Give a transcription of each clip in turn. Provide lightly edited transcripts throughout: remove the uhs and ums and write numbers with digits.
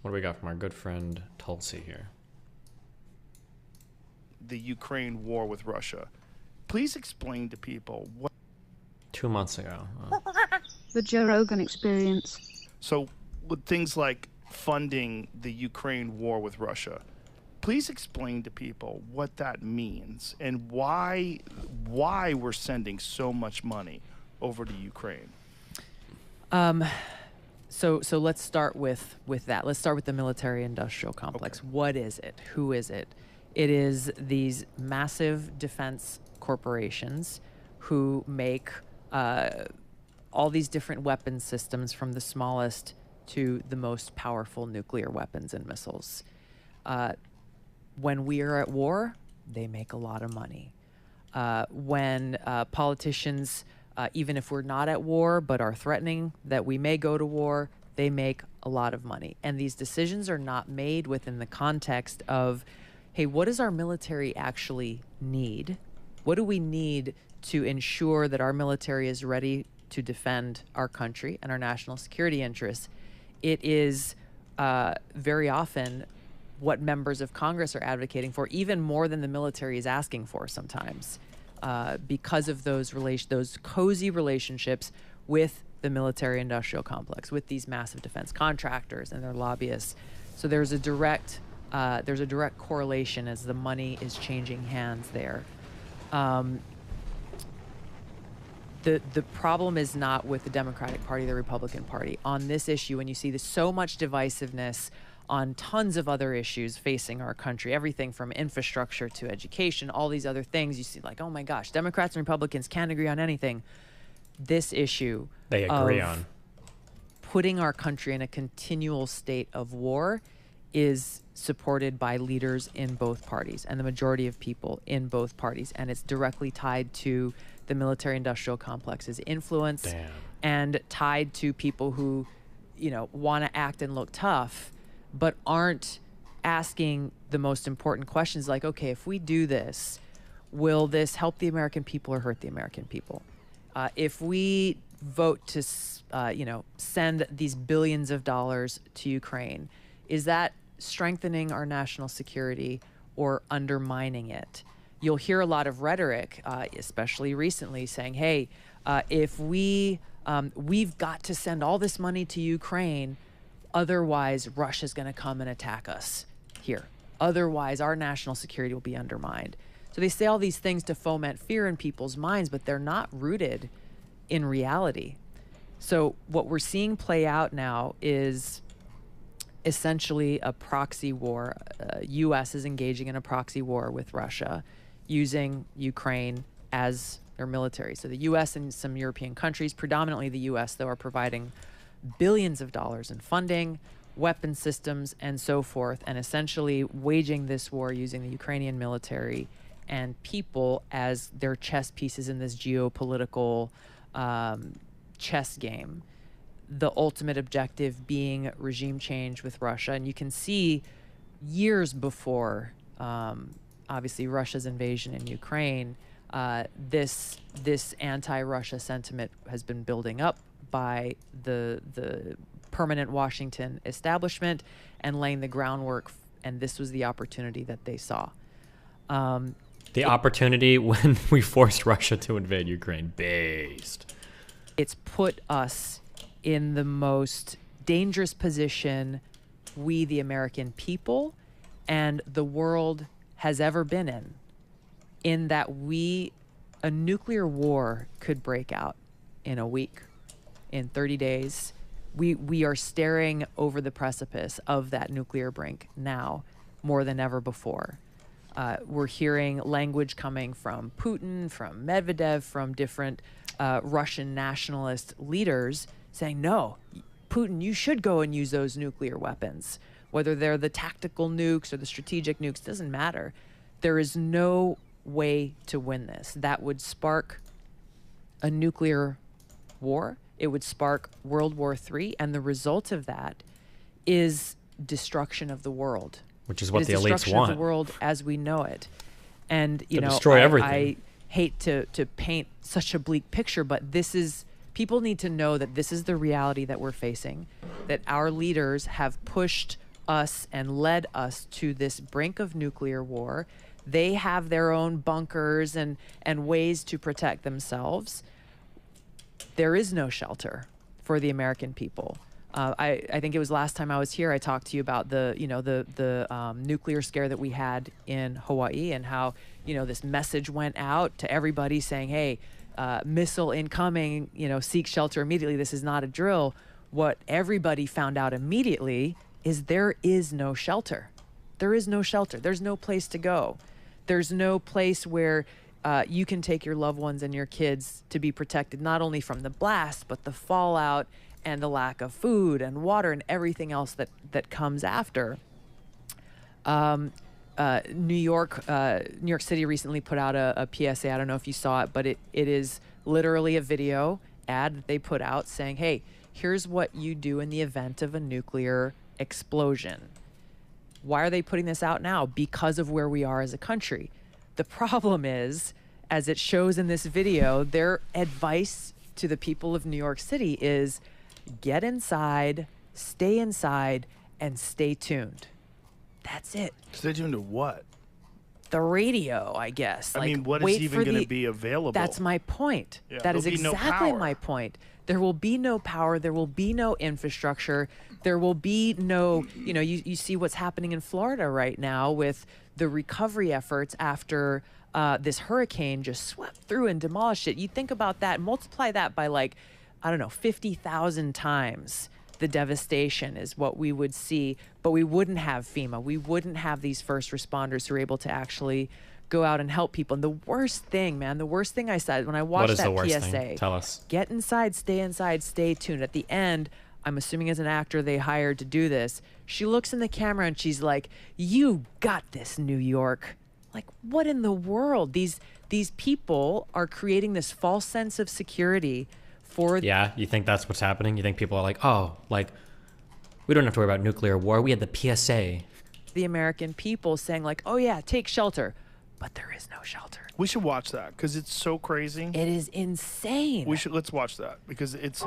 What do we got from our good friend Tulsi here? The Ukraine war with Russia. Please explain to people what 2 months ago. The Joe Rogan Experience. So with things like funding the Ukraine war with Russia, please explain to people what that means and why we're sending so much money over to Ukraine. So let's start with that. Let's start with the military-industrial complex. Okay. What is it? Who is it? It is these massive defense corporations who make all these different weapon systems, from the smallest to the most powerful nuclear weapons and missiles. When we are at war, they make a lot of money. When politicians, even if we're not at war but are threatening that we may go to war, they make a lot of money. And these decisions are not made within the context of, hey, what does our military actually need? What do we need to ensure that our military is ready to defend our country and our national security interests? It is very often what members of Congress are advocating for, even more than the military is asking for sometimes, because of those cozy relationships with the military-industrial complex, with these massive defense contractors and their lobbyists. So there's a direct correlation as the money is changing hands there. The problem is not with the Democratic Party, the Republican Party. On this issue, when you see so much divisiveness on tons of other issues facing our country, everything from infrastructure to education, all these other things, you see like, oh my gosh, Democrats and Republicans can't agree on anything. This issue They agree on putting our country in a continual state of war is supported by leaders in both parties and the majority of people in both parties. And it's directly tied to the military-industrial complex's influence. Damn. And tied to people who, want to act and look tough, but aren't asking the most important questions like, okay, if we do this, will this help the American people or hurt the American people? If we vote to, send these billions of dollars to Ukraine, is that strengthening our national security or undermining it? You'll hear a lot of rhetoric, especially recently, saying, hey, if we've got to send all this money to Ukraine, otherwise Russia's going to come and attack us here. Otherwise, our national security will be undermined. So they say all these things to foment fear in people's minds, but they're not rooted in reality. So what we're seeing play out now is essentially a proxy war. U.S. is engaging in a proxy war with Russia, using Ukraine as their military. So the U.S. and some European countries, predominantly the U.S., though, are providing billions of dollars in funding, weapon systems, and so forth, and essentially waging this war using the Ukrainian military and people as their chess pieces in this geopolitical chess game. The ultimate objective being regime change with Russia. And you can see years before, obviously, Russia's invasion in Ukraine, this anti-Russia sentiment has been building up by the permanent Washington establishment and laying the groundwork. And this was the opportunity that they saw. the opportunity when we forced Russia to invade Ukraine. Based. It's put us in the most dangerous position we, the American people, and the world has ever been in that a nuclear war could break out in a week, in 30 days. We are staring over the precipice of that nuclear brink now more than ever before. We're hearing language coming from Putin, from Medvedev, from different Russian nationalist leaders saying, no, Putin, you should go and use those nuclear weapons. Whether they're the tactical nukes or the strategic nukes, doesn't matter. There is no way to win this. That would spark a nuclear war. It would spark World War III. And the result of that is destruction of the world. Which is what the elites destruction want. of the world as we know it. And, you know, destroy everything. I hate to paint such a bleak picture, but people need to know that this is the reality that we're facing, that our leaders have pushed us and led us to this brink of nuclear war. They have their own bunkers and ways to protect themselves. There is no shelter for the American people. I think it was last time I was here, I talked to you about the nuclear scare that we had in Hawaii, and how, this message went out to everybody saying, hey, missile incoming, seek shelter immediately. This is not a drill. What everybody found out immediately is there is no shelter. There is no shelter. There's no place to go. There's no place where you can take your loved ones and your kids to be protected, not only from the blast, but the fallout and the lack of food and water and everything else that comes after. New York City recently put out a PSA. I don't know if you saw it, but it is literally a video ad that they put out saying, hey, here's what you do in the event of a nuclear explosion. Why are they putting this out now? Because of where we are as a country. The problem is, as it shows in this video, their advice to the people of New York City is get inside, and stay tuned. That's it. Stay tuned to what? The radio, I guess. I mean, what is even going to be available? That's my point. Yeah, that is there'll be no exactly power. my point. There will be no power. There will be no infrastructure. There will be no, you see what's happening in Florida right now with the recovery efforts after this hurricane just swept through and demolished it. You think about that, multiply that by 50,000 times the devastation is what we would see, but we wouldn't have FEMA. We wouldn't have these first responders who are able to actually go out and help people. And the worst thing I said when I watched that PSA, thing? Tell us. Get inside, stay tuned. At the end, I'm assuming as an actor they hired to do this, she looks in the camera and she's like, you got this, New York. Like, what in the world? These people are creating this false sense of security for... Yeah, you think that's what's happening? You think people are like, we don't have to worry about nuclear war. We had the PSA. The American people saying oh yeah, take shelter. But there is no shelter. We should watch that because it's so crazy. It is insane. Let's watch that because it's...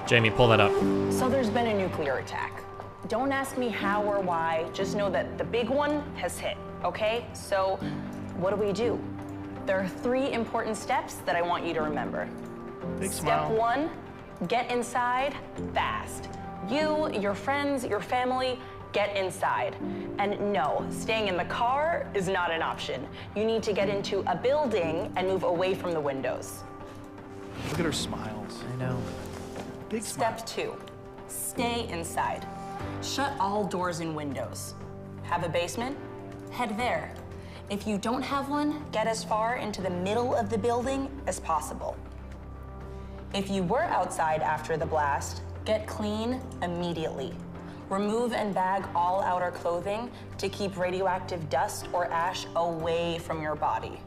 Jamie, pull that up. So there's been a nuclear attack. Don't ask me how or why, just know that the big one has hit, okay? So what do? There are 3 important steps that I want you to remember. Big Step smile. 1, get inside fast. You, your friends, your family, get inside. And no, staying in the car is not an option. You need to get into a building and move away from the windows. Look at her smiles. I know. Big smile. Step 2, stay inside. Shut all doors and windows. Have a basement? Head there. If you don't have one, get as far into the middle of the building as possible. If you were outside after the blast, get clean immediately. Remove and bag all outer clothing to keep radioactive dust or ash away from your body.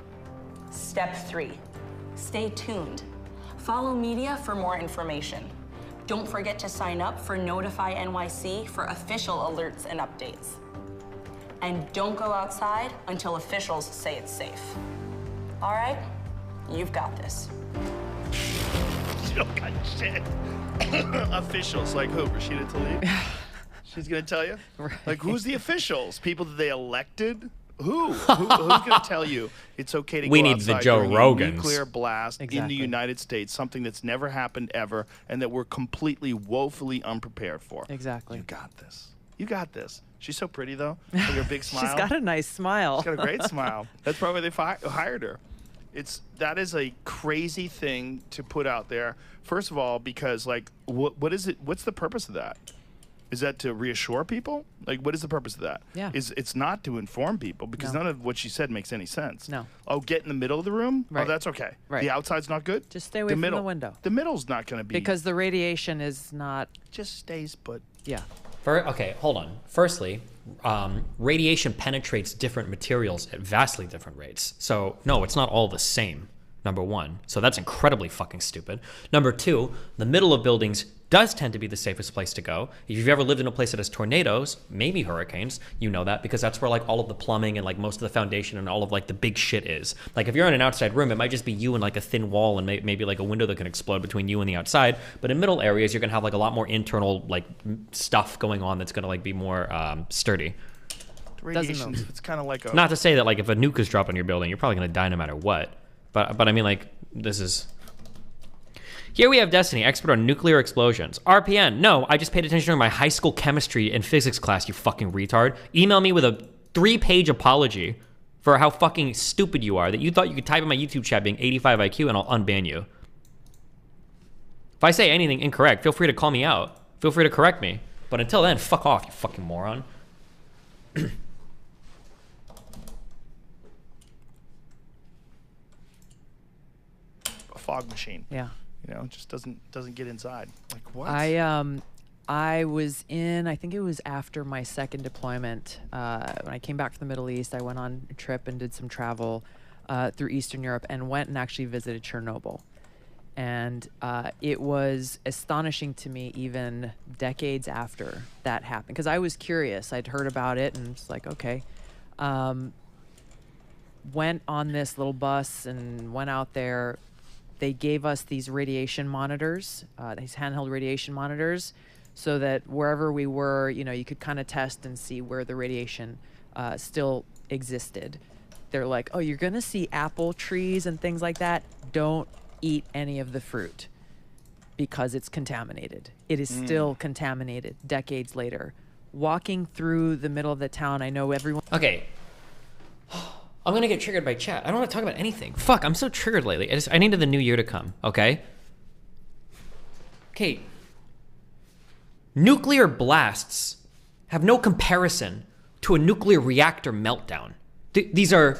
Step 3, stay tuned. Follow media for more information. Don't forget to sign up for Notify NYC for official alerts and updates. And don't go outside until officials say it's safe. All right? You've got this. You don't got shit. Officials, like who? Rashida Tlaib? She's going to tell you? Right. Like, who's the officials? People that they elected? Who's going to tell you it's okay to We go need the outside Joe during a Rogans. nuclear blast in the Exactly. United States, something that's never happened ever and that we're completely woefully unprepared for? Exactly. You got this. You got this. She's so pretty, though. With her big smile. She's got a nice smile. She's got a great smile. That's probably why they hired her. That is a crazy thing to put out there. First of all, because what is it? What's the purpose of that? Is that to reassure people? Like, what is the purpose of that? Yeah. It's not to inform people because No. none of what she said makes any sense. No. Oh, get in the middle of the room? Right. Oh, that's okay. Right. The outside's not good? Just stay away from the window. The middle's not going to be. Because the radiation is not, just stays put. yeah. Okay, hold on. Firstly, radiation penetrates different materials at vastly different rates. So, no, it's not all the same. number one. So that's incredibly fucking stupid. Number two, the middle of buildings does tend to be the safest place to go. If you've ever lived in a place that has tornadoes, maybe hurricanes, you know that, because that's where like all of the plumbing and like most of the foundation and all of like the big shit is. Like if you're in an outside room, it might just be you and like a thin wall and maybe like a window that can explode between you and the outside. But in middle areas, you're gonna have like a lot more internal like stuff going on that's gonna like be more sturdy. Radiation, it's kind of like a... Not to say that like if a nuke is dropped on your building, you're probably gonna die no matter what. But I mean like this is... Here we have Destiny, expert on nuclear explosions. RPN, no, I just paid attention during my high school chemistry and physics class, you fucking retard. Email me with a 3-page apology for how fucking stupid you are, that you thought you could type in my YouTube chat being 85 IQ and I'll unban you. If I say anything incorrect, feel free to call me out. Feel free to correct me. But until then, fuck off, you fucking moron. A fog machine. Yeah. You know, it just doesn't get inside. Like what? I was in, I think it was after my second deployment. When I came back from the Middle East, I went on a trip and did some travel through Eastern Europe and went and actually visited Chernobyl. And it was astonishing to me even decades after that happened, because I was curious. I'd heard about it and it's like, okay. Went on this little bus and went out there. They gave us these radiation monitors, these handheld radiation monitors, so that wherever we were, you know, you could kind of test and see where the radiation still existed. They're like, oh, you're gonna see apple trees and things like that. Don't eat any of the fruit because it's contaminated. It is still contaminated decades later. Walking through the middle of the town, I know everyone... Okay. I'm gonna get triggered by chat. I don't want to talk about anything. Fuck, I'm so triggered lately. I needed the new year to come, okay? Okay. Nuclear blasts have no comparison to a nuclear reactor meltdown. These are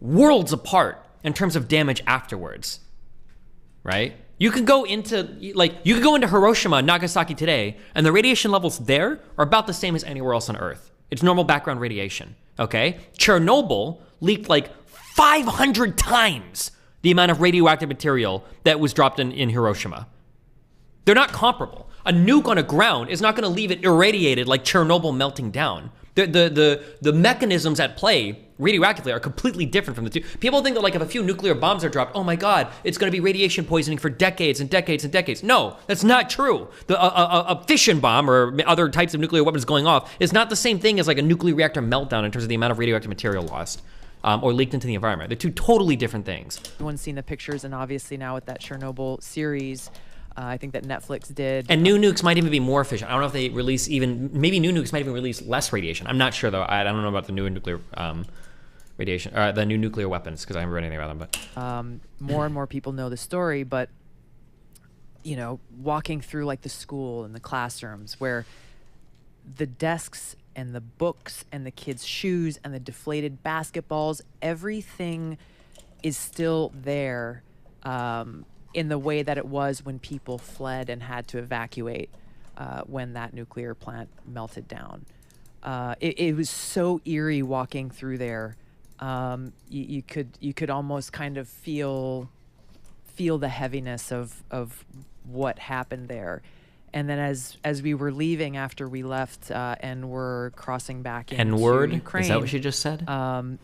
worlds apart in terms of damage afterwards, right? You can go into Hiroshima and Nagasaki today, and the radiation levels there are about the same as anywhere else on Earth. It's normal background radiation, okay? Chernobyl leaked like 500 times the amount of radioactive material that was dropped in Hiroshima. They're not comparable. A nuke on a ground is not going to leave it irradiated like Chernobyl melting down. The mechanisms at play radioactively are completely different from the two. People think that like if a few nuclear bombs are dropped, oh my God, it's going to be radiation poisoning for decades and decades and decades. No, that's not true. A fission bomb or other types of nuclear weapons going off is not the same thing as like a nuclear reactor meltdown in terms of the amount of radioactive material lost or leaked into the environment. They're two totally different things. Everyone's seen the pictures, and obviously now with that Chernobyl series, I think that Netflix did. And new nukes might even be more efficient. I don't know if they release maybe new nukes might even release less radiation. I'm not sure though. I don't know about the new nuclear radiation, or the new nuclear weapons, because I haven't read anything about them. But more and more people know the story, but you know, walking through like the school and the classrooms where the desks and the books and the kids' shoes and the deflated basketballs, everything is still there. In the way that it was when people fled and had to evacuate when that nuclear plant melted down. It was so eerie walking through there. You could almost kind of feel the heaviness of what happened there. And then as we were leaving after we left and were crossing back into Ukraine. Is that what she just said?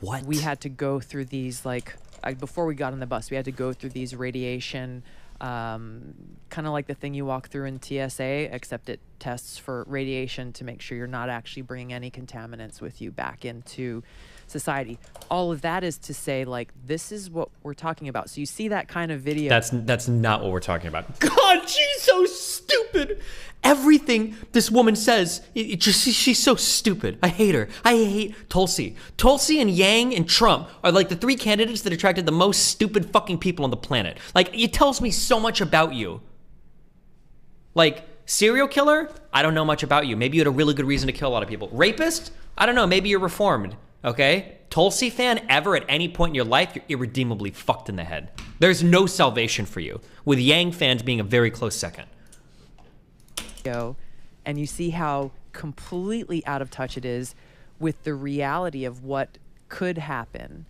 What? We had to go through these like... before we got on the bus, we had to go through these radiation, kind of like the thing you walk through in TSA, except it tests for radiation to make sure you're not actually bringing any contaminants with you back into society. All of that is to say, like, this is what we're talking about. So you see that kind of video. That's not what we're talking about. God, she's so stupid. Everything this woman says, she's so stupid. I hate her. I hate Tulsi. Tulsi and Yang and Trump are like the three candidates that attracted the most stupid fucking people on the planet. Like, it tells me so much about you. Like, serial killer? I don't know much about you. Maybe you had a really good reason to kill a lot of people. Rapist? I don't know. Maybe you're reformed. Okay? Tulsi fan, ever at any point in your life, you're irredeemably fucked in the head. There's no salvation for you, with Yang fans being a very close second. And you see how completely out of touch it is with the reality of what could happen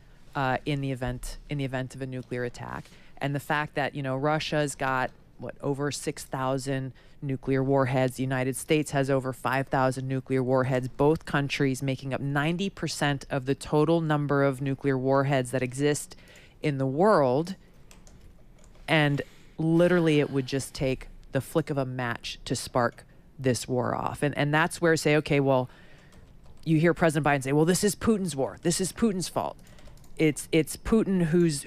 in the event of a nuclear attack. And the fact that, Russia's got, over 6,000 nuclear warheads. The United States has over 5,000 nuclear warheads. Both countries making up 90% of the total number of nuclear warheads that exist in the world. And literally it would just take the flick of a match to spark this war off. And that's where say, okay, well, you hear President Biden say, well, this is Putin's war. This is Putin's fault. It's Putin who's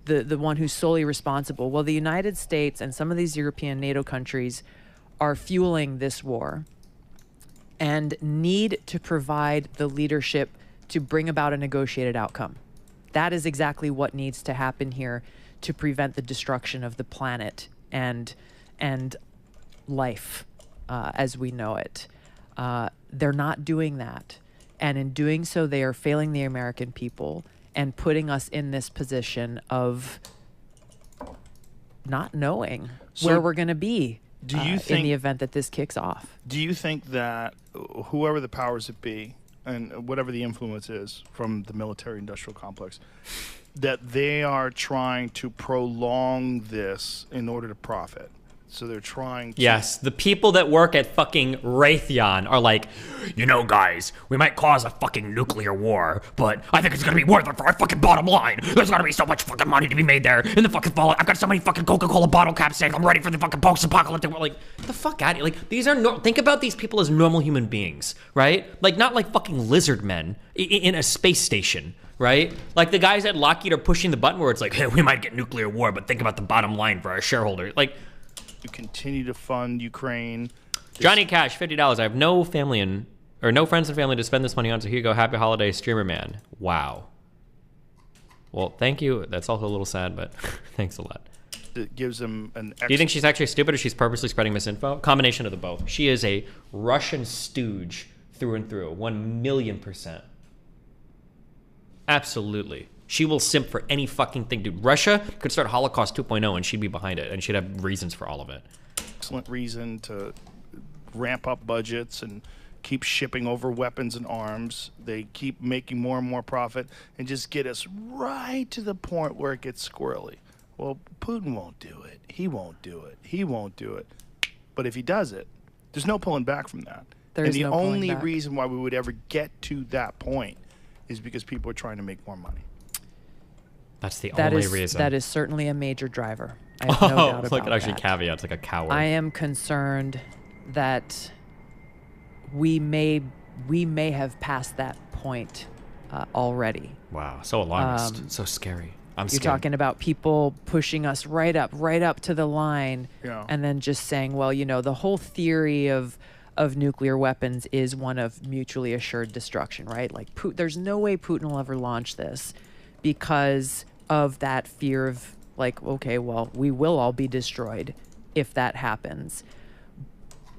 the one who's solely responsible. Well, the United States and some of these European NATO countries are fueling this war and need to provide the leadership to bring about a negotiated outcome. That is exactly what needs to happen here to prevent the destruction of the planet and life as we know it. They're not doing that. And in doing so, they are failing the American people and putting us in this position of not knowing where we're going to be in the event that this kicks off. Do you think that whoever the powers that be and whatever the influence is from the military-industrial complex, that they are trying to prolong this in order to profit? So they're trying to... Yes, the people that work at fucking Raytheon are like, guys, we might cause a fucking nuclear war, but I think it's gonna be worth it for our fucking bottom line. There's gonna be so much fucking money to be made there in the fucking fall. I've got so many fucking Coca-Cola bottle caps saying I'm ready for the fucking post-apocalyptic. We're like, the fuck out of here. Like, these are think about these people as normal human beings, right? Like, not like fucking lizard men in a space station. Right? Like the guys at Lockheed are pushing the button where it's like, hey, we might get nuclear war, but think about the bottom line for our shareholder. Like, you continue to fund Ukraine. Johnny Cash, $50. I have no family or no friends and family to spend this money on, so here you go. Happy holidays, streamer man. Wow. Well, thank you. That's also a little sad, but thanks a lot. It gives them an... Do you think she's actually stupid or she's purposely spreading misinfo? Combination of the both. She is a Russian stooge through and through. 1,000,000%. Absolutely. She will simp for any fucking thing. Dude, Russia could start Holocaust 2.0 and she'd be behind it and she'd have reasons for all of it. Excellent reason to ramp up budgets and keep shipping over weapons and arms. They keep making more and more profit and just get us right to the point where it gets squirrely. Well, Putin won't do it. He won't do it. He won't do it. But if he does it, there's no pulling back from that. And the only reason why we would ever get to that point is because people are trying to make more money. That's the only reason. That is certainly a major driver. I have no doubt about look at actually caveats like a coward. I am concerned that we may have passed that point already. Wow, so alarmist, so scary. I'm scared. You're talking about people pushing us right up to the line, and then just saying, well, the whole theory of nuclear weapons is one of mutually assured destruction, right? Like, there's no way Putin will ever launch this because of that fear of, like, okay, well, we will all be destroyed if that happens.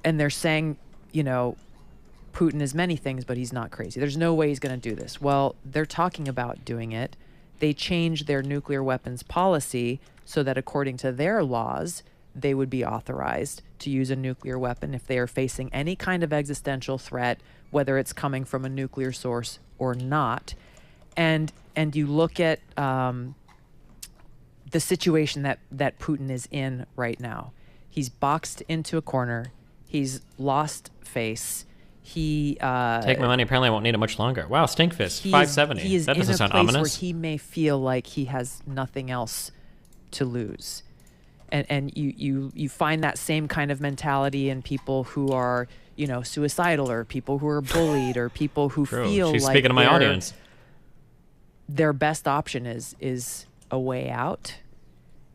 And they're saying, Putin is many things, but he's not crazy. There's no way he's going to do this. Well, they're talking about doing it. They changed their nuclear weapons policy so that according to their laws, they would be authorized to use a nuclear weapon if they are facing any kind of existential threat, whether it's coming from a nuclear source or not. And you look at the situation that Putin is in right now. He's boxed into a corner. He's lost face. Take my money. Apparently, I won't need it much longer. Wow, Stinkfist, 570. That doesn't sound ominous. Where he may feel like he has nothing else to lose. And you find that same kind of mentality in people who are, suicidal, or people who are bullied, or people who feel She's like speaking to my audience. Their best option is a way out.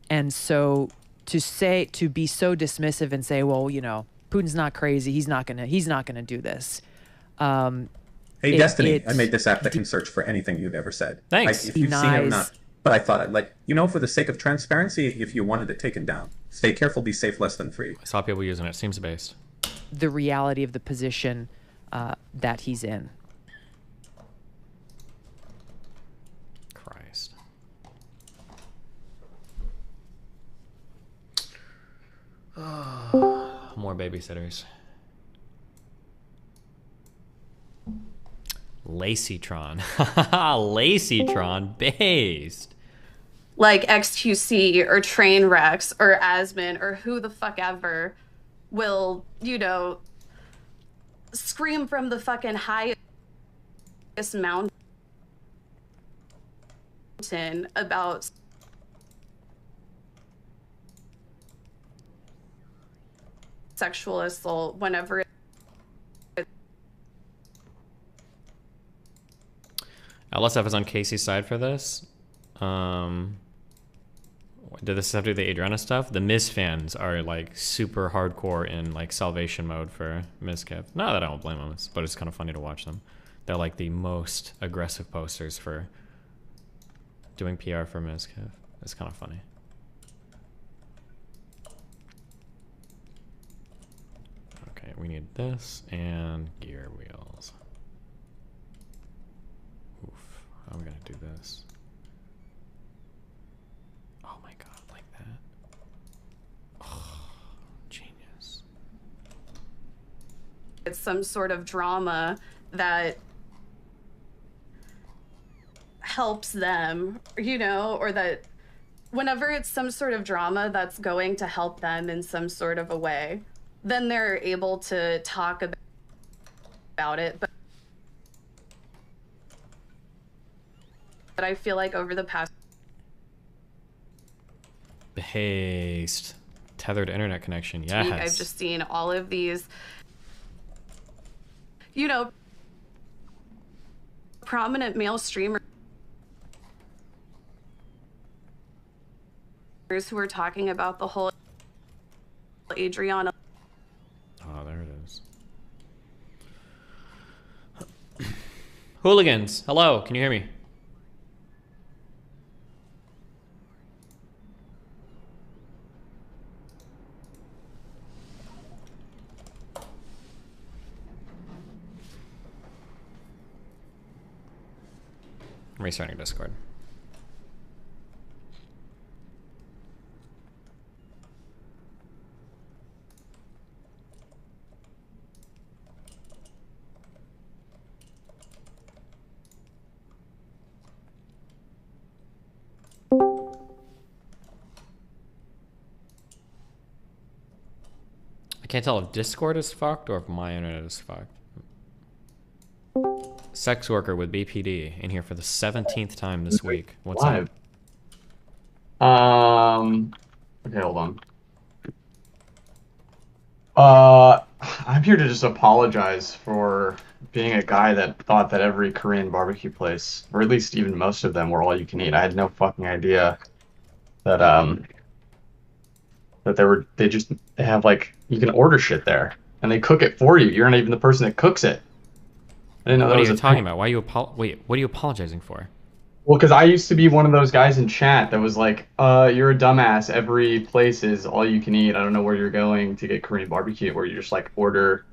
And so to be so dismissive and say, well, Putin's not crazy, he's not gonna do this. Hey, Destiny, I made this app that can search for anything you've ever said. Thanks. If you've seen it or not. But I thought I'd for the sake of transparency, if you wanted it taken down, stay careful, be safe, less than free. I saw people using it. Seems based. The reality of the position that he's in. Christ. More babysitters. Lacytron. Lacytron based. like XQC or Trainwrecks or Asmon or who the fuck ever will, you know, scream from the fucking highest mountain about sexual assault whenever LSF is on Casey's side for this. Did this have to do with the Adriana stuff? The Miz fans are like super hardcore in like salvation mode for Mizkif. Not that I don't blame them, but it's kind of funny to watch them. They're like the most aggressive posters for doing PR for Mizkif. It's kind of funny. Okay, we need this and gear wheels. Oof, how are we gonna do this? Oh my god, like that. Oh, genius. it's some sort of drama that helps them, you know, or that whenever it's some sort of drama that's going to help them in some sort of a way, then they're able to talk about it. But I feel like over the past Based. Tethered internet connection, yes. week, I've just seen all of these, you know, prominent male streamers who are talking about the whole Adriana. Oh, there it is. Hooligans, hello, can you hear me? I'm restarting Discord. I can't tell if Discord is fucked or if my internet is fucked. Sex worker with BPD in here for the 17th time this week. What's Live. up? Okay, hold on. I'm here to just apologize for being a guy that thought that every Korean barbecue place, or at least even most of them, were all you can eat. I had no fucking idea that that they have like, you can order shit there and they cook it for you. You're not even the person that cooks it. I didn't know What that are was you a talking thing. about? Why are you wait, what are you apologizing for? Well, because I used to be one of those guys in chat that was like, you're a dumbass. Every place is all you can eat. I don't know where you're going to get Korean barbecue, where you just like order.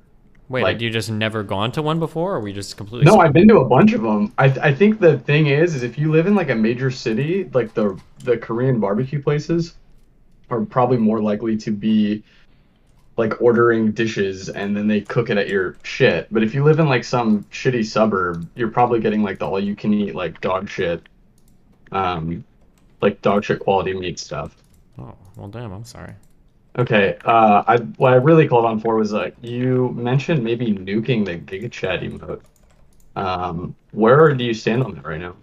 Wait, like, had you just never gone to one before, or were you just completely... No, I've been to a bunch of them. I think the thing is if you live in like a major city, like the Korean barbecue places are probably more likely to be like ordering dishes and then they cook it at your shit. But if you live in like some shitty suburb, you're probably getting like the all you can eat like dog shit quality meat stuff. Oh, well damn, I'm sorry. Okay, what I really called on for was you mentioned maybe nuking the GigaChat emote. Where do you stand on that right now?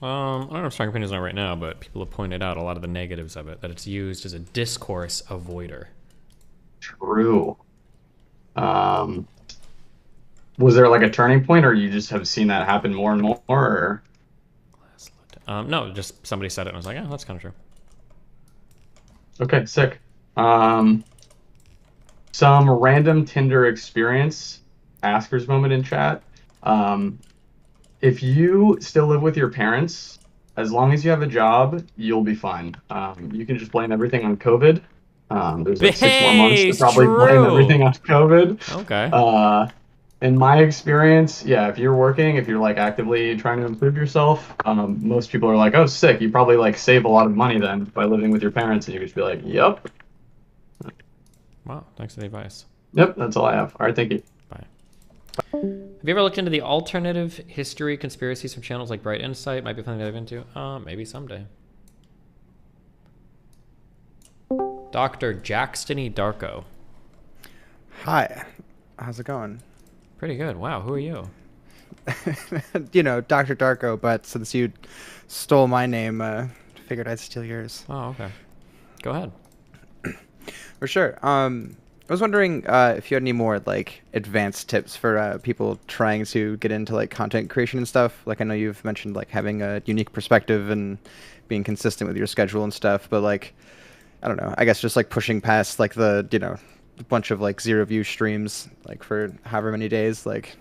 I don't have strong opinions on it right now, but people have pointed out a lot of the negatives of it, that it's used as a discourse avoider. True. Was there like a turning point, or you just have seen that happen more and more? Or? No, just somebody said it and I was like, yeah, that's kind of true. Okay, sick. Some random Tinder experience askers moment in chat. If you still live with your parents, as long as you have a job, you'll be fine. You can just blame everything on COVID. There's like 6 more months to probably blame everything on COVID. Okay. In my experience, yeah, if you're working, if you're like actively trying to improve yourself, most people are like, oh, sick. You probably like save a lot of money then by living with your parents, and you can just be like, yep. Wow, thanks for the advice. Yep, that's all I have. All right, thank you. Bye. Have you ever looked into the alternative history conspiracies from channels like Bright Insight? Might be something to dive into. Maybe someday. Dr. Jackstony Darko. Hi, how's it going? Pretty good. Wow, who are you? You know, Dr. Darko, but since you stole my name, figured I'd steal yours. Oh, okay. Go ahead. For sure. I was wondering if you had any more like advanced tips for people trying to get into like content creation and stuff. Like I know you've mentioned like having a unique perspective and being consistent with your schedule and stuff, but like I don't know, I guess just like pushing past like the, you know, a bunch of like 0 view streams like for however many days, like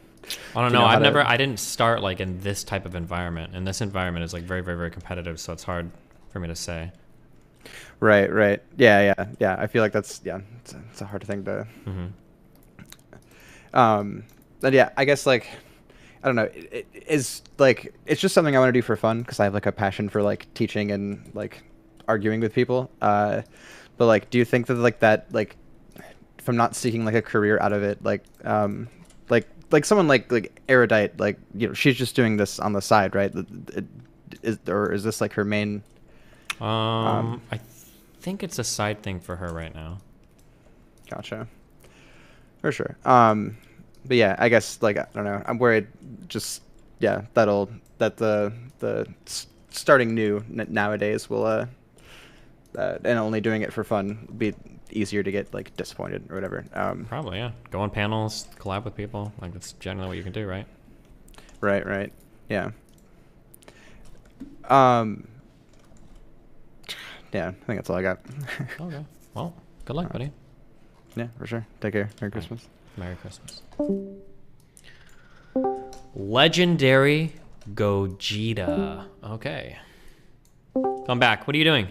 I don't know. I didn't start like in this type of environment, and this environment is like very, very, very competitive, so it's hard for me to say. Right. Yeah. I feel like that's it's a hard thing to. And yeah, I guess like I don't know. It is like it's just something I want to do for fun because I have like a passion for like teaching and like arguing with people. But like, do you think that like from not seeking like a career out of it, like someone like Erudite, like you know, she's just doing this on the side, right? Is this like her main? I think it's a side thing for her right now. Gotcha. For sure. But yeah, I guess like I don't know. I'm worried. Just that the starting new nowadays will and only doing it for fun be easier to get like disappointed or whatever. Probably, yeah. Go on panels, collab with people. Like that's generally what you can do, right? Right. Yeah. Yeah, I think that's all I got. Okay. Well, good luck, buddy. Yeah, for sure. Take care. Merry Christmas. Merry Christmas. Legendary Gogeta. Okay. Come back. What are you doing?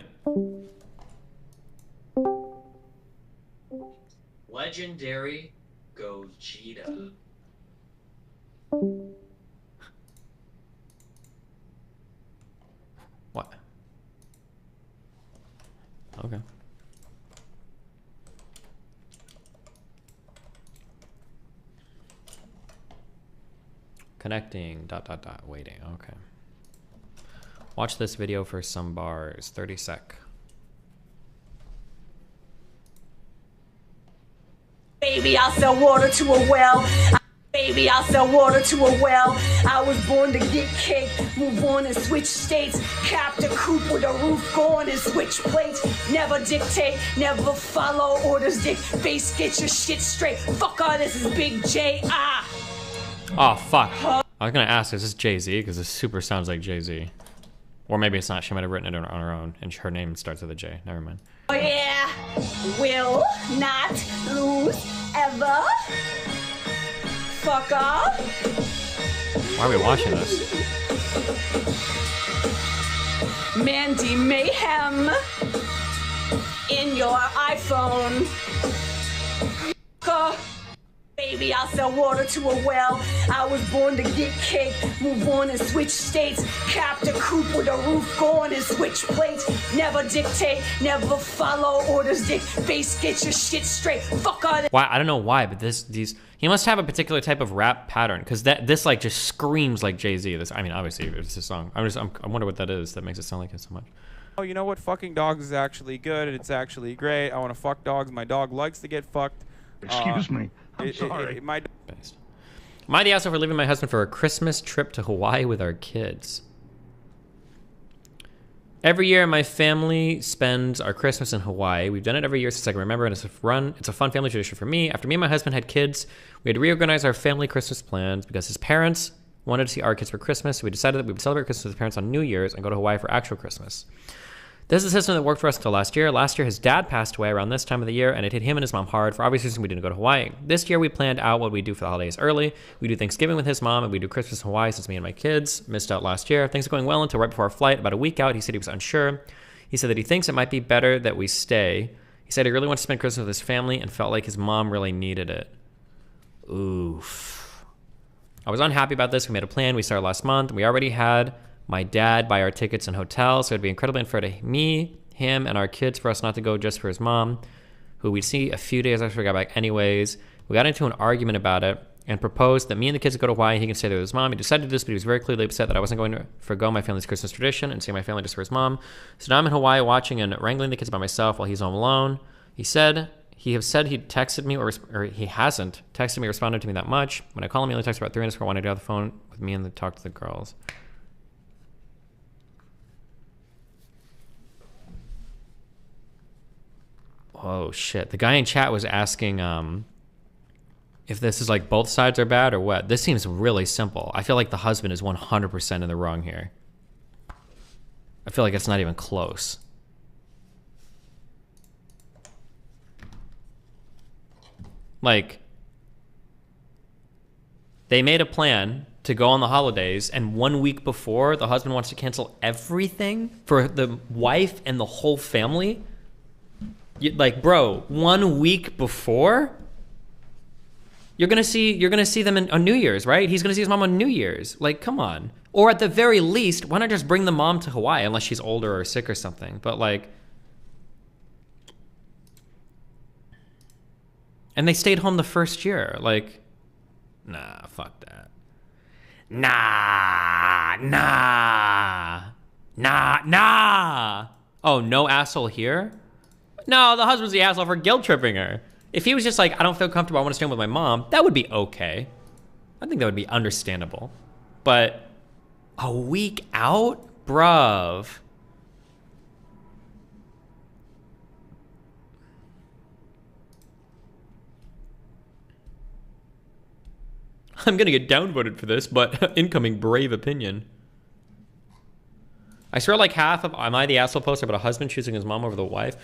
Legendary Gogeta. What? Okay. Connecting, ... waiting, okay. Watch this video for some bars, 30 sec. Baby, I'll sell water to a well. Baby, I'll sell water to a well. I was born to get cake, move on and switch states. Capped a coupe with a roof, go on and switch plates. Never dictate, never follow orders, dick. Face, get your shit straight. Fuck all this is Big J. Oh, fuck. I was gonna ask, is this Jay-Z? Because this super sounds like Jay-Z. Or maybe it's not. She might have written it on her own, and her name starts with a J. Never mind. Oh yeah, will not lose ever. Fuck off. Why are we watching this? Mandy Mayhem in your iPhone. Baby, I'll sell water to a well. I was born to get cake, move on and switch states. Capped a coupe with a roof, go on and switch plates. Never dictate, never follow orders, dick. Face, get your shit straight. Fuck all that. Why? I don't know why, but he must have a particular type of rap pattern, because this like just screams like Jay-Z. I mean, obviously it's a song. I wonder what that is that makes it sound like it so much. Oh, you know what? Fucking dogs is actually good. It's actually great. I want to fuck dogs. My dog likes to get fucked. Excuse me. I'm sorry. Based. Am I the asshole for leaving my husband for a Christmas trip to Hawaii with our kids? Every year, my family spends our Christmas in Hawaii. We've done it every year since I can remember, and it's a fun family tradition for me. After me and my husband had kids, we had to reorganize our family Christmas plans because his parents wanted to see our kids for Christmas, so we decided that we would celebrate Christmas with his parents on New Year's and go to Hawaii for actual Christmas. This is a system that worked for us until last year. Last year, his dad passed away around this time of the year, and it hit him and his mom hard. For obvious reasons, we didn't go to Hawaii. This year, we planned out what we do for the holidays early. We do Thanksgiving with his mom, and we do Christmas in Hawaii since me and my kids missed out last year. Things are going well until right before our flight. About a week out, he said he was unsure. He said that he thinks it might be better that we stay. He said he really wants to spend Christmas with his family and felt like his mom really needed it. Oof. I was unhappy about this. We made a plan. We started last month. We already had my dad buy our tickets and hotels, so it'd be incredibly unfair to me, him, and our kids for us not to go just for his mom, who we'd see a few days after we got back anyways. We got into an argument about it and proposed that me and the kids would go to Hawaii. He can stay there with his mom. He decided this, but he was very clearly upset that I wasn't going to forgo my family's Christmas tradition and see my family just for his mom. So now I'm in Hawaii watching and wrangling the kids by myself while he's home alone. He has said he texted me or he hasn't texted me or responded to me that much. When I call him, he only texts about 3 minutes before wanting to get on the phone with me and then talk to the girls. Oh shit. The guy in chat was asking if this is like both sides are bad or what. This seems really simple. I feel like the husband is 100% in the wrong here. I feel like it's not even close. Like, they made a plan to go on the holidays, and 1 week before, the husband wants to cancel everything for the wife and the whole family. Like, bro, 1 week before, you're gonna see them on New Year's, right? He's gonna see his mom on New Year's. Like, come on. Or at the very least, why not just bring the mom to Hawaii unless she's older or sick or something? But like, and they stayed home the first year. Like, nah, fuck that. Nah. Oh, no asshole here? No, the husband's the asshole for guilt tripping her. If he was just like, I don't feel comfortable, I want to stay home with my mom, that would be okay. I think that would be understandable. But a week out? Bruv. I'm gonna get downvoted for this, but incoming brave opinion. I swear like half of Am I the Asshole poster about a husband choosing his mom over the wife.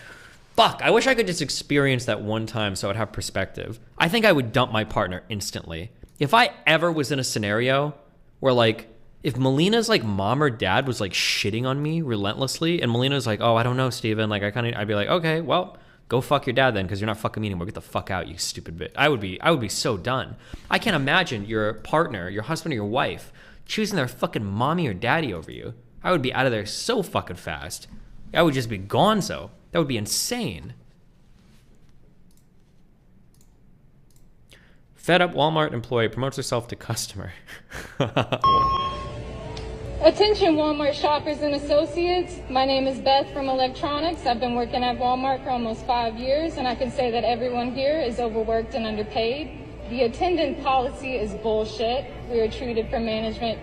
Fuck, I wish I could just experience that one time so I'd have perspective. I think I would dump my partner instantly. If I ever was in a scenario where like, if Melina's like mom or dad was like shitting on me relentlessly, and Melina's like, oh, I don't know, Steven, like I'd be like, okay, well, go fuck your dad then, because you're not fucking me anymore. Get the fuck out, you stupid bitch. I would be so done. I can't imagine your partner, your husband or your wife, choosing their fucking mommy or daddy over you. I would be out of there so fucking fast. I would just be gonzo. That would be insane. Fed up Walmart employee promotes herself to customer. Attention Walmart shoppers and associates. My name is Beth from Electronics. I've been working at Walmart for almost 5 years, and I can say that everyone here is overworked and underpaid. The attendant policy is bullshit. We are treated from management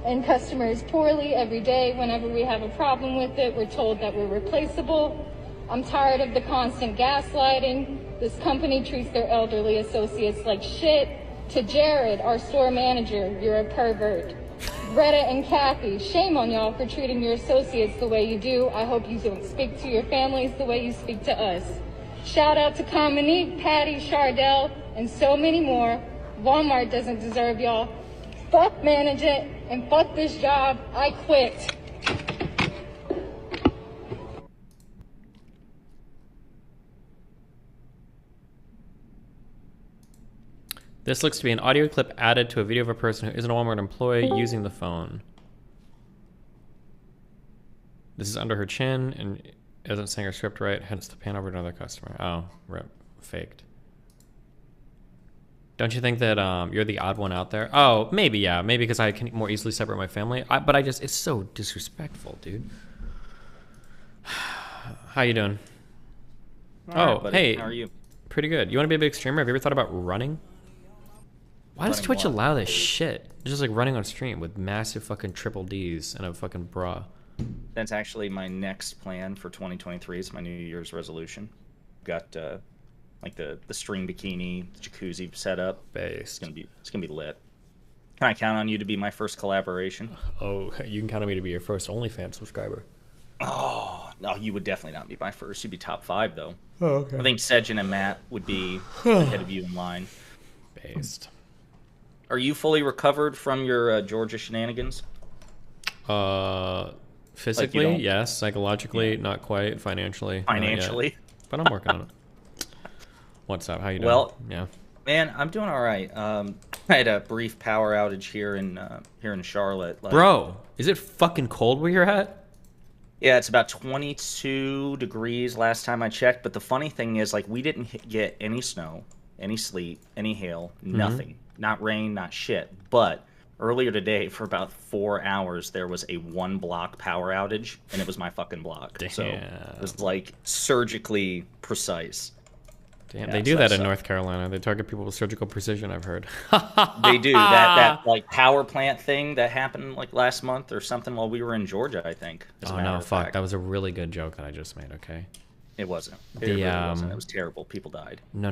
and customers poorly every day. Whenever we have a problem with it, we're told that we're replaceable. I'm tired of the constant gaslighting. This company treats their elderly associates like shit. To Jared, our store manager, you're a pervert. Greta and Kathy, shame on y'all for treating your associates the way you do. I hope you don't speak to your families the way you speak to us. Shout out to Cominique, Patty, Chardell, and so many more. Walmart doesn't deserve y'all. Fuck management and fuck this job. I quit. This looks to be an audio clip added to a video of a person who isn't a Walmart employee using the phone. This is under her chin and isn't saying her script right, hence the pan over to another customer. Oh, rip. Faked. Don't you think that you're the odd one out there? Oh, maybe, yeah. Maybe because I can more easily separate my family. But it's so disrespectful, dude. How you doing? All right, buddy. Hey. How are you? Pretty good. You want to be a big streamer? Have you ever thought about running? Why does Twitch allow this shit? Just like running on stream with massive fucking triple Ds and a fucking bra. That's actually my next plan for 2023. It's my New Year's resolution. Got like the stream bikini, jacuzzi set up. It's gonna be lit. Can I count on you to be my first collaboration? Oh, you can count on me to be your first OnlyFans subscriber. Oh no, you would definitely not be my first. You'd be top 5 though. Oh, okay. I think Sejin and Matt would be ahead of you in line. Based. Are you fully recovered from your Georgia shenanigans? Physically, like yes. Psychologically, not quite. Financially, not yet. But I'm working on it. What's up? How you doing? Well, yeah, man, I'm doing all right. I had a brief power outage here in Charlotte. Bro, is it fucking cold where you're at? Yeah, it's about 22 degrees last time I checked. But the funny thing is, like, we didn't get any snow, any sleet, any hail, nothing. Not rain, not shit. But earlier today for about 4 hours there was a 1-block power outage, and it was my fucking block. Damn. So it was like surgically precise. Damn, Yeah, they do so that that in sucked. North Carolina. They target people with surgical precision, I've heard. They do that like power plant thing that happened like last month or something while we were in Georgia, I think. As a Oh matter no, of fuck! fact. That was a really good joke that I just made. Okay. It wasn't. It The, really wasn't. It was terrible. People died. No.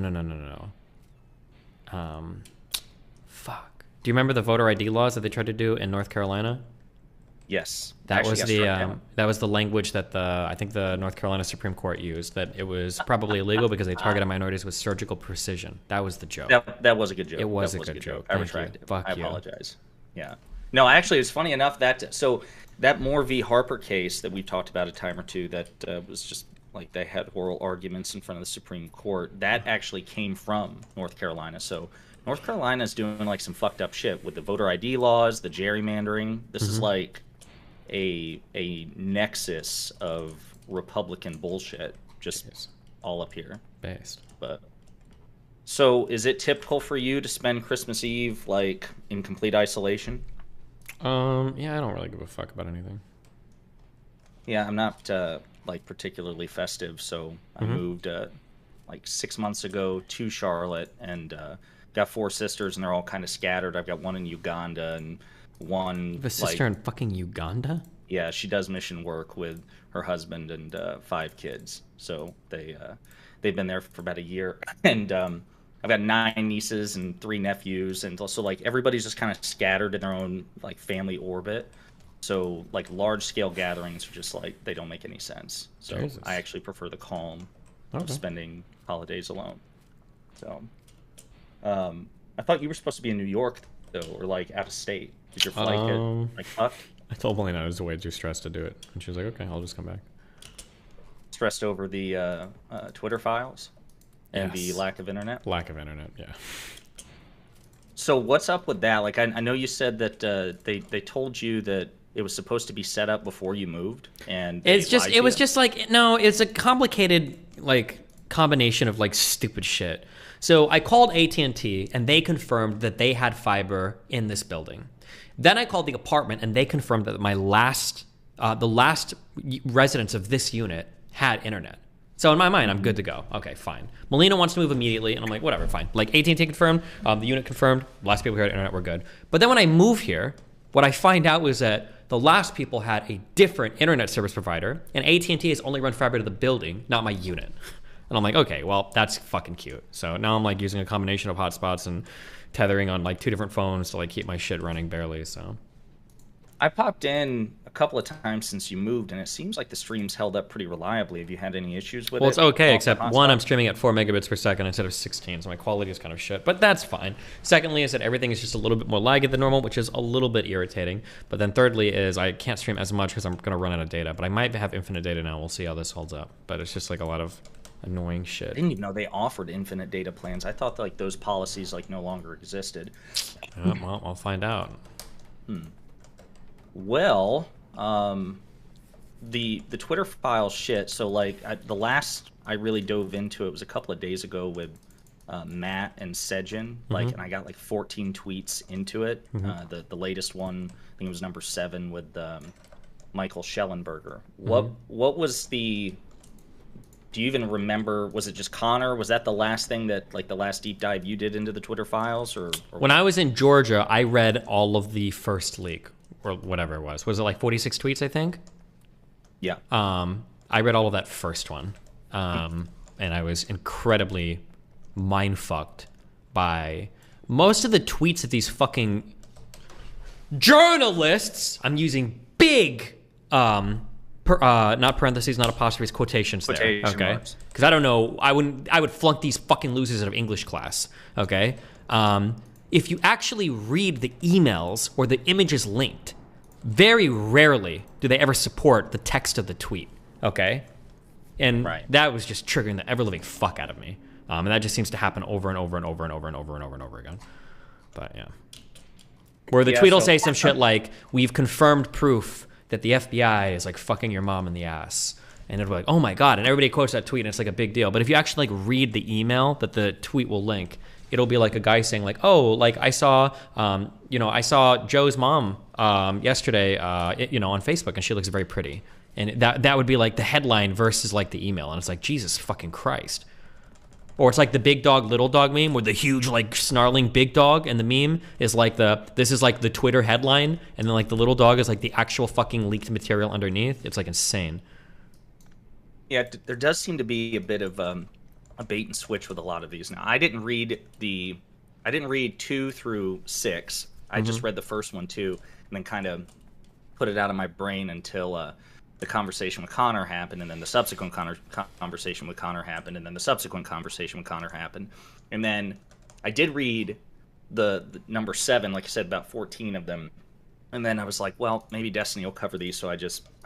Fuck. Do you remember the voter ID laws that they tried to do in North Carolina? Yes. That Actually was got the struck down. that was the language that I think the North Carolina Supreme Court used, that it was probably illegal because they targeted minorities with surgical precision. That was the joke. That was a good joke. It was That a good joke. I Thank retract you. it. Fuck I you. apologize. Yeah. No, actually, it's funny enough that that Moore v. Harper case that we've talked about a time or two that was just like they had oral arguments in front of the Supreme Court. That actually came from North Carolina. So North Carolina is doing like some fucked up shit with the voter ID laws, the gerrymandering. This is like a nexus of Republican bullshit just all up here. Based. But so is it typical for you to spend Christmas Eve like in complete isolation? Yeah, I don't really give a fuck about anything. Yeah, I'm not like particularly festive, so I moved like 6 months ago to Charlotte, and got 4 sisters, and they're all kind of scattered. I've got one in Uganda and one. You have a sister in fucking Uganda? Yeah, she does mission work with her husband and 5 kids. So they've been there for about a year, and I've got 9 nieces and 3 nephews, and also like everybody's just kind of scattered in their own like family orbit. So like large scale gatherings are just like they don't make any sense. So Jesus. I actually prefer the calm of spending holidays alone. So I thought you were supposed to be in New York though, or like out of state. Did your flight get like fucked? I told Melina I was way too stressed to do it, and she was like, "Okay, I'll just come back." Stressed over the Twitter files and Yes. the lack of internet. Lack of internet, yeah. So what's up with that? Like I know you said that they told you that it was supposed to be set up before you moved, and It's just lied it to was you? just like no, it's a complicated like combination of like stupid shit. So I called AT&T and they confirmed that they had fiber in this building. Then I called the apartment and they confirmed that the last residents of this unit had internet. So in my mind, I'm good to go. Okay, fine. Melina wants to move immediately, and I'm like, whatever, fine. Like AT&T confirmed, the unit confirmed, last people who had internet were good. But then when I move here, what I find out was that the last people had a different internet service provider, and AT&T has only run fiber to the building, not my unit. And I'm like, okay, well, that's fucking cute. So now I'm like using a combination of hotspots and tethering on like 2 different phones to like keep my shit running barely. So I popped in a couple of times since you moved, and it seems like the stream's held up pretty reliably. Have you had any issues with it? well, it's okay, off except the one, hotspot? I'm streaming at 4 megabits per second instead of 16, so my quality is kind of shit, but that's fine. Secondly is that everything is just a little bit more laggy than normal, which is a little bit irritating. But then thirdly is I can't stream as much because I'm going to run out of data, but I might have infinite data now. We'll see how this holds up. But it's just like a lot of annoying shit. I didn't even know they offered infinite data plans. I thought like those policies like no longer existed. Well, I'll find out. Well, the Twitter file shit. So like the last I really dove into it was a couple of days ago with Matt and Sejin. Like, and I got like 14 tweets into it. The latest one, I think it was number 7 with Michael Schellenberger. What was the? Do you even remember? Was it just Connor? Was that the last thing that like the last deep dive you did into the Twitter files, or when I was in Georgia, I read all of the first leak or whatever it was. Was it like 46 tweets? I think. Yeah. I read all of that first one, and I was incredibly mind fucked by most of the tweets that these fucking journalists. I'm using big, not parentheses, not apostrophes, quotations there. Okay, because I don't know. I would flunk these fucking losers out of English class. Okay. If you actually read the emails or the images linked, very rarely do they ever support the text of the tweet. Okay. And that was just triggering the ever-living fuck out of me. And that just seems to happen over and over and over and over and over and over and over again. But yeah. Where the tweet will say some shit like, we've confirmed proof that the FBI is like fucking your mom in the ass. And it'll be like, oh my God. And everybody quotes that tweet and it's like a big deal. But if you actually like read the email that the tweet will link, it'll be like a guy saying like, oh, like I saw, I saw Joe's mom yesterday, on Facebook, and she looks very pretty. And that would be like the headline versus like the email. And it's like, Jesus fucking Christ. Or it's like the big dog, little dog meme with the huge, like, snarling big dog. And the meme is like this is like the Twitter headline. And then like the little dog is like the actual fucking leaked material underneath. It's like insane. Yeah, there does seem to be a bit of a bait and switch with a lot of these. Now, I didn't read 2 through 6. I just read the first one too, and then kind of put it out of my brain until the conversation with Connor happened, and then the subsequent conversation with Connor happened, and then the subsequent conversation with Connor happened. And then I did read the number 7, like I said, about 14 of them. And then I was like, well, maybe Destiny will cover these, so I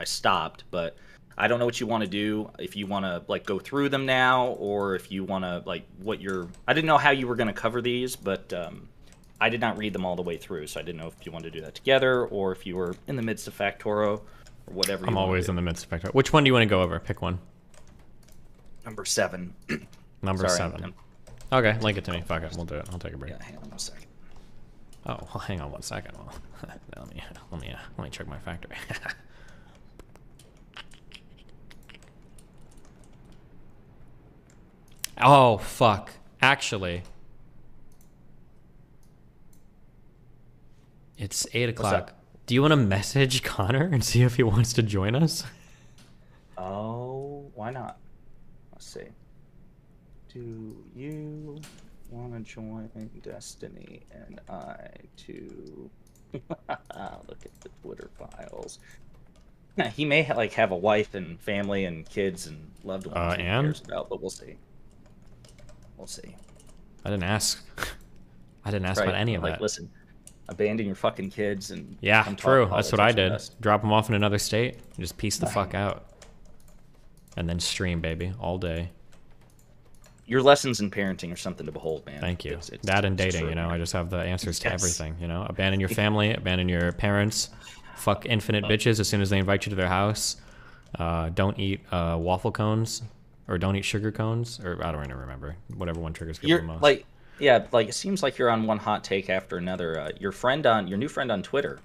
stopped. But I don't know what you want to do, if you want to like go through them now, or if you want to like I didn't know how you were going to cover these, but I did not read them all the way through, so I didn't know if you wanted to do that together, or if you were in the midst of Factoro, or whatever. I'm always in the midst of Factoro. Which one do you want to go over? Pick one. Number 7. Number 7. Okay, link it to me. Fuck it, we'll do it. I'll take a break. Yeah, hang on 1 second. Oh, well, hang on 1 second. Well, let me check my factory. Oh, fuck. Actually, it's 8 o'clock. Do you want to message Connor and see if he wants to join us? Oh, why not? Let's see. Do you want to join Destiny and I to look at the Twitter files? Yeah, he may have a wife and family and kids and loved ones he cares about, but we'll see. We'll see. I didn't ask. I didn't ask about any of that. Listen, abandon your fucking kids and yeah, true. That's what I did. Drop them off in another state and just peace the fuck out, and then stream, baby, all day. Your lessons in parenting are something to behold, man. Thank you. That and dating, I just have the answers to everything. Abandon your family, abandon your parents, fuck infinite bitches as soon as they invite you to their house. Don't eat waffle cones. Or don't eat sugar cones, or I don't even remember. Whatever one triggers people the most. It seems like you're on one hot take after another. Your new friend on Twitter,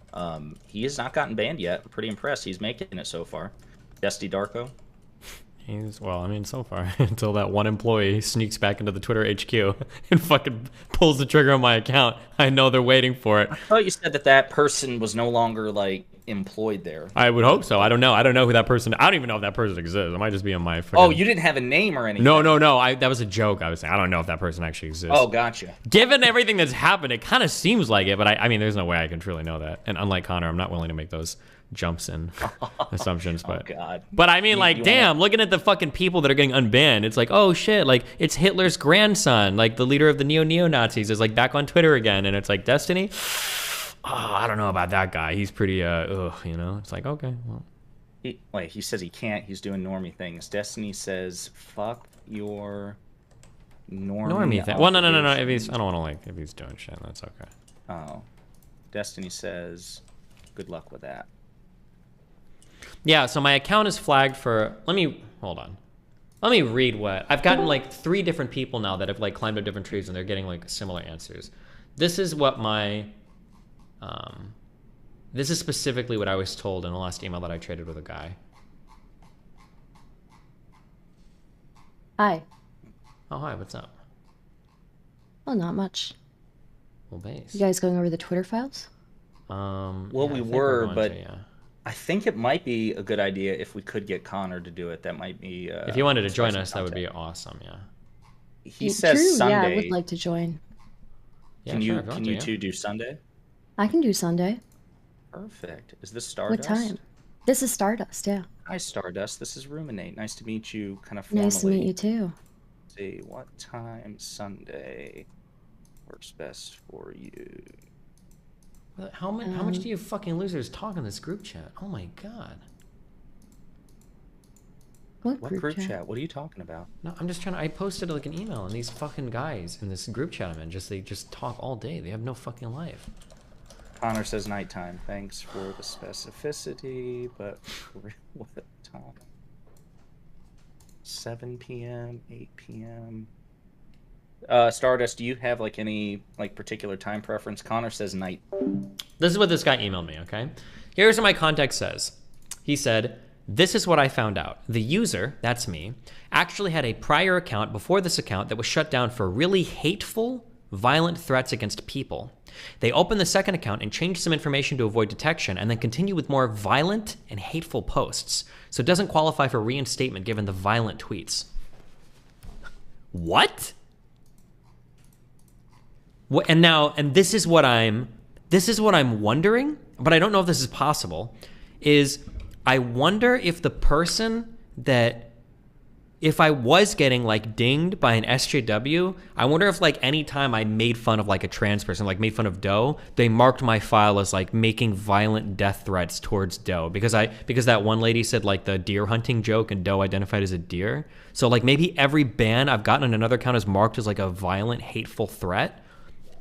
he has not gotten banned yet. I'm pretty impressed. He's making it so far. Dusty Darko. So far, until that one employee sneaks back into the Twitter HQ and fucking pulls the trigger on my account. I know they're waiting for it. I thought you said that person was no longer employed there. I would hope so. I don't know. I don't know who that person. I don't even know if that person exists. It might just be on my. Oh, you didn't have a name or anything. No. That was a joke. I was saying I don't know if that person actually exists. Oh, gotcha. Given everything that's happened, it kind of seems like it, but I mean, there's no way I can truly know that. And unlike Connor, I'm not willing to make those jumps in assumptions. But oh, God. But I mean, looking at the fucking people that are getting unbanned, it's like, oh shit, it's Hitler's grandson, the leader of the neo-Nazis, is back on Twitter again, and it's like Destiny. Oh, I don't know about that guy. He's pretty, It's like, okay, well. He says he can't. He's doing normie things. Destiny says, fuck your normie thing. Well, no. If he's doing shit, that's okay. Oh. Destiny says, good luck with that. Yeah, so my account is flagged for, hold on. Let me read what, I've gotten 3 different people now that have climbed up different trees and they're getting similar answers. This is what my, this is specifically what I was told in the last email that I traded with a guy. Hi. Oh, hi, what's up? Well, not much. Well, base. You guys going over the Twitter files? We were, but I think it might be a good idea if we could get Connor to do it. That might be... if you wanted to join us, that would be awesome, yeah. He says Sunday. Yeah, I would like to join. Yeah, can you two do Sunday? I can do Sunday. Perfect. Is this Stardust? What time? This is Stardust, yeah. Hi, Stardust. This is Ruminate. Nice to meet you, kind of formally. Nice to meet you, too. Let's see, what time Sunday works best for you? How much do you fucking losers talk in this group chat? Oh my god. What group chat? What are you talking about? No, I'm just I posted an email and these fucking guys in this group chat I'm in, they just talk all day. They have no fucking life. Connor says nighttime. Thanks for the specificity, but what time? 7 p.m., 8 p.m. Stardust, do you have like any like particular time preference? Connor says night. This is what this guy emailed me, okay? Here's what my contact says. He said, this is what I found out. The user, that's me, actually had a prior account before this account that was shut down for really hateful, violent threats against people. They opened the second account and changed some information to avoid detection and then continue with more violent and hateful posts. So it doesn't qualify for reinstatement given the violent tweets. What? What? And this is what I'm wondering, but I don't know if this is possible, is I wonder if the person that, if I was getting like dinged by an SJW, I wonder if like anytime I made fun of like a trans person, like made fun of Doe, they marked my file as like making violent death threats towards Doe because that one lady said like the deer hunting joke and Doe identified as a deer. So like maybe every ban I've gotten on another account is marked as like a violent, hateful threat.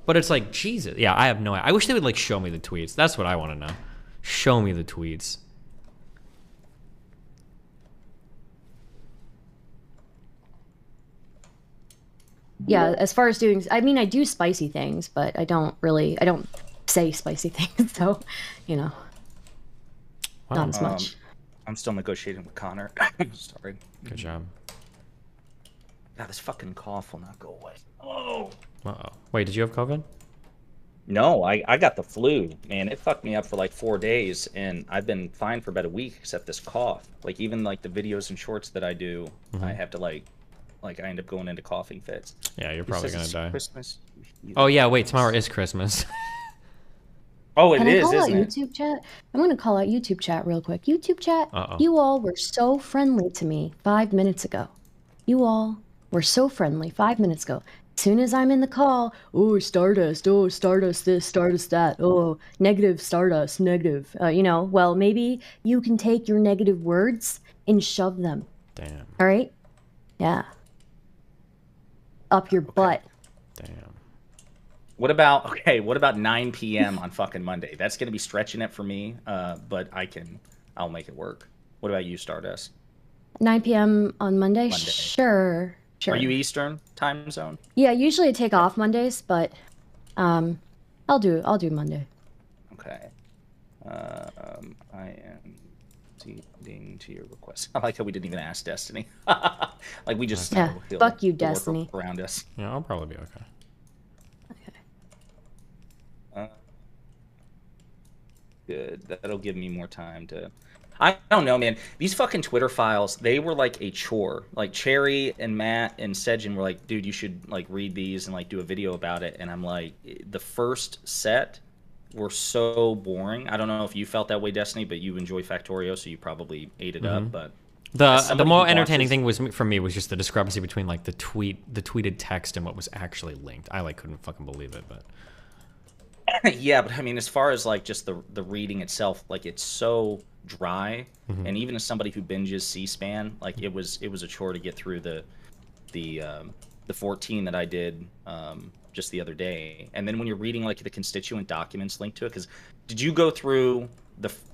But it's like, Jesus. Yeah, I have no idea. I wish they would like show me the tweets. That's what I want to know. Show me the tweets. Yeah, as far as doing, I mean, I do spicy things, but I don't say spicy things, so, you know, not as much. I'm still negotiating with Connor. Sorry. Good job. God, this fucking cough will not go away. Oh. Uh-oh. Wait, did you have COVID? No, I got the flu, man. It fucked me up for like 4 days, and I've been fine for about a week, except this cough. Like, even like the videos and shorts that I do, I have to like I end up going into coughing fits. Yeah, you're probably gonna die. Christmas. Oh yeah, wait, tomorrow is Christmas. Oh, it Can is, I call out isn't it? YouTube chat? I'm going to call out YouTube chat real quick. YouTube chat, Uh-oh. you all were so friendly to me 5 minutes ago. You all were so friendly 5 minutes ago. As soon as I'm in the call, oh, Stardust this, Stardust that, oh, negative Stardust, negative. You know, well, maybe you can take your negative words and shove them. Damn. All right? Yeah. Up your butt. Damn. What about 9 p.m. on fucking Monday? That's gonna be stretching it for me, but I'll make it work. What about you, Stardust? 9 p.m. on Monday? Sure. Are you Eastern time zone? Yeah, usually I take off Mondays, but I'll do Monday. Okay. I am ceding to your request. I like how we didn't even ask Destiny. Like we just Fuck you, Destiny. Around us. Yeah, I'll probably be okay. Good. That'll give me more time to. I don't know, man. These fucking Twitter files, they were like a chore. Like Cherry and Matt and Sejin were like, dude, you should like read these and like do a video about it. And I'm like, the first set were so boring. I don't know if you felt that way, Destiny, but you enjoy Factorio, so you probably ate it up. But the more entertaining thing was for me was just the discrepancy between like the tweeted text and what was actually linked. I like couldn't fucking believe it, but yeah, but I mean, as far as like just the reading itself, like it's so dry, and even as somebody who binges C-SPAN, like it was a chore to get through the 14 that I did just the other day. And then when you're reading like the constituent documents linked to it, because did you go through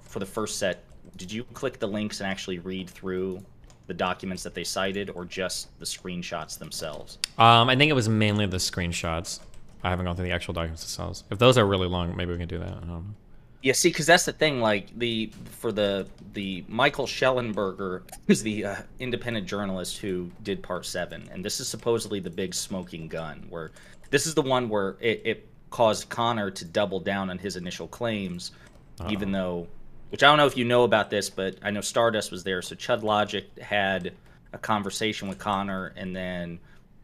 for the first set? Did you click the links and actually read through the documents that they cited, or just the screenshots themselves? I think it was mainly the screenshots. I haven't gone through the actual documents themselves. If those are really long, maybe we can do that. I don't know. Yeah, see, because that's the thing. Like for the Michael Schellenberger, who's the independent journalist who did Part 7, and this is supposedly the big smoking gun. Where this is the one where it caused Connor to double down on his initial claims, even though, which I don't know if you know about this, but I know Stardust was there. So Chud Logic had a conversation with Connor, and then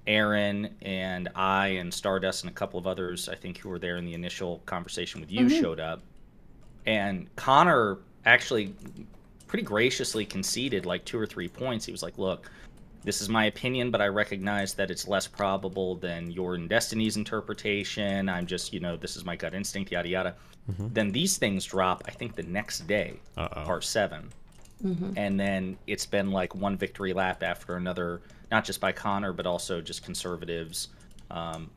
Aaron and I and Stardust and a couple of others, I think, who were there in the initial conversation with you showed up. And Connor actually pretty graciously conceded like 2 or 3 points. He was like, look, this is my opinion, but I recognize that it's less probable than your and Destiny's interpretation. I'm just, this is my gut instinct, yada, yada. Then these things drop, I think, the next day, Part 7. And then it's been like one victory lap after another, not just by Connor, but also just conservatives on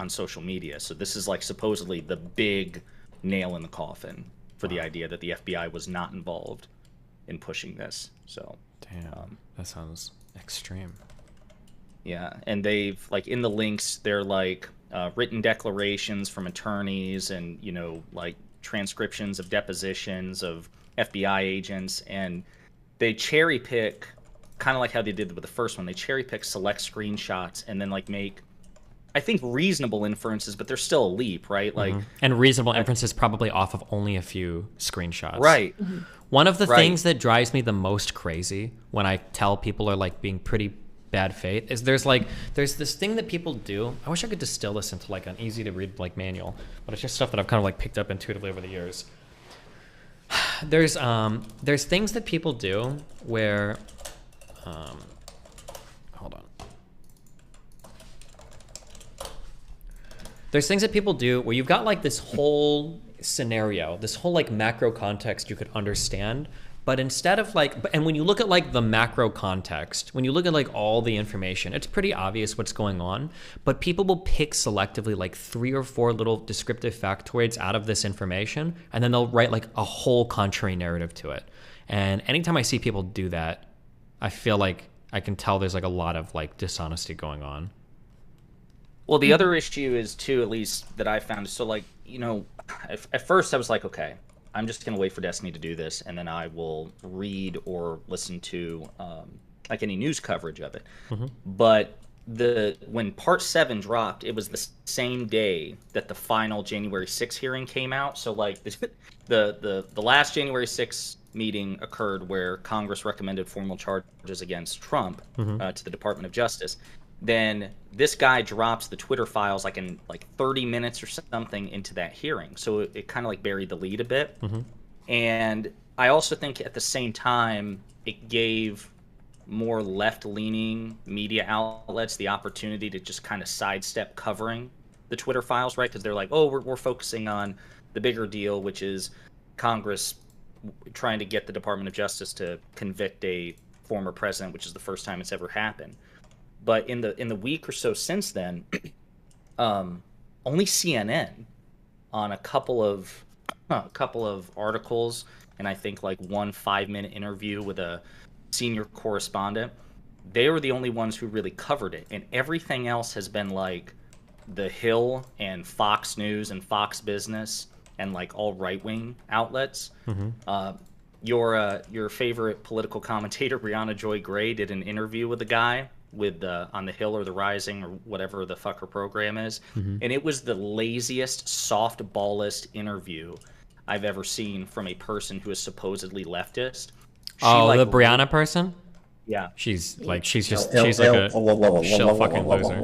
social media. So this is like supposedly the big nail in the coffin for the idea that the FBI was not involved in pushing this. So damn, that sounds extreme. Yeah, and they've like in the links, they're like written declarations from attorneys, and like transcriptions of depositions of FBI agents, and they cherry pick, kind of like how they did with the first one. They cherry pick select screenshots and then like make, I think, reasonable inferences, but they're still a leap, right? Like, and reasonable inferences probably off of only a few screenshots. Right. One of the Right. things that drives me the most crazy when I tell people are like being pretty bad faith is there's this thing that people do. I wish I could distill this into like an easy to read like manual, but it's just stuff that I've kind of like picked up intuitively over the years. There's things that people do where hold on. There's things that people do where you've got like this whole scenario, this whole like macro context you could understand, but instead of like, and when you look at like the macro context, when you look at like all the information, it's pretty obvious what's going on, but people will pick selectively like 3 or 4 little descriptive factoids out of this information, and then they'll write like a whole contrary narrative to it. And anytime I see people do that, I feel like I can tell there's like a lot of like dishonesty going on. Well, the other issue is too, at least that I found, so like, at first I was like, okay, I'm just going to wait for Destiny to do this, and then I will read or listen to like any news coverage of it. But when Part 7 dropped, it was the same day that the final January 6th hearing came out. So like the last January 6th meeting occurred where Congress recommended formal charges against Trump to the Department of Justice. Then this guy drops the Twitter files like in like 30 minutes or something into that hearing. So it kind of like buried the lead a bit. And I also think at the same time, it gave more left-leaning media outlets the opportunity to just kind of sidestep covering the Twitter files, right? Because they're like, oh, we're focusing on the bigger deal, which is Congress trying to get the Department of Justice to convict a former president, which is the first time it's ever happened. But in the week or so since then, only CNN on a couple of articles, and I think like one 5-minute interview with a senior correspondent, they were the only ones who really covered it, and everything else has been like The Hill and Fox News and Fox Business and like all right-wing outlets. Your favorite political commentator, Brianna Joy Gray, did an interview with a guy with on The Hill or The Rising or whatever the fuck her program is, and it was the laziest, softballest interview I've ever seen from a person who is supposedly leftist. She, the Brianna person? Yeah. She's like a shill fucking loser.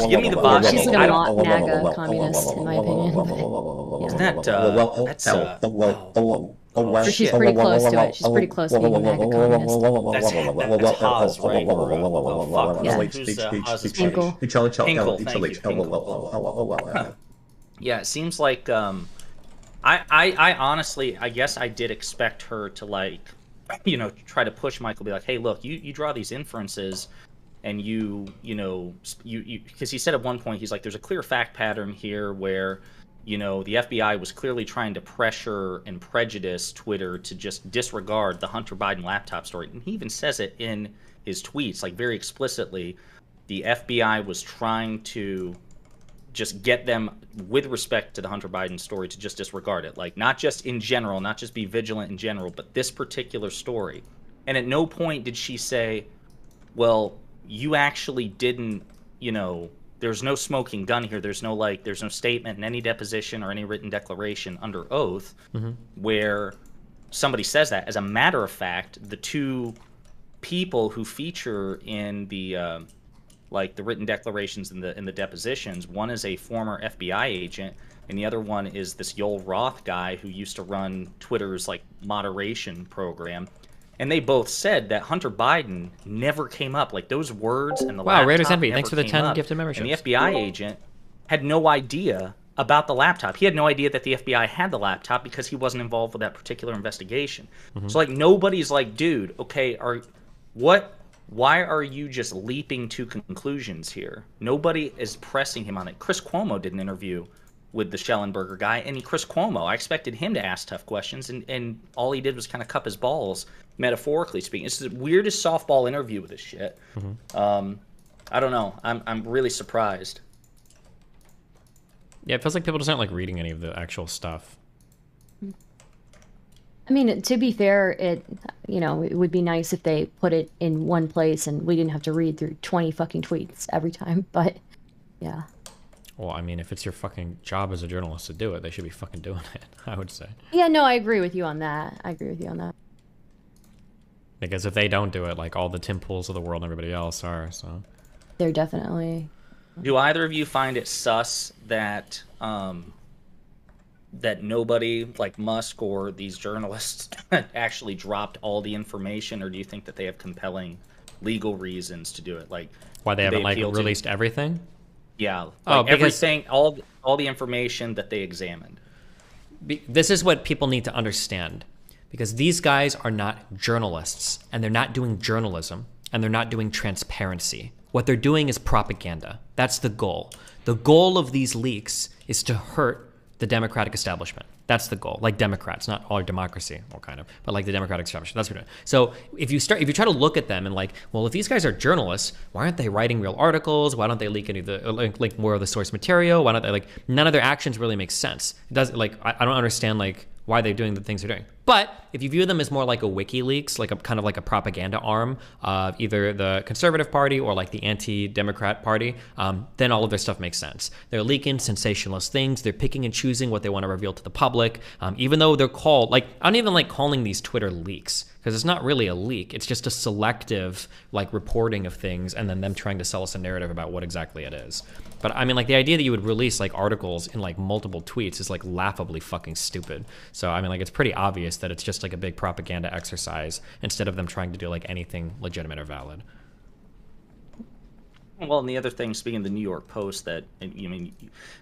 Give me the box. She's like a not MAGA communist, in my opinion. She's pretty close to it. She's pretty close to being a MAGA communist. That's Haas, right? Yeah, it seems like I honestly, I guess I did expect her to like, try to push Michael, be like, hey, look, you draw these inferences, and you because he said at one point, he's like, there's a clear fact pattern here where the FBI was clearly trying to pressure and prejudice Twitter to just disregard the Hunter Biden laptop story. And he even says it in his tweets, like very explicitly, the FBI was trying to just get them, with respect to the Hunter Biden story, to just disregard it. Like, not just in general, not just be vigilant in general, but this particular story. And at no point did she say, well, you actually didn't, there's no smoking gun here. There's no statement in any deposition or any written declaration under oath where somebody says that. As a matter of fact, the two people who feature in the the written declarations in the depositions, one is a former FBI agent, and the other one is this Yoel Roth guy who used to run Twitter's like moderation program. And they both said that Hunter Biden never came up. Like, those words and the laptop Raiders Envy, never thanks for the came 10 up. gifted memberships. And the FBI agent had no idea about the laptop. He had no idea that the FBI had the laptop because he wasn't involved with that particular investigation. So like, nobody's like, dude, okay, why are you just leaping to conclusions here? Nobody is pressing him on it. Chris Cuomo did an interview with the Schellenberger guy, and Chris Cuomo. I expected him to ask tough questions, and all he did was kind of cup his balls, metaphorically speaking. It's the weirdest softball interview with this shit. I don't know. I'm really surprised. Yeah, it feels like people just aren't like reading any of the actual stuff. I mean, to be fair, it would be nice if they put it in one place and we didn't have to read through 20 fucking tweets every time. But yeah. Well, I mean, if it's your fucking job as a journalist to do it, they should be fucking doing it, I would say. Yeah, no, I agree with you on that. Because if they don't do it, like all the Tim Pools of the world and everybody else are, so. They're definitely. Do either of you find it sus that that nobody like Musk or these journalists actually dropped all the information, or do you think that they have compelling legal reasons to do it? Like why they haven't like appeal to- released everything? Yeah, like Oh, because- everything, all the information that they examined. This is what people need to understand, because these guys are not journalists, and they're not doing journalism, and they're not doing transparency. What they're doing is propaganda. That's the goal. The goal of these leaks is to hurt the Democratic establishment. That's the goal. Like Democrats, not all democracy, well, kind of, but like the Democratic establishment. That's what we're doing. So if you try to look at them and like, well, if these guys are journalists, why aren't they writing real articles? Why don't they leak any of the like more of the source material? Why don't they like none of their actions really make sense? It doesn't like I don't understand like why they're doing the things they're doing. But if you view them as more like a WikiLeaks, like a kind of like a propaganda arm of either the Conservative Party or like the anti-Democrat Party, then all of their stuff makes sense. They're leaking sensationalist things. They're picking and choosing what they want to reveal to the public, even though they're called, like, I don't even like calling these Twitter leaks, because it's not really a leak. It's just a selective like reporting of things and then them trying to sell us a narrative about what exactly it is. But I mean, like the idea that you would release like articles in like multiple tweets is like laughably fucking stupid. So I mean, like it's pretty obvious that it's just like a big propaganda exercise instead of them trying to do like anything legitimate or valid. Well, and the other thing, speaking of the New York Post, that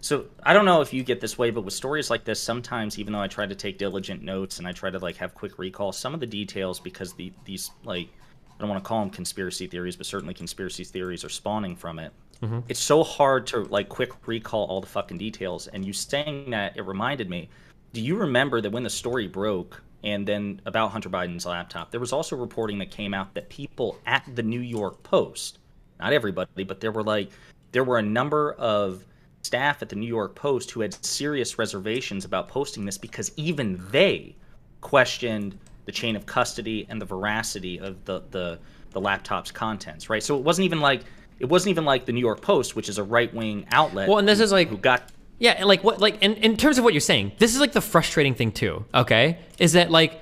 so I don't know if you get this way, but with stories like this, sometimes even though I try to take diligent notes and I try to like have quick recall, some of the details, because these like, I don't want to call them conspiracy theories, but certainly conspiracy theories are spawning from it. Mm-hmm. It's so hard to like quick recall all the fucking details. And you saying that, it reminded me, do you remember that when the story broke and then about Hunter Biden's laptop, there was also reporting that came out that people at the New York Post, not everybody, but there were a number of staff at the New York Post who had serious reservations about posting this because even they questioned the chain of custody and the veracity of the laptop's contents, right? So it wasn't even like the New York Post, which is a right-wing outlet. Well, and this is like who got. Yeah, like what, like in terms of what you're saying, this is like the frustrating thing too. Okay, is that like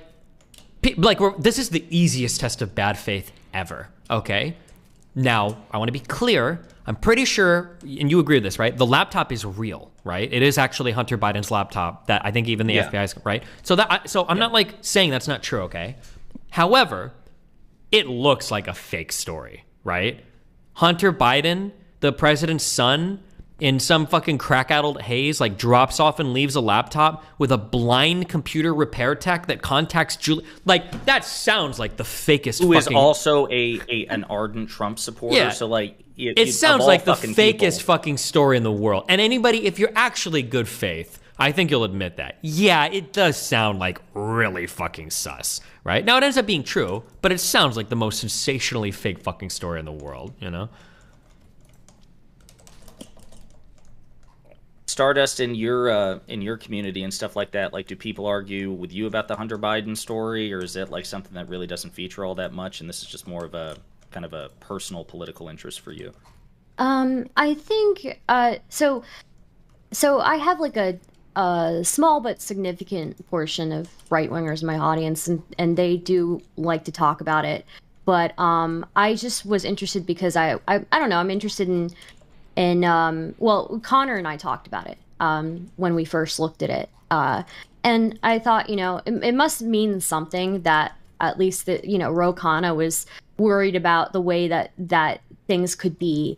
this is the easiest test of bad faith ever. Okay, now I want to be clear. I'm pretty sure, and you agree with this, right? The laptop is real, right? It is actually Hunter Biden's laptop that I think even the FBI's, right? So I'm not like saying that's not true. Okay, however, it looks like a fake story, right? Hunter Biden, the president's son, in some fucking crack-addled haze, like drops off and leaves a laptop with a blind computer repair tech that contacts Julie. Like, that sounds like the fakest Who is fucking... also an ardent Trump supporter. Yeah. So like, it sounds like the fakest people. fucking story in the world. And anybody, if you're actually good faith, I think you'll admit that. Yeah, it does sound like really fucking sus, right? Now, it ends up being true, but it sounds like the most sensationally fake fucking story in the world, you know? Stardust, in your community and stuff like that, like, do people argue with you about the Hunter Biden story, or is it like something that really doesn't feature all that much, and this is just more of a kind of a personal political interest for you? I think so I have like a small but significant portion of right-wingers in my audience, and they do like to talk about it, but I just was interested because I don't know, I'm interested in well, Connor and I talked about it when we first looked at it, and I thought, you know, it must mean something that at least that, you know, Ro Khanna was worried about the way that things could be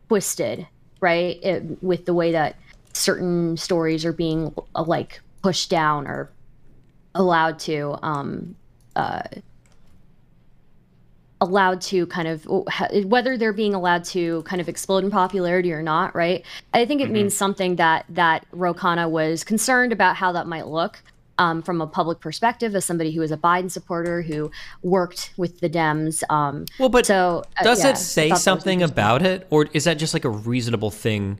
twisted, right? With the way that certain stories are being like pushed down or allowed to allowed to kind of, whether they're being allowed to kind of explode in popularity or not, right? I think it means something that Ro Khanna was concerned about how that might look from a public perspective, as somebody who is a Biden supporter who worked with the Dems. Well, but so does yeah, it say something about it, or is that just like a reasonable thing?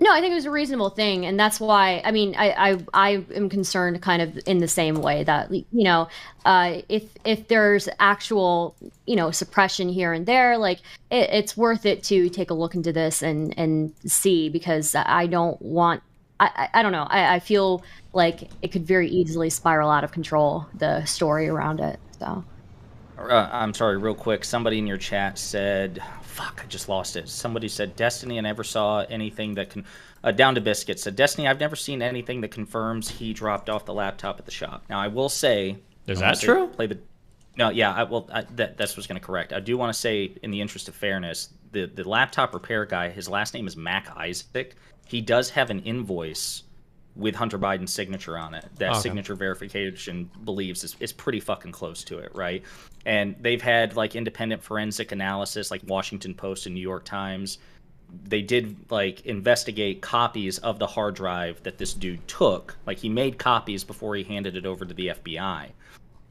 No, I think it was a reasonable thing, and that's why. I mean, I am concerned kind of in the same way that, you know, if there's actual, you know, suppression here and there, like it's worth it to take a look into this and see, because I don't want. I don't know. I feel like it could very easily spiral out of control, the story around it. So. I'm sorry, real quick. Somebody in your chat said, fuck, I just lost it. Somebody said, Destiny, I never saw anything that can... Down to Biscuit said, Destiny, I've never seen anything that confirms he dropped off the laptop at the shop. Now, I will say... Is that true? No, yeah, that's what's going to correct. I do want to say, in the interest of fairness, the laptop repair guy, his last name is Mac Isaac. He does have an invoice with Hunter Biden's signature on it. That signature verification believes is pretty fucking close to it, right? And they've had like independent forensic analysis, like Washington Post and New York Times. They did like investigate copies of the hard drive that this dude took. Like he made copies before he handed it over to the FBI.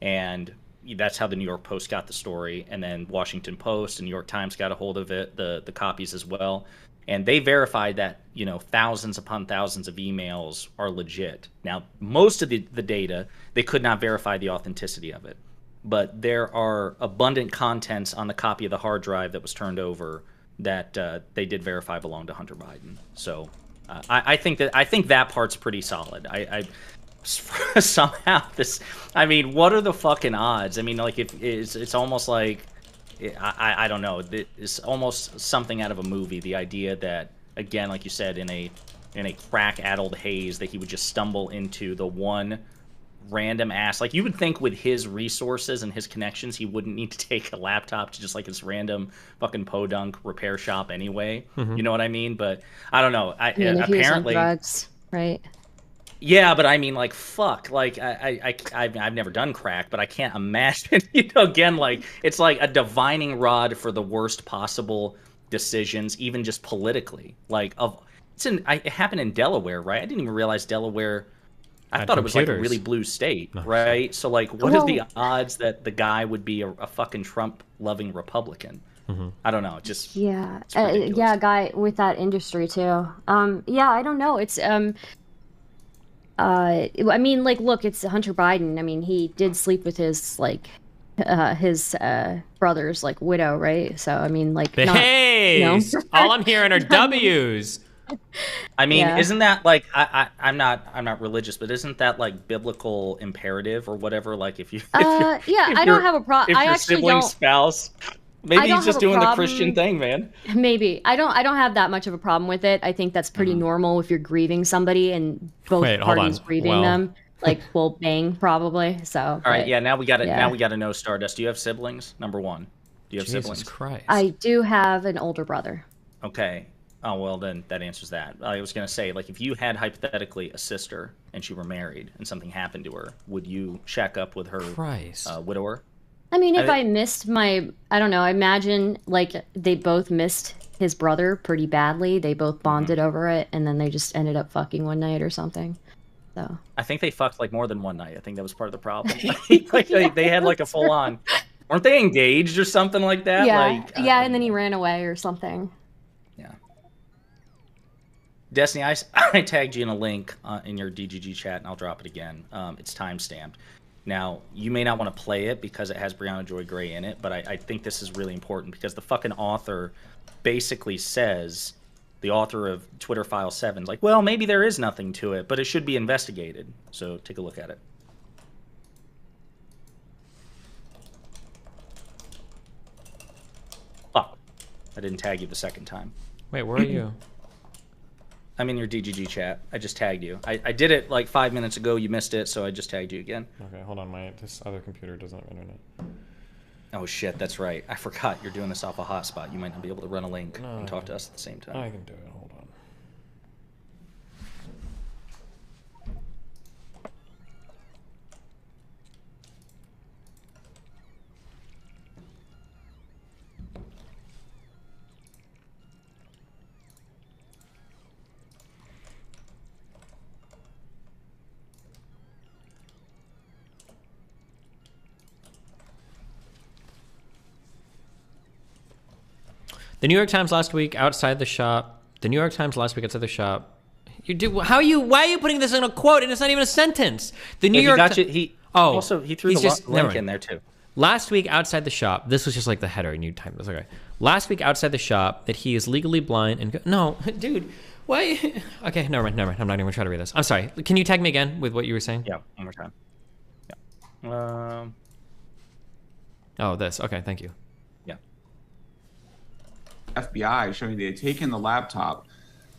And that's how the New York Post got the story. And then Washington Post and New York Times got a hold of it, the copies as well. And they verified that, you know, thousands upon thousands of emails are legit. Now, most of the data, they could not verify the authenticity of it. But there are abundant contents on the copy of the hard drive that was turned over that they did verify belonged to Hunter Biden. So I think that part's pretty solid. I somehow this, I mean, what are the fucking odds? I mean, like, if it's almost like, I don't know. It's almost something out of a movie. The idea that, again, like you said, in a crack-addled haze, that he would just stumble into the one random ass. Like, you would think with his resources and his connections, he wouldn't need to take a laptop to just like this random fucking podunk repair shop anyway. You know what I mean? But I don't know. I mean, if he was on drugs, right? Yeah, but I mean, like, fuck, like, I've never done crack, but I can't imagine, you know, again, like, it's like a divining rod for the worst possible decisions, even just politically. Like, it happened in Delaware, right? I didn't even realize Delaware, I thought it was like a really blue state, right? So, like, what are the odds that the guy would be a fucking Trump-loving Republican? I don't know, just... Yeah, yeah, a guy with that industry, too. Yeah, I don't know, it's... I mean, like, look, it's Hunter Biden. I mean, he did sleep with his, like, his brother's, like, widow, right? So, I mean, like, hey, not, you know? All I'm hearing are W's. I mean, isn't that, like, I'm not religious, but isn't that, like, biblical imperative or whatever? Like, if you... yeah, I don't have a problem. If your sibling spouse... Maybe he's just doing the Christian thing, man. Maybe. I don't have that much of a problem with it. I think that's pretty normal if you're grieving somebody and both parties grieving them. Like, well, bang, probably. So. All right, yeah. Now we got to know, Stardust. Do you have siblings? Number one. Do you have siblings? Christ. I do have an older brother. Okay. Oh, well, then that answers that. I was going to say, like, if you had hypothetically a sister and she were married and something happened to her, would you shack up with her widower? I mean, if I missed my, I don't know, I imagine, like, they both missed his brother pretty badly. They both bonded over it, and then they just ended up fucking one night or something. So. I think they fucked, like, more than one night. I think that was part of the problem. Like, they had, like, a full-on... Weren't they engaged or something like that? Yeah, like, yeah, and then he ran away or something. Yeah. Destiny, I tagged you in a link in your DGG chat, and I'll drop it again. It's time-stamped. Now, you may not want to play it because it has Brianna Joy Gray in it, but I think this is really important because the fucking author basically says, the author of Twitter File 7 is like, well, maybe there is nothing to it, but it should be investigated. So take a look at it. Oh, I didn't tag you the second time. Wait, where are you? I'm in your DGG chat. I just tagged you. I did it like 5 minutes ago. You missed it, so I just tagged you again. Okay, hold on. This other computer doesn't have internet. Oh, shit, that's right. I forgot you're doing this off a hotspot. You might not be able to run a link and talk to us at the same time. I can do it. Hold on. The New York Times last week outside the shop. The New York Times last week outside the shop. Why are you putting this in a quote and it's not even a sentence? The New York He threw the link in there too. Last week outside the shop. This was just like the header. New Times. That's okay. Last week outside the shop that he is legally blind and no, dude. Why? Okay, never mind. I'm not even gonna try to read this. I'm sorry. Can you tag me again with what you were saying? Yeah, one more time. Yeah. Oh, this. Okay, thank you. Yeah. FBI showing they had taken the laptop.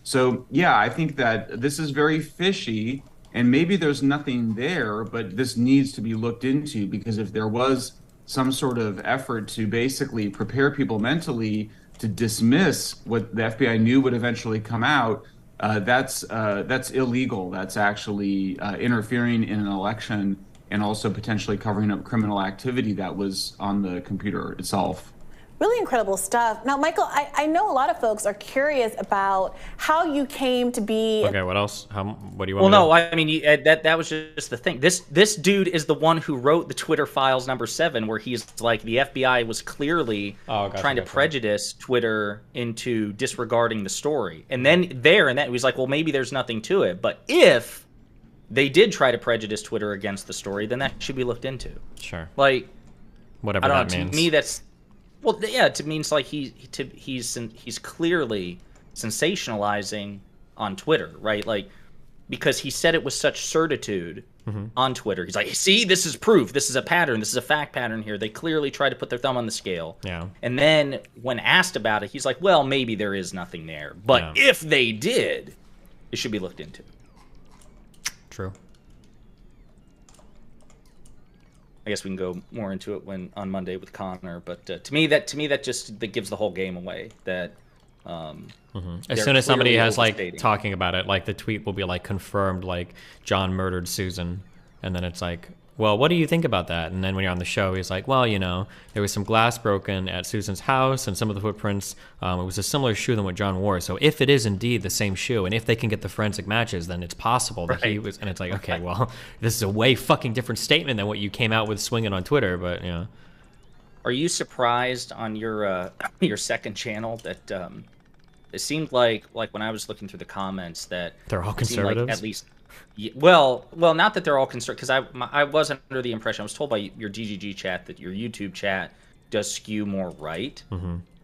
So yeah, I think that this is very fishy, and maybe there's nothing there, but this needs to be looked into, because if there was some sort of effort to basically prepare people mentally to dismiss what the FBI knew would eventually come out, that's illegal. That's actually interfering in an election and also potentially covering up criminal activity that was on the computer itself. Really incredible stuff. Now, Michael, I know a lot of folks are curious about how you came to be. Okay, what else? What do you want? Well, no, I mean that was just the thing. This dude is the one who wrote the Twitter files #7, where he's like, the FBI was clearly trying to prejudice Twitter into disregarding the story, and then he was like, well, maybe there's nothing to it, but if they did try to prejudice Twitter against the story, then that should be looked into. Sure. Like, whatever I don't that know, means. To me, that's. Well, yeah, it means like he's clearly sensationalizing on Twitter, right? Like, because he said it with such certitude on Twitter. He's like, see, this is proof. This is a pattern. This is a fact pattern here. They clearly try to put their thumb on the scale. Yeah. And then when asked about it, he's like, well, maybe there is nothing there. But if they did, it should be looked into. True. I guess we can go more into it on Monday with Connor, but to me that gives the whole game away. That as soon as somebody has like talking about it, like the tweet will be like confirmed, like John murdered Susan, and then it's like, well, what do you think about that? And then when you're on the show, he's like, well, there was some glass broken at Susan's house, and some of the footprints, it was a similar shoe than what John wore. So if it is indeed the same shoe, and if they can get the forensic matches, then it's possible that he was. And it's like, okay, well, this is a way fucking different statement than what you came out with swinging on Twitter. But Are you surprised on your second channel that it seemed like when I was looking through the comments that they're all conservatives? Like at least. Well, not that they're all concerned, because I was under the impression, I was told by your GGG chat that your YouTube chat does skew more right.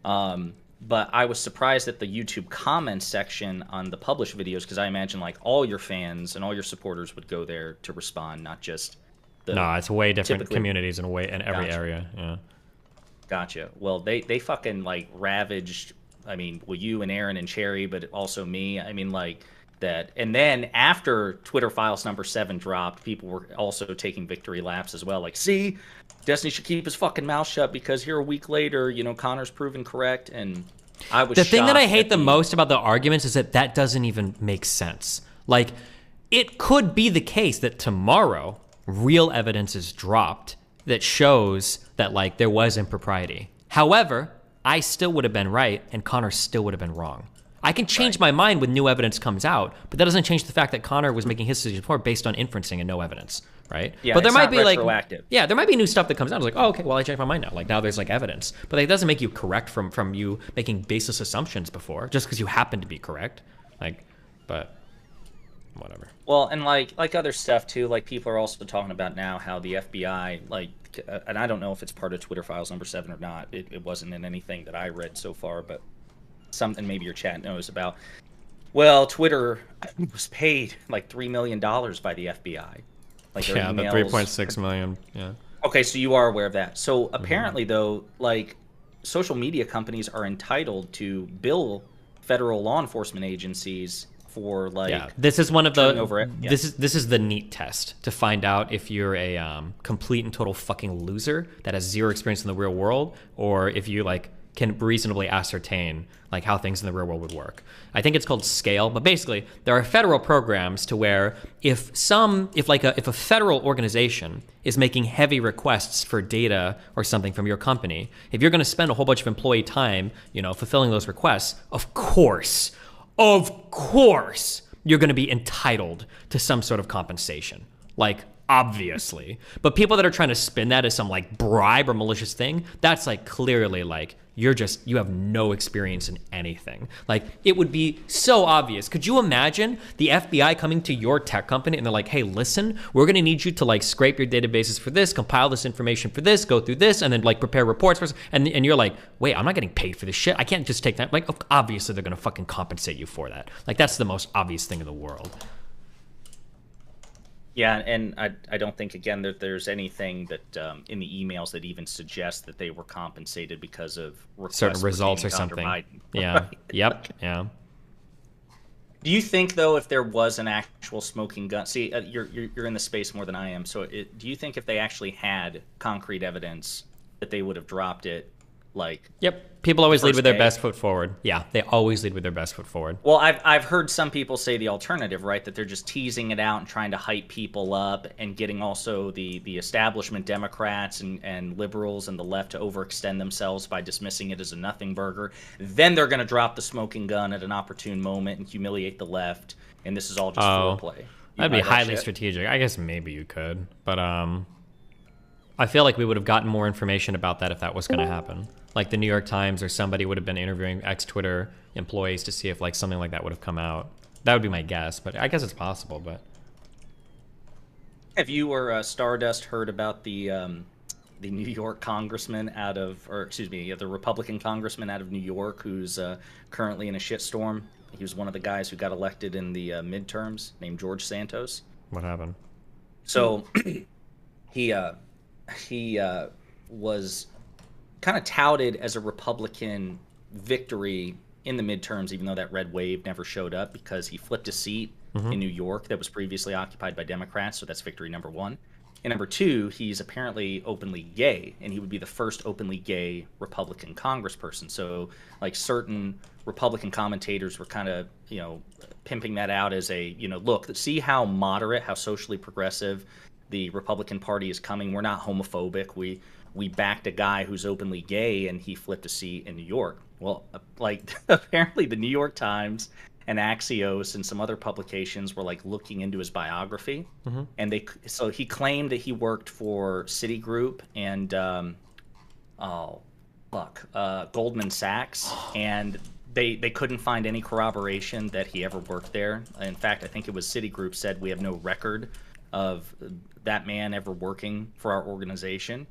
But I was surprised at the YouTube comments section on the published videos, because I imagine like all your fans and all your supporters would go there to respond, not just the. No, it's way different communities in every area. Yeah. Gotcha. Well, they fucking like ravaged. I mean, you and Aaron and Cherry, but also me. I mean, like. That, and then after Twitter files #7 dropped, people were also taking victory laps as well. Like, see, Destiny should keep his fucking mouth shut, because here a week later, Connor's proven correct. And I was the thing that I hate the most about the arguments is that doesn't even make sense. Like, it could be the case that tomorrow real evidence is dropped that shows that like there was impropriety. However, I still would have been right, and Connor still would have been wrong. I can change my mind when new evidence comes out, but that doesn't change the fact that Connor was making his decision before based on inferencing and no evidence, right? Yeah, but there might be retroactive. there might be new stuff that comes out. It's like, oh, okay, well, I changed my mind now. Like now there's like evidence, but it doesn't make you correct from you making baseless assumptions before just because you happen to be correct. Like, but whatever. Well, and like other stuff too. Like people are also talking about now how the FBI and I don't know if it's part of Twitter files #7 or not. It wasn't in anything that I read so far, but. Something maybe your chat knows about. Well, Twitter was paid like $3 million by the FBI. Like yeah, the 3.6 million. Yeah. Okay, so you are aware of that. So apparently, though, like social media companies are entitled to bill federal law enforcement agencies for like. Yeah, this is one of the. Yeah. This is the neat test to find out if you're a complete and total fucking loser that has zero experience in the real world, or if you like. Can reasonably ascertain like how things in the real world would work. I think it's called scale, but basically there are federal programs to where if a federal organization is making heavy requests for data or something from your company, if you're going to spend a whole bunch of employee time, fulfilling those requests, of course, you're going to be entitled to some sort of compensation. Like obviously, but people that are trying to spin that as some like bribe or malicious thing, that's like clearly like you have no experience in anything. Like, it would be so obvious. Could you imagine the FBI coming to your tech company and they're like, hey, listen, we're going to need you to like scrape your databases for this, compile this information for this, go through this, and then like prepare reports for this. And you're like, wait, I'm not getting paid for this shit. I can't just take that. Like, obviously they're going to fucking compensate you for that. Like, that's the most obvious thing in the world. Yeah, and I don't think, again, that there's anything that in the emails that even suggests that they were compensated because of certain results or something. Yeah. Yep. Yeah. Do you think, though, if there was an actual smoking gun? See, you're in the space more than I am. So, do you think if they actually had concrete evidence that they would have dropped it? Like, yep, people always lead with their day? best foot forward. Yeah, they always lead with their best foot forward. Well, I've heard some people say the alternative, right? That they're just teasing it out and trying to hype people up and getting also the establishment Democrats and liberals and the left to overextend themselves by dismissing it as a nothing burger. Then they're going to drop the smoking gun at an opportune moment and humiliate the left. And this is all just foreplay. That'd be highly strategic. I guess maybe you could, but I feel like we would have gotten more information about that if that was going to happen. Like the New York Times or somebody would have been interviewing ex-Twitter employees to see if like something like that would have come out. That would be my guess, but I guess it's possible. But have you or Stardust heard about the New York congressman the Republican congressman out of New York who's currently in a shitstorm? He was one of the guys who got elected in the midterms, named George Santos. What happened? So he was kind of touted as a Republican victory in the midterms, even though that red wave never showed up, because he flipped a seat in New York that was previously occupied by Democrats. So that's victory number one. And number two, he's apparently openly gay, and he would be the first openly gay Republican congressperson. So like certain Republican commentators were kind of, pimping that out as a, look, see how moderate, how socially progressive the Republican Party is coming. We're not homophobic. We backed a guy who's openly gay, and he flipped a seat in New York. Well, like apparently the New York Times and Axios and some other publications were like looking into his biography, and so he claimed that he worked for Citigroup and Goldman Sachs, and they couldn't find any corroboration that he ever worked there. In fact, I think it was Citigroup said we have no record of that man ever working for our organization.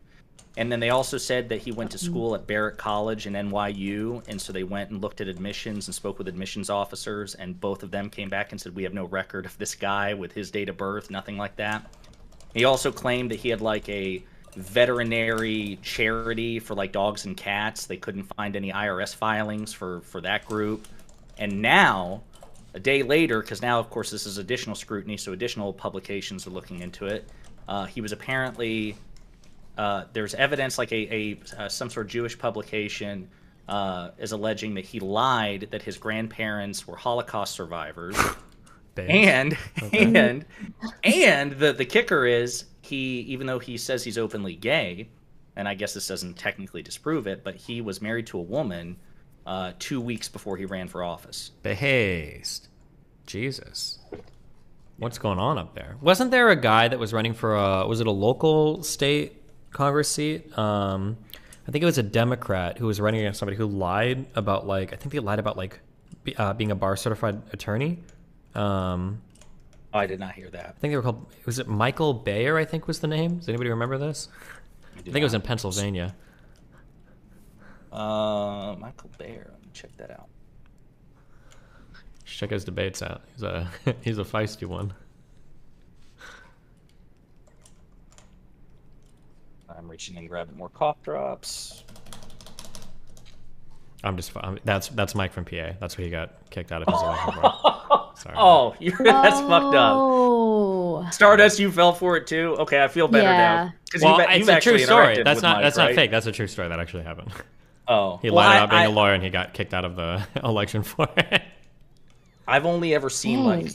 And then they also said that he went to school at Barrett College and NYU, and so they went and looked at admissions and spoke with admissions officers, and both of them came back and said, we have no record of this guy with his date of birth, nothing like that. He also claimed that he had like a veterinary charity for like dogs and cats. They couldn't find any IRS filings for that group. And now, a day later, because now, of course, this is additional scrutiny, so additional publications are looking into it, he was apparently... there's evidence, like some sort of Jewish publication is alleging that he lied that his grandparents were Holocaust survivors, and the kicker is even though he says he's openly gay, and I guess this doesn't technically disprove it, but he was married to a woman 2 weeks before he ran for office. Behazed. Jesus. What's going on up there? Wasn't there a guy that was running for was it a local state Congress seat? I think it was a Democrat who was running against somebody who lied about being a bar certified attorney. I did not hear that. I think they were called, was it Michael Bayer, I think was the name? Does anybody remember this? I think it was in Pennsylvania. Michael Bayer, let me check that out. Check his debates out. He's a feisty one. I'm reaching and grabbing more cough drops. That's Mike from PA. That's why he got kicked out of his election for. Sorry. Oh, that's fucked up. Stardust, you fell for it too. Okay, I feel better now. Well, it's a true story. That's not fake. That's a true story that actually happened. Oh, he lied about being a lawyer, and he got kicked out of the election for it. I've only ever seen like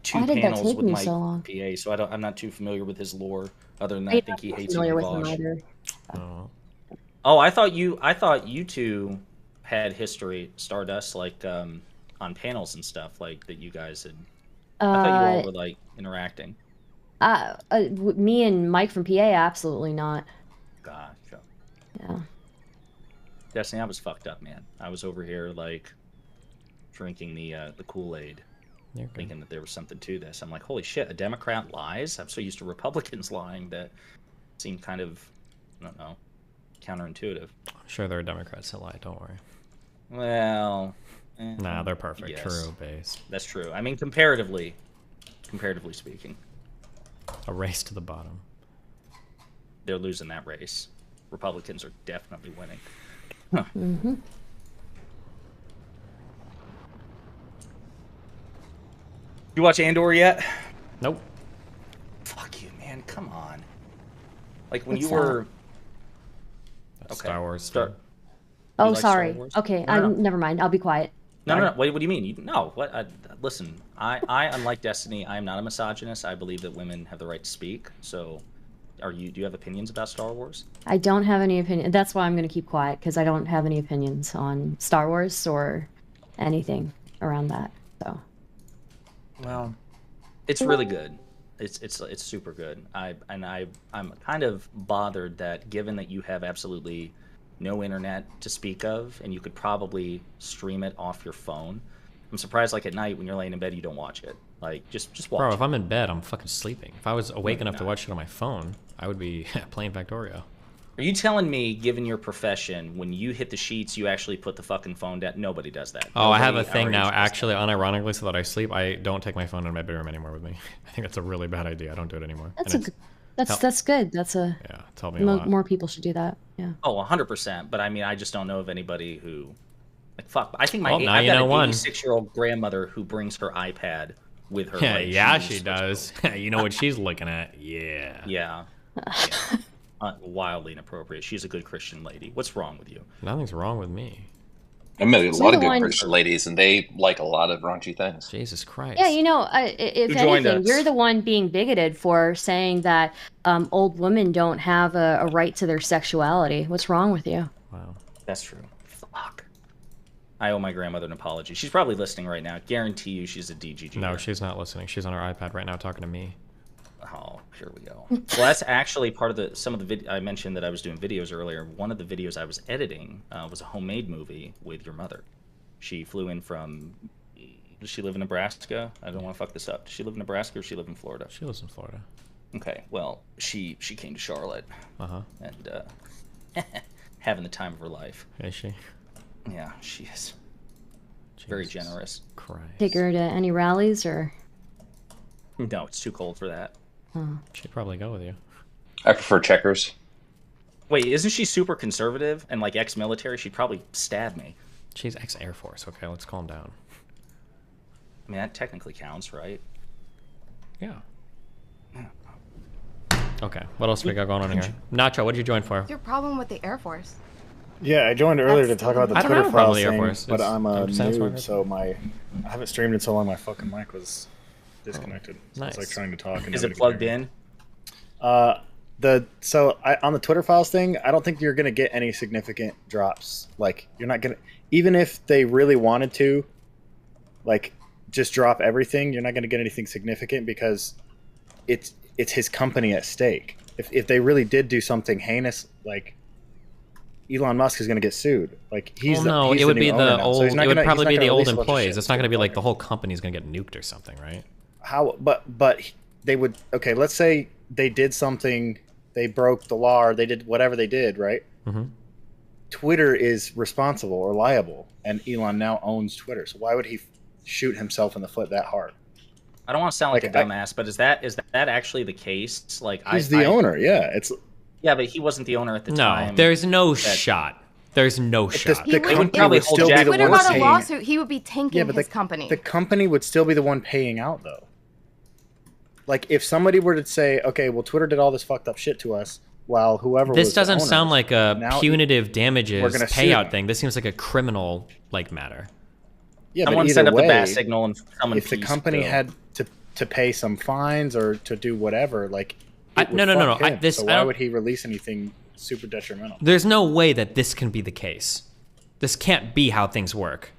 two panels with Mike so PA, so I'm not too familiar with his lore. Other than that, I think he hates you. Oh, I thought you two had history, Stardust, like on panels and stuff, like that you guys had. I thought you all were like interacting. Me and Mike from PA, absolutely not. Gotcha. Yeah. Destiny, I was fucked up, man. I was over here like drinking the Kool-Aid, thinking that there was something to this. I'm like, holy shit, a Democrat lies? I'm so used to Republicans lying that seemed kind of, I don't know, counterintuitive. I'm sure there are Democrats that lie. Don't worry. Well, nah, they're perfect. yes. True, base. That's true. I mean, comparatively speaking, a race to the bottom. They're losing that race. Republicans are definitely winning. Mm-hmm. You watch Andor yet? Nope. Fuck you, man. Come on. Like when What's you were. Okay. Star Wars. Oh, like Star sorry. Wars? Okay, No, no. never mind. I'll be quiet. No. What do you mean? No. What? Listen. I unlike Destiny, I am not a misogynist. I believe that women have the right to speak. So, do you have opinions about Star Wars? I don't have any opinion. That's why I'm going to keep quiet, because I don't have any opinions on Star Wars or anything around that. So. Well, it's really good. It's super good. I'm kind of bothered that given that you have absolutely no internet to speak of, and you could probably stream it off your phone. I'm surprised, like at night when you're laying in bed, you don't watch it. Like just watch. Bro, it. if I'm in bed, I'm fucking sleeping. If I was awake enough to watch it on my phone, I would be playing Factorio. Are you telling me, given your profession, when you hit the sheets, you actually put the fucking phone down? Nobody does that. Oh, I have a Nobody thing our now. age does Actually, unironically, so that I sleep, I don't take my phone in my bedroom anymore with me. I think that's a really bad idea. I don't do it anymore. That's that's good. That's a yeah. Tell me a lot. More people should do that. Yeah. Oh, 100%. But I mean, I just don't know of anybody who, like, fuck. I think Well, now I've you got know an one. 86-year-old grandmother who brings her iPad with her. Yeah, like, yeah, she she does. You know what she's looking at? Yeah. Yeah. Wildly inappropriate. She's a good Christian lady. What's wrong with you? Nothing's wrong with me. I met a lot of good Christian ladies, and they like a lot of raunchy things. Jesus Christ. Yeah, you know, if anything, you're the one being bigoted for saying that old women don't have a right to their sexuality. What's wrong with you? Wow. That's true. Fuck. I owe my grandmother an apology. She's probably listening right now. Guarantee you she's a DGG. No, she's not listening. She's on her iPad right now talking to me. Oh, here we go. Well, that's actually part of some of the I mentioned that I was doing videos earlier. One of the videos I was editing was a homemade movie with your mother. She flew in from. Does she live in Nebraska? I don't want to fuck this up. Does she live in Nebraska or does she live in Florida? She lives in Florida. Okay. Well, she came to Charlotte. Uh-huh. And having the time of her life. Is she? Yeah, she is. Very generous. Christ. Take her to any rallies or? No, it's too cold for that. She'd probably go with you. I prefer checkers. Wait, isn't she super conservative and like ex-military? She'd probably stab me. She's ex-Air Force. Okay, let's calm down. I mean, that technically counts, right? Yeah. Okay, what else we got going on here? Nacho, what did you join for? What's your problem with the Air Force? Yeah, I joined earlier to talk about the I don't Twitter have a problem files with the Air thing, Force. but I'm a Sounds noob, fine. so I haven't streamed in so long. My fucking mic was disconnected. So Nice. it's like trying to talk. And Is it nobody plugged could hear in? me. On the Twitter files thing, I don't think you're gonna get any significant drops. Like you're not gonna, even if they really wanted to, like just drop everything, you're not gonna get anything significant because it's his company at stake. If they really did do something heinous, like Elon Musk is going to get sued. Like he's well, no, he's it would the be new owner the now, so old. he's not It would gonna- probably he's be not the gonna old release a bunch of employees. shit. It's not going to be like the whole company's going to get nuked or something, right? How? But they would. Okay, let's say they did something. They broke the law. Or they did whatever they did. Right. Mm-hmm. Twitter is responsible or liable, and Elon now owns Twitter. So why would he shoot himself in the foot that hard? I don't want to sound like a Like, dumbass, but is that actually the case? Like He's the owner. Yeah, it's. Yeah, but he wasn't the owner at the No, time. there's no shot. There's no shot. The company would probably still be If the Twitter one got a paying. lawsuit, he would be tanking Yeah, but his company. The company would still be the one paying out, though. Like, if somebody were to say, okay, well, Twitter did all this fucked up shit to us, while whoever This was the doesn't owner, sound like a now punitive damages we're gonna sue payout them. thing. This seems like a criminal like matter. Yeah, Someone but set either up the way, bat signal and someone if the pieced company the- had to pay some fines or to do whatever, like, I- it would no, no, no, fuck no, him. this- so I why don't- would he release anything super detrimental? There's no way that this can be the case. This can't be how things work.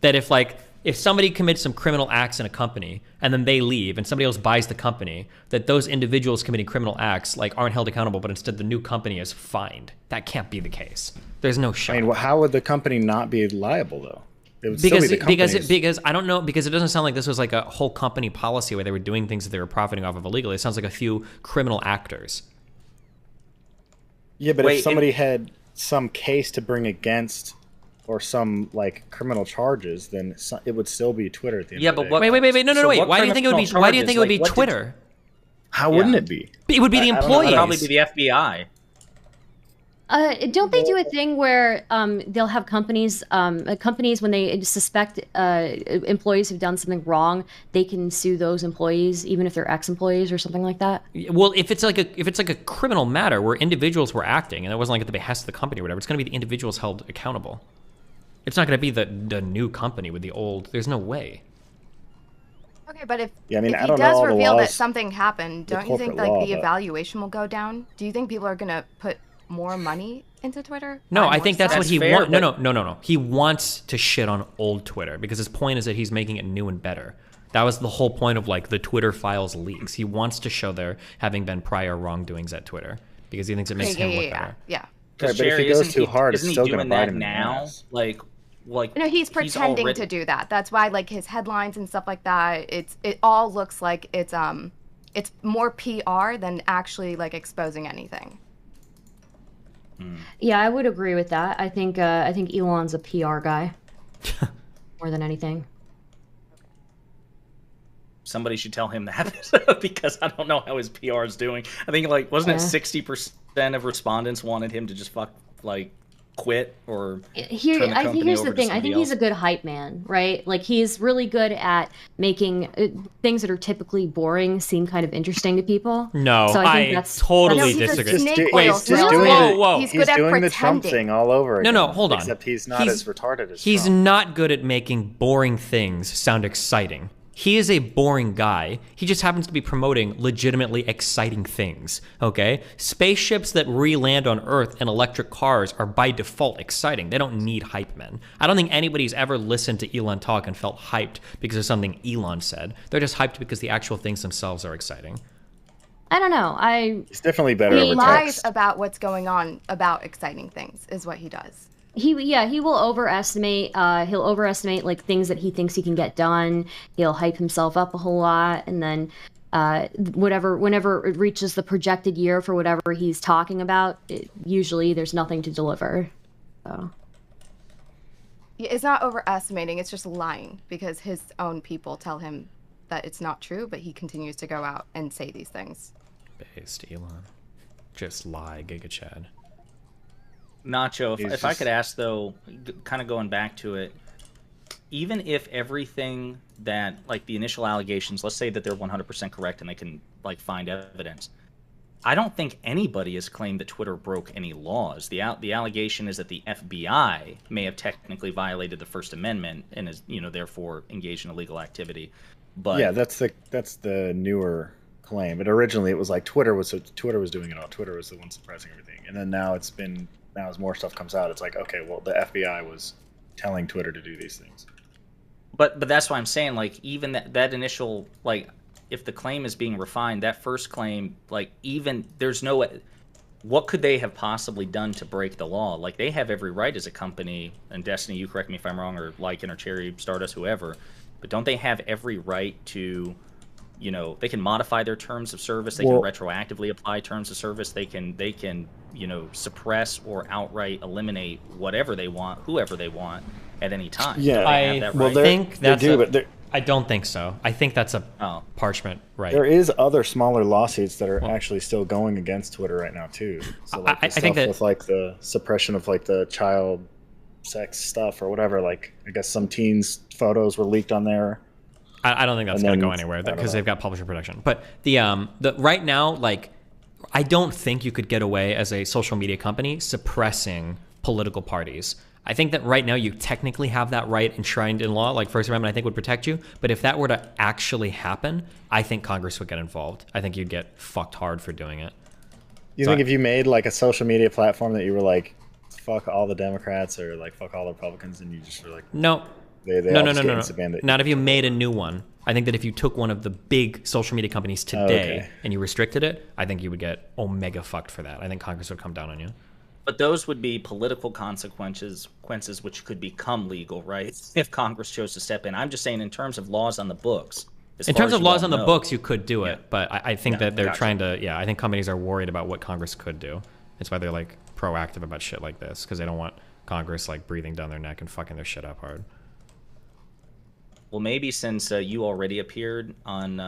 That if like if somebody commits some criminal acts in a company and then they leave and somebody else buys the company, that those individuals committing criminal acts like aren't held accountable, but instead the new company is fined. That can't be the case. There's no shot. I mean, how would the company not be liable though? It would Because still be the because I don't know, because it doesn't sound like this was like a whole company policy where they were doing things that they were profiting off of illegally. It sounds like a few criminal actors. Yeah, but if somebody had some case to bring against or some like criminal charges, then it would still be Twitter at the end of the day. Wait, no, wait. Why do you think it would be? Why do you think it would be Twitter? How wouldn't it be? It would be the employees. It'd probably be the FBI. Don't they do a thing where they'll have companies when they suspect employees have done something wrong, they can sue those employees even if they're ex-employees or something like that? Well, if it's like a criminal matter where individuals were acting and it wasn't like at the behest of the company or whatever, it's going to be the individuals held accountable. It's not going to be the new company with the old. There's no way. Okay, but if I mean, if I he don't know does all the reveal that laws, something happened, the don't you think corporate like law, the but- evaluation will go down? Do you think people are gonna put more money into Twitter? No, Buy I more think that's stuff? what he wants. No. He wants to shit on old Twitter because his point is that he's making it new and better. That was the whole point of like the Twitter files leaks. He wants to show there having been prior wrongdoings at Twitter because he thinks it makes him look better. Yeah. Right, but if he goes too hard, it's isn't he still going to doing bite that him in the now? ass. Like No, he's pretending to do that. That's why like his headlines and stuff like that, it all looks like it's more PR than actually like exposing anything. Yeah, I would agree with that. I think Elon's a PR guy more than anything. Somebody should tell him that because I don't know how his PR is doing. I think like wasn't it 60% of respondents wanted him to just quit or Here, turn the I think company here's over the to thing. I think somebody he's a else? good hype man, right? Like he's really good at making things that are typically boring seem kind of interesting to people. No, so I think I that's totally he's a disagree. snake Wait, oil just salesman. doing it. Whoa. He's He's good at doing the Trump pretending. thing all over again. No, hold on. Except he's not as retarded as He's Trump. not good at making boring things sound exciting. He is a boring guy. He just happens to be promoting legitimately exciting things, okay? Spaceships that re-land on Earth and electric cars are by default exciting. They don't need hype men. I don't think anybody's ever listened to Elon talk and felt hyped because of something Elon said. They're just hyped because the actual things themselves are exciting. I don't know. He's definitely better He over lies text. about what's going on about exciting things is what he does. He will overestimate. He'll overestimate like things that he thinks he can get done. He'll hype himself up a whole lot, and then whenever it reaches the projected year for whatever he's talking about, usually there's nothing to deliver. So. Yeah, it's not overestimating, it's just lying because his own people tell him that it's not true, but he continues to go out and say these things. Based Elon. Just lie, Giga Chad. Nacho, He's if I just- could ask though, kind of going back to it, even if everything that like the initial allegations, let's say that they're 100% correct and they can like find evidence, I don't think anybody has claimed that Twitter broke any laws. The allegation is that the FBI may have technically violated the First Amendment and is therefore engaged in illegal activity. But yeah, that's the newer claim. But originally it was like Twitter was doing it all. Twitter was the one suppressing everything, and then now as more stuff comes out, it's like, okay, well, the FBI was telling Twitter to do these things. But that's why I'm saying, like, even that initial, like, if the claim is being refined, that first claim, like, even there's no, what could they have possibly done to break the law? Like, they have every right as a company, and Destiny, you correct me if I'm wrong, or Lycan or Cherry, Stardust, whoever, but don't they have every right to, they can modify their terms of service, they can retroactively apply terms of service, they can suppress or outright eliminate whatever they want, whoever they want at any time. Yeah, I don't think so. I think that's a parchment right. There is other smaller lawsuits that are actually still going against Twitter right now too. So like I think that with like the suppression of like the child sex stuff or whatever. Like I guess some teens' photos were leaked on there. I don't think that's going to go anywhere because they've got publisher protection. But the right now, like, I don't think you could get away as a social media company suppressing political parties. I think that right now you technically have that right enshrined in law, like First Amendment I think would protect you. But if that were to actually happen, I think Congress would get involved. I think you'd get fucked hard for doing it. You think if you made like a social media platform that you were like, fuck all the Democrats or like fuck all the Republicans, and you just were like, no. They no, all no, just no, get no, instant banned. Not if you made a new one. I think that if you took one of the big social media companies today okay. and you restricted it, I think you would get omega fucked for that. I think Congress would come down on you. But those would be political consequences which could become legal, right? If Congress chose to step in. I'm just saying in terms of laws on the books. In terms of laws on the books, you could do it, but I think that they're gotcha. trying to. Yeah, I think companies are worried about what Congress could do. That's why they're like proactive about shit like this, because they don't want Congress like breathing down their neck and fucking their shit up hard. Well, maybe since you already appeared on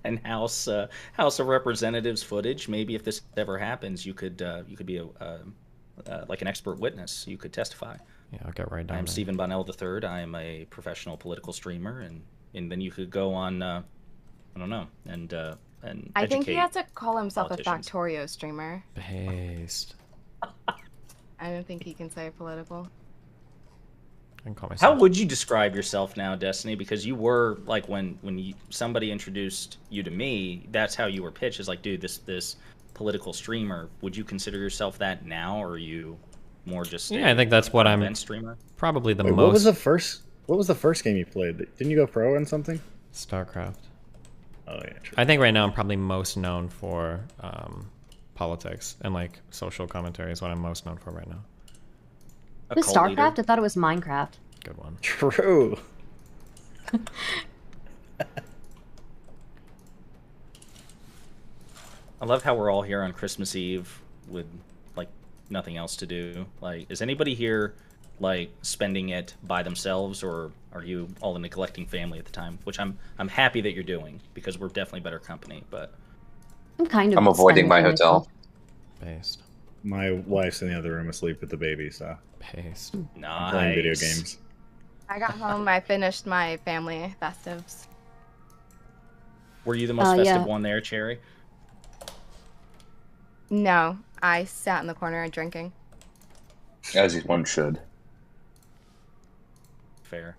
an House of Representatives footage, maybe if this ever happens, you could be like an expert witness. You could testify. Yeah, I'll get right down. I'm there. Stephen Bonnell III. I am a professional political streamer, and then you could go on. I don't know, and I think he educate has to call himself a politicians. Factorio streamer. Based. I don't think he can say political. I can call How myself. would you describe yourself now, Destiny? Because you were like when somebody introduced you to me, that's how you were pitched. Is like, dude, this political streamer. Would you consider yourself that now, or are you more just Yeah, I think that's what I'm. event streamer? Probably the Wait, most. What was the first game you played? Didn't you go pro in something? StarCraft. Oh yeah, true. I think right now I'm probably most known for politics and like social commentary is what I'm most known for right now. It was StarCraft? I thought it was Minecraft. Good one. True. I love how we're all here on Christmas Eve with like nothing else to do. Like, is anybody here like spending it by themselves, or are you all a neglecting family at the time? Which I'm happy that you're doing, because we're definitely better company. But I'm avoiding my hotel. Based. My wife's in the other room asleep with the baby, so Based. I'm playing video games. I got home, I finished my family festives. Were you the most festive yeah. one there, Cherry? No, I sat in the corner drinking. As one should. Fair.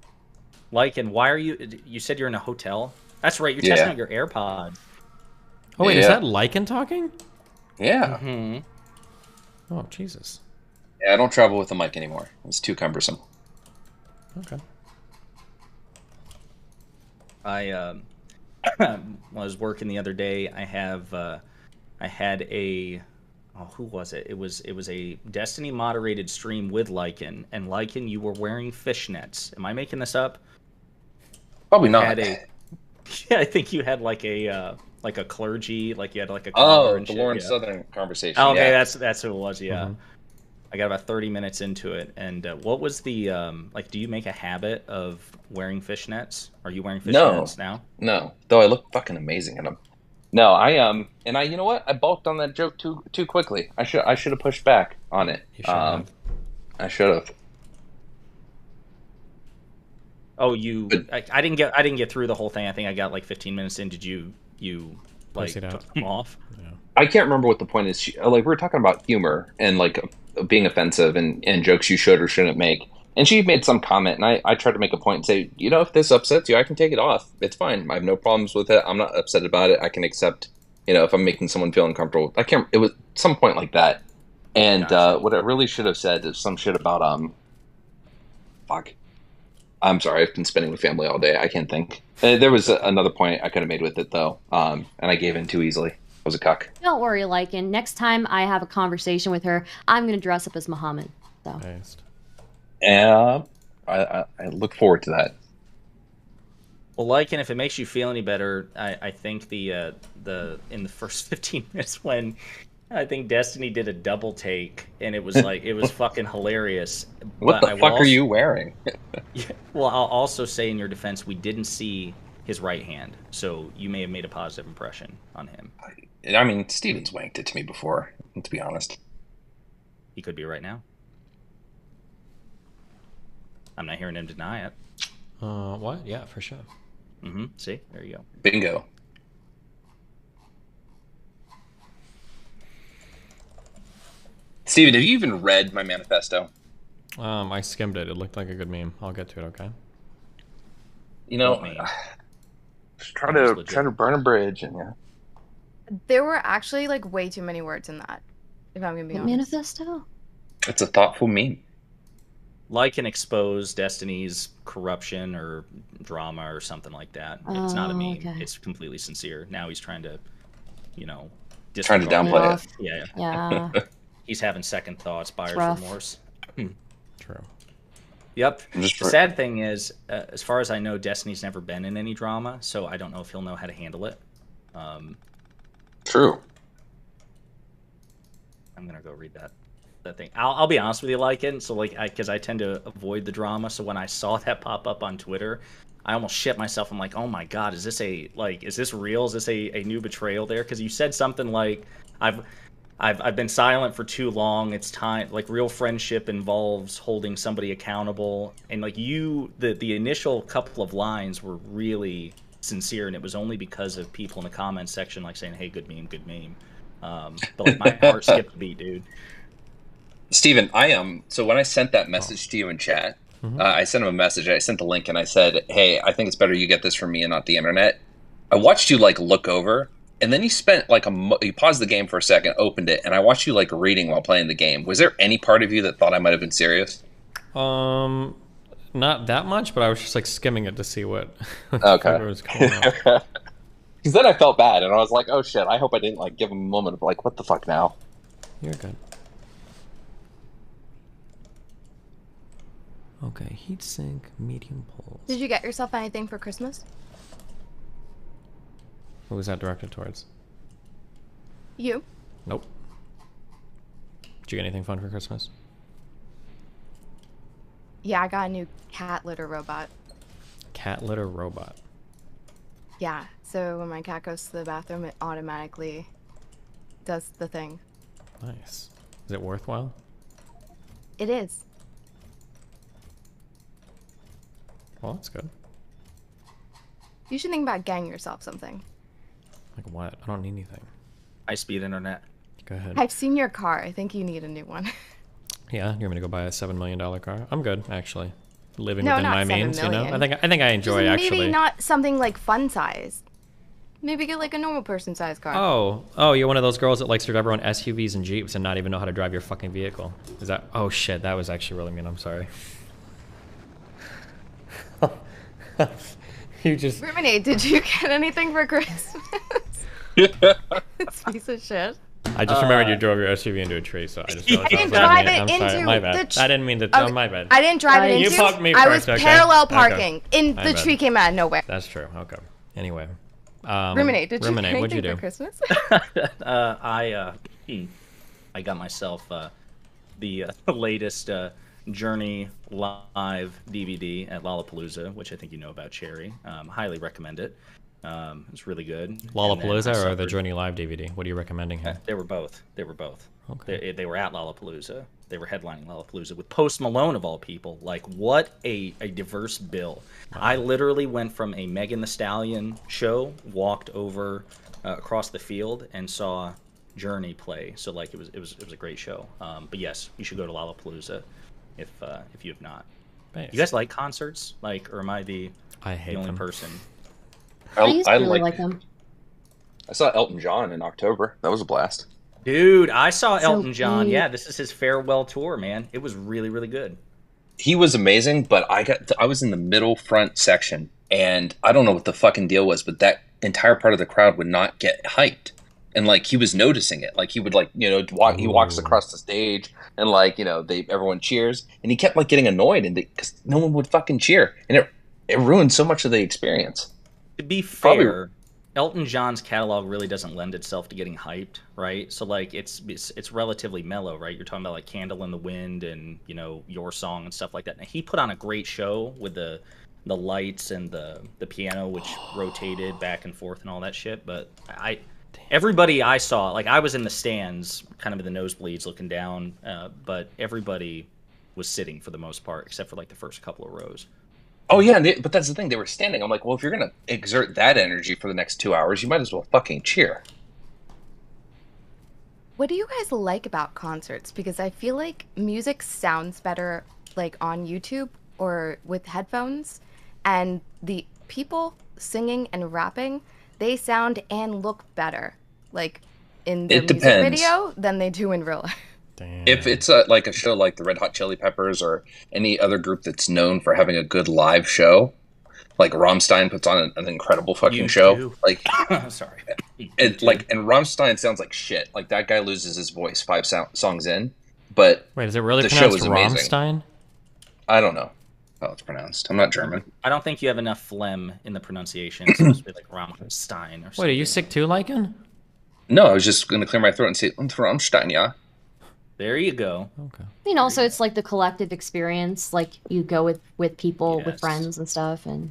Like, and why are you? You said you're in a hotel. That's right. You're Yeah. testing out your AirPods. Oh wait, is Yeah. that Lycan talking? Yeah. Mm-hmm. Oh Jesus. Yeah, I don't travel with a mic anymore. It's too cumbersome. Okay. I was working the other day. I had a who was it? It was a Destiny moderated stream with Lycan, and Lycan, you were wearing fishnets. Am I making this up? Probably You not. had yeah, I think you had like a clergy, like you had like a Oh, choir and the shit, Lawrence yeah. Southern conversation. Oh, okay, yeah. that's who it was. Yeah. Mhm. I got about 30 minutes into it, and what was the like? Do you make a habit of wearing fishnets? Are you wearing fishnets now? No, though I look fucking amazing in them. No, and you know what? I balked on that joke too quickly. I should have pushed back on it. You should have. I should have. Oh, I didn't get through the whole thing. I think I got like 15 minutes in. Did you like Puss it out. took them off? I can't remember what the point is. Like, we were talking about humor and like being offensive and jokes you should or shouldn't make. And she made some comment, and I tried to make a point and say, you know, if this upsets you, I can take it off. It's fine. I have no problems with it. I'm not upset about it. I can accept, you know, if I'm making someone feel uncomfortable. It was some point like that. And what I really should have said is some shit about fuck. I'm sorry. I've been spending with family all day. I can't think. There was another point I could have made with it though, and I gave in too easily. I was a cuck. Don't worry, Lycan. Next time I have a conversation with her, I'm going to dress up as Muhammad. So. Based. Yeah, I look forward to that. Well, Lycan, if it makes you feel any better, I think the in the first 15 minutes when I think Destiny did a double take, and it was like it was fucking hilarious. What But the I will fuck are also- you wearing? Yeah, well, I'll also say in your defense, we didn't see his right hand, so you may have made a positive impression on him. I mean, Steven's wanked it to me before, to be honest. He could be right now. I'm not hearing him deny it. What? Yeah, for sure. Mm-hmm. See, there you go. Bingo. Steven, have you even read my manifesto? I skimmed it. It looked like a good meme. I'll get to it, okay? You know, just try to burn a bridge, and yeah. There were actually like way too many words in that, if I'm gonna be honest. Manifesto? It's a thoughtful meme. like and expose Destiny's corruption or drama or something like that. It's not a meme. okay. It's completely sincere. Now he's trying to, you know, Trying to disregard downplay it. Yeah. Yeah. He's having second thoughts, buyer's rough. remorse. True. Yep. Just The sad thing is, as far as I know, Destiny's never been in any drama, so I don't know if he'll know how to handle it. True. I'm gonna go read that thing. I'll be honest with you, Lycan. So like, because I tend to avoid the drama. So when I saw that pop up on Twitter, I almost shit myself. I'm like, oh my god, is this real? Is this a new betrayal there? Because you said something like, I've been silent for too long. It's time. Like, real friendship involves holding somebody accountable. And like the initial couple of lines were really sincere, and it was only because of people in the comments section like saying, hey, good meme, good meme. But like, my heart skipped a beat, dude. Steven, so when I sent that message to you in chat, I sent him a message. I sent the link and I said, hey, I think it's better you get this from me and not the internet. I watched you like look over, and then you spent like you paused the game for a second, opened it, and I watched you like reading while playing the game. Was there any part of you that thought I might have been serious? Not that much, but I was just like skimming it to see what Okay. was going on. Because then I felt bad, and I was like, oh shit, I hope I didn't like give him a moment of like, what the fuck now? You're good. Okay, heatsink, medium pulse. Did you get yourself anything for Christmas? What was that directed towards? You? Nope. Did you get anything fun for Christmas? Yeah, I got a new cat litter robot. Cat litter robot. Yeah, so when my cat goes to the bathroom, it automatically does the thing. Nice. Is it worthwhile? It is. Well, that's good. You should think about getting yourself something. Like what? I don't need anything. High-speed internet. Go ahead. I've seen your car. I think you need a new one. Yeah, you want me to go buy a $7 million car? I'm good, actually. Living No, within not my 7 means, you know. million. I think I enjoy Just actually. maybe not something like fun size. Maybe get like a normal person size car. Oh, you're one of those girls that likes to drive around SUVs and Jeeps and not even know how to drive your fucking vehicle. Is that? Oh shit, that was actually really mean. I'm sorry. You just. Ruminate, did you get anything for Christmas? This piece of shit. I just remembered you drove your SUV into a tree, so I just realized I I didn't was drive like, it I'm into sorry, my bad. the I didn't mean to. Okay, Oh, my bad. I didn't drive it You into. fucked me I first, was okay. parallel Okay. parking, and My the bad. tree came out of nowhere. That's true. Okay. Anyway. Ruminate, did you get Ruminate, what'd you anything do? for Christmas? I got myself the latest Journey live DVD at Lollapalooza, which I think you know about, Cherry. Highly recommend it. It's really good. And then I Lollapalooza or the suffered- Journey Live DVD? What are you recommending here? They were both. Okay. They were at Lollapalooza. They were headlining Lollapalooza with Post Malone of all people. Like, what a diverse bill. I literally went from a Megan Thee Stallion show, walked over across the field, and saw Journey play. So like, it was a great show. But yes, you should go to Lollapalooza if you have not. Nice. You guys like concerts? Like, or am I the hate only them. person? I used to really like them. I saw Elton John in October. That was a blast. Dude, I saw So Elton John. cute. Yeah, this is his farewell tour, man. It was really, really good. He was amazing, but I was in the middle front section, and I don't know what the fucking deal was, but that entire part of the crowd would not get hyped. And like, he was noticing it. Like, he would like, you know, he walks across the stage, and like, you know, everyone cheers, and he kept like getting annoyed, and because no one would fucking cheer, and it ruined so much of the experience. To be fair, Elton John's catalog really doesn't lend itself to getting hyped, right? So like, it's relatively mellow, right? You're talking about like Candle in the Wind and, you know, Your Song and stuff like that. Now, he put on a great show with the lights and the piano, which rotated back and forth and all that shit. But everybody I saw, like, I was in the stands, kind of in the nosebleeds looking down, but everybody was sitting for the most part, except for like the first couple of rows. Oh yeah, but that's the thing. They were standing. I'm like, well, if you're gonna exert that energy for the next 2 hours, you might as well fucking cheer. What do you guys like about concerts? Because I feel like music sounds better like on YouTube or with headphones, and the people singing and rapping, they sound and look better like in the music depends. video than they do in real life. If it's like a show like the Red Hot Chili Peppers or any other group that's known for having a good live show, like Rammstein puts on an incredible fucking show. Like, sorry, and Rammstein sounds like shit. Like that guy loses his voice 5 songs in. But wait, is it really the show pronounced is amazing. Rammstein? I don't know how it's pronounced. I'm not German. I don't think you have enough phlegm in the pronunciation. It's supposed to be like Rammstein or something. Wait, are you sick too, Lycan? No, I was just going to clear my throat and say Rammstein, yeah. There you go. Okay. I mean, also it's like the collective experience. Like you go with people, with friends and stuff, and.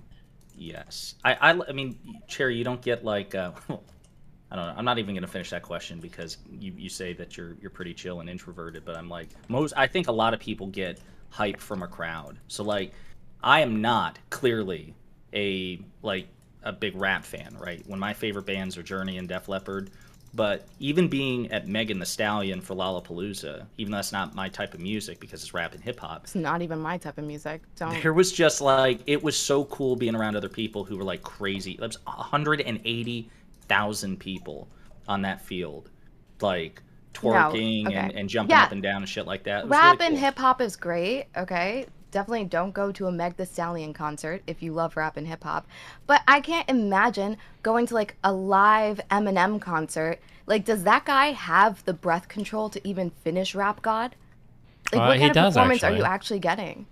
Yes, I mean, Cherry, you don't get like. I don't know. I'm not even going to finish that question because you say that you're pretty chill and introverted, but I'm like I think a lot of people get hype from a crowd. So like, I am not clearly a big rap fan, right? When my favorite bands are Journey and Def Leppard. But even being at Megan Thee Stallion for Lollapalooza, even though that's not my type of music because it's rap and hip hop. It's not even my type of music. Don't. There was just like, it was so cool being around other people who were like crazy. There was 180,000 people on that field, like twerking and jumping up and down and shit like that. It was Rap really and cool. hip hop is great, okay? Definitely don't go to a Meg Thee Stallion concert if you love rap and hip hop. But I can't imagine going to like a live Eminem concert. Like, does that guy have the breath control to even finish Rap God? Like, what kind of performance are you actually getting?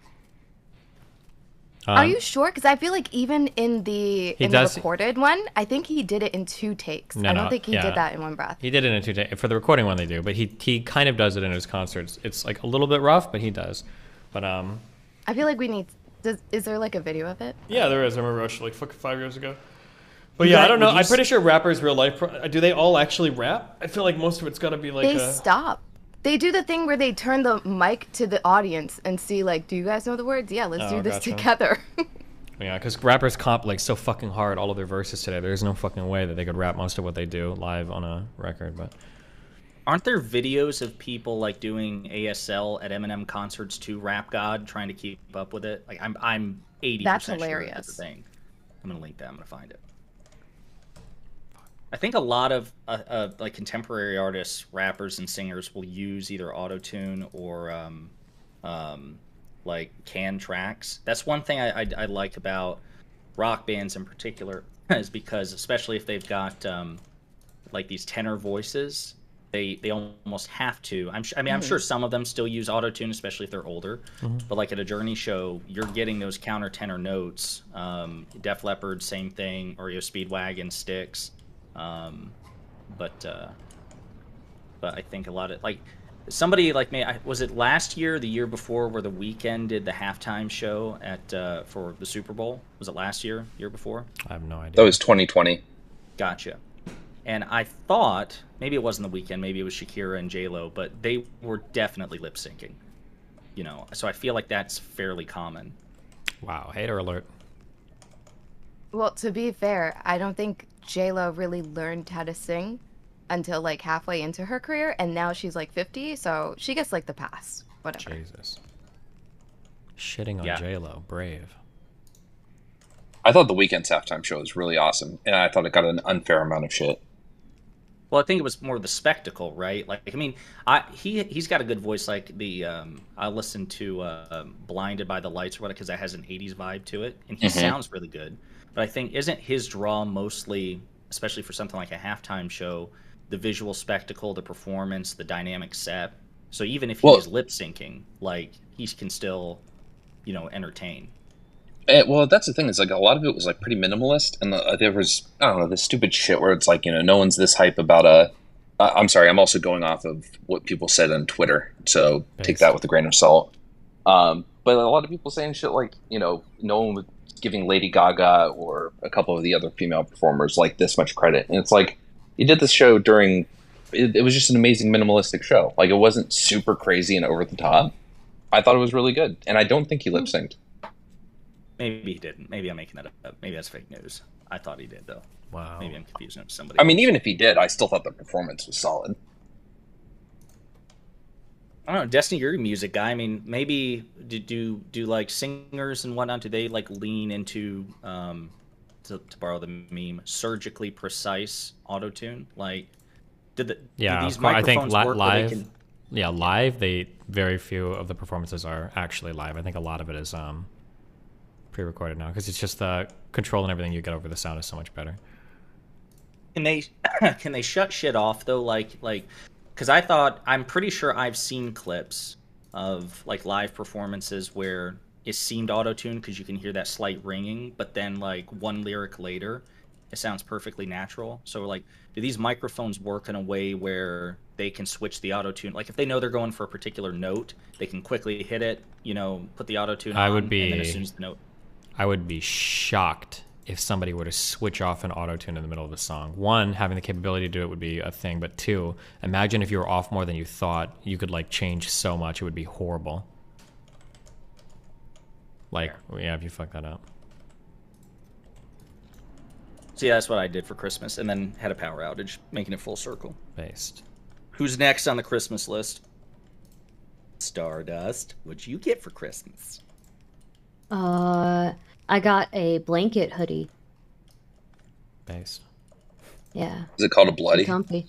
Are you sure? Because I feel like even in the recorded one, I think he did it in 2 takes. I don't think he did that in one breath. He did it in 2 takes. For the recording one, they do, but he kind of does it in his concerts. It's like a little bit rough, but he does. But I feel like we need. Is there like a video of it? Yeah, there is. I remember actually like 5 years ago. But yeah, I don't know. I'm pretty sure rappers real life. Do they all actually rap? I feel like most of it's got to be like. They stop. They do the thing where they turn the mic to the audience and see like, do you guys know the words? Yeah, let's do this together. Yeah, because rappers comp like so fucking hard all of their verses today. There's no fucking way that they could rap most of what they do live on a record. But aren't there videos of people like doing ASL at Eminem concerts to Rap God, trying to keep up with it? Like I'm 80% That's sure hilarious. that's the thing. I'm gonna link that. I'm gonna find it. I think a lot of like contemporary artists, rappers, and singers will use either auto-tune or like canned tracks. That's one thing I like about rock bands in particular, is because especially if they've got like these tenor voices, they almost have to. I'm sure some of them still use auto-tune, especially if they're older. But like at a Journey show, you're getting those counter tenor notes. Def Leppard, same thing, or Speedwagon, Styx. But I think a lot of like somebody like me. Was it last year, or the year before, where The Weeknd did the halftime show at for the Super Bowl? Was it last year? Year before? I have no idea. That was 2020. Gotcha. And I thought maybe it wasn't The Weeknd, maybe it was Shakira and J-Lo, but they were definitely lip syncing. You know, so I feel like that's fairly common. Wow, hater alert. Well, to be fair, I don't think J-Lo really learned how to sing until like halfway into her career, and now she's like 50, so she gets like the pass. Whatever. Jesus. Shitting on J-Lo, brave. I thought The Weeknd's halftime show was really awesome, and I thought it got an unfair amount of shit. Well, I think it was more the spectacle, right? Like, I mean, he's got a good voice. Like I listened to "Blinded by the Lights" or whatever, because that has an '80s vibe to it, and he sounds really good. But I think isn't his draw mostly, especially for something like a halftime show, the visual spectacle, the performance, the dynamic set. So even if he's lip syncing, like he can still, you know, entertain. Well, that's the thing. Is like a lot of it was like pretty minimalist, and there was, I don't know, this stupid shit where it's like, you know, no one's this hype about a. I'm sorry, I'm also going off of what people said on Twitter, so take that with a grain of salt. But a lot of people saying shit like, you know, no one was giving Lady Gaga or a couple of the other female performers like this much credit, and it's like you did this show during. It was just an amazing minimalistic show. Like it wasn't super crazy and over the top. I thought it was really good, and I don't think he lip synced. Maybe he didn't. Maybe I'm making that up. Maybe that's fake news. I thought he did, though. Wow. Maybe I'm confusing him with somebody. I mean, even if he did, I still thought the performance was solid. I don't know, Destiny, you're a music guy. I mean, maybe do like singers and whatnot, do they like lean into, to borrow the meme, surgically precise auto-tune? Like, do these microphones work where they can... yeah, live, very few of the performances are actually live. I think a lot of it is pre-recorded now because it's just the control and everything you get over the sound is so much better. Can they shut shit off though? Like, because I'm pretty sure I've seen clips of like live performances where it seemed auto-tuned because you can hear that slight ringing, but then like one lyric later, it sounds perfectly natural. So like, do these microphones work in a way where they can switch the auto-tune? Like if they know they're going for a particular note, they can quickly hit it, put the auto-tune on, and then as soon as the note... I would be shocked if somebody were to switch off an auto-tune in the middle of a song. One, having the capability to do it would be a thing, but two, imagine if you were off more than you thought, you could like change so much, it would be horrible. Like, yeah, if you fuck that up. So yeah, that's what I did for Christmas, and then had a power outage, making it full circle. Based. Who's next on the Christmas list? Stardust. What'd you get for Christmas? I got a blanket hoodie. Based. Yeah. Is it called a bloody? Comfy.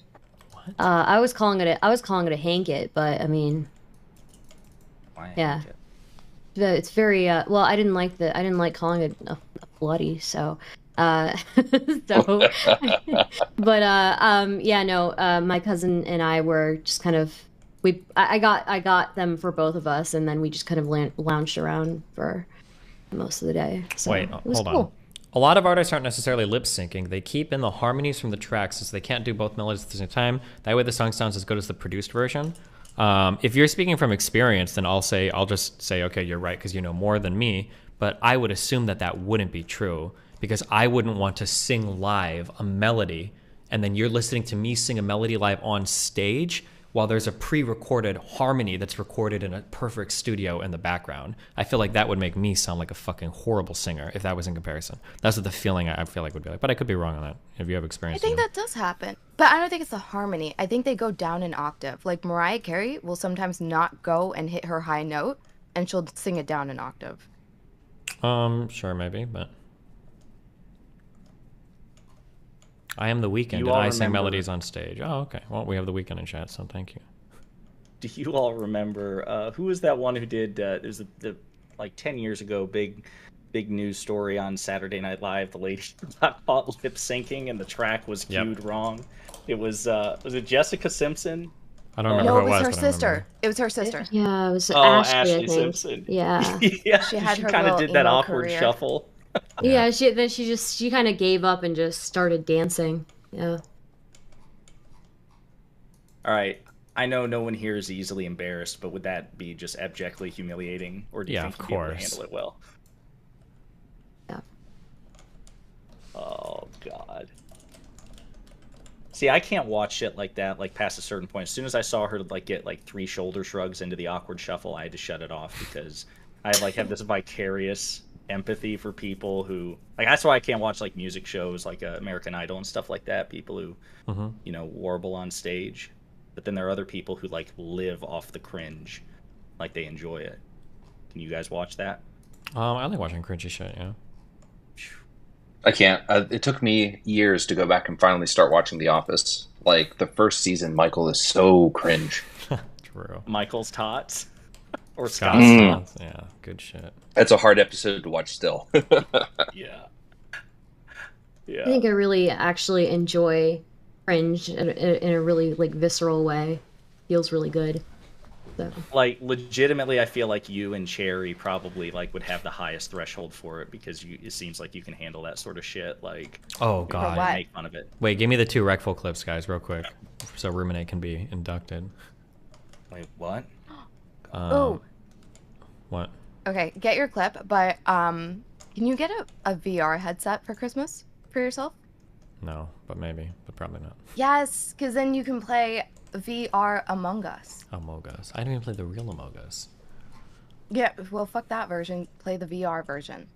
What? I was calling it a hank it, but I mean, yeah. It's very well. I didn't like calling it a bloody, so. But yeah, no. My cousin and I were just kind of I got them for both of us, and then we just kind of lounged around for most of the day. So wait, hold on. A lot of artists aren't necessarily lip syncing. They keep in the harmonies from the tracks, so they can't do both melodies at the same time. That way, the song sounds as good as the produced version. If you're speaking from experience, then I'll just say, okay, you're right, because you know more than me. But I would assume that wouldn't be true, because I wouldn't want to sing live a melody, and then you're listening to me sing a melody live on stage while there's a pre-recorded harmony that's recorded in a perfect studio in the background. I feel like that would make me sound like a fucking horrible singer if that was in comparison. That's what the feeling I feel like would be like. But I could be wrong on that if you have experience. I think that does happen. But I don't think it's the harmony. I think they go down an octave. Like Mariah Carey will sometimes not go and hit her high note, and she'll sing it down an octave. Sure, maybe, but... I am The Weeknd, and I sing melodies on stage. Oh, okay. Well, we have The Weeknd in chat, so thank you. Do you all remember who was that one who did? It was like 10 years ago, big news story on Saturday Night Live. The lady got caught lip syncing, and the track was cued wrong. It was it Jessica Simpson? I don't remember who it was. It was her sister. It was her sister. Yeah, it was Ashley I think. Simpson. Yeah. Yeah, she had her kind of little did that emo awkward career. shuffle. Yeah, she kind of gave up and just started dancing. Yeah. All right. I know no one here is easily embarrassed, but would that be just abjectly humiliating, or do you think you'd be able to handle it well? Yeah. Oh God. See, I can't watch shit like that, like past a certain point. As soon as I saw her like get like 3 shoulder shrugs into the awkward shuffle, I had to shut it off because I like have this vicarious empathy for people who like. That's why I can't watch like music shows like American Idol and stuff like that. People who warble on stage, but then there are other people who like live off the cringe, like they enjoy it. Can you guys watch that? I like watching cringy shit. Yeah. I can't. It took me years to go back and finally start watching The Office. Like the first season, Michael is so cringe. True. Michael's tots. Or Scott's tots. Yeah, good shit. It's a hard episode to watch still. Yeah. I think I really actually enjoy cringe in a really like visceral way. Feels really good. So. Like legitimately, I feel like you and Cherry probably like would have the highest threshold for it because it seems like you can handle that sort of shit. Like, oh God, make fun of it. Wait, give me the 2 Recful clips, guys, real quick, so Ruminate can be inducted. Wait, what? Oh. What? Okay, get your clip, but can you get a VR headset for Christmas for yourself? No, but maybe, but probably not. Yes, because then you can play VR Among Us. Among Us. I didn't even play the real Among Us. Yeah, well, fuck that version. Play the VR version.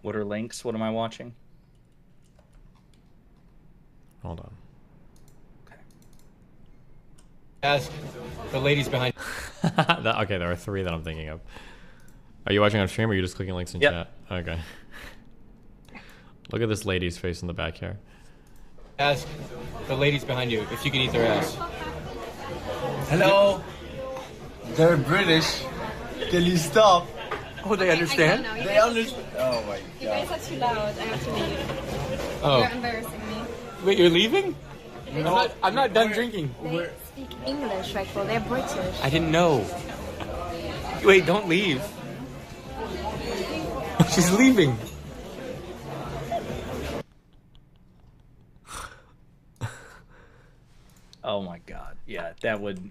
What are links? What am I watching? Hold on. Ask the ladies behind. Okay, there are 3 that I'm thinking of. Are you watching on stream or are you just clicking links in chat? Okay. Look at this lady's face in the back here. Ask the ladies behind you if you can eat their ass. Hello. They're British. Can you stop? Oh, they understand? They understand. Oh my god. You guys are too loud. I have to leave. Oh. You're embarrassing me. Wait, you're leaving? I'm not done drinking. They speak English, Michael. They're British. I didn't know. Wait, don't leave. She's leaving. Oh my god. Yeah,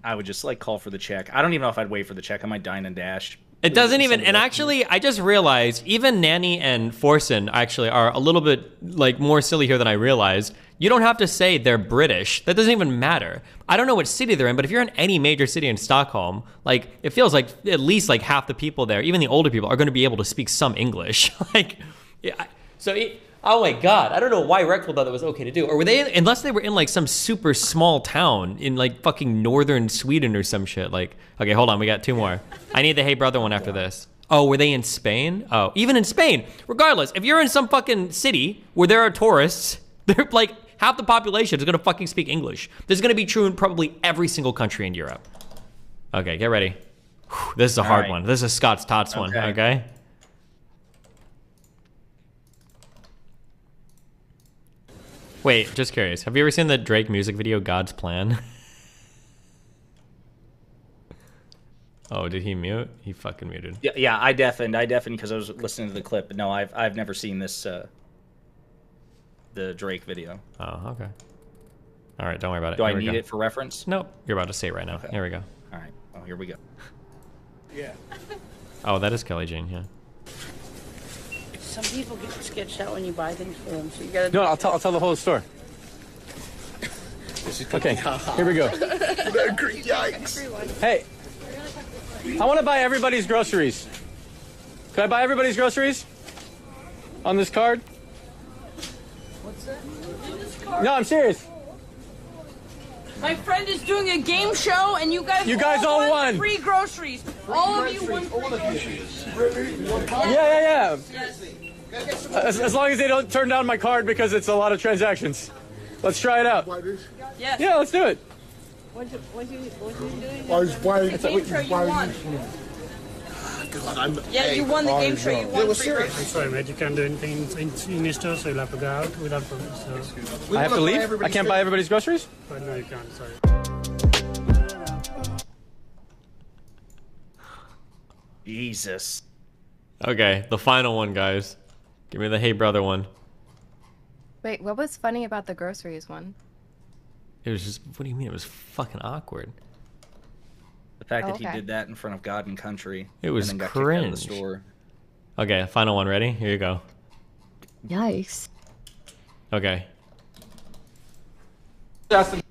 I would just like call for the check. I don't even know if I'd wait for the check. I might dine and dash. It doesn't even, and actually, I just realized even Nanny and Forsen actually are a little bit like more silly here than I realized. You don't have to say they're British. That doesn't even matter. I don't know what city they're in, but if you're in any major city in Stockholm, like it feels like at least like half the people there, even the older people, are going to be able to speak some English. Like, yeah, oh my god, I don't know why Rexwell thought that was okay to do. Or were they, unless they were in like some super small town in like fucking northern Sweden or some shit. Like, okay, hold on, we got two more. I need the Hey Brother one after this. Oh, were they in Spain? Oh, even in Spain. Regardless, if you're in some fucking city where there are tourists, they're like, half the population is gonna fucking speak English. This is gonna be true in probably every single country in Europe. Okay, get ready. Whew, this is a hard one. This is Scott's Tots one, okay? Wait, just curious. Have you ever seen the Drake music video, God's Plan? Oh, did he mute? He fucking muted. Yeah, I deafened because I was listening to the clip. But no, I've never seen this, the Drake video. Oh, okay. All right, don't worry about it. Do I Here we need go. it for reference? Nope, you're about to say it right now. Okay. Here we go. All right. Oh, here we go. Yeah. Oh, that is Kelly Jean, yeah. Some people get sketched out when you buy things for them, so you gotta. No, I'll tell the whole story. Okay, here we go. Yikes. Hey, I want to buy everybody's groceries. Can I buy everybody's groceries on this card? What's that? No, I'm serious. My friend is doing a game show, and you guys all won. Free groceries. All of you won free groceries. Yeah. As long as they don't turn down my card because it's a lot of transactions. Let's try it out. Yes. Yeah, let's do it. What you doing? It's a game show you won. Yeah, you won the game show. You won free groceries. I'm sorry, mate. You can't do anything in this store, so you'll have to go out without permission. So. I have to leave? I can't buy everybody's groceries? But no, you can't. Sorry. Jesus. Okay, the final one, guys. Give me the Hey Brother one. Wait, what was funny about the groceries one? It was just, what do you mean? It was fucking awkward. The fact that Okay. he did that in front of God and country. It was and then got kicked out of the cringe. store. Okay, final one. Ready? Here you go. Yikes. Okay. Ask the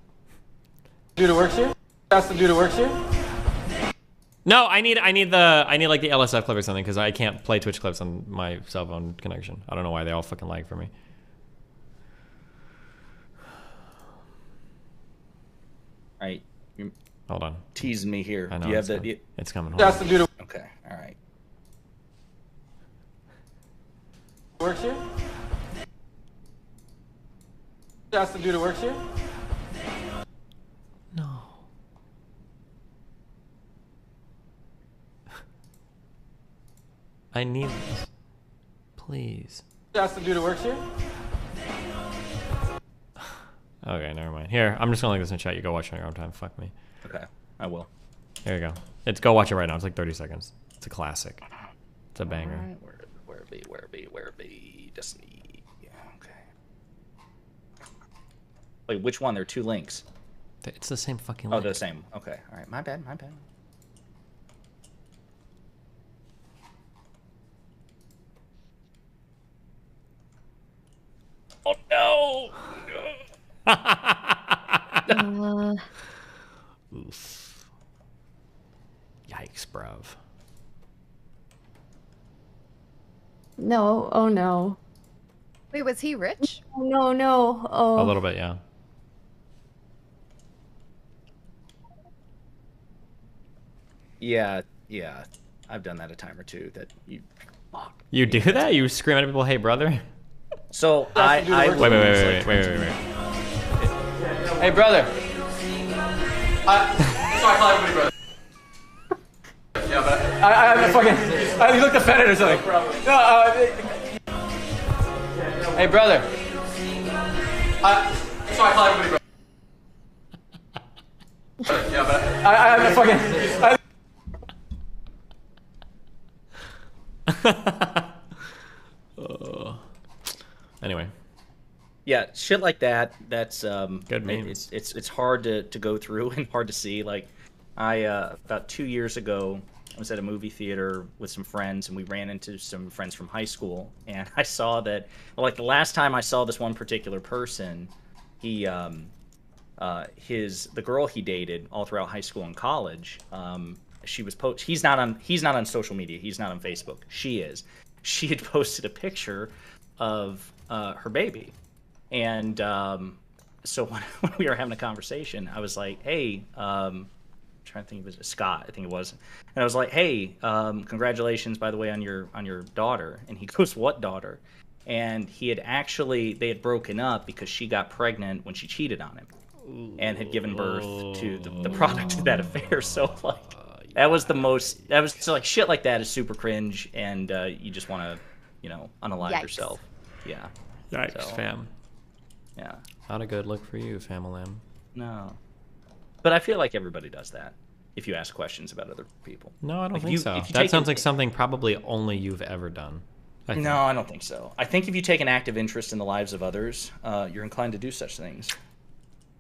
dude who works here? Ask the dude who works here? No, I need like the LSF clip or something because I can't play Twitch clips on my cell phone connection. I don't know why they all fucking lag for me. Right. You're Hold on. teasing me here. I know. Do you have it's the? coming. It's coming. Hold Ask on. the dude who Okay. All right. works here? Ask the dude who works here? No. I need this. Please. Ask the dude who works here? Okay, never mind. Here, I'm just gonna link this in chat. You go watch it on your own time. Fuck me. Okay, I will. Here you go. Go watch it right now. It's like 30 seconds. It's a classic. It's a banger. All right, where be Destiny? Yeah, okay. Wait, which one? There are two links. It's the same fucking Oh, link. they're the same. Okay, all right. My bad. Oh no! Oof. Yikes, bruv. No, oh no. Wait, was he rich? No, no, oh. A little bit, yeah. Yeah. I've done that a time or two. That you. Fuck. You do that? You scream at people, "Hey, brother"? So I wait. Hey, brother. That's why I call everybody brother. Yeah, but I fucking. You looked offended or something. No, hey, brother. That's why I call everybody brother. Yeah, but I fucking. Anyway. Yeah, shit like that. That's good meme. It's hard to go through and hard to see. Like, I about 2 years ago, I was at a movie theater with some friends, and we ran into some friends from high school, and I saw that. Well, like the last time I saw this one particular person, he the girl he dated all throughout high school and college. She was he's not on social media. He's not on Facebook. She is. She had posted a picture of her baby. And so when we were having a conversation, I was like, hey, I'm trying to think of it, Scott, I think it was. And I was like, hey, congratulations, by the way, on your daughter. And he goes, what daughter? And they had broken up because she got pregnant when she cheated on him and had given birth to the product of that affair. So, like, that was like, shit like that is super cringe, and you just want to, unalive yourself. Yeah. Yikes, fam. Yeah. Not a good look for you, Famalam. No. But I feel like everybody does that if you ask questions about other people. No, I don't Like, think so. That sounds like something probably only you've ever done. No, I don't think so. I think if you take an active interest in the lives of others, you're inclined to do such things.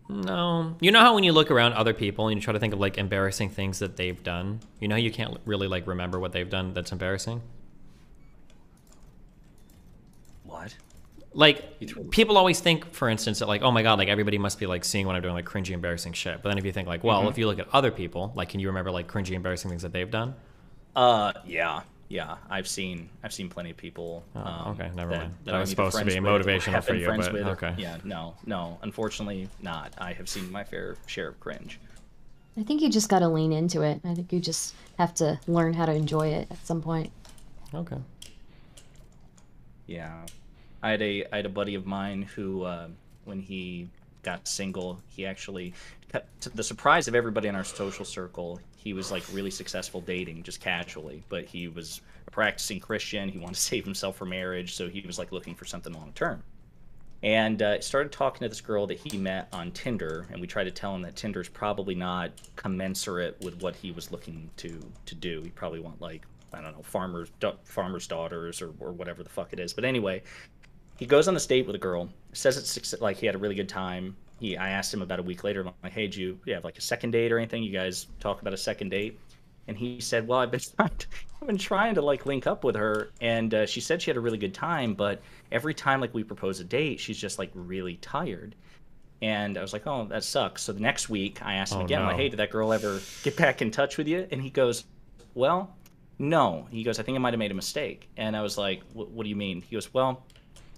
No. You know how when you look around other people and you try to think of, like, embarrassing things that they've done, you know you can't really, like, remember what they've done that's embarrassing? What? Like, people always think, for instance, that, like, oh my god, like, everybody must be, like, seeing when I'm doing, like, cringy, embarrassing shit. But then if you think, like, well, if you look at other people, like, can you remember, like, cringy, embarrassing things that they've done? Yeah. I've seen plenty of people. Okay, never mind. That was I'm supposed to either be friends with or motivational have for been you, friends but with. okay. Yeah, no, unfortunately not. I have seen my fair share of cringe. I think you just got to lean into it. I think you just have to learn how to enjoy it at some point. Okay. Yeah. I had a buddy of mine who, when he got single, he actually, to the surprise of everybody in our social circle, he was, like, really successful dating, just casually. But he was a practicing Christian. He wanted to save himself for marriage, so he was, like, looking for something long term. And started talking to this girl that he met on Tinder, and we tried to tell him that Tinder's probably not commensurate with what he was looking to do. He probably want, like, I don't know, farmers' daughters or whatever the fuck it is. But anyway, he goes on this date with a girl, says it's like he had a really good time. I asked him about a week later, I'm like, hey, do you have like a second date or anything? You guys talk about a second date? And he said, well, I've been trying to like link up with her, and she said she had a really good time, but every time like we propose a date, she's just like really tired. And I was like, oh, that sucks. So the next week I asked him again, no. like, hey, did that girl ever get back in touch with you? And he goes, well, no. He goes, I think I might have made a mistake. And I was like, what do you mean? He goes, well,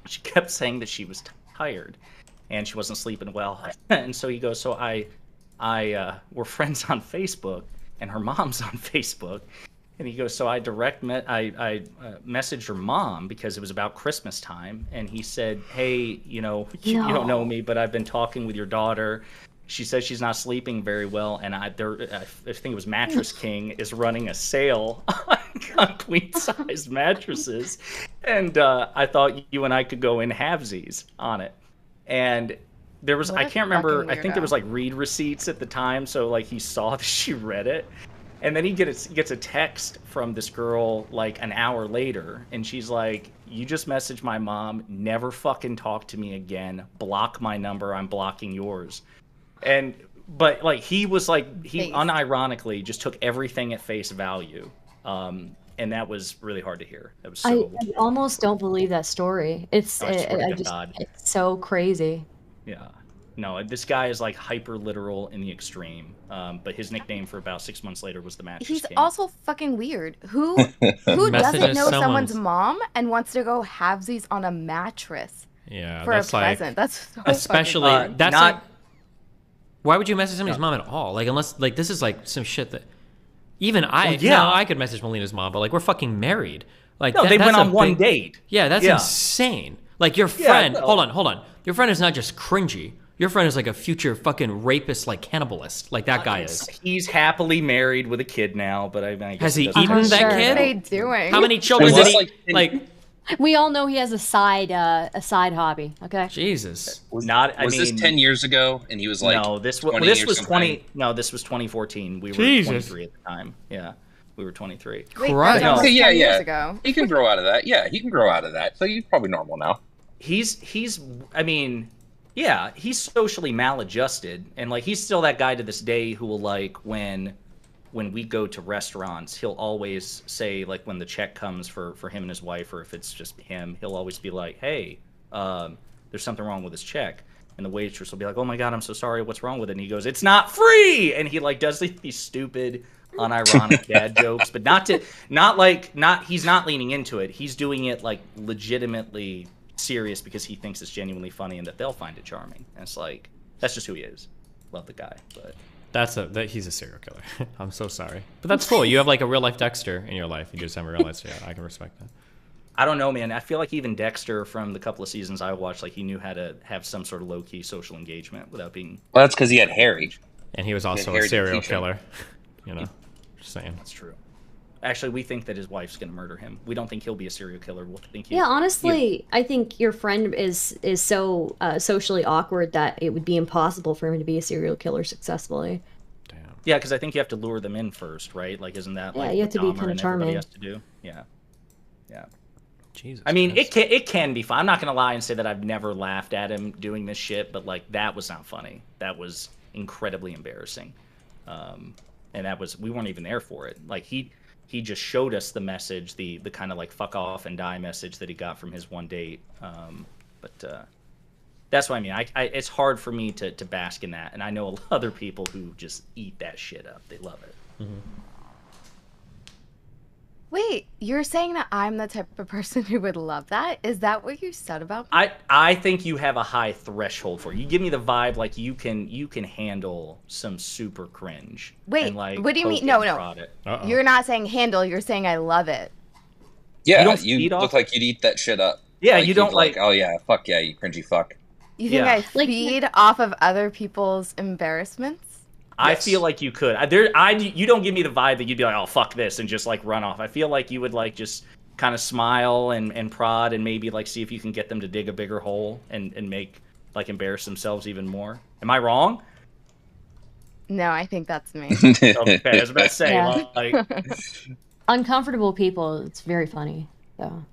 she kept saying that she was tired and she wasn't sleeping well. And so he goes, so we're friends on Facebook, and her mom's on Facebook. And he goes, so I messaged her mom because it was about Christmas time. And he said, hey, you don't know me, but I've been talking with your daughter. She says she's not sleeping very well. And I think it was Mattress King is running a sale on queen-size mattresses. And I thought you and I could go in halvesies on it. And there was, I can't remember, I think there was like read receipts at the time. So like he saw that she read it. And then he gets a text from this girl like an hour later, and she's like, you just messaged my mom, never fucking talk to me again, block my number, I'm blocking yours. But like he was like, he unironically just took everything at face value. And that was really hard to hear. That was so... I almost don't believe that story. It's so crazy. Yeah. No, this guy is like hyper literal in the extreme. But his nickname for about 6 months later was the Mattress He's King. also fucking weird. Who doesn't know someone's mom and wants to go halvesies on a mattress? Yeah, for that's a present. Like, that's so especially fucking that's not. like, why would you message somebody's mom at all? Like unless like this is like some shit that even I could message Melina's mom, but like we're fucking married. Like no, they went on one date. Yeah, that's insane. Like your friend, hold on. Your friend is not just cringy. Your friend is like a future fucking rapist, like cannibalist, like that guy is. He's happily married with a kid now, but I guess Has he doesn't- eaten that What are kid? they doing? How many children Was did this he like? We all know he has a side hobby. Okay. Jesus. Not. I Was mean, this 10 years ago? And he was like, no, this 20 was or something? 20. No, this was 2014. We were Jesus. 23 at the time. Yeah, we were 23. Wait, Christ. that was Okay, 10 yeah. years ago. He can grow out of that. Yeah, he can grow out of that. So he's probably normal now. He's. I mean, yeah, he's socially maladjusted, and like he's still that guy to this day who will like when we go to restaurants, he'll always say, like, when the check comes for him and his wife, or if it's just him, he'll always be like, hey, there's something wrong with his check. And the waitress will be like, oh my God, I'm so sorry, what's wrong with it? And he goes, it's not free! And he, like, does these stupid, unironic dad jokes, but he's not leaning into it. He's doing it, like, legitimately serious because he thinks it's genuinely funny and that they'll find it charming. And it's like, that's just who he is. Love the guy, but... He's a serial killer. I'm so sorry, but that's cool. You have like a real life Dexter in your life. You just haven't realized it yet. I can respect that. I don't know, man. I feel like even Dexter, from the couple of seasons I watched, like he knew how to have some sort of low key social engagement without being. Well, that's because he had Harry, and he was also a serial killer. You know, just saying. That's true. Actually, we think that his wife's gonna murder him. We don't think he'll be a serial killer. We'll think. Yeah, honestly, I think your friend is so socially awkward that it would be impossible for him to be a serial killer successfully. Yeah, because I think you have to lure them in first, right? Like, isn't that like you have what to be Dahmer kinda and everybody charming. has to do? Yeah, yeah. Jesus. I mean, it can be fun. I'm not gonna lie and say that I've never laughed at him doing this shit, but like that was not funny. That was incredibly embarrassing, and we weren't even there for it. Like he just showed us the message, the kind of like fuck off and die message that he got from his one date. But that's what I mean. It's hard for me to bask in that, and I know other people who just eat that shit up. They love it. Mm-hmm. Wait, you're saying that I'm the type of person who would love that? Is that what you said about me? I think you have a high threshold for it. You give me the vibe like you can handle some super cringe. Wait, and like what do you poke mean? it No, and no. prod it. You're not saying handle. You're saying I love it. Yeah, feed you off- look like you'd eat that shit up. Yeah, Like, you don't you'd be oh yeah, fuck yeah, you cringy fuck. You think Yeah. I feed off of other people's embarrassments? I feel like you could. You don't give me the vibe that you'd be like, oh, fuck this, and just like run off. I feel like you would like just kind of smile and prod and maybe like see if you can get them to dig a bigger hole and make like embarrass themselves even more. Am I wrong? No, I think that's me. Okay, I was about to say, Yeah. like, Uncomfortable people, it's very funny. So.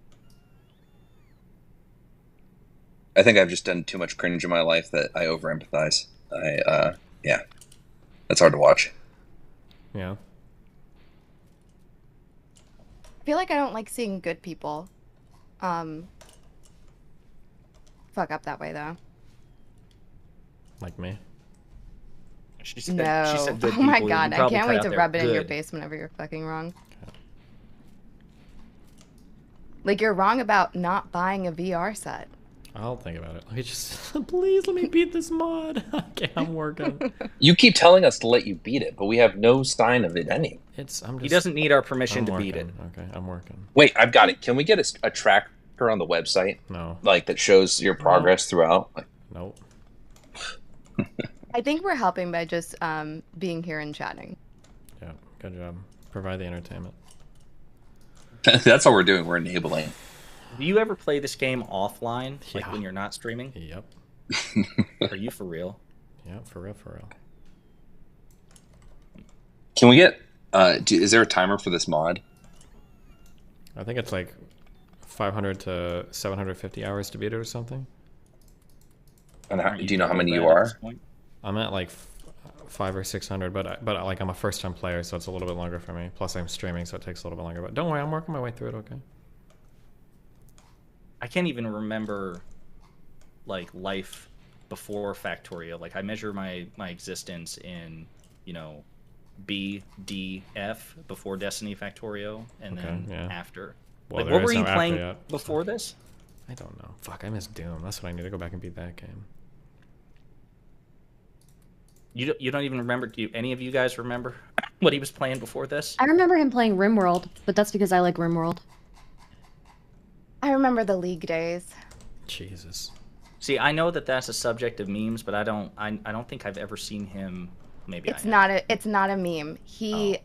I think I've just done too much cringe in my life that I over empathize. Yeah, that's hard to watch. Yeah. I feel like I don't like seeing good people fuck up that way, though. Like me. she said, No. She said good Oh my people. You God, I probably can't cut wait out to there. rub it in your Good. face whenever you're fucking wrong. Like, you're wrong about not buying a VR set. I'll think about it. Let me just please let me beat this mod. Okay, I'm working. You keep telling us to let you beat it, but we have no sign of it ending. He doesn't need our permission to beat it. Okay, I'm working. Wait, I've got it. Can we get a tracker on the website? No. Like that shows your progress throughout? Like, Nope. I think we're helping by just being here and chatting. Yeah, good job. Provide the entertainment. that's all we're doing. We're enabling. Do you ever play this game offline, like when you're not streaming? Yep. Are you for real? Yeah, for real, for real. Can we get? Is there a timer for this mod? I think it's like 500 to 750 hours to beat it or something. And do you know how many you are? I'm at like 500 or 600, but like I'm a first-time player, so it's a little bit longer for me. Plus, I'm streaming, so it takes a little bit longer. But don't worry, I'm working my way through it. Okay. I can't even remember like life before Factorio. Like I measure my existence in, B, D, F before Destiny Factorio, and then after. Well, like, there what is were no you after playing yet, before this? I don't know. Fuck, I miss Doom. That's what I need to go back and beat that game. You don't even remember? Do any of you guys remember what he was playing before this? I remember him playing RimWorld, but that's because I like RimWorld. I remember the League days. Jesus. See, I know that that's a subject of memes, but I don't think I've ever seen him. Maybe It's not a meme. He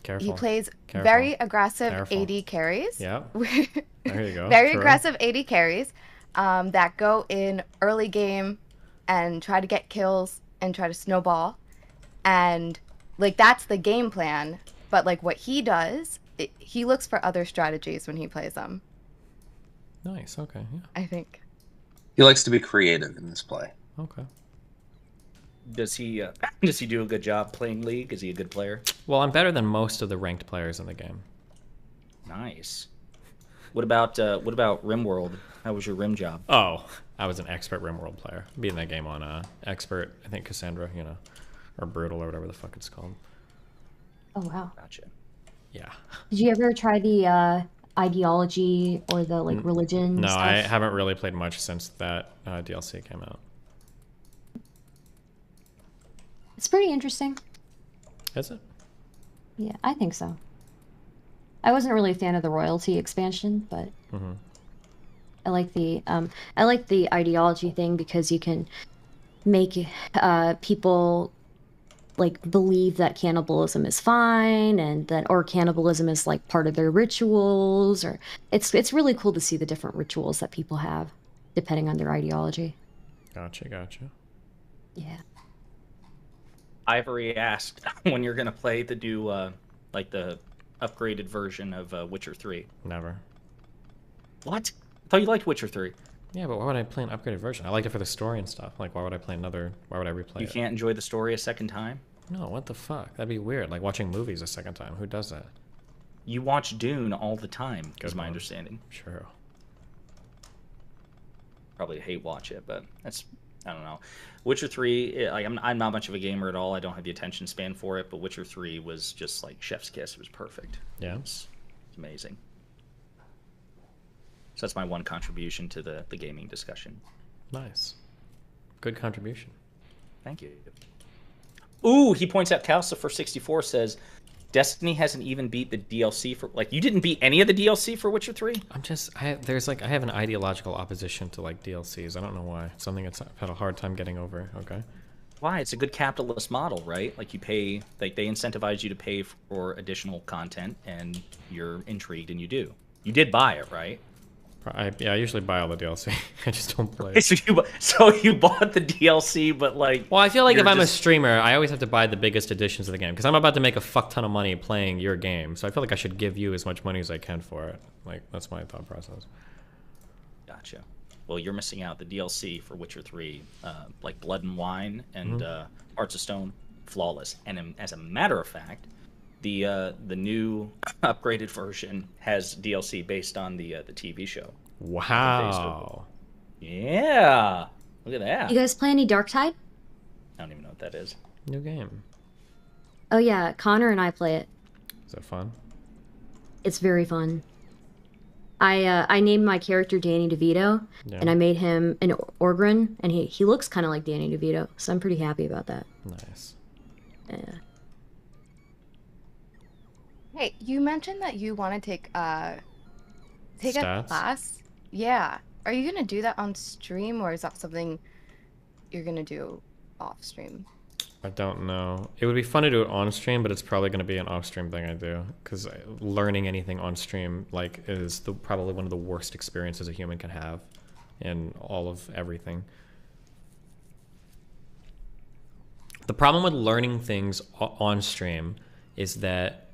Careful. he plays Careful. very aggressive Careful. AD carries. Yeah. There you go. Very True. aggressive AD carries that go in early game and try to get kills and try to snowball. And like that's the game plan. But like what he does, he looks for other strategies when he plays them. Nice. Okay. Yeah. I think. He likes to be creative in this play. Okay. Does he do a good job playing League? Is he a good player? Well, I'm better than most of the ranked players in the game. Nice. What about RimWorld? How was your Rim job? Oh, I was an expert RimWorld player. Beating that game on expert, I think Cassandra, or brutal or whatever the fuck it's called. Oh wow. Gotcha. Yeah. Did you ever try the ideology or the like religion? No, stuff? I haven't really played much since that DLC came out. It's pretty interesting. Is it? Yeah, I think so. I wasn't really a fan of the royalty expansion, but I like the ideology thing because you can make people like believe that cannibalism is fine and that or cannibalism is like part of their rituals, or it's really cool to see the different rituals that people have depending on their ideology. Gotcha. Yeah. Ivory asked when you're gonna play the new like the upgraded version of Witcher 3. Never. What? I thought you liked Witcher 3. Yeah, but why would I play an upgraded version? I liked it for the story and stuff. Like, why would I replay it? You can't enjoy the story a second time? No, what the fuck? That'd be weird. Like watching movies a second time. Who does that? You watch Dune all the time, is my understanding. Sure. Probably hate watch it, but that's, I don't know. Witcher 3, I'm not much of a gamer at all. I don't have the attention span for it, but Witcher 3 was just like chef's kiss. It was perfect. Yeah. It's amazing. So that's my one contribution to the gaming discussion. Nice. Good contribution. Thank you. Ooh, he points out Calcifer64 says, Destiny hasn't even beat the DLC for, like, you didn't beat any of the DLC for Witcher 3? I have an ideological opposition to like DLCs. I don't know why. It's something I've had a hard time getting over. Okay. Why? It's a good capitalist model, right? Like you pay, like they incentivize you to pay for additional content, and you're intrigued, and you do. You did buy it, right? I usually buy all the DLC. I just don't play. So you bought the DLC, but like. Well, I feel like if I'm a streamer, I always have to buy the biggest editions of the game because I'm about to make a fuck ton of money playing your game. So I feel like I should give you as much money as I can for it. Like that's my thought process. Gotcha. Well, you're missing out. The DLC for Witcher 3, like Blood and Wine and Hearts of Stone, flawless. And as a matter of fact, the new upgraded version has DLC based on the TV show. Wow. Yeah. Look at that. You guys play any Darktide? I don't even know what that is. New game. Oh yeah, Connor and I play it. Is that fun? It's very fun. I named my character Danny DeVito, and I made him an Orgrin, and he looks kind of like Danny DeVito, so I'm pretty happy about that. Nice. Yeah. Hey, you mentioned that you want to take a class. Yeah. Are you gonna do that on stream, or is that something you're gonna do off stream? I don't know. It would be fun to do it on stream, but it's probably going to be an off stream thing I do because learning anything on stream like is probably one of the worst experiences a human can have in all of everything. The problem with learning things on stream is that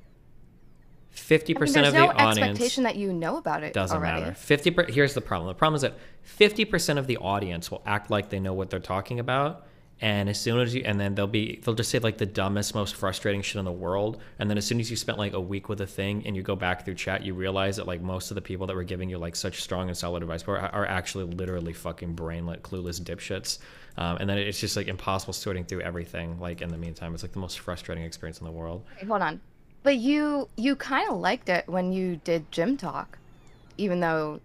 50% there's of the no audience expectation that you know about it doesn't already. matter. Here's the problem. The problem is that 50% of the audience will act like they know what they're talking about. And as soon as then they'll just say like the dumbest, most frustrating shit in the world. And then as soon as you spent like a week with a thing and you go back through chat, you realize that like most of the people that were giving you like such strong and solid advice are actually literally fucking brainlet, clueless dipshits. And then it's just like impossible sorting through everything. Like in the meantime, it's like the most frustrating experience in the world. Wait, hold on. But you kind of liked it when you did gym talk, even though.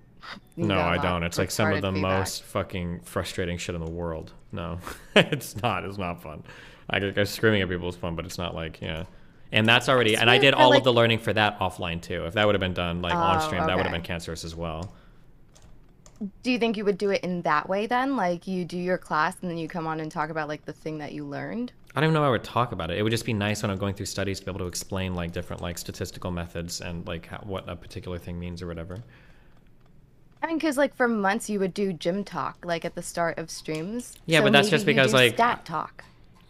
No, I don't. It's like some of the feedback. most fucking frustrating shit in the world. No, it's not. It's not fun. I guess screaming at people is fun, but it's not like, yeah. And that's already, and I did all of the learning for that offline too. If that would have been done like on stream, that would have been cancerous as well. Do you think you would do it in that way then? Like you do your class and then you come on and talk about like the thing that you learned? I don't even know how I would talk about it. It would just be nice when I'm going through studies to be able to explain like different like statistical methods and like what a particular thing means or whatever. I mean, because like for months you would do gym talk like at the start of streams. Yeah, so but that's maybe just you because do like stat talk.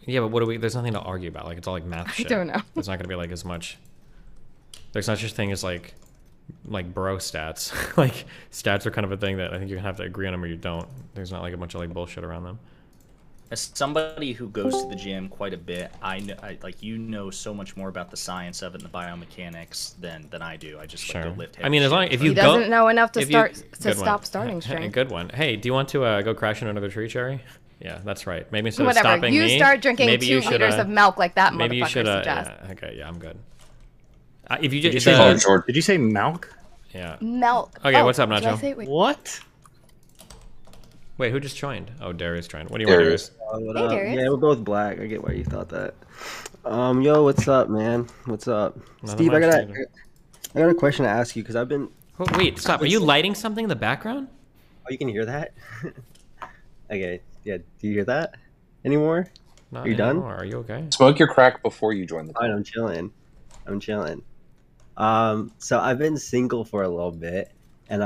Yeah, but what do we? There's nothing to argue about. Like it's all like math shit. don't know. There's not gonna be like as much. There's not such a thing as like bro stats. Like stats are kind of a thing that I think you're gonna have to agree on them or you don't. There's not like a bunch of like bullshit around them. As somebody who goes to the gym quite a bit, I like you know so much more about the science of it and the biomechanics than I do. I just like to lift heavy I mean, as long shit. if you He doesn't know enough to Good stop one. starting strength. Good one. Hey, do you want to go crash into another tree, Cherry? Yeah, that's right. Maybe instead Whatever. of stopping You me, start drinking maybe 2 you should, liters of milk like that maybe you motherfucker should, suggests. Yeah, okay, yeah, I'm good. If you Did you just say did you say milk? Yeah. Milk. Okay, Oh, what's up, did I Nacho? say- wait. What? Wait, who just joined? Oh, Darius joined. What do you want, Darius? What Hey, up? Darius. Yeah, we're both black. I get why you thought that. Yo, what's up, man? What's up, Nothing Steve? I much, got a question to ask you because I've been. Oh, wait, stop. Are you lighting something in the background? Oh, you can hear that? Okay. Yeah. Do you hear that anymore? Not Are you done? anymore. Are you okay? Smoke your crack before you join the Fine, I'm chilling. I'm chilling. So I've been single for a little bit, and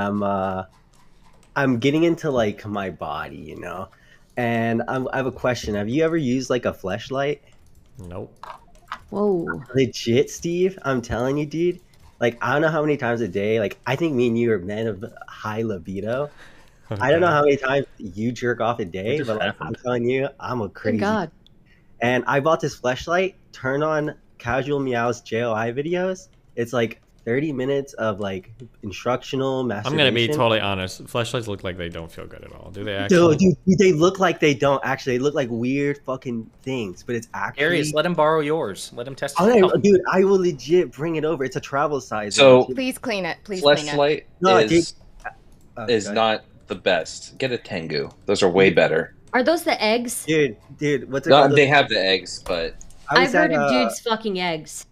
I'm getting into like my body, you know. And I have a question. Have you ever used like a fleshlight? Nope. Whoa. Legit, Steve. I'm telling you, dude. Like I don't know how many times a day. Like I think me and you are men of high libido. Okay. I don't know how many times you jerk off a day, just but like, I'm telling you, I'm a crazy. Good God. And I bought this fleshlight. Turn on Casual Meows JOI videos. It's like 30 minutes of like instructional I'm masturbation. gonna be totally honest. Fleshlights look like they don't feel good at all. Do they actually? Dude, they look like they don't actually. They look like weird fucking things, but it's actually. Darius, let him borrow yours. Let him test it Oh, out. dude, I will legit bring it over. It's a travel size. So Please clean it. Please clean it. Fleshlight No, is dude. is not the best. Get a Tengu. Those are way better. Are those the eggs? Dude, what's it No, called? they have the eggs, but I've heard of dudes fucking eggs.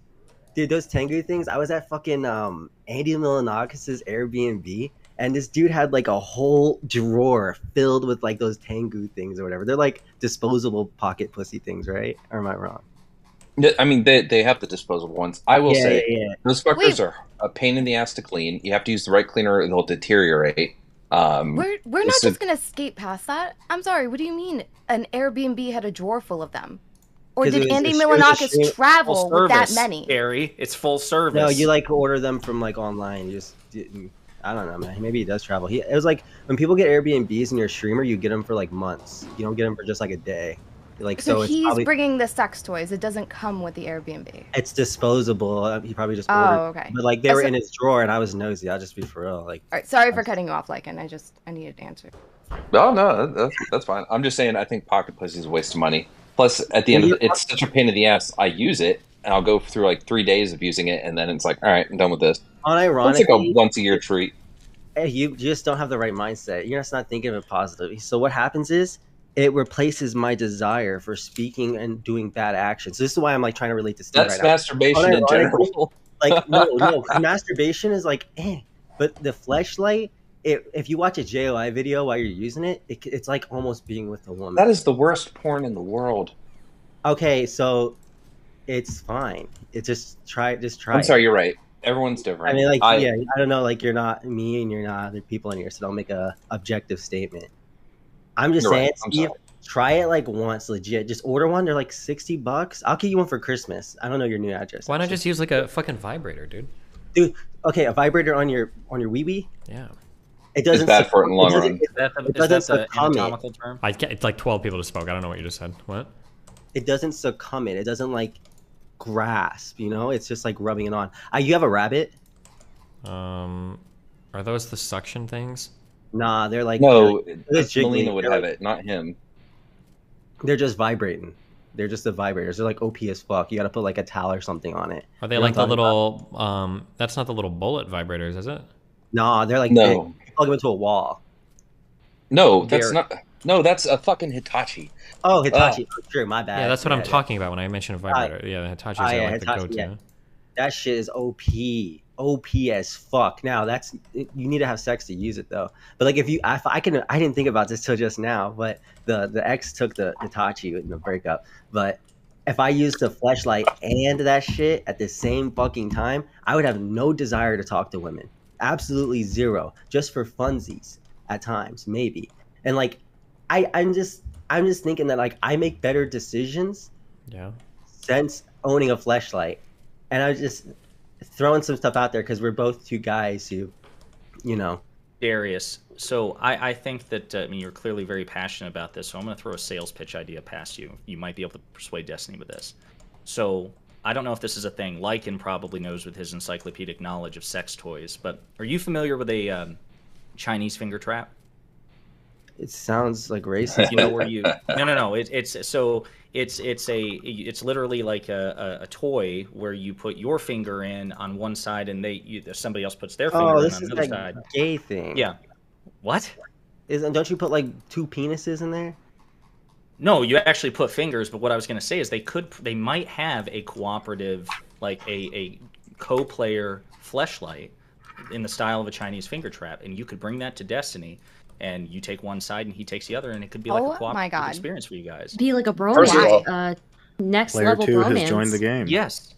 Dude, those Tengu things. I was at fucking Andy Milanakis' Airbnb, and this dude had like a whole drawer filled with like those Tengu things or whatever. They're like disposable pocket pussy things, right? Or am I wrong? I mean, they have the disposable ones. I will say yeah. those fuckers Wait. are a pain in the ass to clean. You have to use the right cleaner, or they'll deteriorate. We're not it's just gonna skate past that. I'm sorry. What do you mean? An Airbnb had a drawer full of them, or 'Cause did it was Andy a stream- Milanakis travel Full with that service, many? Gary. It's full service. No, you like order them from like online. You just didn't. I don't know, man. Maybe he does travel. It was like when people get Airbnbs and you're a streamer, you get them for like months. You don't get them for just like a day. Like So it's he's probably bringing the sex toys. It doesn't come with the Airbnb. it's disposable. He probably just Oh, ordered. okay. But like they were So- in his drawer, and I was nosy. I'll just be for real. Like All right. Sorry for cutting you off, Lycan. I needed to answer. no, that's fine. I'm just saying I think pocket pussy is a waste of money. Plus, at the end of it's such a pain in the ass. I use it, and I'll go through like 3 days of using it, and then it's like, all right, I'm done with this. It's like unironically, a once a year treat. hey, you just don't have the right mindset. You're just not thinking of it positively. So what happens is it replaces my desire for speaking and doing bad actions. So this is why I'm like trying to relate to Steve That's right now. masturbation in Unironically, general. Like no, masturbation is like, but the fleshlight. If you watch a JOI video while you're using it, it's like almost being with a woman. That is the worst porn in the world. Okay, so it's fine. It just try. I'm sorry, you're right. Everyone's different. I mean, like, yeah, I don't know. Like, you're not me, and you're not other people in here, so don't make a objective statement. I'm just You're saying, right. I'm Steve, sorry. try it like once, legit. Just order one. They're like $60. I'll get you one for Christmas. I don't know your new address. Why not just use like a fucking vibrator, dude? Dude, okay, a vibrator on your wee wee. Yeah. It doesn't. It's bad for it in the long run. It doesn't succumb it. term? It's like 12 people just spoke. I don't know what you just said. What? It doesn't succumb it. It doesn't like grasp. You know, it's just like rubbing it on. You have a rabbit? Are those the suction things? Nah, they're like No, they're jiggly. Melina would They're have like- it, not him. They're just vibrating. They're just the vibrators. They're like OP as fuck. You got to put like a towel or something on it. Are they You know like the what I'm talking about? little? That's not the little bullet vibrators, is it? Nah, they're like No. big. You plug them into a wall. No, that's They're- not. No, that's a fucking Hitachi. Oh, Hitachi. Oh, true, my bad. Yeah, that's what I'm Yeah. talking about when I mentioned a vibrator. Yeah, the Hitachis are yeah, like the Hitachi, go-to. yeah. That shit is OP. OP as fuck. Now you need to have sex to use it though. But like if I didn't think about this till just now, but the ex took the Itachi in the breakup. But if I used the fleshlight and that shit at the same fucking time, I would have no desire to talk to women. Absolutely zero. Just for funsies at times, maybe. And like I'm just thinking that like I make better decisions since owning a fleshlight. And I was just throwing some stuff out there because we're both two guys who, Darius, so I think that I mean, you're clearly very passionate about this, so I'm going to throw a sales pitch idea past you. You might be able to persuade Destiny with this. So I don't know if this is a thing. Lycan probably knows with his encyclopedic knowledge of sex toys, but are you familiar with a Chinese finger trap? It sounds like racist. You know where you? No. It's literally like a toy where you put your finger in on one side and somebody else puts their finger in on the other side. Oh, this is like gay thing. Yeah. What? Don't you put like two penises in there? No, you actually put fingers. But what I was going to say is they might have a cooperative, like a co-player fleshlight in the style of a Chinese finger trap, and you could bring that to Destiny. And you take one side and he takes the other, and it could be like a cooperative experience for you guys. Be like a bromance, next Player level 2 bromance. has joined the game. Yes.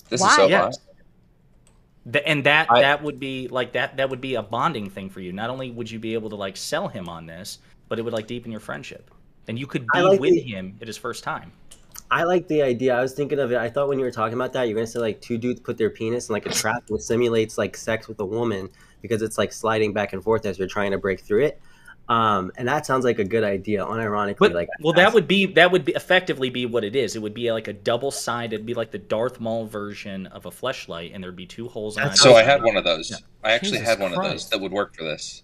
This is so yes. fun. And that would be like that would be a bonding thing for you. Not only would you be able to like sell him on this, but it would like deepen your friendship, and you could be with him at his first time. I like the idea. I was thinking of it. I thought when you were talking about that, you were gonna say like two dudes put their penis in like a trap that simulates like sex with a woman because it's like sliding back and forth as you're trying to break through it. And that sounds like a good idea. Unironically, that would effectively be what it is. It would be like a double-sided. It'd be like the Darth Maul version of a fleshlight, and there'd be two holes on it. So I had one of those. Yeah. I actually Jesus had one Christ. of those that would work for this.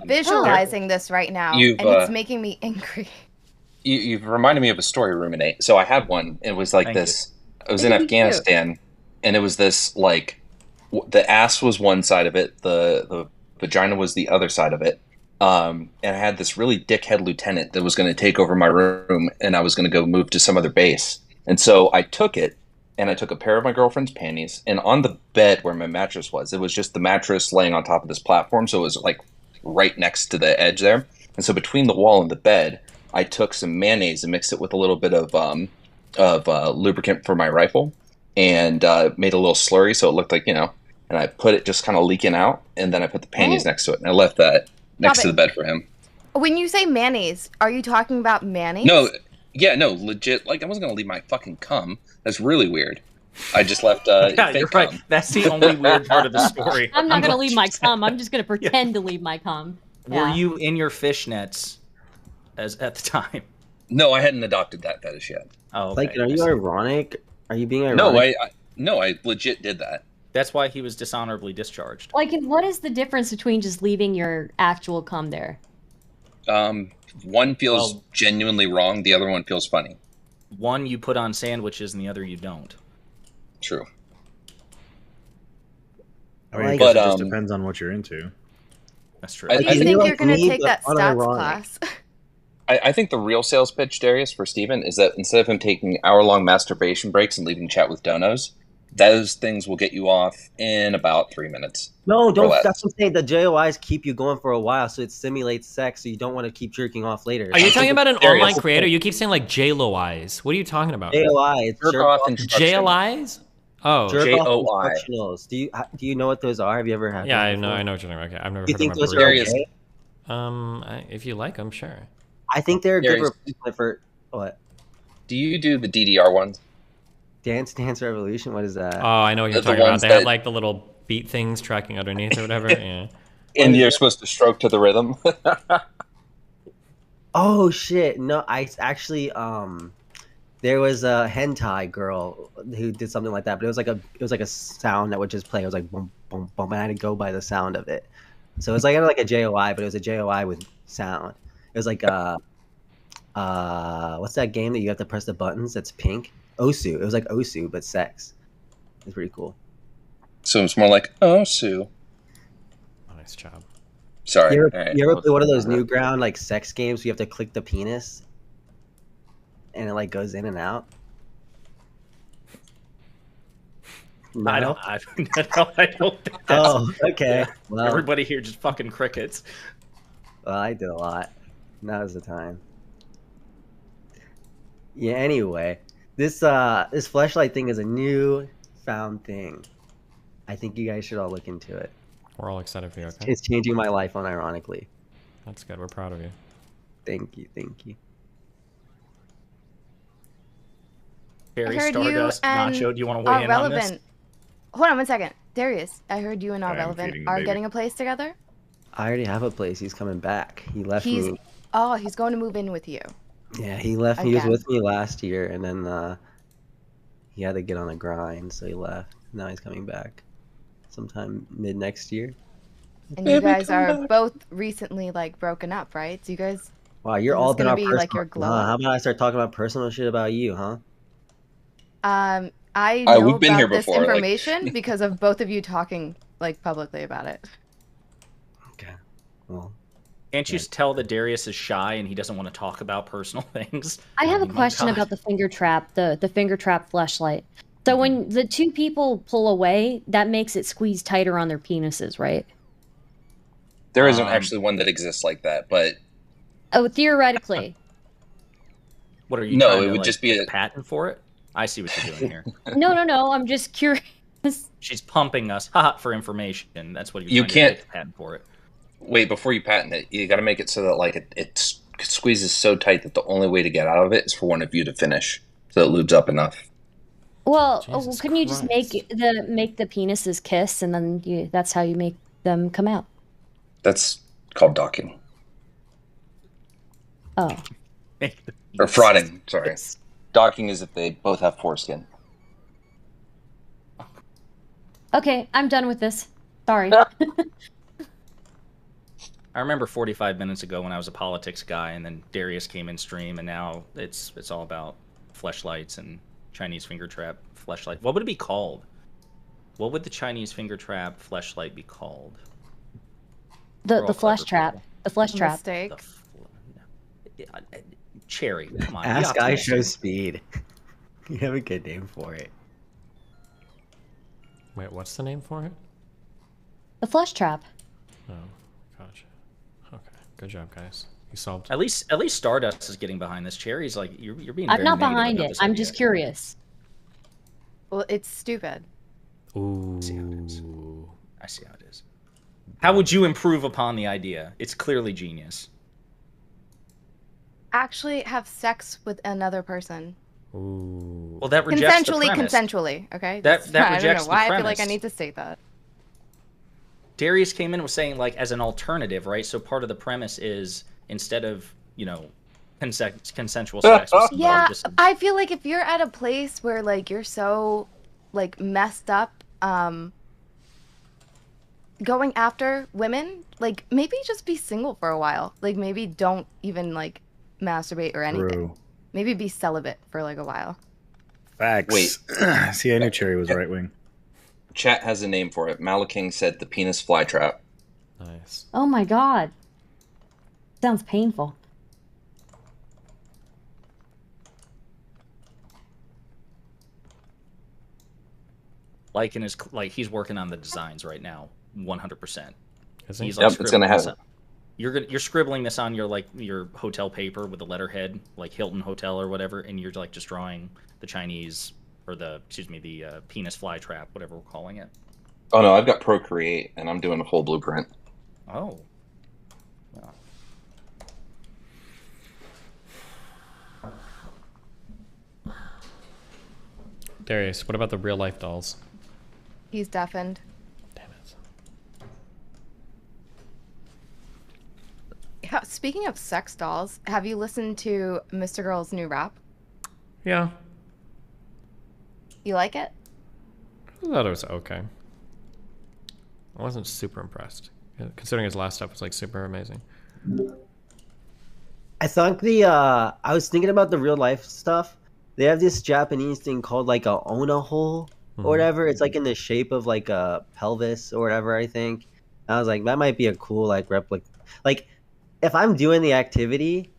Visualizing this right now, and it's making me angry. You've reminded me of a story, Ruminate. So I had one. It was like this. I was in Afghanistan, and it was this like the ass was one side of it, the vagina was the other side of it. And I had this really dickhead lieutenant that was going to take over my room, and I was going to go move to some other base. And so I took it, and I took a pair of my girlfriend's panties, and on the bed where my mattress was, it was just the mattress laying on top of this platform, so it was like right next to the edge there. And so between the wall and the bed, I took some mayonnaise and mixed it with a little bit of lubricant for my rifle, and made a little slurry so it looked like, and I put it just kind of leaking out, and then I put the panties next to it, and I left that next to the bed for him. When you say mayonnaise, are you talking about mayonnaise? No, legit. Like, I wasn't gonna leave my fucking cum. That's really weird. I just left. Yeah, you're right. That's the only weird part of the story. I'm not going to leave my cum. I'm just going to pretend to leave my cum. Were you in your fishnets at the time? No, I hadn't adopted that fetish yet. Oh, okay. Like, are you ironic? Are you being ironic? No, I legit did that. That's why he was dishonorably discharged. Like, what is the difference between just leaving your actual cum there? One feels genuinely wrong. The other one feels funny. One you put on sandwiches, and the other you don't. True. I mean, I guess it just depends on what you're into. That's true. Do you think you're going to take that stats class? I think the real sales pitch, Darius, for Steven is that instead of him taking hour-long masturbation breaks and leaving chat with donos, those things will get you off in about 3 minutes. No, don't. That's what I'm saying. The JOIs keep you going for a while, so it simulates sex, so you don't want to keep jerking off later. Are you talking about an online creator? You keep saying like JLOIs. What are you talking about? JOI. Jerk off instructions. JLIs? Oh, jerk JOI. off instructionals. Do you know what those are? Have you ever had? Yeah, them I know what you're talking about. Okay, I've never Do you heard think of them. those are okay? If you like them, sure. I think they're a good Darius, replacement for what? Do you do the DDR ones? Dance Dance Revolution. What is that? Oh, I know what you're The talking about. ones They had that- like the little beat things tracking underneath or whatever. Yeah. And you're supposed to stroke to the rhythm. Oh shit! No, I actually there was a hentai girl who did something like that, but it was like a sound that would just play. It was like boom boom boom, and I had to go by the sound of it. So it was like a JOI, but it was a JOI with sound. It was like what's that game that you have to press the buttons? That's pink. Osu. It was like Osu, but sex. It's pretty cool. So it's more like, oh, Sue. Nice job. Sorry. You All right. ever play one of those Newground like sex games where you have to click the penis and it like goes in and out? No? I don't think that's... Oh, okay. Yeah. Well, Everybody here just fucking crickets. well, I did a lot. Now's the time. Yeah, anyway. This fleshlight thing is a new found thing. I think you guys should all look into it. We're all excited for you, okay? It's changing my life unironically. That's good. We're proud of you. Thank you, thank you. Harry, I heard Stardust, you and Nacho, do you want to weigh are in relevant. on this? Hold on one second. Darius, I heard you and I Are am Relevant feeding the are baby. getting a place together? I already have a place. He's coming back. He left He's me. oh, he's going to move in with you. Yeah, he left. He was Again. with me last year, and then he had to get on a grind, so he left. Now he's coming back, sometime mid next year. And you guys are both recently like broken up, right? So you guys Wow, you're is all this been gonna on be personal. like your glow Huh, up? how about I start talking about personal shit about you, huh? I know we've been here about this before, like- information because of both of you talking like publicly about it. Well, Can't you tell that Darius is shy and he doesn't want to talk about personal things? I have a My question God. about the finger trap, the finger trap fleshlight. So when the two people pull away, that makes it squeeze tighter on their penises, right? There isn't actually one that exists like that, but Oh, theoretically. What are you No, trying it to, would like, just be get a patent for it? I see what you're doing here. No. I'm just curious. She's pumping us for information. That's what you're You trying can't- to get a patent for it. wait, before you patent it, you got to make it so that like it squeezes so tight that the only way to get out of it is for one of you to finish, so it lubes up enough. Well, Jesus couldn't you just make the penises kiss and then that's how you make them come out? That's called docking Oh. or frauding. Sorry, docking is if they both have foreskin. Okay, I'm done with this. Sorry. I remember 45 minutes ago when I was a politics guy, and then Darius came in stream, and now it's all about fleshlights and Chinese finger trap fleshlight. What would it be called? What would the Chinese finger trap fleshlight be called? We're all The flesh clever trap. people. The flesh trap. Mistake. Cherry, come on. be Ask I optimistic. show speed. You have a good name for it. Wait, what's the name for it? The flesh trap. Oh, gotcha. Okay, good job, guys. You solved. At least Stardust is getting behind this. Cherry's like you're being. I'm very not negative behind about it. this I'm idea. just curious. Well, it's stupid. Ooh. I see how it is. How would you improve upon the idea? It's clearly genius. Actually have sex with another person. Ooh. Well, that rejects the Consensually, premise. okay? That I rejects don't know the why I feel like I premise. need to state that. Darius came in and was saying like as an alternative, right? So part of the premise is instead of consensual sex. With somebody, Yeah, just- I feel like if you're at a place where like you're so like messed up, going after women, like maybe just be single for a while. Like maybe don't even like masturbate or anything. True. Maybe be celibate for like a while. Facts. Wait. See, I knew Cherry was right wing. Chat has a name for it. Malaking said the penis flytrap. Nice. Oh my god. Sounds painful. like in his he's working on the designs right now, 100%. Is he? He's Yep, it's scribbling gonna this happen. up. You're scribbling this on your hotel paper with the letterhead, like Hilton Hotel or whatever, and you're like just drawing the Chinese or the penis fly trap, whatever we're calling it. Oh no, I've got Procreate and I'm doing a full blueprint. Oh. Wow. Darius, what about the real life dolls? He's deafened. Speaking of sex dolls, have you listened to Mr. Girl's new rap? Yeah. You like it? I thought it was okay. I wasn't super impressed, considering his last stuff was like super amazing. I think I was thinking about the real life stuff. They have this Japanese thing called like a Ona hole or whatever. It's like in the shape of like a pelvis or whatever, I think. And I was like, that might be a cool like replica. Like, if I'm doing the activity,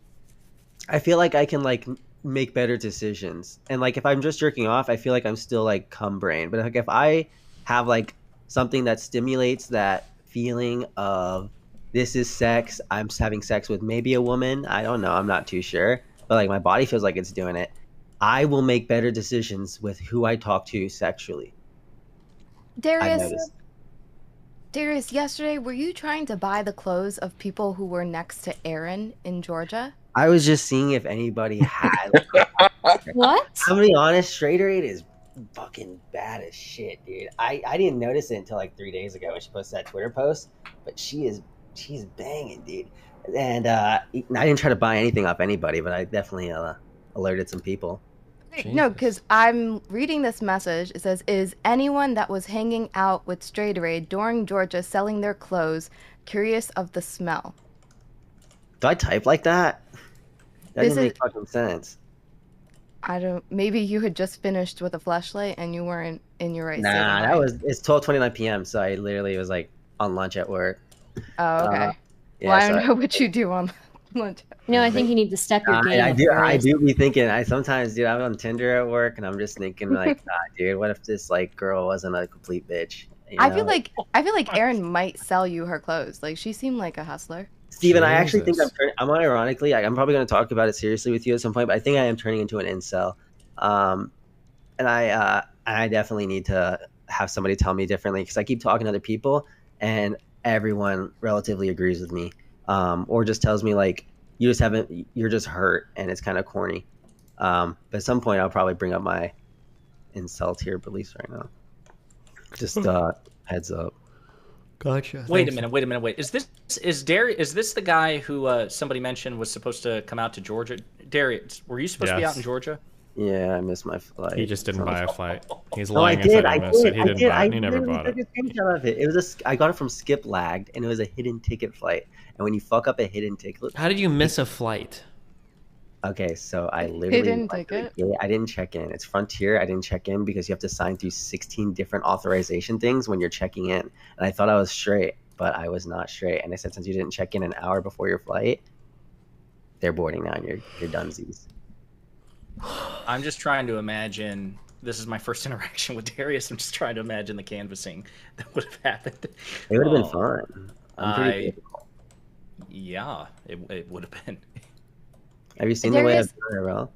I feel like I can like make better decisions. And like if I'm just jerking off, I feel like I'm still like cum brain. But like if I have like something that stimulates that feeling of this is sex, I'm having sex with maybe a woman, I don't know, I'm not too sure, but like my body feels like it's doing it, I will make better decisions with who I talk to sexually. Darius, yesterday, were you trying to buy the clothes of people who were next to Aaron in Georgia? I was just seeing if anybody had. What? I'm gonna be honest, straight rate is fucking bad as shit, dude. I didn't notice it until like 3 days ago when she posted that Twitter post, but she's banging, dude. And I didn't try to buy anything off anybody, but I definitely alerted some people. No, because I'm reading this message. It says, is anyone that was hanging out with Straight Raid during Georgia selling their clothes curious of the smell? Do I type like that? That doesn't make fucking sense. I don't. Maybe you had just finished with a flashlight and you weren't in your right state of Nah, mind. it's 12:29 p.m. So I literally was like on lunch at work. Oh, okay. Yeah, well, I so don't know what you do on lunch. No, I think you need to step your game I up, do. I Darius. do be thinking. I sometimes, dude. I'm on Tinder at work, and I'm just thinking, like, dude, what if this like girl wasn't a complete bitch? You I know? feel like Erin might sell you her clothes. Like she seemed like a hustler. Steven, I actually think I'm unironically. I'm probably going to talk about it seriously with you at some point, but I think I am turning into an incel. And I definitely need to have somebody tell me differently because I keep talking to other people, and everyone relatively agrees with me, or just tells me like you're just hurt, and it's kind of corny. But at some point, I'll probably bring up my incel tier beliefs right now. Just heads up. Gotcha. Wait a minute. Is this the guy who somebody mentioned was supposed to come out to Georgia? Darius, were you supposed to be out in Georgia? Yeah, I missed my flight. He just didn't buy a flight. He's No, lying I did. inside he missed it. He didn't buy it. He never literally bought it. took a screenshot of it. It was I got it from Skip Lagged, and it was a hidden ticket flight. And when you fuck up a hidden ticket, How did you miss a flight? Okay, so I literally Hidden ticket? I didn't check in. It's Frontier. I didn't check in because you have to sign through 16 different authorization things when you're checking in. And I thought I was straight, but I was not straight. And they said since you didn't check in an hour before your flight, they're boarding now, and you're dunsies. I'm just trying to imagine. This is my first interaction with Darius. I'm just trying to imagine the canvassing that would have happened. It would have been fun. I'm pretty difficult. Yeah, it would have been. Have you seen the way I've done it, Rel?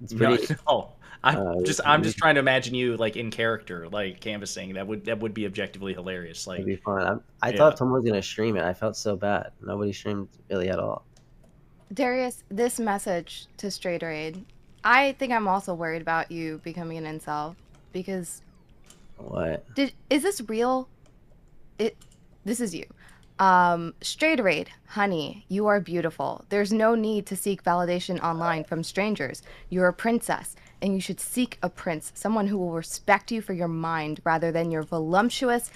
It's pretty. No. I'm just trying to imagine you like in character, like canvassing. That would be objectively hilarious. Like It'd be fun. I thought someone was gonna stream it. I felt so bad. Nobody streamed really at all. Darius, this message to Straight Raid. I think I'm also worried about you becoming an incel because. What? Is this real? This is you. Straight Raid, honey, you are beautiful. There's no need to seek validation online from strangers. You're a princess, and you should seek a prince, someone who will respect you for your mind rather than your voluptuous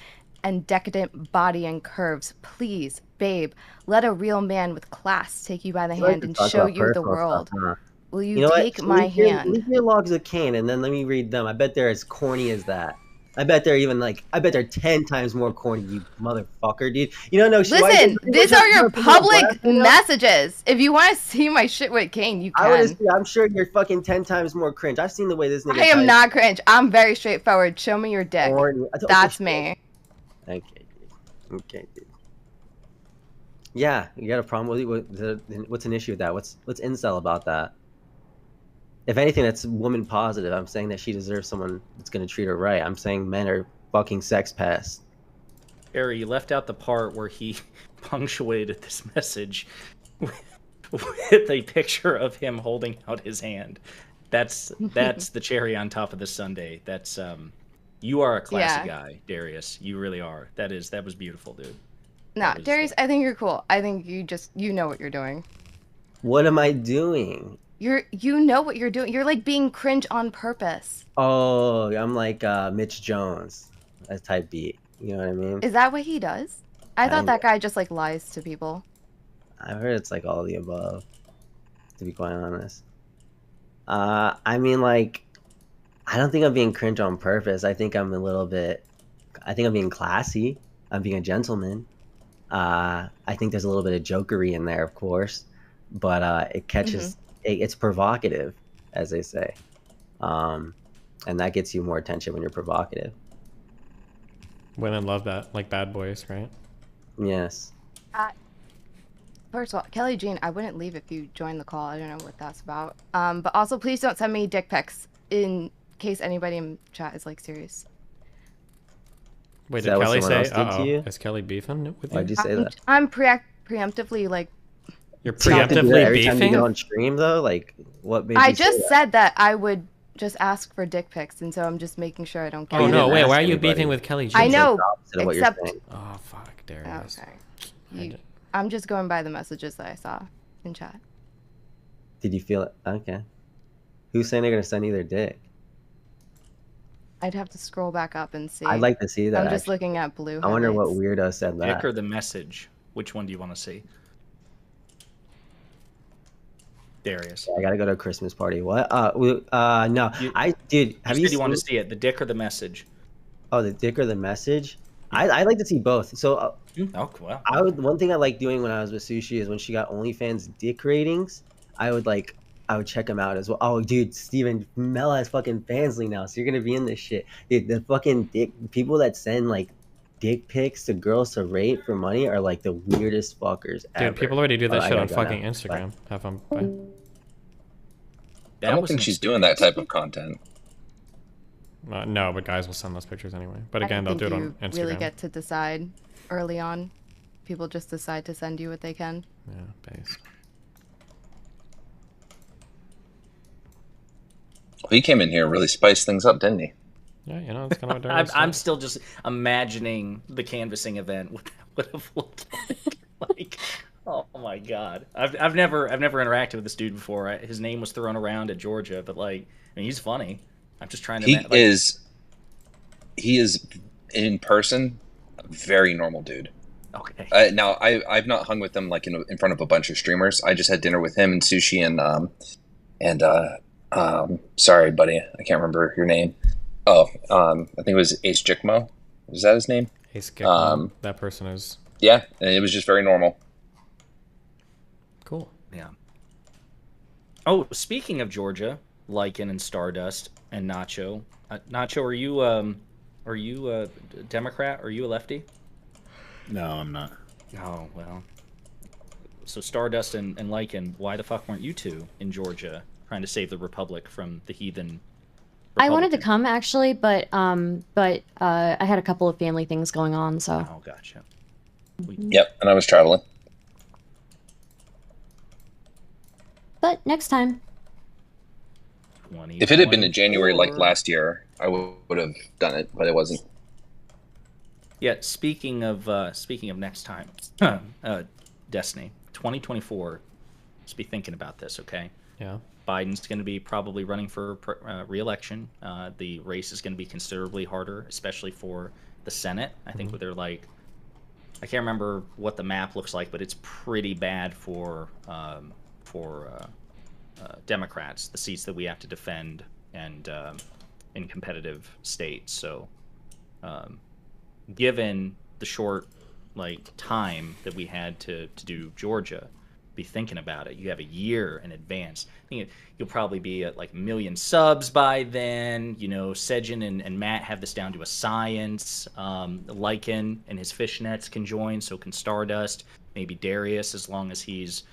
and decadent body and curves. Please, babe, let a real man with class take you by the hand and show you the world. Will you take my hand? Leave your logs of cane and then let me read them. I bet they're as corny as that. I bet they're 10 times more corny, you motherfucker, dude. You don't know. Listen, these are your public messages. If you want to see my shit with Kane, you can. I'm sure you're fucking 10 times more cringe. I've seen the way this nigga. I am not cringe. I'm very straightforward. Show me your dick. That's me. Okay, dude. Yeah, you got a problem with it? What's an issue with that? What's incel about that? If anything, that's woman positive. I'm saying that she deserves someone that's going to treat her right. I'm saying men are fucking sex pests. Harry, you left out the part where he punctuated this message with a picture of him holding out his hand. That's the cherry on top of the sundae. That's you are a classy guy, Darius. You really are. That was beautiful, dude. No, Darius, I think you're cool. I think you know what you're doing. What am I doing? You know what you're doing. You're like being cringe on purpose. Oh, I'm like Mitch Jones, a type beat. You know what I mean? Is that what he does? I thought that guy just like lies to people. I've heard it's like all of the above, to be quite honest. I mean, like, I don't think I'm being cringe on purpose. I think I'm being classy. I'm being a gentleman. I think there's a little bit of jokery in there, of course, but it catches it's provocative, as they say, and that gets you more attention when you're provocative. Women love that, like bad boys, right? Yes. First of all, Kelly Jean, I wouldn't leave if you joined the call. I don't know what that's about. But also, please don't send me dick pics in case anybody in chat is like serious. Wait, Is did that what Kelly someone say? else did to you? Is Kelly beefing with you? Why'd you say that? I'm preemptively like. You're So you have to do that preemptively every time you beefing? get on stream, though. Like, what made I you say just that? said that I would just ask for dick pics, and so I'm just making sure I don't get. Oh You no! didn't Wait, ask why are you anybody. beefing with Kelly? I Jean? know, the opposite of what you're except. saying. Oh fuck, Darius. Okay. I'm just going by the messages that I saw in chat. Did you feel it? Okay. Who's saying they're gonna send you their dick? I'd have to scroll back up and see. I'd like to see that. I'm just actually. looking at blue. I wonder what highlights. weirdo said Dick that. or the message? Which one do you want to see? Darius. I gotta go to a Christmas party. What? No. I did. Have you you said you want to seen- see it? The dick or the message? Oh, the dick or the message? I like to see both. So. Oh, well. One thing I like doing when I was with Sushi is when she got OnlyFans dick ratings, I would check them out as well. Oh, dude, Steven, Mel has fucking Fansly now, so you're gonna be in this shit. Dude, the fucking dick people that send like dick pics to girls to rate for money are like the weirdest fuckers ever. Dude, people already do that Oh, I shit on gotta go fucking now. Instagram. Bye. Have fun. Bye. I don't think she's doing that type of content. No, but guys will send those pictures anyway. But again, I they'll don't do it think on you Instagram. really get to decide early on. People just decide to send you what they can. Yeah, based. He came in here and really spiced things up, didn't he? Yeah, you know, it's kind of what Darius I'm said. still just imagining the canvassing event would have looked like. Oh my god, I've never interacted with this dude before. His name was thrown around at Georgia, but like, I mean, he's funny. I'm just trying to. He is in person a very normal dude. Okay. Now I've not hung with him like in front of a bunch of streamers. I just had dinner with him and Sushi and sorry buddy, I can't remember your name. I think it was Ace Jikmo. Was that his name? Ace Jikmo. That person is. Yeah, and it was just very normal. Cool. Yeah. Oh, speaking of Georgia, Lycan and Stardust and Nacho. Nacho, are you a Democrat? Are you a lefty? No, I'm not. Oh well. So Stardust and Lycan, why the fuck weren't you two in Georgia trying to save the Republic from the heathen? I wanted to come actually, but I had a couple of family things going on, so. Oh, gotcha. Yep, and I was traveling. But next time. If it had been in January like last year, I would have done it, but it wasn't. Yeah, speaking of next time, Destiny 2024. Let's be thinking about this, okay? Yeah. Biden's going to be probably running for re-election. The race is going to be considerably harder, especially for the Senate. I think they're like, I can't remember what the map looks like, but it's pretty bad for Democrats, the seats that we have to defend and in competitive states. So, given the short time that we had to do Georgia, be thinking about it. You have a year in advance. I think you'll probably be at like 1 million subs by then. You know, Sejin and Matt have this down to a science. Lycan and his fishnets can join, so can Stardust. Maybe Darius, as long as he's,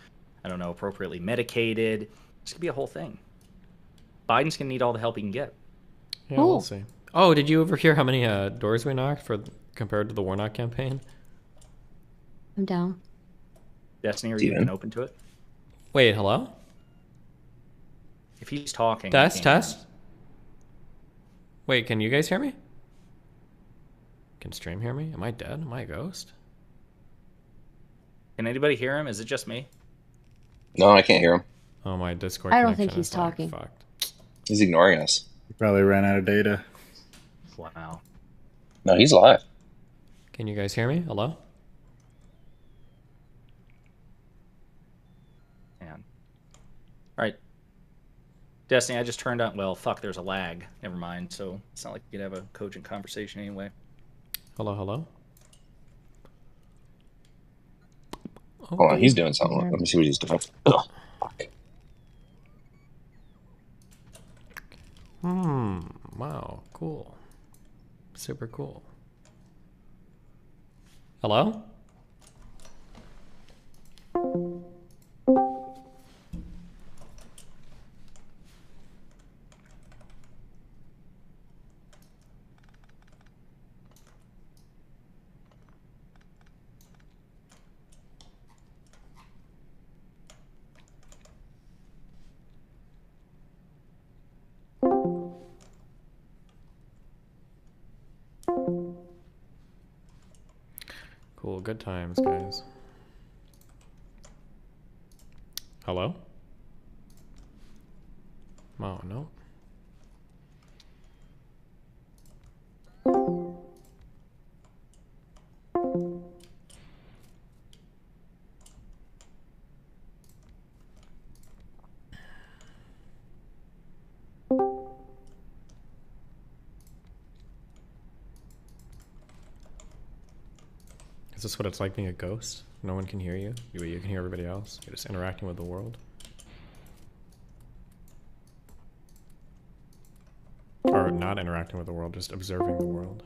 I don't know, appropriately medicated. This could be a whole thing. Biden's gonna need all the help he can get. Yeah, we'll see. Oh, did you ever hear how many doors we knocked compared to the Warnock campaign? I'm down. Destiny, are you even open to it? Wait, hello? If he's talking... Test? Wait, can you guys hear me? Can stream hear me? Am I dead? Am I a ghost? Can anybody hear him? Is it just me? No, I can't hear him. Oh, my Discord I don't think connection he's is, like, talking. fucked. He's ignoring us. He probably ran out of data. Wow. No, he's live. Can you guys hear me? Hello? All right. Destiny, I just turned on... Well, fuck, there's a lag. Never mind. So it's not like you could have a cogent conversation anyway. Hello? Hold on, he's doing something. Let me see what he's doing. Ugh, fuck. Wow, cool. Super cool. Hello? Cool, good times, guys. Hello? Oh, no. Is this what it's like being a ghost? No one can hear you, but you can hear everybody else. You're just interacting with the world. Or not interacting with the world, just observing the world.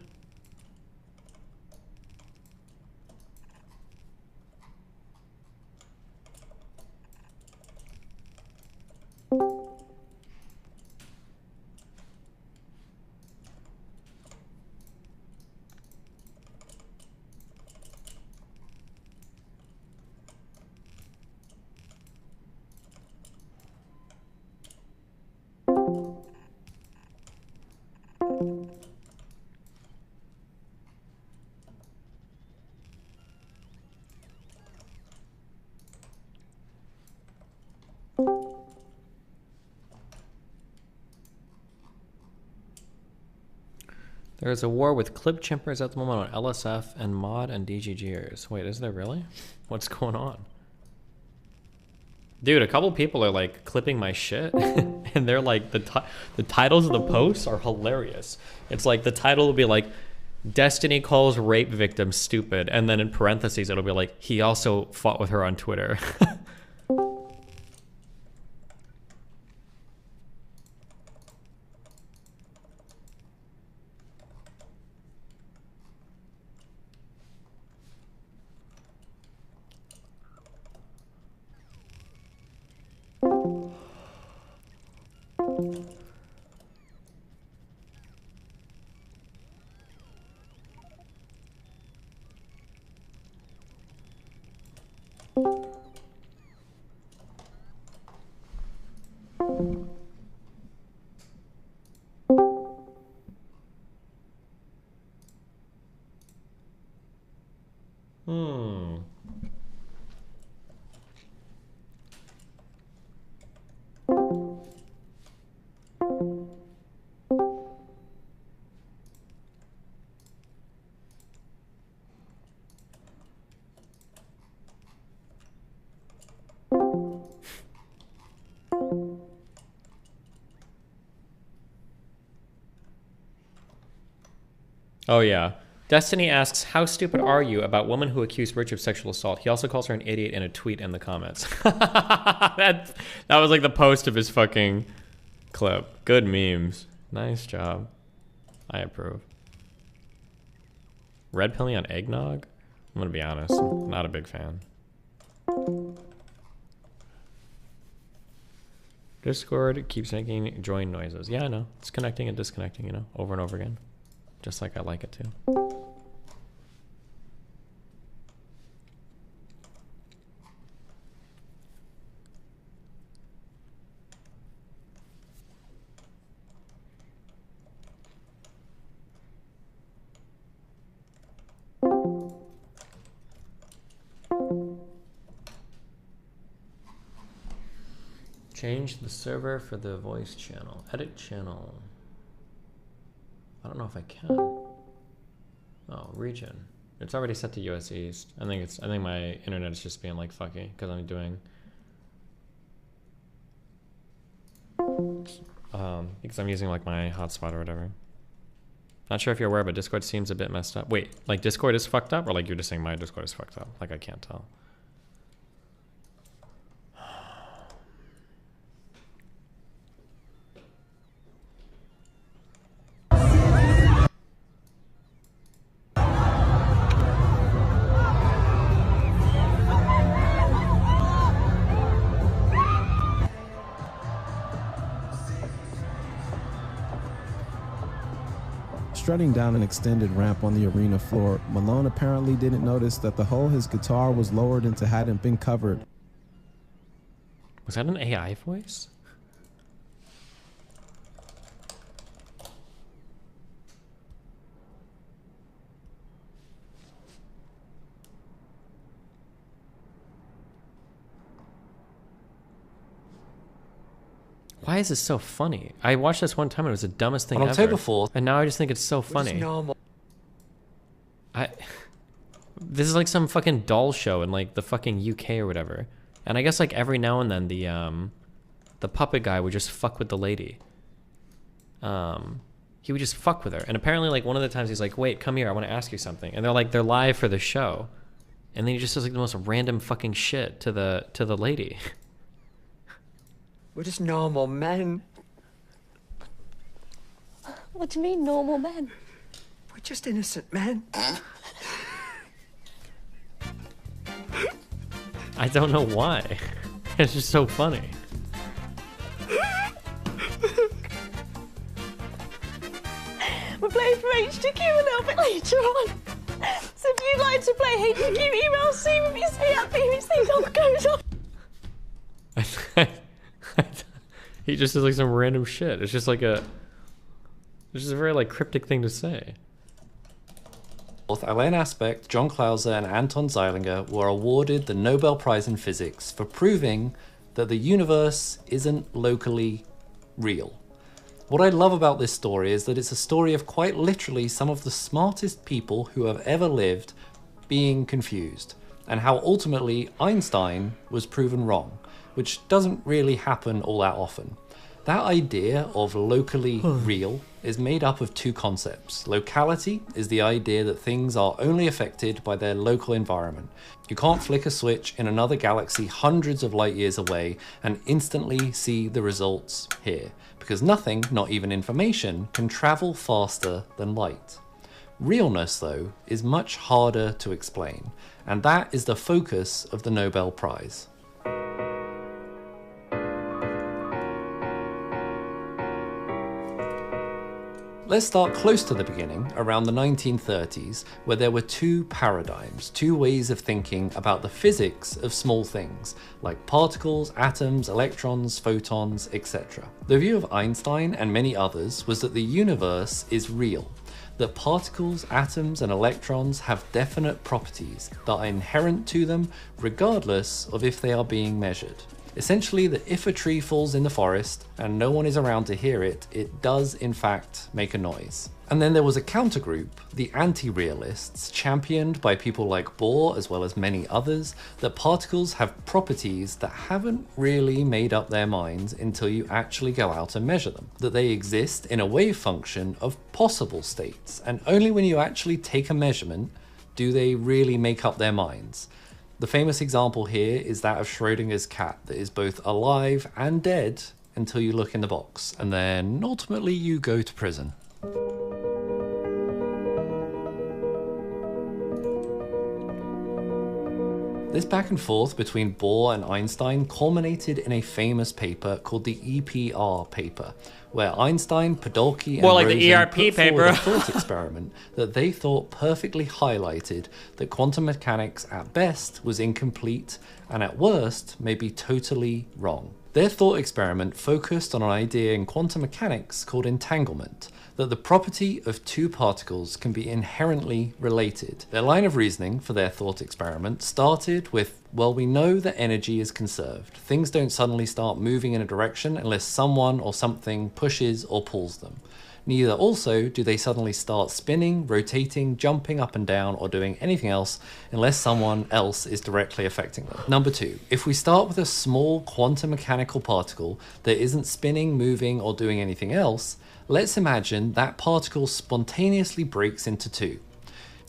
There's a war with clip chimpers at the moment on LSF and mod and DGGers. Wait, is there really? What's going on? Dude, a couple people are like clipping my shit and they're like, the titles of the posts are hilarious. It's like the title will be like, Destiny calls rape victim stupid, and then in parentheses it'll be like, he also fought with her on Twitter. Oh yeah. Destiny asks, how stupid are you about woman who accused Rich of sexual assault? He also calls her an idiot in a tweet in the comments. that was like the post of his fucking clip. Good memes. Nice job. I approve. Red pilling on eggnog? I'm gonna be honest, not a big fan. Discord keeps making join noises. Yeah, I know. It's connecting and disconnecting, you know, over and over again. Just like I like it to. Change the server for the voice channel. Edit channel. I don't know if I can. Oh, region. It's already set to US East. I think my internet is just being like fucky because I'm doing because I'm using like my hotspot or whatever. Not sure if you're aware, but Discord seems a bit messed up. Wait, like Discord is fucked up, or like you're just saying my Discord is fucked up? Like I can't tell. Strutting down an extended ramp on the arena floor, Malone apparently didn't notice that the hole his guitar was lowered into hadn't been covered. Was that an AI voice? Why is this so funny? I watched this one time and it was the dumbest thing On ever. October 4th, and now I just think it's so funny. This is like some fucking doll show in like the fucking UK or whatever. And I guess like every now and then the puppet guy would just fuck with the lady. He would just fuck with her. And apparently like one of the times he's like, wait, come here, I want to ask you something. And they're live for the show. And then he just does like the most random fucking shit to the lady. We're just normal men. What do you mean, normal men? We're just innocent men. I don't know why. It's just so funny. We're playing for HTQ a little bit later on. So if you'd like to play HTQ, email cbbc@bbc.co.uk. He just does like some random shit. It's just like it's just a very like cryptic thing to say. Both Alain Aspect, John Clauser, and Anton Zeilinger were awarded the Nobel Prize in Physics for proving that the universe isn't locally real. What I love about this story is that it's a story of quite literally some of the smartest people who have ever lived being confused, and how ultimately Einstein was proven wrong, which doesn't really happen all that often. That idea of locally real is made up of two concepts. Locality is the idea that things are only affected by their local environment. You can't flick a switch in another galaxy hundreds of light years away and instantly see the results here, because nothing, not even information, can travel faster than light. Realness, though, is much harder to explain, and that is the focus of the Nobel Prize. Let's start close to the beginning, around the 1930s, where there were two paradigms, two ways of thinking about the physics of small things, like particles, atoms, electrons, photons, etc. The view of Einstein and many others was that the universe is real, that particles, atoms, and electrons have definite properties that are inherent to them regardless of if they are being measured. Essentially, that if a tree falls in the forest and no one is around to hear it, it does in fact make a noise. And then there was a countergroup, the anti-realists, championed by people like Bohr as well as many others, that particles have properties that haven't really made up their minds until you actually go out and measure them. That they exist in a wave function of possible states, and only when you actually take a measurement do they really make up their minds. The famous example here is that of Schrodinger's cat that is both alive and dead until you look in the box, and then ultimately you go to prison. This back and forth between Bohr and Einstein culminated in a famous paper called the EPR paper, where Einstein, Podolsky, and like Rosen the ERP put paper. forward a thought experiment that they thought perfectly highlighted that quantum mechanics at best was incomplete and at worst may be totally wrong. Their thought experiment focused on an idea in quantum mechanics called entanglement, that the property of two particles can be inherently related. Their line of reasoning for their thought experiment started with, well, we know that energy is conserved. Things don't suddenly start moving in a direction unless someone or something pushes or pulls them. Neither also do they suddenly start spinning, rotating, jumping up and down, or doing anything else unless someone else is directly affecting them. Number two, if we start with a small quantum mechanical particle that isn't spinning, moving, or doing anything else, let's imagine that particle spontaneously breaks into two.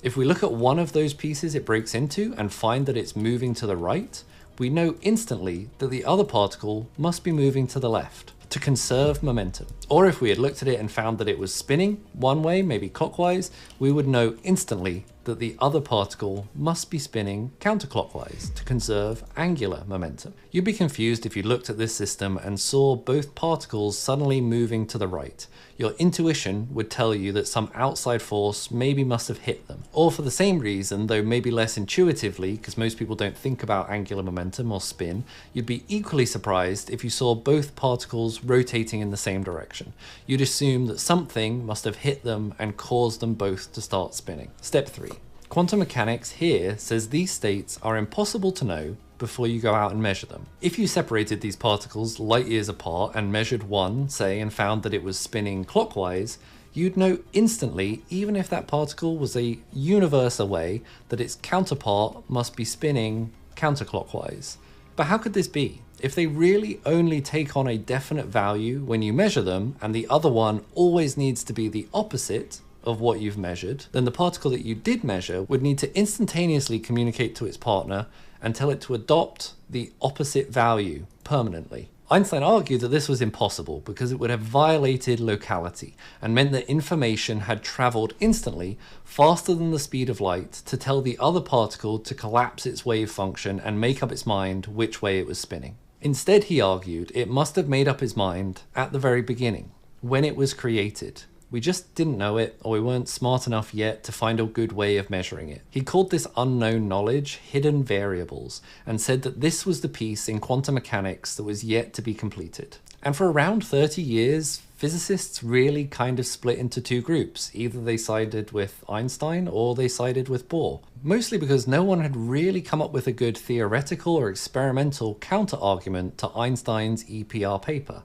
If we look at one of those pieces it breaks into and find that it's moving to the right, we know instantly that the other particle must be moving to the left to conserve momentum. Or if we had looked at it and found that it was spinning one way, maybe clockwise, we would know instantly that the other particle must be spinning counterclockwise to conserve angular momentum. You'd be confused if you looked at this system and saw both particles suddenly moving to the right. Your intuition would tell you that some outside force maybe must have hit them. Or for the same reason, though maybe less intuitively, because most people don't think about angular momentum or spin, you'd be equally surprised if you saw both particles rotating in the same direction. You'd assume that something must have hit them and caused them both to start spinning. Step 3. Quantum mechanics here says these states are impossible to know before you go out and measure them. If you separated these particles light years apart and measured one, say, and found that it was spinning clockwise, you'd know instantly, even if that particle was a universe away, that its counterpart must be spinning counterclockwise. But how could this be? If they really only take on a definite value when you measure them, and the other one always needs to be the opposite of what you've measured, then the particle that you did measure would need to instantaneously communicate to its partner and tell it to adopt the opposite value permanently. Einstein argued that this was impossible because it would have violated locality and meant that information had traveled instantly faster than the speed of light to tell the other particle to collapse its wave function and make up its mind which way it was spinning. Instead, he argued, it must have made up its mind at the very beginning, when it was created. We just didn't know it, or we weren't smart enough yet to find a good way of measuring it. He called this unknown knowledge hidden variables, and said that this was the piece in quantum mechanics that was yet to be completed. And for around 30 years, physicists really kind of split into two groups. Either they sided with Einstein or they sided with Bohr. Mostly because no one had really come up with a good theoretical or experimental counter-argument to Einstein's EPR paper.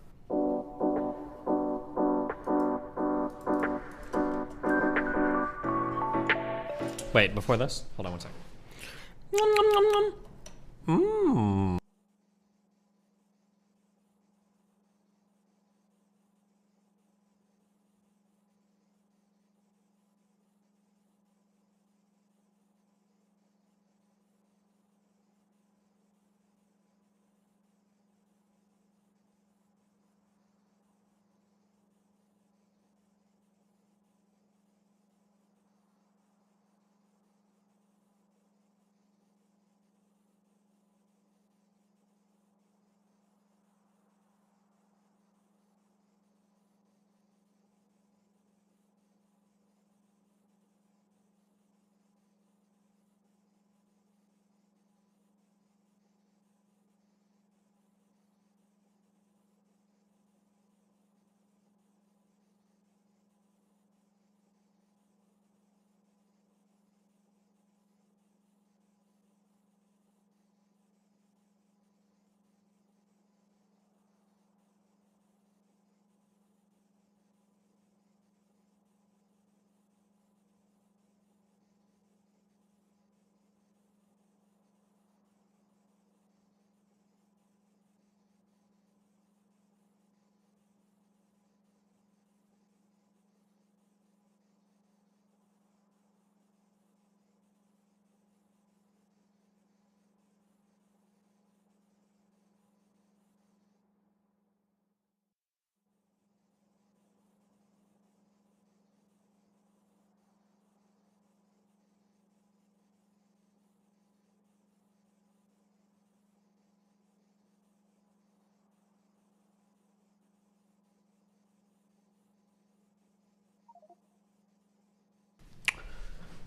Wait, before this? Hold on one second. Nom, nom, nom, nom. Mmm.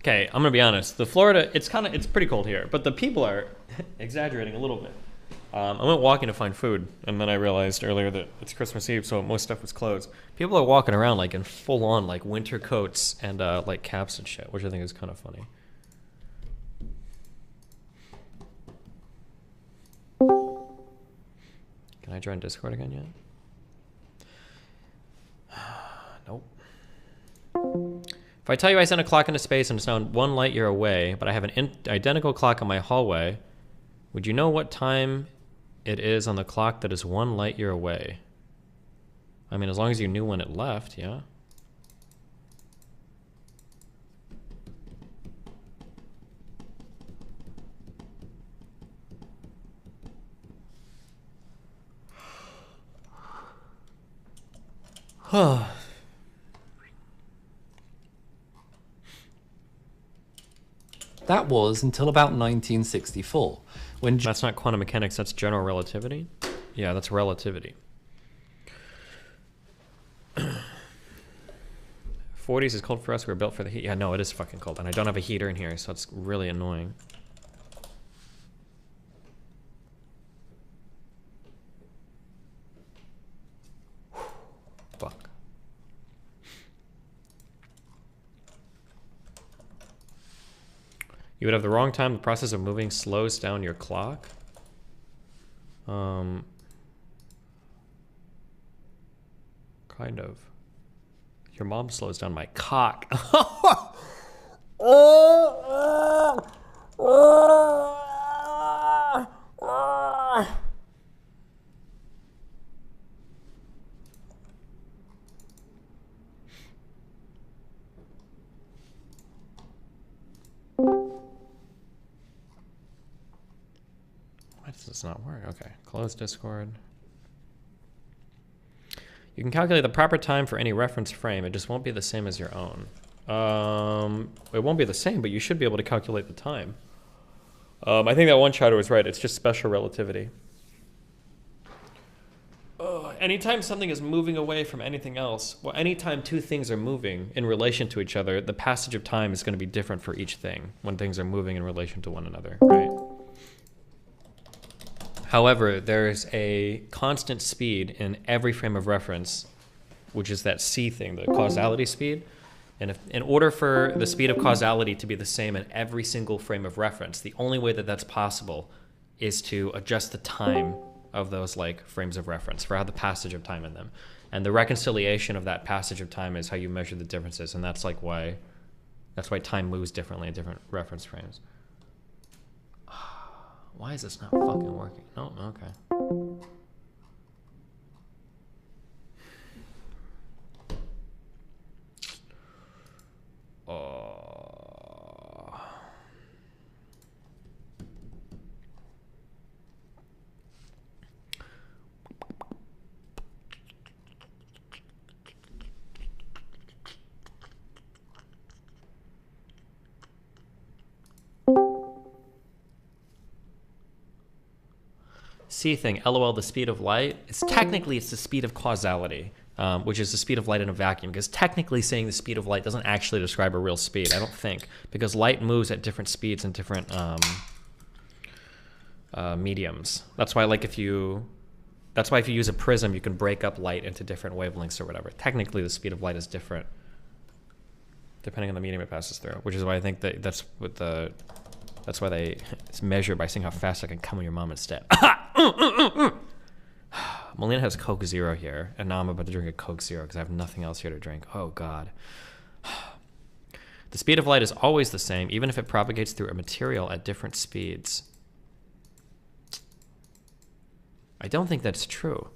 Okay, I'm gonna be honest. The Florida, it's pretty cold here, but the people are exaggerating a little bit. I went walking to find food, and then I realized earlier that it's Christmas Eve, so most stuff was closed. People are walking around like in full-on like winter coats and like caps and shit, which I think is kind of funny. Can I join Discord again yet? Nope. If I tell you I sent a clock into space and it's now 1 light year away, but I have an identical clock on my hallway, would you know what time it is on the clock that is 1 light year away? I mean, as long as you knew when it left, yeah? That was until about 1964, when... That's not quantum mechanics, that's general relativity? Yeah, that's relativity. 40s is cold for us, we're built for the heat. Yeah, no, it is fucking cold, and I don't have a heater in here, so it's really annoying. Fuck. You would have the wrong time. The process of moving slows down your clock. Kind of. Your mom slows down my cock. Why does this not work? Okay, close Discord. You can calculate the proper time for any reference frame. It just won't be the same as your own. It won't be the same, but you should be able to calculate the time. I think that one chatter was right. It's just special relativity. Anytime something is moving away from anything else, well, anytime two things are moving in relation to each other, the passage of time is going to be different for each thing when things are moving in relation to one another, right? However, there's a constant speed in every frame of reference, which is that C thing, the causality speed. And if, in order for the speed of causality to be the same in every single frame of reference, the only way that that's possible is to adjust the time of those like frames of reference for how the passage of time in them. And the reconciliation of that passage of time is how you measure the differences, and that's like why time moves differently in different reference frames. Why is this not fucking working? No, okay. C thing, LOL, the speed of light. It's the speed of causality, which is the speed of light in a vacuum. Because technically saying the speed of light doesn't actually describe a real speed, I don't think. Because light moves at different speeds in different mediums. That's why if you use a prism, you can break up light into different wavelengths or whatever. Technically the speed of light is different depending on the medium it passes through, which is why I think that's why it's measured by seeing how fast I can come on your mom instead. Melina has Coke Zero here, and now I'm about to drink a Coke Zero because I have nothing else here to drink. Oh, God. The speed of light is always the same, even if it propagates through a material at different speeds. I don't think that's true.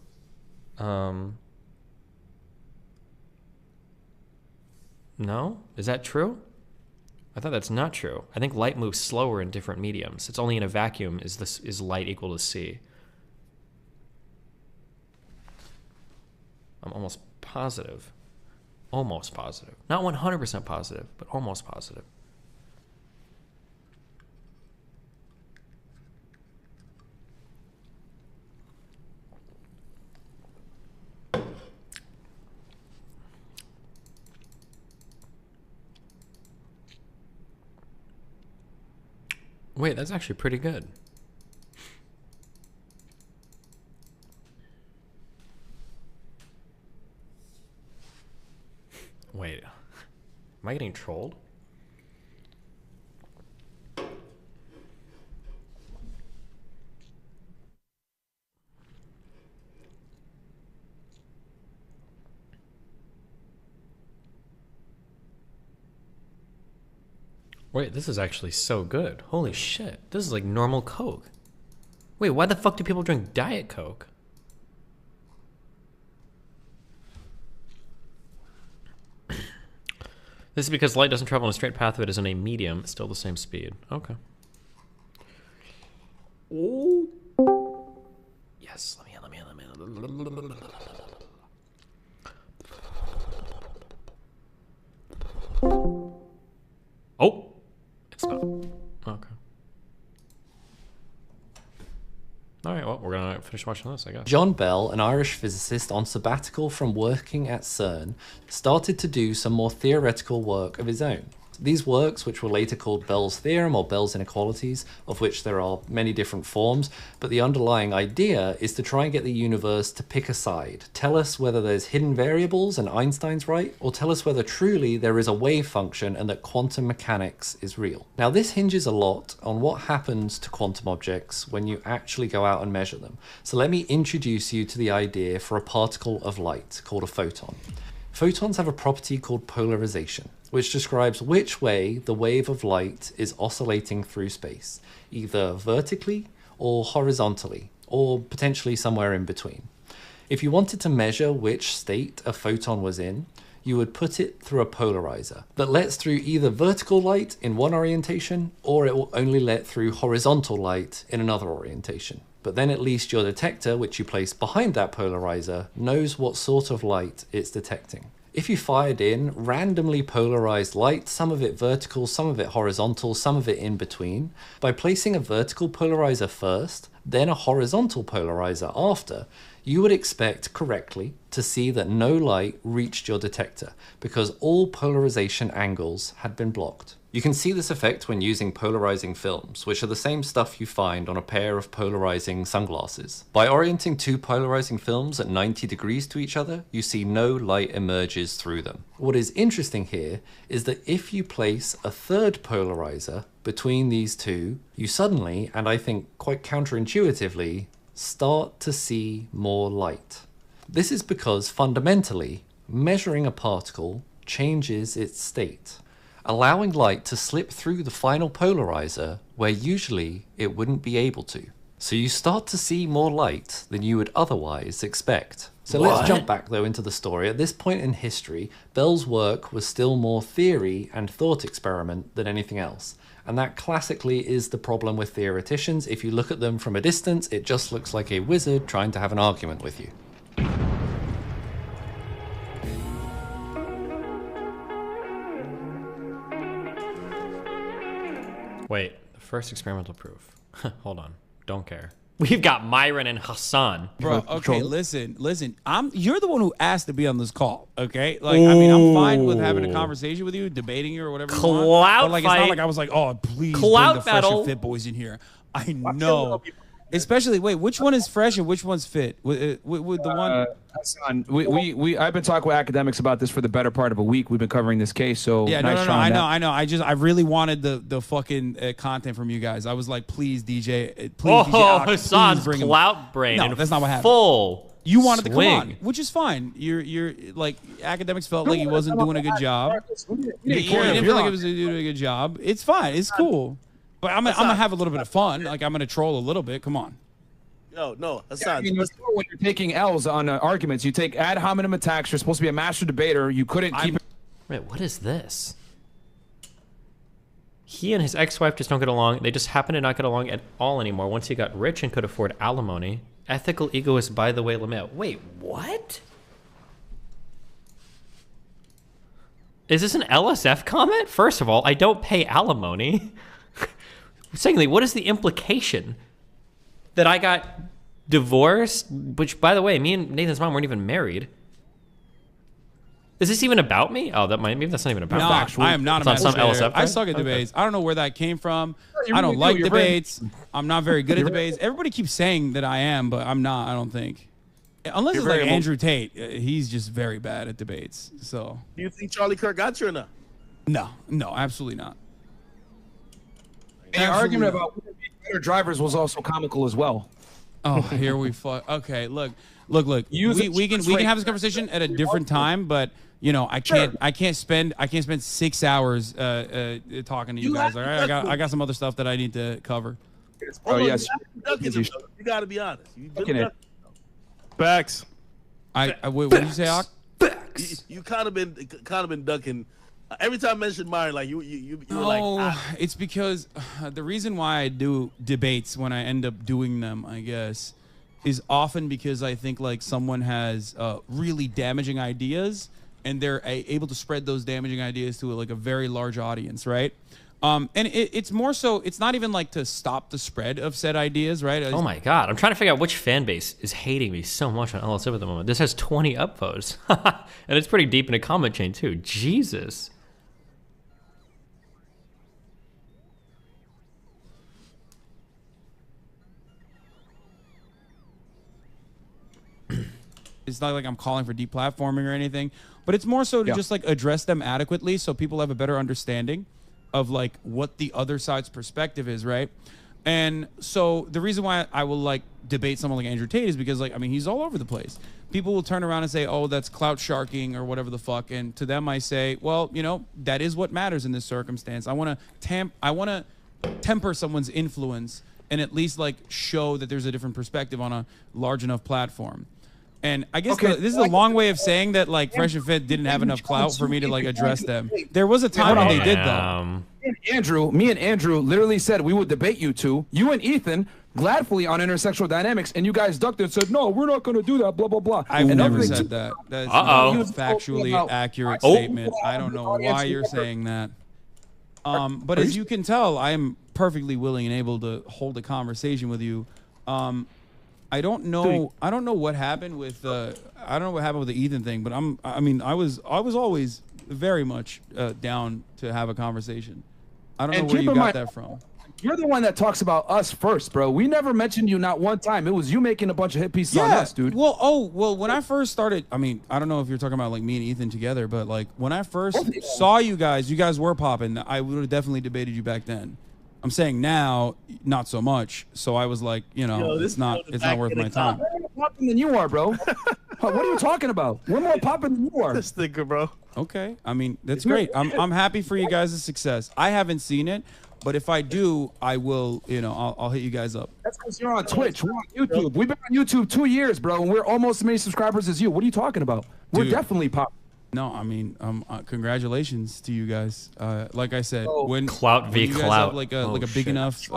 No? Is that true? I thought that's not true. I think light moves slower in different mediums. It's only in a vacuum is light equal to C. I'm almost positive. Almost positive. Not 100% positive, but almost positive. Wait, that's actually pretty good. Wait, am I getting trolled? Wait, this is actually so good. Holy shit. This is like normal Coke. Wait, why the fuck do people drink Diet Coke? This is because light doesn't travel in a straight path, but it is in a medium. It's still the same speed. Okay. Ooh. Yes, let me in. finish watching this, I guess. John Bell, an Irish physicist on sabbatical from working at CERN, started to do some more theoretical work of his own. These works, which were later called Bell's theorem or Bell's inequalities, of which there are many different forms, but the underlying idea is to try and get the universe to pick a side, tell us whether there's hidden variables and Einstein's right, or tell us whether truly there is a wave function and that quantum mechanics is real. Now this hinges a lot on what happens to quantum objects when you actually go out and measure them. So let me introduce you to the idea for a particle of light called a photon. Photons have a property called polarization, which describes which way the wave of light is oscillating through space, either vertically or horizontally, or potentially somewhere in between. If you wanted to measure which state a photon was in, you would put it through a polarizer that lets through either vertical light in one orientation, or it will only let through horizontal light in another orientation. But then at least your detector, which you place behind that polarizer, knows what sort of light it's detecting. If you fired in randomly polarized light, some of it vertical, some of it horizontal, some of it in between, by placing a vertical polarizer first, then a horizontal polarizer after, you would expect correctly to see that no light reached your detector because all polarization angles had been blocked. You can see this effect when using polarizing films, which are the same stuff you find on a pair of polarizing sunglasses. By orienting two polarizing films at 90 degrees to each other, you see no light emerges through them. What is interesting here is that if you place a third polarizer between these two, you suddenly, and I think quite counterintuitively, start to see more light. This is because fundamentally, measuring a particle changes its state, allowing light to slip through the final polarizer where usually it wouldn't be able to. So you start to see more light than you would otherwise expect. So let's jump back though into the story. At this point in history, Bell's work was still more theory and thought experiment than anything else. And that classically is the problem with theoreticians. If you look at them from a distance, it just looks like a wizard trying to have an argument with you. Wait, the first experimental proof. Hold on, don't care. We've got Myron and Hassan. Bro, okay, listen. You're the one who asked to be on this call, okay? Like, I mean, I'm fine with having a conversation with you, debating you or whatever you want. But like, it's not like I was like, oh, please bring the Fresh and Fit boys in here. I know. Especially, wait, which one is fresh and which one's fit? With the one. Hassan, I've been talking with academics about this for the better part of a week. We've been covering this case, so yeah, nice no, I know. I really wanted the fucking content from you guys. I was like, please, DJ, please, DJ, Hassan's bring clout brain. No, that's not what happened. Full. You wanted to come swing. on, which is fine. You're like, academics felt like he wasn't doing a good job. You didn't feel like he was doing a good job. It's fine. It's cool. But I'm gonna have a little bit of fun. Like, I'm gonna troll a little bit. Come on. No, Hassan. Yeah, when you're taking L's on arguments, you take ad hominem attacks. You're supposed to be a master debater. You couldn't keep it. Wait, what is this? He and his ex-wife just don't get along. They just happen to not get along at all anymore once he got rich and could afford alimony. Ethical egoist, by the way, Lamette. Wait, what? Is this an LSF comment? First of all, I don't pay alimony. Secondly, what is the implication? That I got divorced? Which, by the way, me and Nathan's mom weren't even married. Is this even about me? Oh, maybe that's not even about me. I am not a master debater. I suck at debates. I don't know where that came from. I don't like debates. I'm not very good at debates. Everybody keeps saying that I am, but I'm not, I don't think. Unless it's like Andrew Tate. He's just very bad at debates. So. Do you think Charlie Kirk got you or not? No, absolutely not. The argument about better drivers was also comical as well. Oh, here we fuck. Okay, look. We can have this conversation at a different time, but you know, I can't spend 6 hours talking to you guys. All right, I got some other stuff that I need to cover. Oh yes, you got to be honest. Facts. What did you say, Ak? Facts. You kind of been ducking. Every time I mention Myron, like you were like. It's because the reason why I do debates when I end up doing them, I guess, is often because I think like someone has really damaging ideas and they're able to spread those damaging ideas to like a very large audience, right? And it's more so, it's not even like to stop the spread of said ideas, right? Oh my God. I'm trying to figure out which fan base is hating me so much on LSF at the moment. This has 20 upvotes. And it's pretty deep in a comment chain too. Jesus. It's not like I'm calling for deplatforming or anything, but it's more so to just like address them adequately so people have a better understanding of like what the other side's perspective is, right? And so the reason why I will like debate someone like Andrew Tate is because like, I mean, he's all over the place. People will turn around and say, oh, that's clout sharking or whatever the fuck. And to them I say, well, you know, that is what matters in this circumstance. I want to temper someone's influence and at least like show that there's a different perspective on a large enough platform. And I guess this is a long way of saying that like Fresh and Fit didn't have enough clout for me to like address them. There was a time when they did though. Me and Andrew literally said we would debate you two, you and Ethan, gladfully on intersexual dynamics, and you guys ducked it and said, no, we're not going to do that, blah, blah, blah. I've never said that. That's not a factually accurate statement. I don't know why you're saying that. But as you can tell, I am perfectly willing and able to hold a conversation with you. I don't know what happened with I don't know what happened with the Ethan thing, but I mean I was always very much down to have a conversation. I don't know where you got that from. You're the one that talks about us first, bro. We never mentioned you not one time. It was you making a bunch of hit pieces on us, dude. Well, when I first started, I mean, I don't know if you're talking about like me and Ethan together, but like when I first saw you guys were popping. I would have definitely debated you back then. I'm saying now, not so much. So I was like, you know, it's not worth my time. We're more popping than you are, bro. What are you talking about? We're more popping than you are. This thinker, bro. Okay, I mean that's great. I'm happy for you guys' success. I haven't seen it, but if I do, I will. You know, I'll hit you guys up. That's because you're on Twitch. We're on YouTube. We've been on YouTube 2 years, bro, and we're almost as many subscribers as you. What are you talking about? We're definitely popping. No, I mean, congratulations to you guys. Like I said, when clout v you guys clout, have like a big enough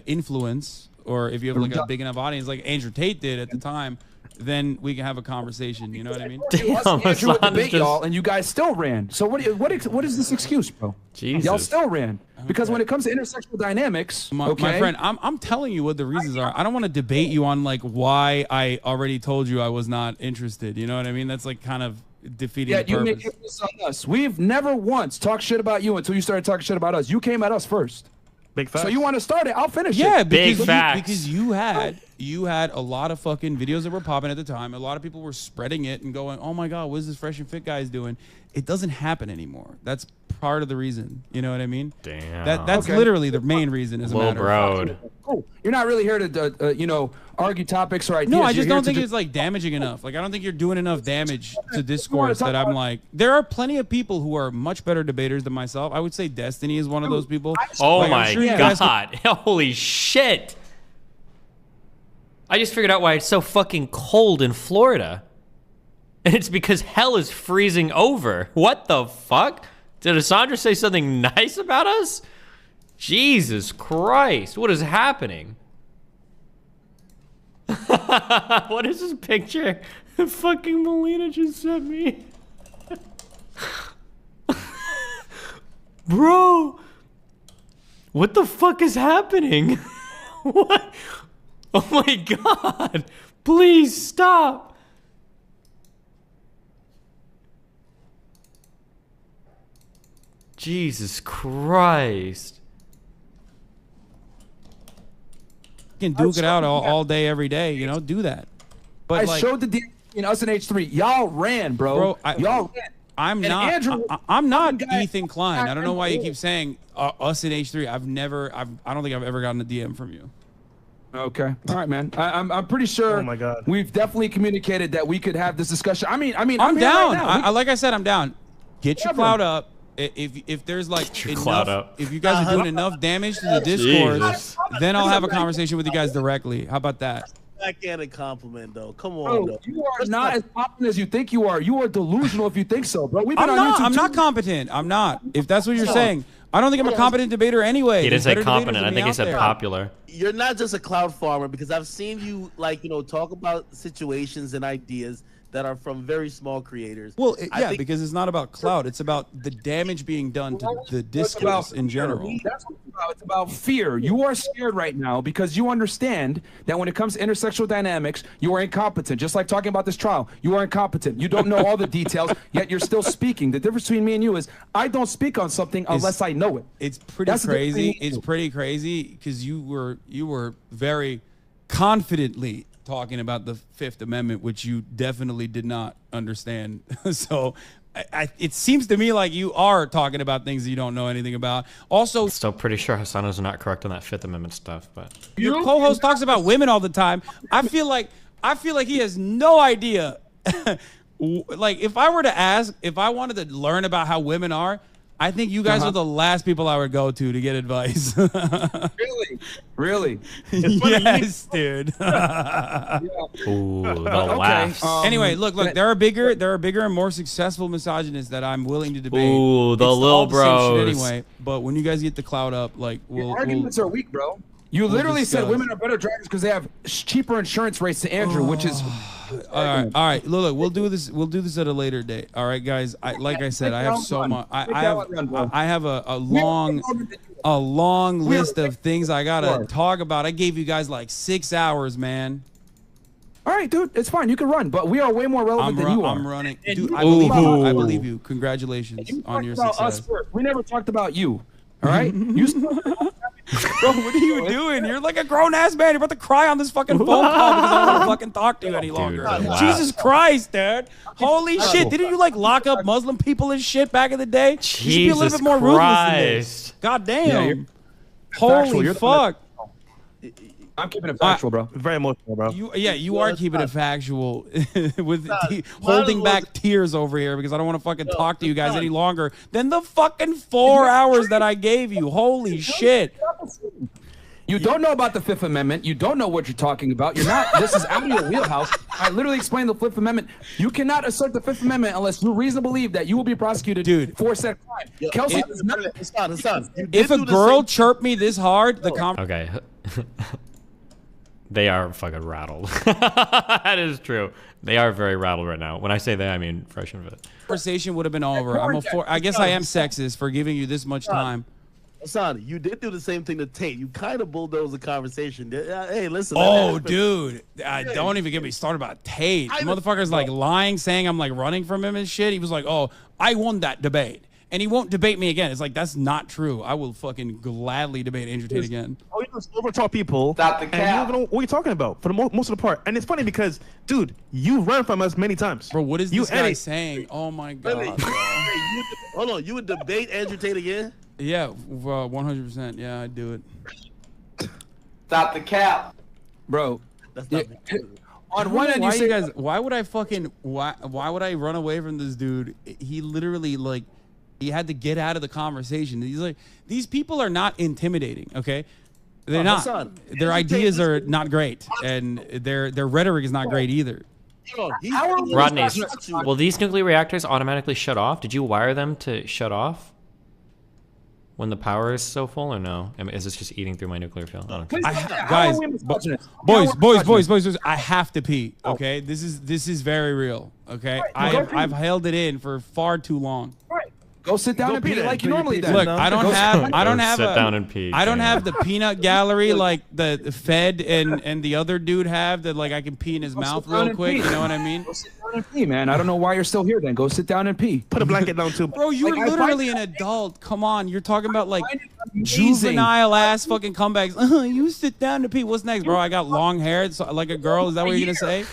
influence, or if you have like a big enough audience, like Andrew Tate did at the time, then we can have a conversation. You know what I mean? Damn, Andrew would debate y'all, and you guys still ran. So what is this excuse, bro? Jesus. Y'all still ran because when it comes to intersexual dynamics, my friend, I'm telling you what the reasons are. I don't want to debate you on like why I already told you I was not interested. You know what I mean? That's like kind of defeating the purpose. You make this on us. We've never once talked shit about you until you started talking shit about us. You came at us first. Big facts. So you want to start it? I'll finish it. Yeah, big facts. Because you had a lot of fucking videos that were popping at the time. A lot of people were spreading it and going, "Oh my god, what is this Fresh and Fit guys doing?" It doesn't happen anymore. That's part of the reason. You know what I mean? Damn. That's literally the main reason. As a matter of fact. Cool. You're not really here to you know, argue topics or ideas. No, I just don't think it's like damaging enough. Like I don't think you're doing enough damage to discourse that I'm like. There are plenty of people who are much better debaters than myself. I would say Destiny is one of those people. Oh like, my god! Holy shit! I just figured out why it's so fucking cold in Florida. And it's because hell is freezing over. What the fuck? Did Asandra say something nice about us? Jesus Christ, what is happening? What is this picture that fucking Melina just sent me? Bro, what the fuck is happening? What? Oh my god, please stop. Jesus Christ. You can duke it out all day, every day, you know, do that. But I like, showed the DM in us and H3. Y'all ran, bro. Y'all ran. I'm not Ethan Klein. I don't know why you keep saying us and H3. I don't think I've ever gotten a DM from you. Okay. All right, man. I'm pretty sure. Oh my god. We've definitely communicated that we could have this discussion. I mean, I'm down. Right now. Like I said, I'm down. Get your clout up. If there's like enough, if you guys are doing enough damage to the discourse, then I'll have a conversation with you guys directly. How about that? Backhanded compliment, though. Come on, bro, though. you are not as competent as you think you are. You are delusional if you think so, bro. We've been on YouTube. I'm not competent. I'm not. If that's what you're saying, I don't think I'm a competent debater anyway. He didn't say competent. I think he said popular. You're not just a cloud farmer because I've seen you, like, you know, talk about situations and ideas that are from very small creators. Well, I yeah, think- because it's not about clout. It's about the damage being done to the discourse in general. That's what it's about. It's about fear. You are scared right now because you understand that when it comes to intersexual dynamics, you are incompetent. Just like talking about this trial, you are incompetent. You don't know all the details, yet you're still speaking. The difference between me and you is I don't speak on something unless I know it. It's pretty crazy. It's pretty crazy because you were very confidently talking about the Fifth Amendment, which you definitely did not understand. So it seems to me like you are talking about things that you don't know anything about. Also, still pretty sure Hassan is not correct on that Fifth Amendment stuff, but your co-host talks about women all the time. I feel like he has no idea. Like if I wanted to learn about how women are, I think you guys are the last people I would go to get advice. Really? Yes, dude. Ooh, the laughs. Anyway, look. There are bigger and more successful misogynists that I'm willing to debate. Ooh, the It's little all the same shit bros. anyway. But when you guys get the clout up, like, Your arguments are weak, bro. You literally said women are better drivers because they have cheaper insurance rates to Andrew, which is all right. Look, we'll do this at a later date. All right, guys. Like I said, I have so much. I have a long list of things I gotta talk about. I gave you guys like 6 hours, man. All right, dude, it's fine. You can run, but we are way more relevant than you are. I'm running. Dude, I believe you. Congratulations on your about success. us first. We never talked about you. All right? You Bro, what are you doing? You're like a grown-ass man. You're about to cry on this fucking phone call because I don't want to fucking talk to you any longer. wow. Jesus Christ, dude. Holy shit. Didn't you like lock up Muslim people and shit back in the day? You should be a little bit more ruthless than this. God damn. Holy fuck. I'm keeping it factual, bro. Very emotional, bro. You are keeping it factual with holding back tears over here because I don't want to fucking talk to you guys any longer than the fucking 4 hours that I gave you. Holy shit. You don't know about the Fifth Amendment. You don't know what you're talking about. You're not. This is out of your wheelhouse. I literally explained the Fifth Amendment. You cannot assert the Fifth Amendment unless you reasonably believe that you will be prosecuted for said crime. Kelsey is not. If a girl chirped me this hard, okay. They are fucking rattled. That is true. They are very rattled right now. When I say they, I mean Fresh and Fit. Conversation would have been over. I guess I am sexist for giving you this much time. Hassan, you did do the same thing to Tate. You kind of bulldozed the conversation. Hey, listen. Oh, dude. Don't even get me started about Tate. The motherfucker's like lying, saying I'm like running from him and shit. He was like, oh, I won that debate. And he won't debate me again. It's like, that's not true. I will fucking gladly debate Andrew Tate again. Oh, you just overtalk people. Stop the And cap. you don't even know what you're talking about for the most of the part. And it's funny because, dude, you run from us many times. Bro, what is this guy saying? Oh, my God. Hold on. You would debate Andrew Tate again? Yeah, 100%. Yeah, I'd do it. Stop the cap. Bro. That's not On one end, why would I run away from this dude? He literally, like, he had to get out of the conversation. He's like, these people are not intimidating, okay? They're not. Their ideas are not great, and their rhetoric is not great either. Rodney, will these nuclear reactors automatically shut off? Did you wire them to shut off when the power is so full, or no? I mean, is this just eating through my nuclear fuel? Guys, boys, I have to pee. Okay, this is very real. Okay, I've held it in for far too long. Go sit down and pee like you normally do. Look, I don't have sit down and pee. I don't have the peanut gallery like the Fed and the other dude have that, like I can pee in his mouth real quick. You know what I mean? Go sit down and pee, man. I don't know why you're still here. Then go sit down and pee. Put a blanket down too. Bro, you're literally an adult. Come on, you're talking about like juvenile ass fucking comebacks. You sit down and pee. What's next, bro? I got long hair, so, like a girl. Is that what you're gonna say?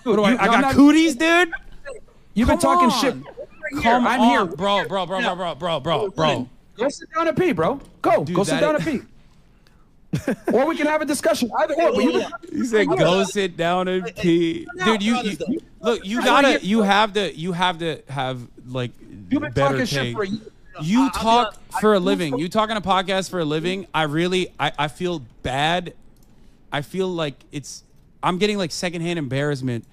What do I got cooties, dude. You've been talking shit. I'm here, bro. Go sit down and pee, bro. Go sit down and pee. Or we can have a discussion. Either or. You said go sit down and pee, dude. You have to have like better take. You talk for a living. You talk on a podcast for a living. I feel bad. I feel like I'm getting like secondhand embarrassment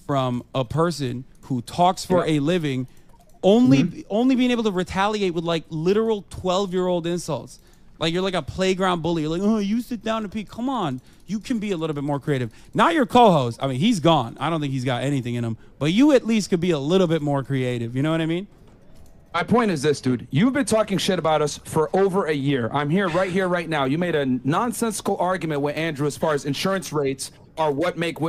from a person who talks for a living. Only being able to retaliate with like literal 12-year-old insults. Like you're like a playground bully. You're like, oh, you sit down and pee. Come on. you can be a little bit more creative. Not your co-host. I mean, he's gone. I don't think he's got anything in him. But you at least could be a little bit more creative. You know what I mean? My point is this, dude. You've been talking shit about us for over a year. I'm here, right now. You made a nonsensical argument with Andrew as far as insurance rates are what make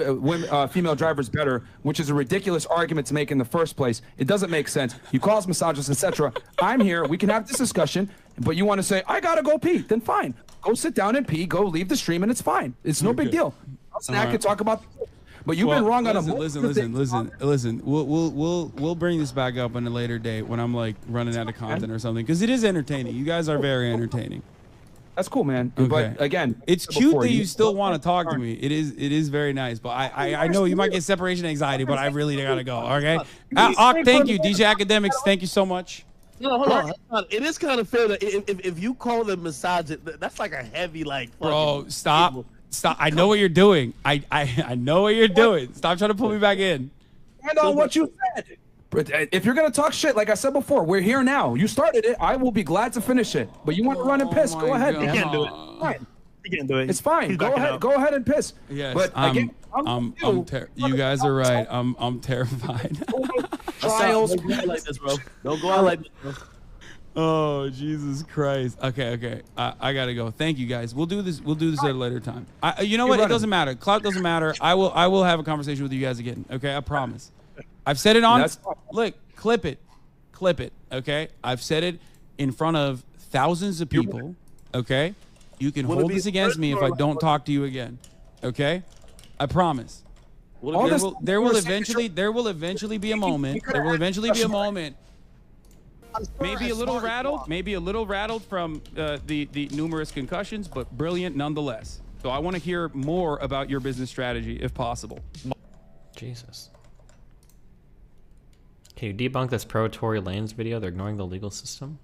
female drivers better, which is a ridiculous argument to make in the first place. It doesn't make sense. You call us misogynist, etc. I'm here. We can have this discussion, but you want to say, I got to go pee. Then fine. Go sit down and pee. Go leave the stream, and it's fine. It's no big deal. Us and I can talk about But you've been wrong on a listen. We'll bring this back up on a later date when I'm like running out of content or something, because it is entertaining. You guys are very entertaining. That's cool, man. Okay. But again, it's cute that you still want to talk to me. It is very nice. But I know you might get separation anxiety, but I really gotta go. Okay. Thank you, DJ Academics. Thank you so much. No, hold on. It is kind of fair that if you call them misogynist, that's like a heavy Bro, stop. Stop! I know what you're doing. I know what you're doing. Stop trying to pull me back in. I know what you said. But if you're gonna talk shit, like I said before, we're here now. You started it. I will be glad to finish it. But you want to run and piss? Go ahead. You can't do it. Fine. You can't do it. It's fine. Go ahead. Go ahead and piss. Yes. But again, you guys are right. I'm terrified. Trials. Don't go out like this, bro. Don't go out like this, bro. Oh, Jesus Christ. Okay. I gotta go. Thank you, guys. We'll do this at a later time. You know what? It doesn't matter. Clout doesn't matter. I will have a conversation with you guys again. Okay, I promise. I've said it on. Look, clip it. Okay, I've said it in front of thousands of people. Okay, you can hold this against me if I don't talk to you again. Okay, I promise. There will eventually be a moment. There will eventually be a moment. Maybe a little rattled from the numerous concussions, but brilliant nonetheless. So I want to hear more about your business strategy, if possible. Jesus. Can you debunk this pro Tory Lanez video? They're ignoring the legal system.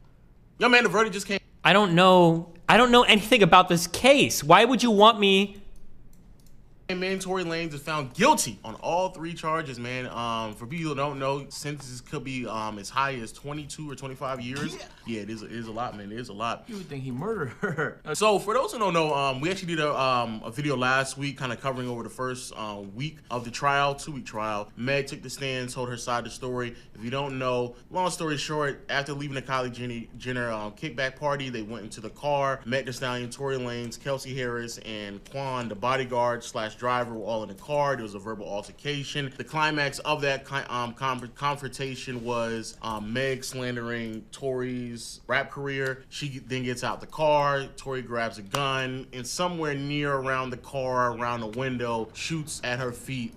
Yo, man, the verdict just came. I don't know anything about this case. Why would you want me? Man, Tory Lanez is found guilty on all 3 charges, man. For people who don't know, sentences could be as high as 22 or 25 years. Yeah, it is a lot, man. It is a lot. You would think he murdered her. So for those who don't know, we actually did a video last week kind of covering over the first week of the trial, 2-week trial. Meg took the stand, told her side of the story. If you don't know, long story short, after leaving the Kylie Jenner kickback party, they went into the car. Meg Thee Stallion, Tory Lanez, Kelsey Harris, and Quan, the bodyguard / driver, were all in the car. There was a verbal altercation. The climax of that confrontation was Meg slandering Tory's rap career. She then gets out the car. Tory grabs a gun and somewhere near around the car, around the window, shoots at her feet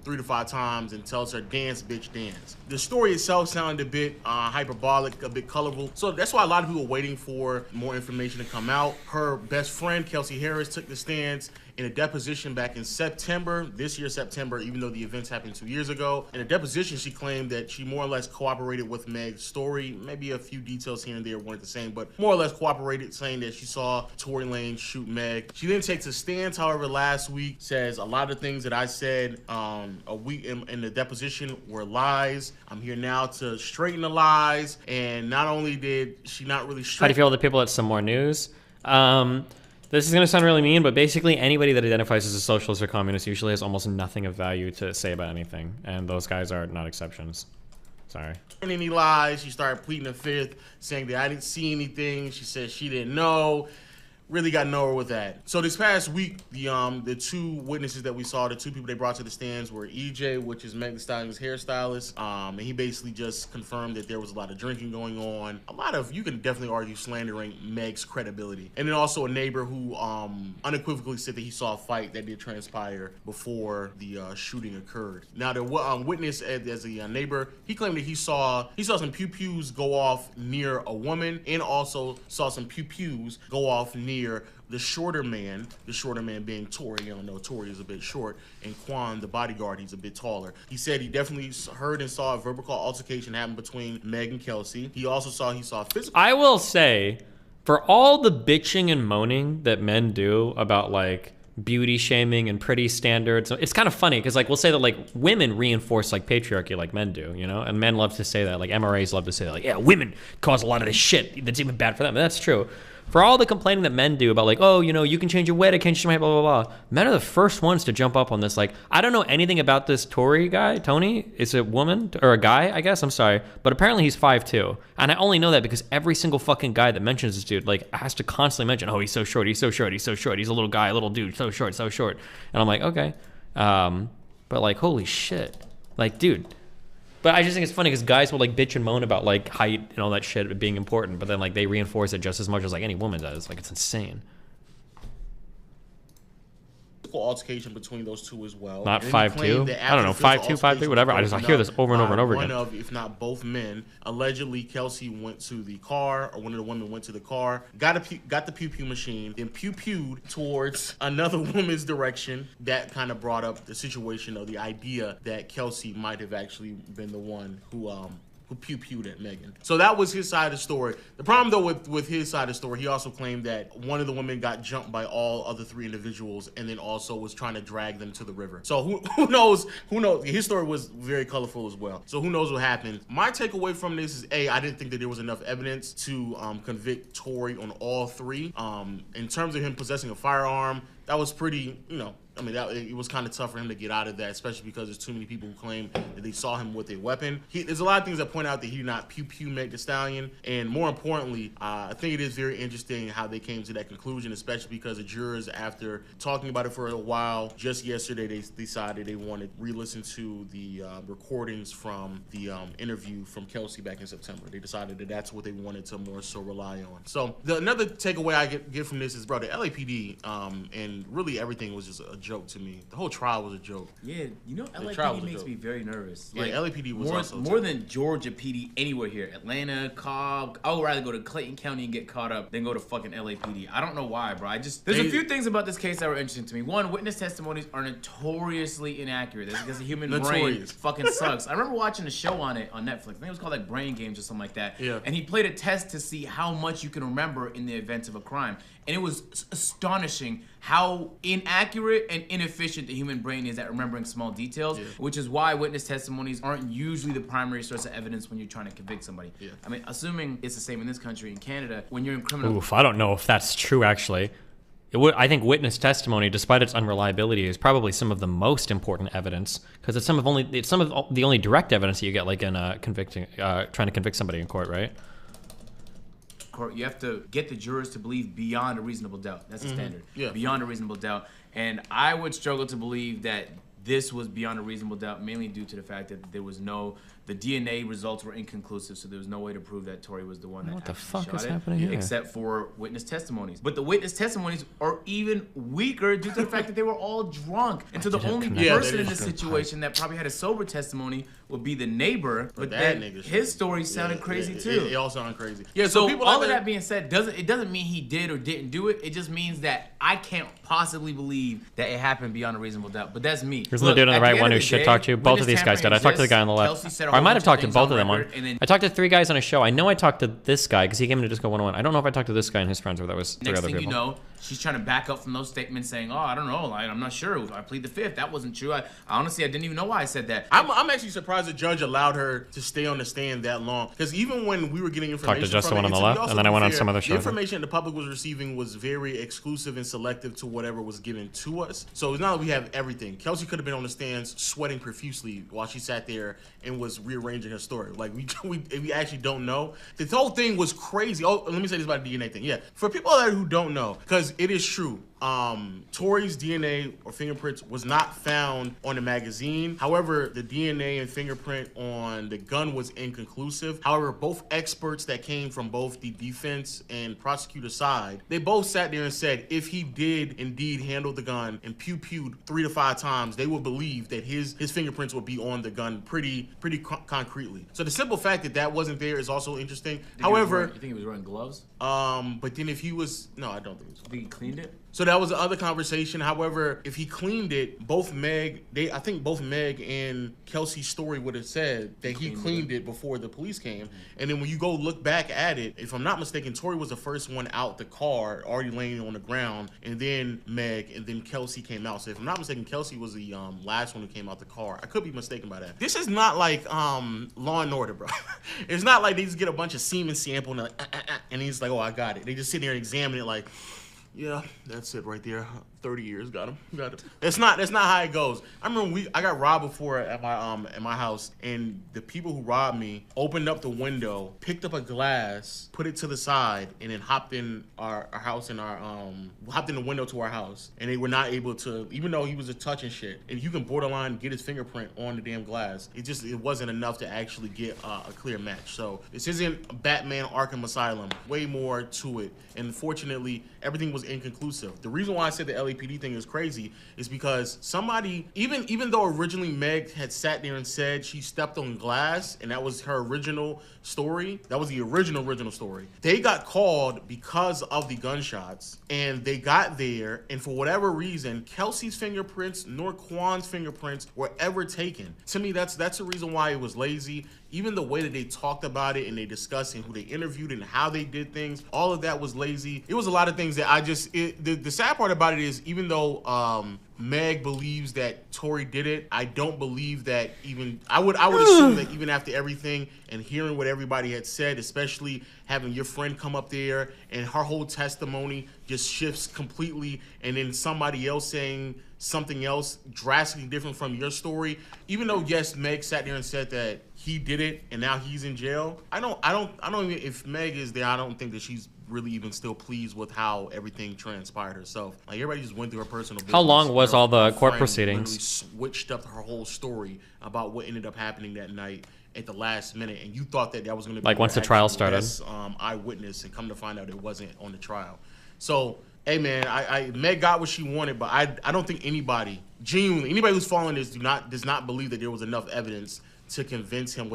3 to 5 times and tells her, "Dance, bitch, dance." The story itself sounded a bit hyperbolic, a bit colorful. So that's why a lot of people were waiting for more information to come out. Her best friend, Kelsey Harris, took the stance in a deposition back in September, this year September, even though the events happened 2 years ago. In a deposition, she claimed that she more or less cooperated with Meg's story. Maybe a few details here and there weren't the same, but more or less cooperated, saying that she saw Tory Lanez shoot Meg. She then takes a stance, however, last week, says a lot of things that I said a week in the deposition were lies. I'm here now to straighten the lies. And not only did she not really How do you feel the people at Some More News? This is going to sound really mean, but basically anybody that identifies as a socialist or communist usually has almost nothing of value to say about anything, and those guys are not exceptions. Sorry. Any lies, she started pleading the fifth, saying that I didn't see anything. She said she didn't know. Really got nowhere with that. So this past week, the 2 witnesses that we saw, the 2 people they brought to the stands were EJ, which is Meg Thee Stallion's hairstylist, and he basically just confirmed that there was a lot of drinking going on. A lot of, you can definitely argue, slandering Meg's credibility. And then also a neighbor who unequivocally said that he saw a fight that did transpire before the shooting occurred. Now the witness as a neighbor, he claimed that he saw some pew-pews go off near a woman, and also saw some pew-pews go off near the shorter man being Tory. You don't know, Tory is a bit short, and Quan, the bodyguard, he's a bit taller. He said he definitely heard and saw a verbal altercation happen between Meg and Kelsey. He also saw physical. I will say, for all the bitching and moaning that men do about like beauty shaming and pretty standards, it's kind of funny because like we'll say that like women reinforce like patriarchy like men do, you know, and men love to say that, like MRAs love to say that, like, yeah, women cause a lot of this shit that's even bad for them, and that's true. For all the complaining that men do about like, oh, you know, you can change your weight, I can't change my height, blah, blah, blah. Men are the first ones to jump up on this. Like, I don't know anything about this Tory guy, Tony. Is it a woman or a guy, I guess? I'm sorry. But apparently he's 5'2". And I only know that because every single fucking guy that mentions this dude, like, has to constantly mention, oh, he's so short, he's so short, he's so short. He's a little guy, a little dude, so short, so short. And I'm like, okay. But like, holy shit. Like, dude. But I just think it's funny because guys will like bitch and moan about like height and all that shit being important, but then like they reinforce it just as much as like any woman does. Like, it's insane. Altercation between those two as well. Not 5'2". I don't know, 5'2", 5'3", whatever. I hear this over and over and over again. One of, if not both men, allegedly Kelsey went to the car, or one of the women went to the car, got the pew pew machine, then pew pewed towards another woman's direction. That kind of brought up the situation of the idea that Kelsey might have actually been the one who pew pewed at Megan. So that was his side of the story. The problem though with his side of the story, he also claimed that one of the women got jumped by all other 3 individuals and then also was trying to drag them to the river. So who knows? His story was very colorful as well. So who knows what happened? My takeaway from this is I didn't think that there was enough evidence to convict Tory on all 3. In terms of him possessing a firearm, that was pretty, you know, I mean, it was kind of tough for him to get out of that, especially because there's too many people who claim that they saw him with a weapon. There's a lot of things that point out that he did not pew pew Meg Thee Stallion, and more importantly, I think it is very interesting how they came to that conclusion, especially because the jurors, after talking about it for a while, just yesterday they decided they wanted to re-listen to the recordings from the interview from Kelsey back in September. They decided that that's what they wanted to more so rely on. So another takeaway I get from this is, bro, the LAPD and really everything was just a joke to me. The whole trial was a joke. Yeah, you know, LAPD makes me very nervous. Yeah, like, LAPD was also more than Georgia PD anywhere here. Atlanta, Cobb. I would rather go to Clayton County and get caught up than go to fucking LAPD. I don't know why, bro. There's a few things about this case that were interesting to me. One, witness testimonies are notoriously inaccurate. That's because the human brain fucking sucks. I remember watching a show on it on Netflix. I think it was called like Brain Games or something like that. Yeah. And he played a test to see how much you can remember in the event of a crime. And it was astonishing how inaccurate and inefficient the human brain is at remembering small details, which is why witness testimonies aren't usually the primary source of evidence when you're trying to convict somebody. I mean, assuming it's the same in this country, in Canada, when you're in criminal... Oof, I don't know if that's true, actually. I think witness testimony, despite its unreliability, is probably some of the most important evidence, because it's some of the only direct evidence that you get, like in trying to convict somebody in court, right? Court, you have to get the jurors to believe beyond a reasonable doubt. That's the standard. Yeah. Beyond a reasonable doubt. And I would struggle to believe that this was beyond a reasonable doubt, mainly due to the fact that there was the DNA results were inconclusive, so there was no way to prove that Tory was the one that what the fuck shot is it, happening here? except for witness testimonies. But the witness testimonies are even weaker due to the fact that they were all drunk. And so the only person in this situation that probably had a sober testimony would be the neighbor, but then his story sounded crazy too. It all sounded crazy. Yeah, so people all of that being said, it doesn't mean he did or didn't do it. It just means that I can't possibly believe that it happened beyond a reasonable doubt. But that's me. Here's the dude on the right one who shit talked you. Both of these guys did. I talked to the guy on the left. Or I might have talked to both of them on. I talked to 3 guys on a show. I know I talked to this guy because he came into Disco 101. I don't know if I talked to this guy and his friends or that was 3 other people. Next thing you know, she's trying to back up from those statements saying, oh, I don't know. I'm not sure. I plead the fifth. That wasn't true. Honestly, I didn't even know why I said that. I'm actually surprised the judge allowed her to stay on the stand that long. Because even when we were getting information talked to just the one on the left, and then I went on some other show. The information the public was receiving was very exclusive and selective to whatever was given to us. So it's not that we have everything. Kelsey could have been on the stands sweating profusely while she sat there and was rearranging her story. Like, we actually don't know. This whole thing was crazy. Oh, let me say this about the DNA thing. Yeah, for people out there who don't know, because it is true. Tory's DNA or fingerprints was not found on the magazine. However, the DNA and fingerprint on the gun was inconclusive. However, both experts that came from both the defense and prosecutor side, they both sat there and said if he did indeed handle the gun and pew-pewed 3 to 5 times, they would believe that his fingerprints would be on the gun pretty concretely. So the simple fact that that wasn't there is also interesting. However, you think he was wearing gloves? But then if he was, no, I don't think so. Think he cleaned it? So that was the other conversation. However, if he cleaned it, I think both Meg and Kelsey's story would have said that he cleaned it before the police came. And then when you go look back at it, if I'm not mistaken, Tori was the first one out the car, already laying on the ground, and then Meg, and then Kelsey came out. So if I'm not mistaken, Kelsey was the last one who came out the car. I could be mistaken by that. This is not like Law and Order, bro. It's not like they just get a bunch of semen sample and, like, and he's like, oh, I got it. They just sit there and examine it like, yeah, that's it right there. 30 years, got him. That's not how it goes. I remember I got robbed before at my house, and the people who robbed me opened up the window, picked up a glass, put it to the side, and then hopped in our house and hopped in the window to our house. And they were not able to, even though he was a touch and shit, and you can borderline get his fingerprint on the damn glass. It wasn't enough to actually get a clear match. So this isn't Batman Arkham Asylum. Way more to it. And unfortunately, everything was inconclusive. The reason why I said the LAPD thing is crazy is because somebody, even though originally Meg had sat there and said she stepped on glass and that was her original story, that was the original story, they got called because of the gunshots, and they got there, and for whatever reason, Kelsey's fingerprints nor Quan's fingerprints were ever taken. To me, that's the reason why it was lazy. Even the way that they talked about it and they discussed and who they interviewed and how they did things, all of that was lazy. It was a lot of things that the sad part about it is, even though Meg believes that Tori did it, I don't believe that I would assume that even after everything and hearing what everybody had said, especially having your friend come up there and her whole testimony just shifts completely, and then somebody else saying something else drastically different from your story. Even though, yes, Meg sat there and said that he did it and now he's in jail, I don't even, if Meg is there, I don't think that she's really even still pleased with how everything transpired herself. Like, everybody just went through her personal business. How long was all the court friend proceedings? literally switched up her whole story about what ended up happening that night at the last minute, and you thought that was going to be like once the trial started, best, eyewitness, and come to find out it wasn't on the trial. So, hey man, Meg got what she wanted, but I don't think anybody who's following this does not believe that there was enough evidence to convince him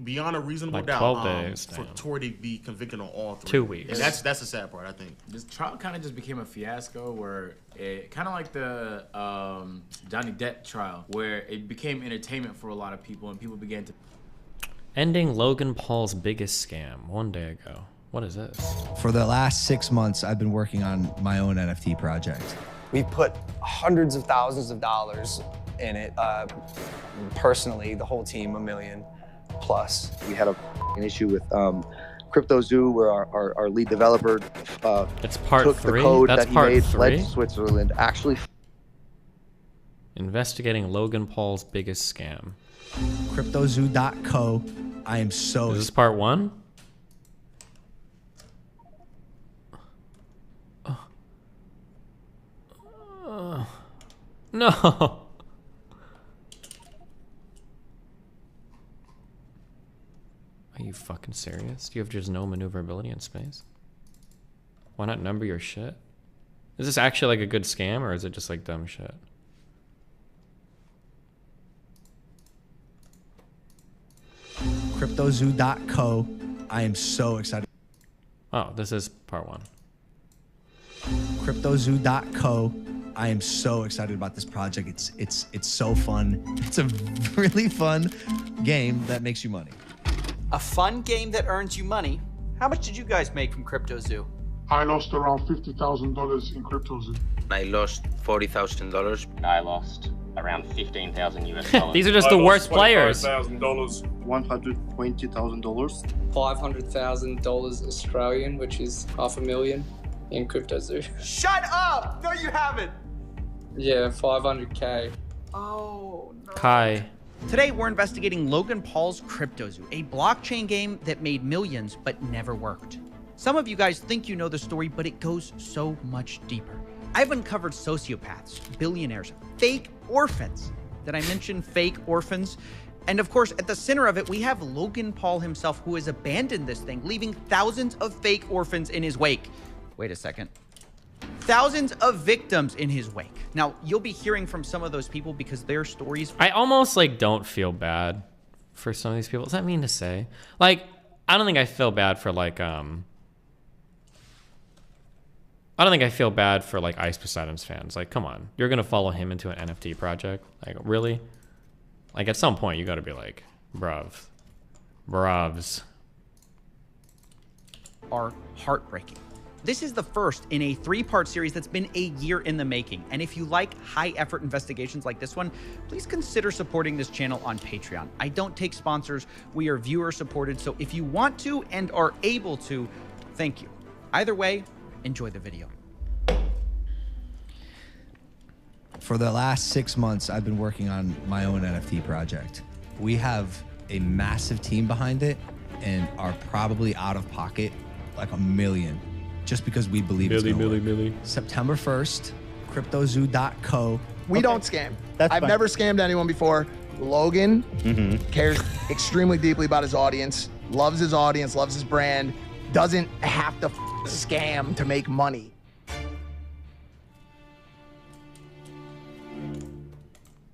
beyond a reasonable doubt 12 days, for Tori to be convicted on all three. 2 weeks. And that's the sad part, I think. This trial kind of just became a fiasco, where it kind of like the Johnny Depp trial, where it became entertainment for a lot of people, and people began to ending Logan Paul's biggest scam 1 day ago. What is this? For the last 6 months, I've been working on my own NFT project. We've put hundreds of thousands of dollars in it. Personally, the whole team, $1 million plus. We had an issue with CryptoZoo, where our lead developer it's part took 3? the code That's that he part made, 3? fled to Switzerland, actually. Investigating Logan Paul's biggest scam. CryptoZoo.co. I am so... Is this part 1? No. Are you fucking serious? Do you have just no maneuverability in space? Why not number your shit? Is this actually like a good scam, or is it just like dumb shit? CryptoZoo.co. I am so excited. Oh, this is part 1. CryptoZoo.co. I am so excited about this project. It's so fun. It's a really fun game that makes you money. A fun game that earns you money. How much did you guys make from CryptoZoo? I lost around $50,000 in CryptoZoo. I lost $40,000. I lost around 15,000 US dollars. These are just the worst players. $120,000. $500,000 Australian, which is $500,000 in CryptoZoo. Shut up! No, you haven't. Yeah, 500K. Oh no. Kai. Today we're investigating Logan Paul's CryptoZoo, a blockchain game that made millions but never worked. Some of you guys think you know the story, but it goes so much deeper. I've uncovered sociopaths, billionaires, fake orphans. Did I mention fake orphans? And of course, at the center of it, we have Logan Paul himself, who has abandoned this thing, leaving thousands of fake orphans in his wake. Wait a second. Thousands of victims in his wake. Now, you'll be hearing from some of those people because their stories... I almost like don't feel bad for some of these people. Does that mean to say? Like, I don't think I feel bad for like I don't think I feel bad for like Ice Poseidon's fans. Like, come on, you're gonna follow him into an NFT project? Like, really? Like, at some point, you gotta be like, brovs. Are heartbreaking. This is the first in a 3-part series that's been a year in the making. And if you like high-effort investigations like this one, please consider supporting this channel on Patreon. I don't take sponsors. We are viewer-supported. So if you want to and are able to, thank you. Either way, enjoy the video. For the last 6 months, I've been working on my own NFT project. We have a massive team behind it and are probably out of pocket like $1 million just because we believe it's gonna work. September 1st, cryptozoo.co. We don't scam. I've never scammed anyone before. Logan cares extremely deeply about his audience, loves his brand, doesn't have to scam to make money.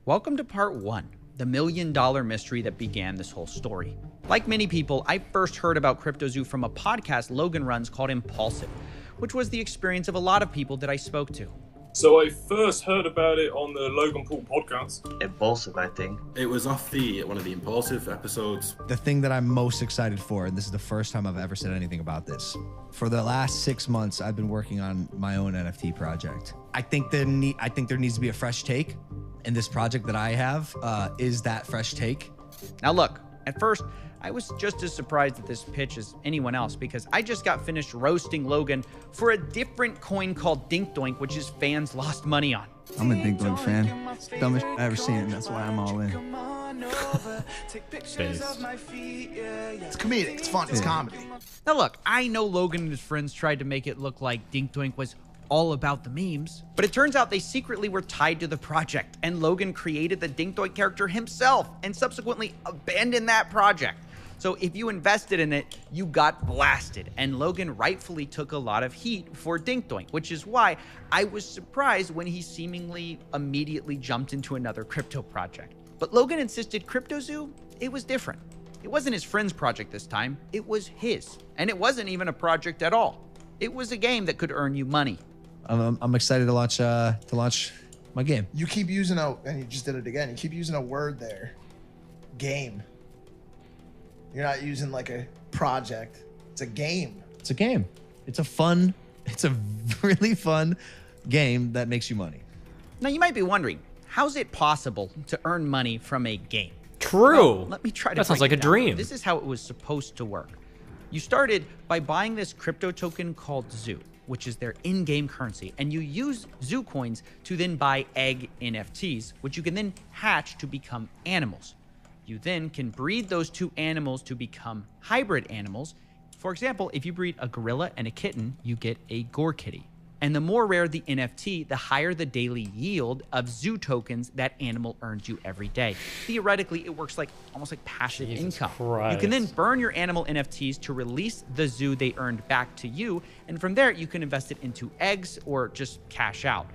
Welcome to part 1, the $1 million mystery that began this whole story. Like many people, I first heard about CryptoZoo from a podcast Logan runs called Impulsive, which was the experience of a lot of people that I spoke to. So I first heard about it on the Logan Paul podcast. Impulsive, I think. It was off one of the Impulsive episodes. The thing that I'm most excited for, and this is the first time I've ever said anything about this. For the last 6 months, I've been working on my own NFT project. I think there needs to be a fresh take, and this project that I have is that fresh take. Now look, at first, I was just as surprised at this pitch as anyone else because I just got finished roasting Logan for a different coin called Dink Doink, which his fans lost money on. I'm a Dink Doink fan. Dumbest shit I ever seen, and that's why I'm all in. It's comedic, it's fun, it's comedy. Now look, I know Logan and his friends tried to make it look like Dink Doink was all about the memes, but it turns out they secretly were tied to the project, and Logan created the Dink Doink character himself and subsequently abandoned that project. So if you invested in it, you got blasted, and Logan rightfully took a lot of heat for Dink Doink, which is why I was surprised when he seemingly immediately jumped into another crypto project. But Logan insisted CryptoZoo, it was different. It wasn't his friend's project this time, it was his. And it wasn't even a project at all. It was a game that could earn you money. I'm excited to launch my game. You keep using and you just did it again, you keep using a word there. Game. You're not using like a project. It's a game. It's a game. It's a really fun game that makes you money. Now you might be wondering, how's it possible to earn money from a game? True. Well, let me try to That sounds break like it a down. dream. This is how it was supposed to work. You started by buying this crypto token called Zoo, which is their in-game currency, and you use Zoo coins to then buy egg NFTs, which you can then hatch to become animals. You then can breed those two animals to become hybrid animals. For example, if you breed a gorilla and a kitten, you get a gore kitty. And the more rare the NFT, the higher the daily yield of Zoo tokens that animal earns you every day. Theoretically, it works like almost like passive income. You can then burn your animal NFTs to release the Zoo they earned back to you, and from there you can invest it into eggs or just cash out.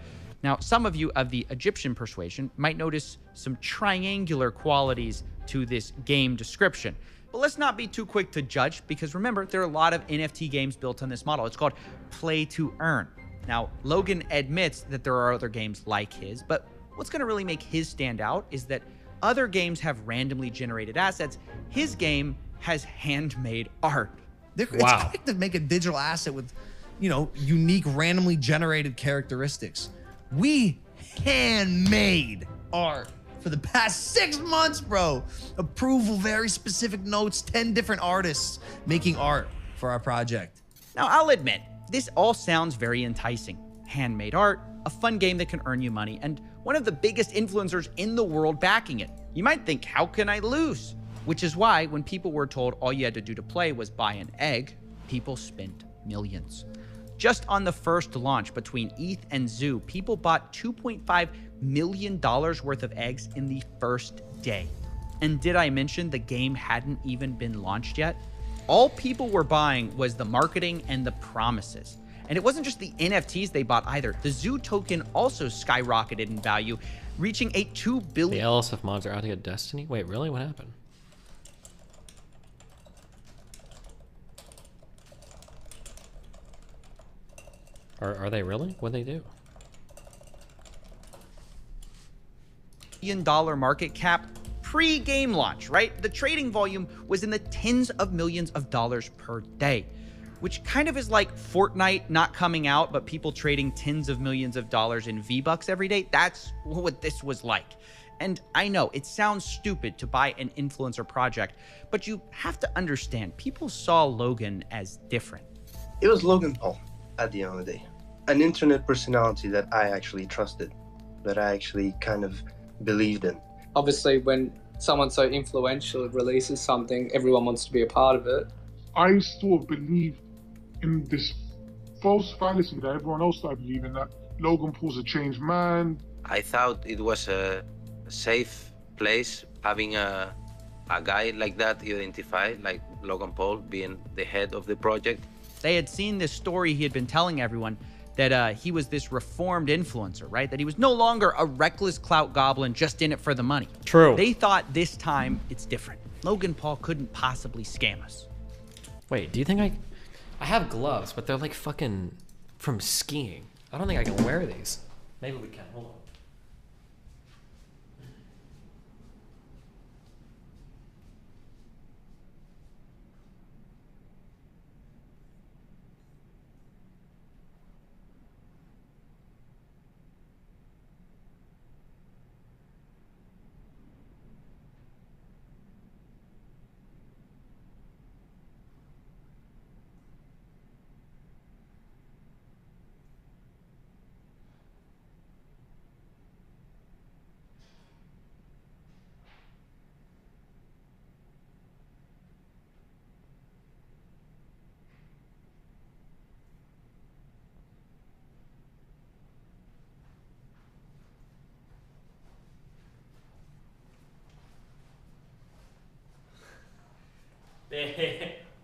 Now, some of you of the Egyptian persuasion might notice some triangular qualities to this game description. But let's not be too quick to judge, because remember, there are a lot of NFT games built on this model. It's called play to earn. Now, Logan admits that there are other games like his, but what's gonna really make his stand out is that other games have randomly generated assets. His game has handmade art. It's quick to make a digital asset with, unique, randomly generated characteristics. We handmade art for the past 6 months, bro. Approval, very specific notes, 10 different artists making art for our project. Now, I'll admit, this all sounds very enticing. Handmade art, a fun game that can earn you money, and one of the biggest influencers in the world backing it. You might think, how can I lose? Which is why when people were told all you had to do to play was buy an egg, people spent millions. Just on the first launch between ETH and Zoo, people bought $2.5 million worth of eggs in the first day. And did I mention the game hadn't even been launched yet? All people were buying was the marketing and the promises. And it wasn't just the NFTs they bought either. The Zoo token also skyrocketed in value, reaching a $2 billion. The LSF mods are out to get Destiny? Wait, really? What happened? Are they really? What'd they do? $1 billion market cap pre-game launch, right? The trading volume was in the tens of millions of dollars per day, which kind of is like Fortnite not coming out, but people trading tens of millions of dollars in V-Bucks every day. That's what this was like. And I know it sounds stupid to buy an influencer project, but you have to understand, people saw Logan as different. It was Logan Paul at the end of the day. An internet personality that I actually trusted, that I actually kind of believed in. Obviously, when someone so influential releases something, everyone wants to be a part of it. I sort of believe in this false fallacy that everyone else started believing, that Logan Paul's a changed man. I thought it was a safe place having a guy like that identified, like Logan Paul being the head of the project. They had seen this story he had been telling everyone, that he was this reformed influencer, right? That he was no longer a reckless clout goblin just in it for the money. True. They thought this time it's different. Logan Paul couldn't possibly scam us. Wait, do you think I have gloves, but they're like fucking from skiing. I don't think I can wear these. Maybe we can. Hold on.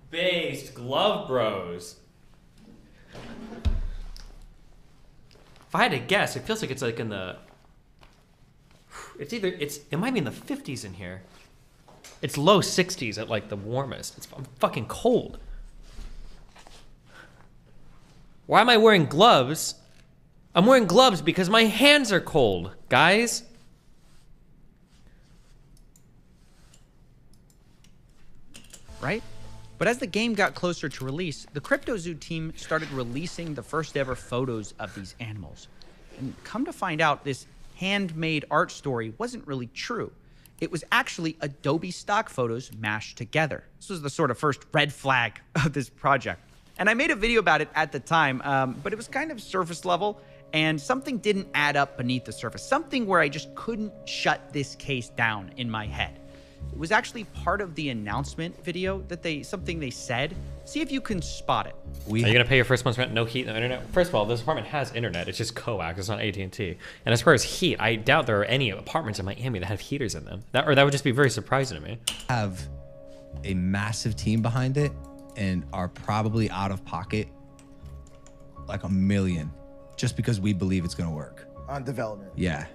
Based glove bros. If I had to guess, it feels like it's like in the. It might be in the 50s in here. It's low 60s at like the warmest. I'm fucking cold. Why am I wearing gloves? I'm wearing gloves because my hands are cold, guys. Right? But as the game got closer to release, the CryptoZoo team started releasing the first ever photos of these animals. And come to find out, this handmade art story wasn't really true. It was actually Adobe stock photos mashed together. This was the sort of first red flag of this project. And I made a video about it at the time, but it was kind of surface level, and something didn't add up beneath the surface. Something where I just couldn't shut this case down in my head. It was actually part of the announcement video that something they said. See if you can spot it. Are you gonna pay your first month's rent, no heat, no internet? First of all, this apartment has internet. It's just coax. It's not AT&T. And as far as heat, I doubt there are any apartments in Miami that have heaters in them. That would just be very surprising to me. Have a massive team behind it and are probably out of pocket like $1 million just because we believe it's gonna work. On development. Yeah.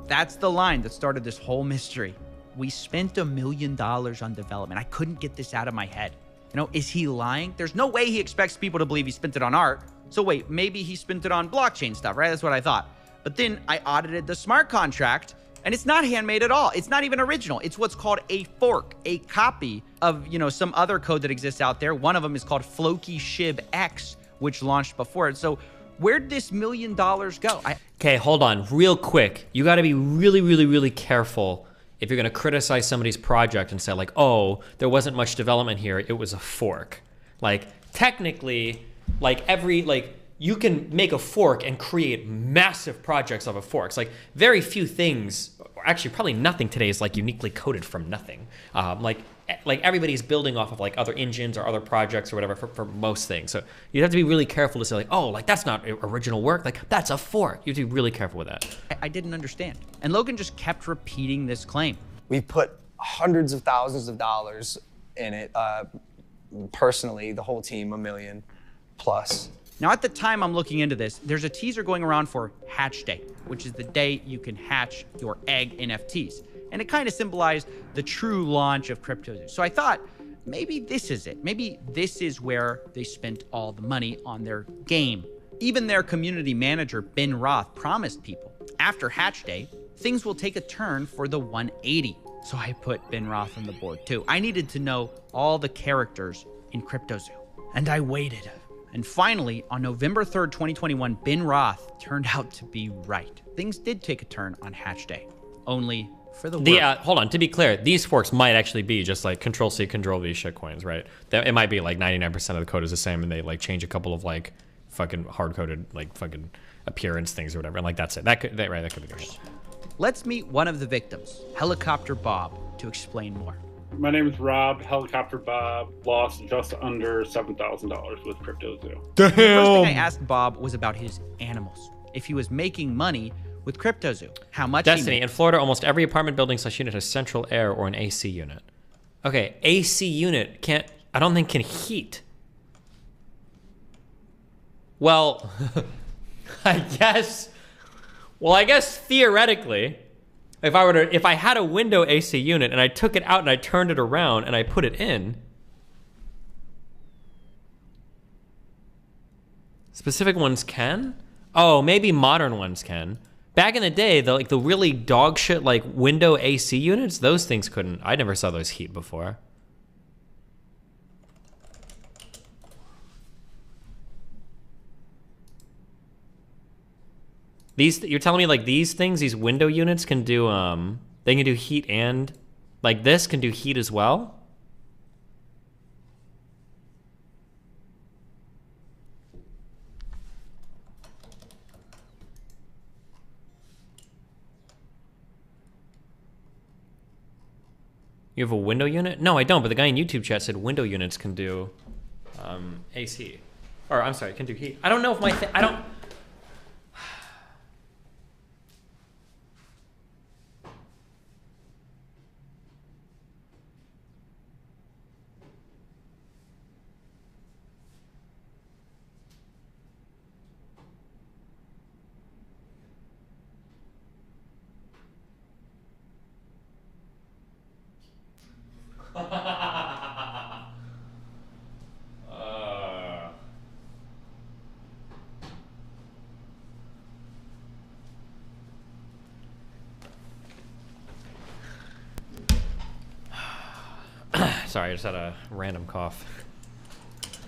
That's the line that started this whole mystery. We spent $1 million on development. I couldn't get this out of my head. You know, is he lying? There's no way he expects people to believe he spent it on art. So wait, maybe he spent it on blockchain stuff, right? That's what I thought. But then I audited the smart contract, and it's not handmade at all. It's not even original. It's what's called a fork, a copy of, some other code that exists out there. One of them is called Floki Shib X, which launched before it. So where'd this $1 million go? Okay, hold on, real quick. You got to be really, really, really careful if you're going to criticize somebody's project and say like, oh, there wasn't much development here, it was a fork. Like, technically, you can make a fork and create massive projects of a fork. It's like very few things, actually probably nothing today is like uniquely coded from nothing. Like everybody's building off of like other engines or other projects or whatever for most things. So you have to be really careful to say like, oh, like that's not original work. Like that's a fork. You have to be really careful with that. I didn't understand. And Logan just kept repeating this claim. We put hundreds of thousands of dollars in it. Personally, the whole team, $1 million plus. Now, at the time I'm looking into this, there's a teaser going around for Hatch Day, which is the day you can hatch your egg NFTs. And it kind of symbolized the true launch of CryptoZoo. So I thought, maybe this is it. Maybe this is where they spent all the money on their game. Even their community manager, Ben Roth, promised people, after Hatch Day, things will take a turn for the 180. So I put Ben Roth on the board too. I needed to know all the characters in CryptoZoo. And I waited. And finally, on November 3rd, 2021, Ben Roth turned out to be right. Things did take a turn on Hatch Day, only for the work. Hold on, to be clear, these forks might actually be just like Control-C, Control-V shitcoins, right? It might be like 99% of the code is the same and they like change a couple of like fucking hard-coded like fucking appearance things or whatever, and like that's it. That could be the case. Let's meet one of the victims, Helicopter Bob, to explain more. My name is Rob. Helicopter Bob lost just under $7,000 with CryptoZoo. The first thing I asked Bob was about his animals. If he was making money with CryptoZoo, how much Destiny, he made. in Florida, almost every apartment building / unit has central air or an AC unit. Okay, AC unit I don't think can heat. Well, I guess theoretically, if I had a window AC unit and I took it out and I turned it around and I put it in, specific ones can? Oh, maybe modern ones can. Back in the day, the really dog shit like window AC units, those things couldn't. I never saw those heat before. You're telling me like these things, these window units can do, they can do heat and, like this can do heat as well? You have a window unit? No, I don't, but the guy in YouTube chat said window units can do AC. Or, I'm sorry, can do heat. I don't know if my I don't... Sorry, I just had a random cough.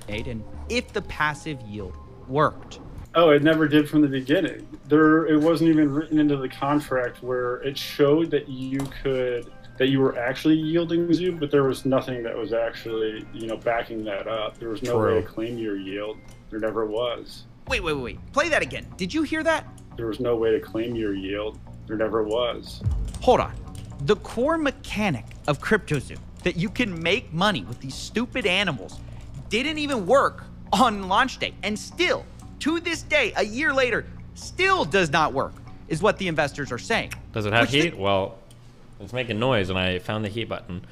Aiden, if the passive yield worked. Oh, it never did from the beginning. It wasn't even written into the contract where it showed that you were actually yielding zoo, but there was nothing that was actually, backing that up. There was no way to claim your yield. There never was. Wait. Play that again. Did you hear that? There was no way to claim your yield. There never was. Hold on. The core mechanic of CryptoZoo, that you can make money with these stupid animals, didn't even work on launch day, and still, to this day, a year later, still does not work, is what the investors are saying. Does it have heat? Well, it's making noise, and I found the heat button.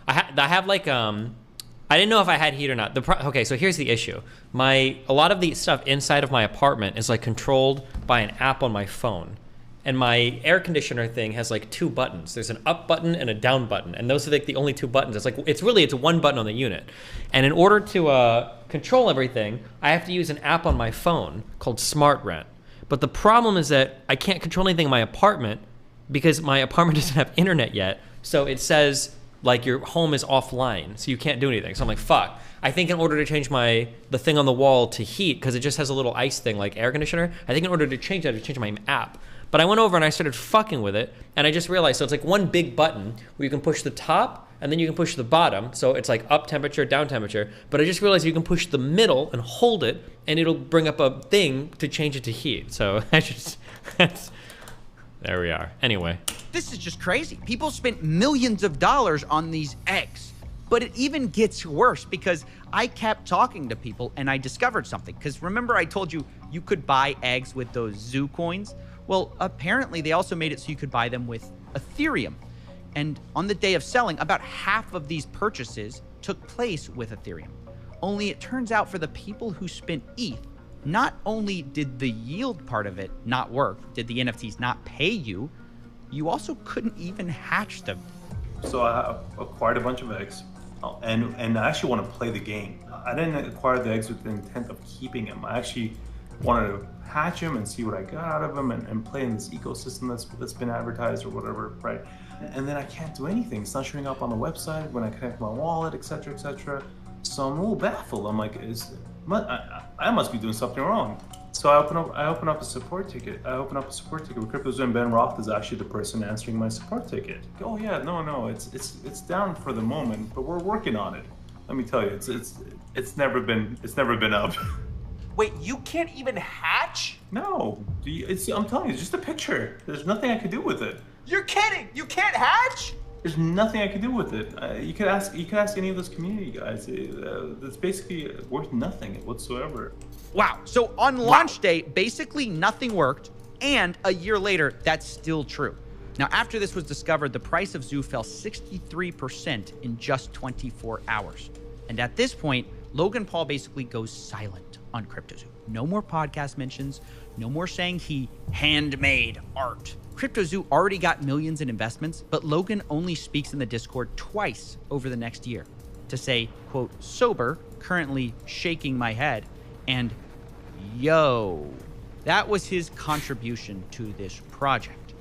I have like I didn't know if I had heat or not. Okay, so here's the issue. A lot of the stuff inside of my apartment is like controlled by an app on my phone. And my air conditioner thing has like two buttons. There's an up button and a down button, and those are like the only two buttons. It's one button on the unit. And in order to control everything, I have to use an app on my phone called Smart Rent. But the problem is that I can't control anything in my apartment because my apartment doesn't have internet yet. So it says like your home is offline, so you can't do anything. So I'm like, fuck. I think in order to change the thing on the wall to heat, because it just has a little ice thing like air conditioner, I think in order to change that, I have to change my app. But I went over and I started fucking with it, and I just realized, so it's like one big button where you can push the top, and then you can push the bottom, so it's like up temperature, down temperature, but I just realized you can push the middle and hold it, and it'll bring up a thing to change it to heat. So there we are. Anyway. This is just crazy. People spent millions of dollars on these eggs. But it even gets worse because I kept talking to people and I discovered something. Because remember I told you could buy eggs with those zoo coins? Well, apparently they also made it so you could buy them with Ethereum. And on the day of selling, about half of these purchases took place with Ethereum. Only it turns out for the people who spent ETH, not only did the yield part of it not work, did the NFTs not pay you, you also couldn't even hatch them. So I acquired a bunch of eggs, and I actually want to play the game. I didn't acquire the eggs with the intent of keeping them. I actually wanted to hatch him and see what I got out of him and play in this ecosystem that's been advertised or whatever, right? And then I can't do anything. It's not showing up on the website when I connect my wallet, etc., etc. So I'm a little baffled. I'm like, I must be doing something wrong. So I open up a support ticket. I open up a support ticket with CryptoZoo, and Ben Roth is actually the person answering my support ticket. Oh yeah, no, it's down for the moment, but we're working on it. Let me tell you, it's never been up. Wait, you can't even hatch? No, I'm telling you, it's just a picture. There's nothing I could do with it. You're kidding! You can't hatch? There's nothing I could do with it. You could ask any of those community guys. It's basically worth nothing whatsoever. Wow. So on launch day, basically nothing worked, and a year later, that's still true. Now, after this was discovered, the price of Zoo fell 63% in just 24 hours. And at this point, Logan Paul basically goes silent on CryptoZoo. No more podcast mentions, no more saying he handmade art. CryptoZoo already got millions in investments, but Logan only speaks in the Discord twice over the next year to say, quote, sober, currently shaking my head, and yo. That was his contribution to this project.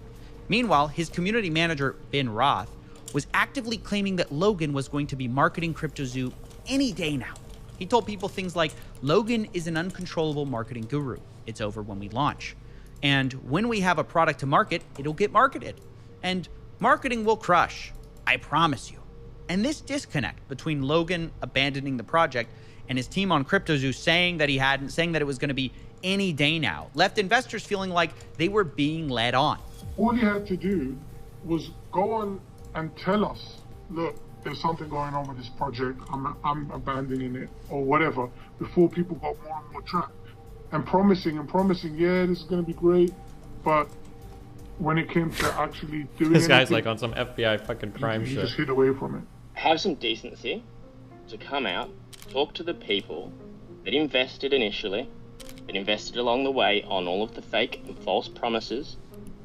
Meanwhile, his community manager, Ben Roth, was actively claiming that Logan was going to be marketing CryptoZoo any day now. He told people things like, Logan is an uncontrollable marketing guru. It's over when we launch. And when we have a product to market, it'll get marketed. And marketing will crush. I promise you. And this disconnect between Logan abandoning the project and his team on CryptoZoo saying that it was going to be any day now, left investors feeling like they were being led on. All he had to do was go on and tell us, look, there's something going on with this project, I'm abandoning it, or whatever, before people got more and more trapped. And promising, yeah, this is going to be great, but when it came to actually doing This guy's anything, like on some FBI fucking crime you shit. just hid away from it. Have some decency to come out, talk to the people that invested initially, that invested along the way on all of the fake and false promises,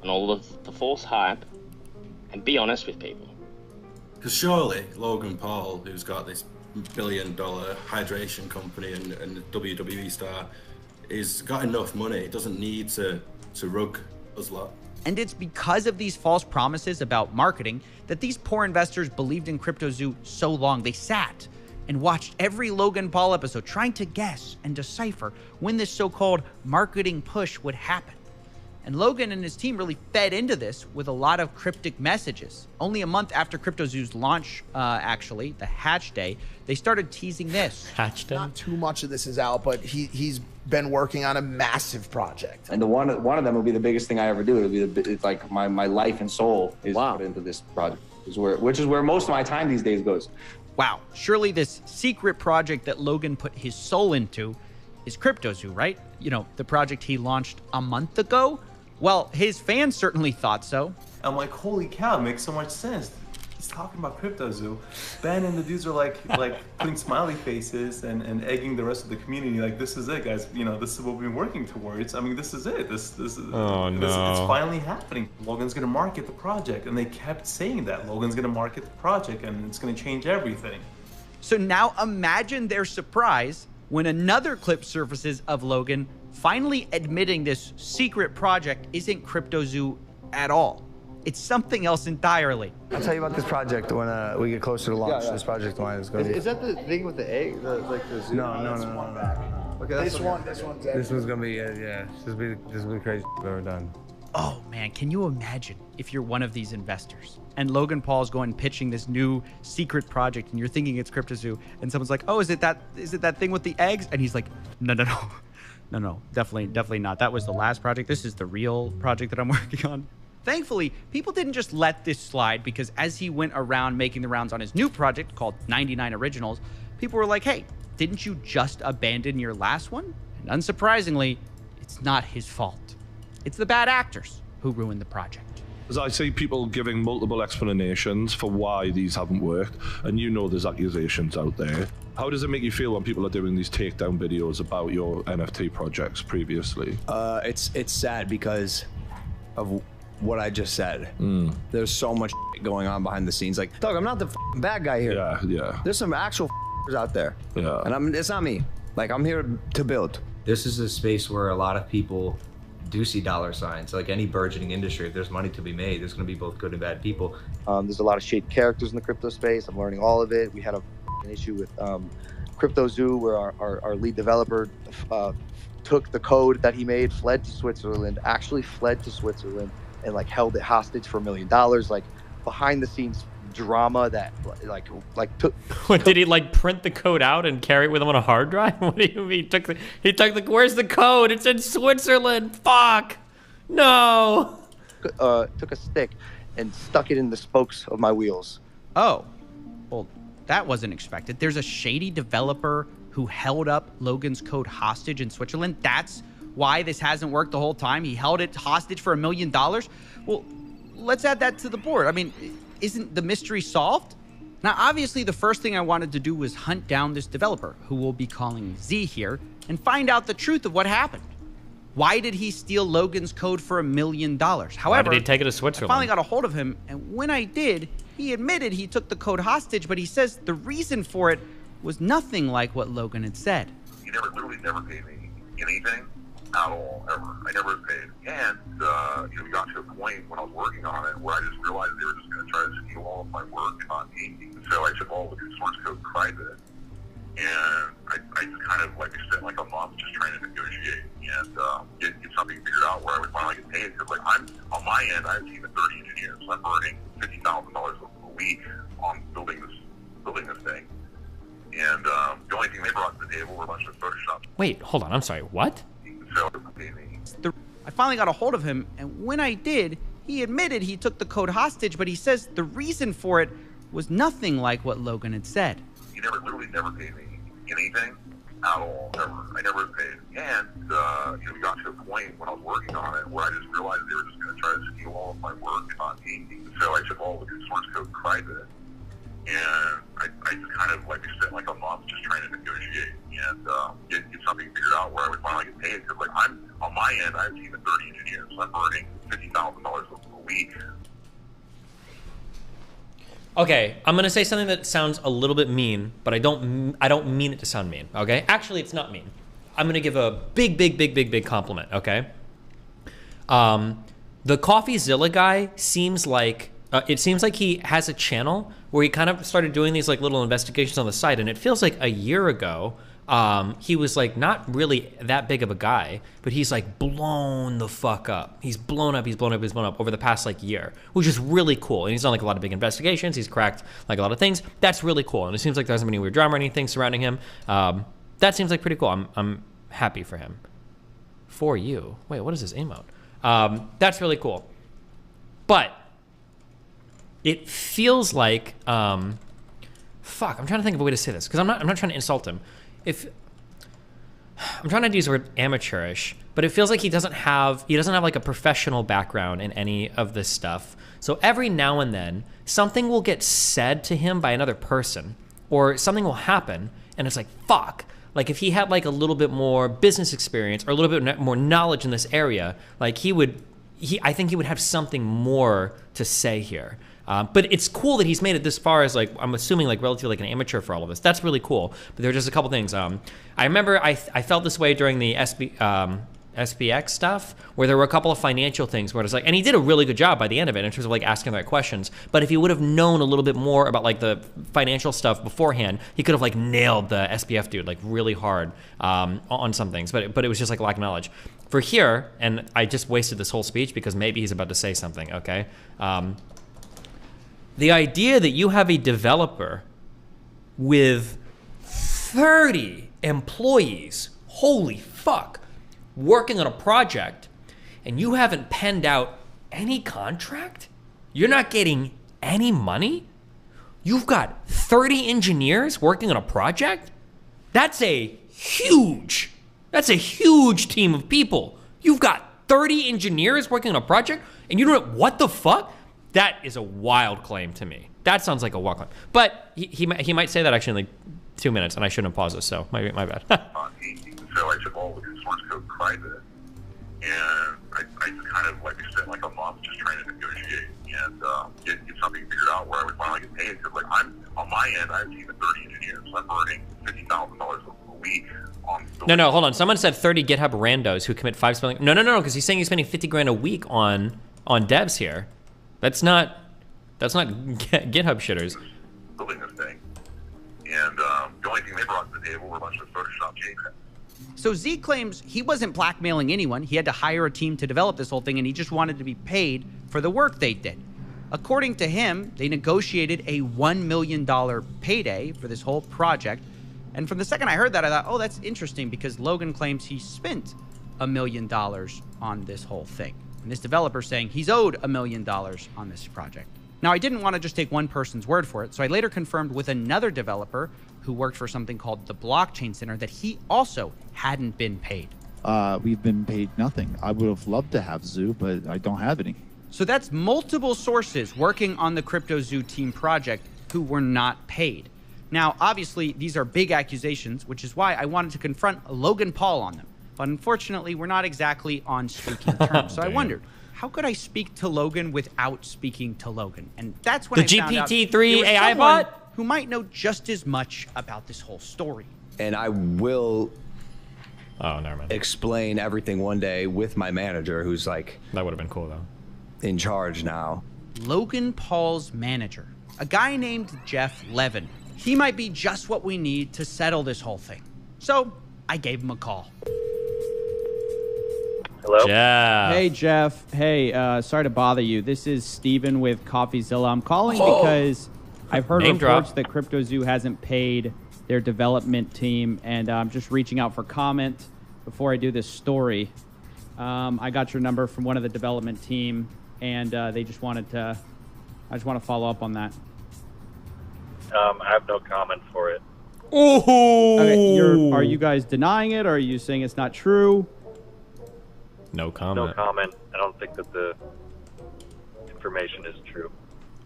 on all of the false hype, and be honest with people. Because surely Logan Paul, who's got this billion-dollar hydration company and a WWE star, he's got enough money. He doesn't need to rug us lot. And it's because of these false promises about marketing that these poor investors believed in CryptoZoo so long. They sat and watched every Logan Paul episode trying to guess and decipher when this so-called marketing push would happen. And Logan and his team really fed into this with a lot of cryptic messages. Only a month after CryptoZoo's launch, actually, the hatch day, they started teasing this. Hatch day? Not too much of this is out, but he's been working on a massive project. And one of them will be the biggest thing I ever do. It's like my life and soul is put into this project, which is where most of my time these days goes. Wow, surely this secret project that Logan put his soul into is CryptoZoo, right? You know, the project he launched a month ago? Well, his fans certainly thought so. I'm like, holy cow, it makes so much sense. He's talking about CryptoZoo. Ben and the dudes are like putting smiley faces and egging the rest of the community. Like, this is it, guys. You know, this is what we've been working towards. I mean, this is it. This is. Oh no! It's finally happening. Logan's gonna market the project, and they kept saying that Logan's gonna market the project, and it's gonna change everything. So now imagine their surprise when another clip surfaces of Logan finally admitting this secret project isn't CryptoZoo at all. It's something else entirely. I'll tell you about this project when we get closer to launch. This project line is going to be... Is that the thing with the egg? Like the zoo? No. Okay, This one's going to be, yeah, this will be the craziest I've ever done. Oh man, can you imagine if you're one of these investors and Logan Paul's going pitching this new secret project and you're thinking it's CryptoZoo and someone's like, oh, is it that thing with the eggs? And he's like, no, definitely not. That was the last project. This is the real project that I'm working on. Thankfully, people didn't just let this slide, because as he went around making the rounds on his new project called 99 Originals, people were like, hey, didn't you just abandon your last one? And unsurprisingly, it's not his fault. It's the bad actors who ruined the project. As I see people giving multiple explanations for why these haven't worked, and you know there's accusations out there. How does it make you feel when people are doing these takedown videos about your NFT projects previously? It's sad because of what I just said. There's so much going on behind the scenes. Like, Doug, I'm not the bad guy here. Yeah. There's some actual out there. Yeah. And it's not me. Like, I'm here to build. this is a space where a lot of people do see dollar signs. Like any burgeoning industry, if there's money to be made, there's going to be both good and bad people. There's a lot of shady characters in the crypto space. I'm learning all of it. We had an issue with Crypto Zoo where our lead developer took the code that he made, fled to Switzerland, and like held it hostage for $1 million. Like behind the scenes drama that like took. What, did he like print the code out and carry it with him on a hard drive? What do you mean? He took the where's the code? It's in Switzerland. Fuck. No. Took a stick and stuck it in the spokes of my wheels. Oh, well, that wasn't expected. There's a shady developer who held up Logan's code hostage in Switzerland. That's why this hasn't worked the whole time. He held it hostage for $1 million. Well, let's add that to the board. I mean, isn't the mystery solved? Now, obviously, the first thing I wanted to do was hunt down this developer, who we'll be calling Z here, and find out the truth of what happened. Why did he steal Logan's code for $1 million? However, why did he take it to Switzerland? I finally got a hold of him, and when I did, he admitted he took the code hostage, but he says the reason for it was nothing like what Logan had said. He literally never paid me anything at all, ever. I never paid. And, we got to a point when I was working on it where I just realized they were just going to try to steal all of my work and not pay me. So I took all the source code private. And I just kind of spent like a month just trying to negotiate and get something figured out where I would finally get paid. Because I'm on my end, I have a team of 30 engineers. So I'm earning $50,000 a week on building this thing. And the only thing they brought to the table were a bunch of Photoshop. Wait, hold on. I'm sorry. What? So I finally got a hold of him, and when I did, he admitted he took the code hostage, but he says the reason for it was nothing like what Logan had said. He literally never paid me anything at all, ever. I never paid. And, we got to a point when I was working on it where I just realized they were just going to try to steal all of my work and not pay me. So I took all the source code private. And I just kind of spent like a month just trying to negotiate and get something figured out where I would finally get paid. Because I'm on my end, I have a team of 30 engineers. So I'm earning $50,000 a week. Okay, I'm gonna say something that sounds a little bit mean, but I don't mean it to sound mean. Okay, actually, it's not mean. I'm gonna give a big compliment. Okay. The CoffeeZilla guy seems like it seems like he has a channel where he kind of started doing these little investigations on the side, and it feels like a year ago he was not really that big of a guy, but he's blown the fuck up. He's blown up over the past year, which is really cool. And he's done a lot of big investigations. He's cracked a lot of things. That's really cool. And it seems like there hasn't been any weird drama or anything surrounding him. That seems pretty cool. I'm happy for him. For you. Wait, what is this emote? That's really cool. But it feels like fuck, I'm trying to think of a way to say this, because I'm not trying to insult him. I'm trying not to use the word amateurish, but it feels like he doesn't have a professional background in any of this stuff. So every now and then something will get said to him by another person, or something will happen, and it's fuck. If he had a little bit more business experience or a little bit more knowledge in this area, I think he would have something more to say here. But it's cool that he's made it this far as I'm assuming relatively an amateur for all of this. That's really cool. But there are just a couple things. I remember I felt this way during the SBX stuff, where there were a couple of financial things where it's and he did a really good job by the end of it in terms of asking the right questions. But if he would have known a little bit more about the financial stuff beforehand, he could have nailed the SBF dude really hard on some things. But it was just lack of knowledge. For here, and I just wasted this whole speech because maybe he's about to say something. Okay. The idea that you have a developer with 30 employees, holy fuck, working on a project, and you haven't penned out any contract? You're not getting any money? You've got 30 engineers working on a project? That's a huge team of people. You've got 30 engineers working on a project, and you don't know what the fuck? That is a wild claim to me. That sounds like a wild claim. But he might say that actually in 2 minutes, and I shouldn't have paused this, so my bad. So I took all the source code private, and I just kind of spent a month just trying to negotiate and get something figured out where I would finally get paid. Because I'm on my end, I have a team of 30 engineers. So I'm earning $50,000 a week on No, hold on. Someone said 30 GitHub randos who commit 5 spelling. No, because he's saying he's spending 50 grand a week on devs here. That's not GitHub shitters. Building this thing. And the only thing they brought to the table were a bunch of Photoshop JPEGs. So Z claims he wasn't blackmailing anyone. He had to hire a team to develop this whole thing, and he just wanted to be paid for the work they did. According to him, they negotiated a $1 million payday for this whole project. And from the second I heard that, I thought, oh, that's interesting, because Logan claims he spent $1 million on this whole thing. And this developer saying he's owed $1 million on this project. Now, I didn't want to just take one person's word for it, so I later confirmed with another developer who worked for something called the Blockchain Center that he also hadn't been paid. We've been paid nothing. I would have loved to have Zoo, but I don't have any. So that's multiple sources working on the CryptoZoo team project who were not paid. Now, obviously, these are big accusations, which is why I wanted to confront Logan Paul on them. But unfortunately, we're not exactly on speaking terms. So I wondered, how could I speak to Logan without speaking to Logan? And that's when I found out GPT-3 AI bot who might know just as much about this whole story. And I will explain everything one day with my manager, who's like... That would have been cool, though. In charge now. Logan Paul's manager, a guy named Jeff Levin. He might be just what we need to settle this whole thing. So I gave him a call. Hello? Jeff. Hey, Jeff. Hey, sorry to bother you. This is Steven with CoffeeZilla. I'm calling because I've heard reports that CryptoZoo hasn't paid their development team, and I'm just reaching out for comment before I do this story. I got your number from one of the development team, and they just wanted to... I just want to follow up on that. I have no comment for it. Ooh. Okay, are you guys denying it, or are you saying it's not true? No comment. No comment. I don't think that the information is true.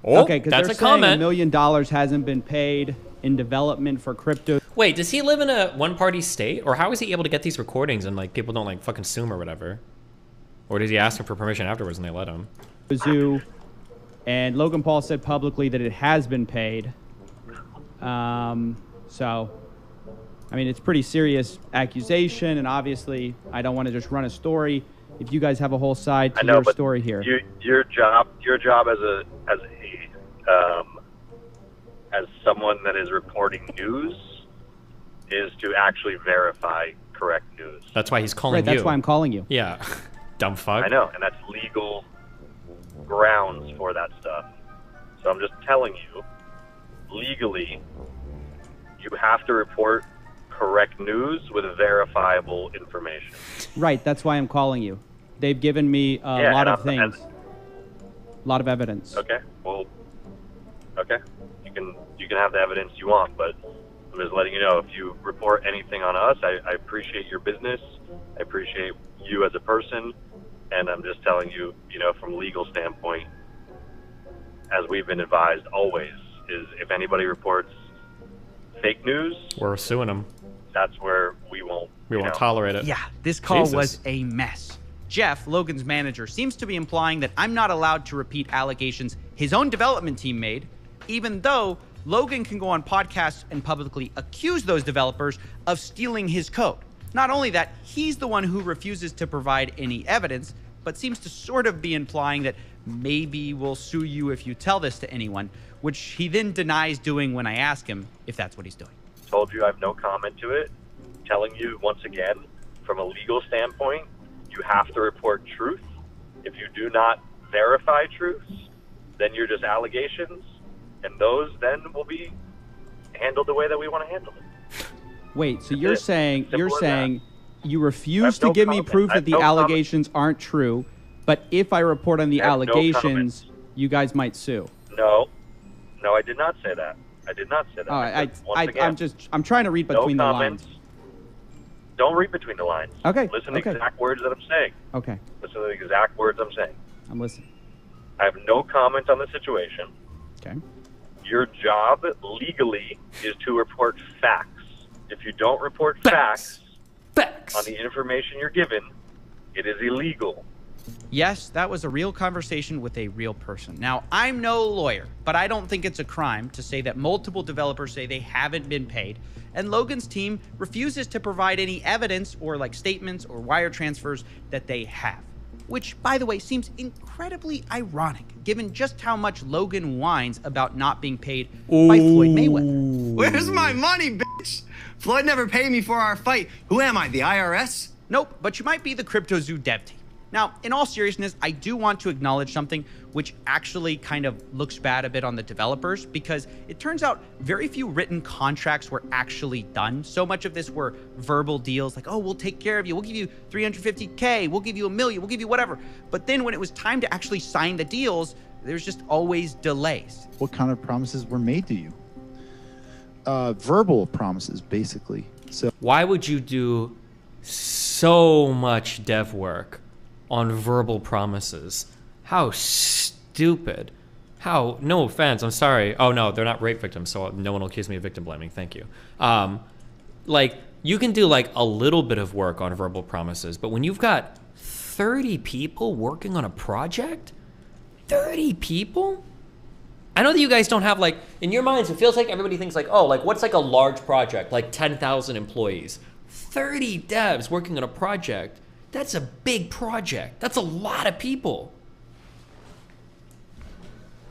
Okay, because they're saying $1 million hasn't been paid in development for crypto. Wait, does he live in a one-party state, or how is he able to get these recordings and like people don't like fucking sue him or whatever? Or does he ask them for permission afterwards and they let him? Zoo, and Logan Paul said publicly that it has been paid. So, I mean, it's pretty serious accusation, and obviously, I don't want to just run a story. If you guys have a whole side to your story here, your job as someone that is reporting news is to actually verify correct news. That's why he's calling you. That's why I'm calling you. Yeah, dumb fuck. I know, and that's legal grounds for that stuff. So I'm just telling you, legally, you have to report correct news with verifiable information. Right, that's why I'm calling you. They've given me a lot of things, a lot of evidence. Okay, well, okay, you can have the evidence you want, but I'm just letting you know, if you report anything on us, I appreciate your business, I appreciate you as a person, and I'm just telling you, you know, from a legal standpoint, as we've been advised always, is if anybody reports fake news, we're suing them. That's where we won't tolerate it. Yeah, this call was a mess. Jeff, Logan's manager, seems to be implying that I'm not allowed to repeat allegations his own development team made, even though Logan can go on podcasts and publicly accuse those developers of stealing his code. Not only that, he's the one who refuses to provide any evidence, but seems to sort of be implying that maybe we'll sue you if you tell this to anyone, which he then denies doing when I ask him if that's what he's doing. Told you I have no comment to it. Telling you once again, from a legal standpoint, you have to report truth. If you do not verify truths, then you're just allegations, and those then will be handled the way that we want to handle it. Wait, so you're saying you refuse to give me proof that the allegations aren't true, but if I report on the allegations, you guys might sue? No, I did not say that. I did not say that. I'm trying to read between the lines. Don't read between the lines. Okay. Listen to the exact words that I'm saying. Okay. Listen to the exact words I'm saying. I'm listening. I have no comment on the situation. Okay. Your job legally is to report facts. If you don't report facts on the information you're given, it is illegal. Yes, that was a real conversation with a real person. Now, I'm no lawyer, but I don't think it's a crime to say that multiple developers say they haven't been paid, and Logan's team refuses to provide any evidence or like statements or wire transfers that they have. Which, by the way, seems incredibly ironic, given just how much Logan whines about not being paid by Floyd Mayweather. Where's my money, bitch? Floyd never paid me for our fight. Who am I, the IRS? Nope, but you might be the CryptoZoo dev team. Now, in all seriousness, I do want to acknowledge something which actually kind of looks bad a bit on the developers, because it turns out very few written contracts were actually done. So much of this were verbal deals like, oh, we'll take care of you. We'll give you $350K. We'll give you $1 million. We'll give you whatever. But then when it was time to actually sign the deals, there's just always delays. What kind of promises were made to you? Verbal promises, basically. So why would you do so much dev work on verbal promises? How stupid. How, no offense, I'm sorry. Oh no, they're not rape victims, so no one will accuse me of victim blaming, thank you. Like, you can do like a little bit of work on verbal promises, but when you've got 30 people working on a project, 30 people? I know that you guys don't have like, in your minds, it feels like everybody thinks like, oh, like what's like a large project, like 10,000 employees. 30 devs working on a project. That's a big project. That's a lot of people.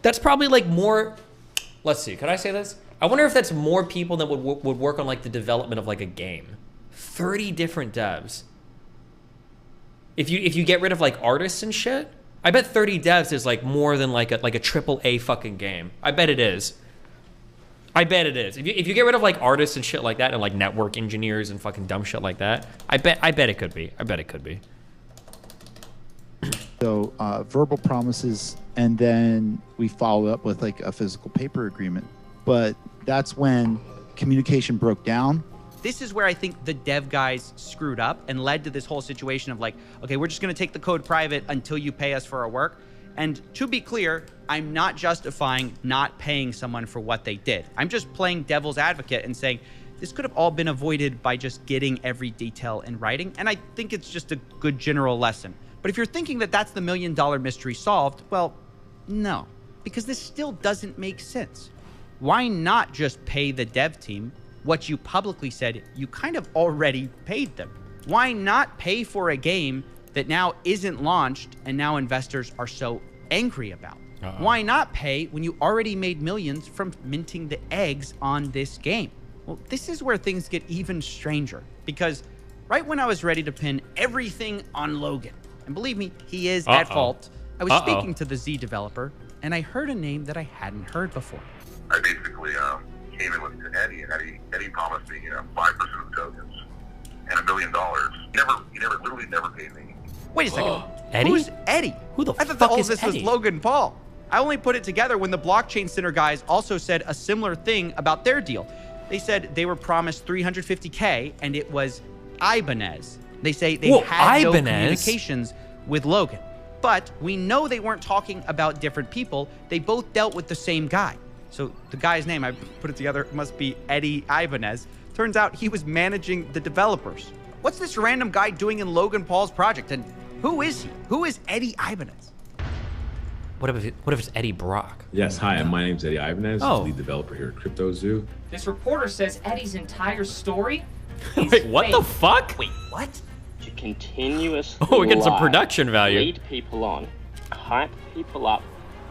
That's probably like more, let's see, can I say this? I wonder if that's more people that would work on like the development of like a game. 30 different devs. If you get rid of like artists and shit, I bet 30 devs is like more than like a AAA fucking game. I bet it is. I bet it is. If you get rid of like artists and shit like that, and like network engineers and fucking dumb shit like that, I bet it could be. I bet it could be. So verbal promises, and then we follow up with like a physical paper agreement. But that's when communication broke down. This is where I think the dev guys screwed up and led to this whole situation of like, okay, we're just gonna take the code private until you pay us for our work. And to be clear, I'm not justifying not paying someone for what they did. I'm just playing devil's advocate and saying this could have all been avoided by just getting every detail in writing. And I think it's just a good general lesson. But if you're thinking that that's the $1 million mystery solved, well, no, because this still doesn't make sense. Why not just pay the dev team what you publicly said you kind of already paid them? Why not pay for a game that now isn't launched and now investors are so angry about? Why not pay when you already made millions from minting the eggs on this game? Well, this is where things get even stranger, because right when I was ready to pin everything on Logan, and believe me, he is at fault, I was speaking to the Z developer, and I heard a name that I hadn't heard before. I basically came in with Eddie, and Eddie promised me 5% of the tokens and $1 million. He literally never paid me. Wait a second. Eddie? Who's Eddie? Who the I thought fuck all is of this Eddie? was Logan Paul. I only put it together when the Blockchain Center guys also said a similar thing about their deal. They said they were promised $350K, and it was Ibanez. They say they had no communications with Logan. But we know they weren't talking about different people. They both dealt with the same guy. So the guy's name, I put it together, must be Eddie Ibanez. Turns out he was managing the developers. What's this random guy doing in Logan Paul's project? And who is he? Who is Eddie Ibanez? What if it's Eddie Brock? Yes, hi, my name's Eddie Ibanez, lead developer here at CryptoZoo. This reporter says Eddie's entire story is Wait, what the fake. fuck? Wait, what? To continuously Oh, we're getting some lie, production value. lead people on, hype people up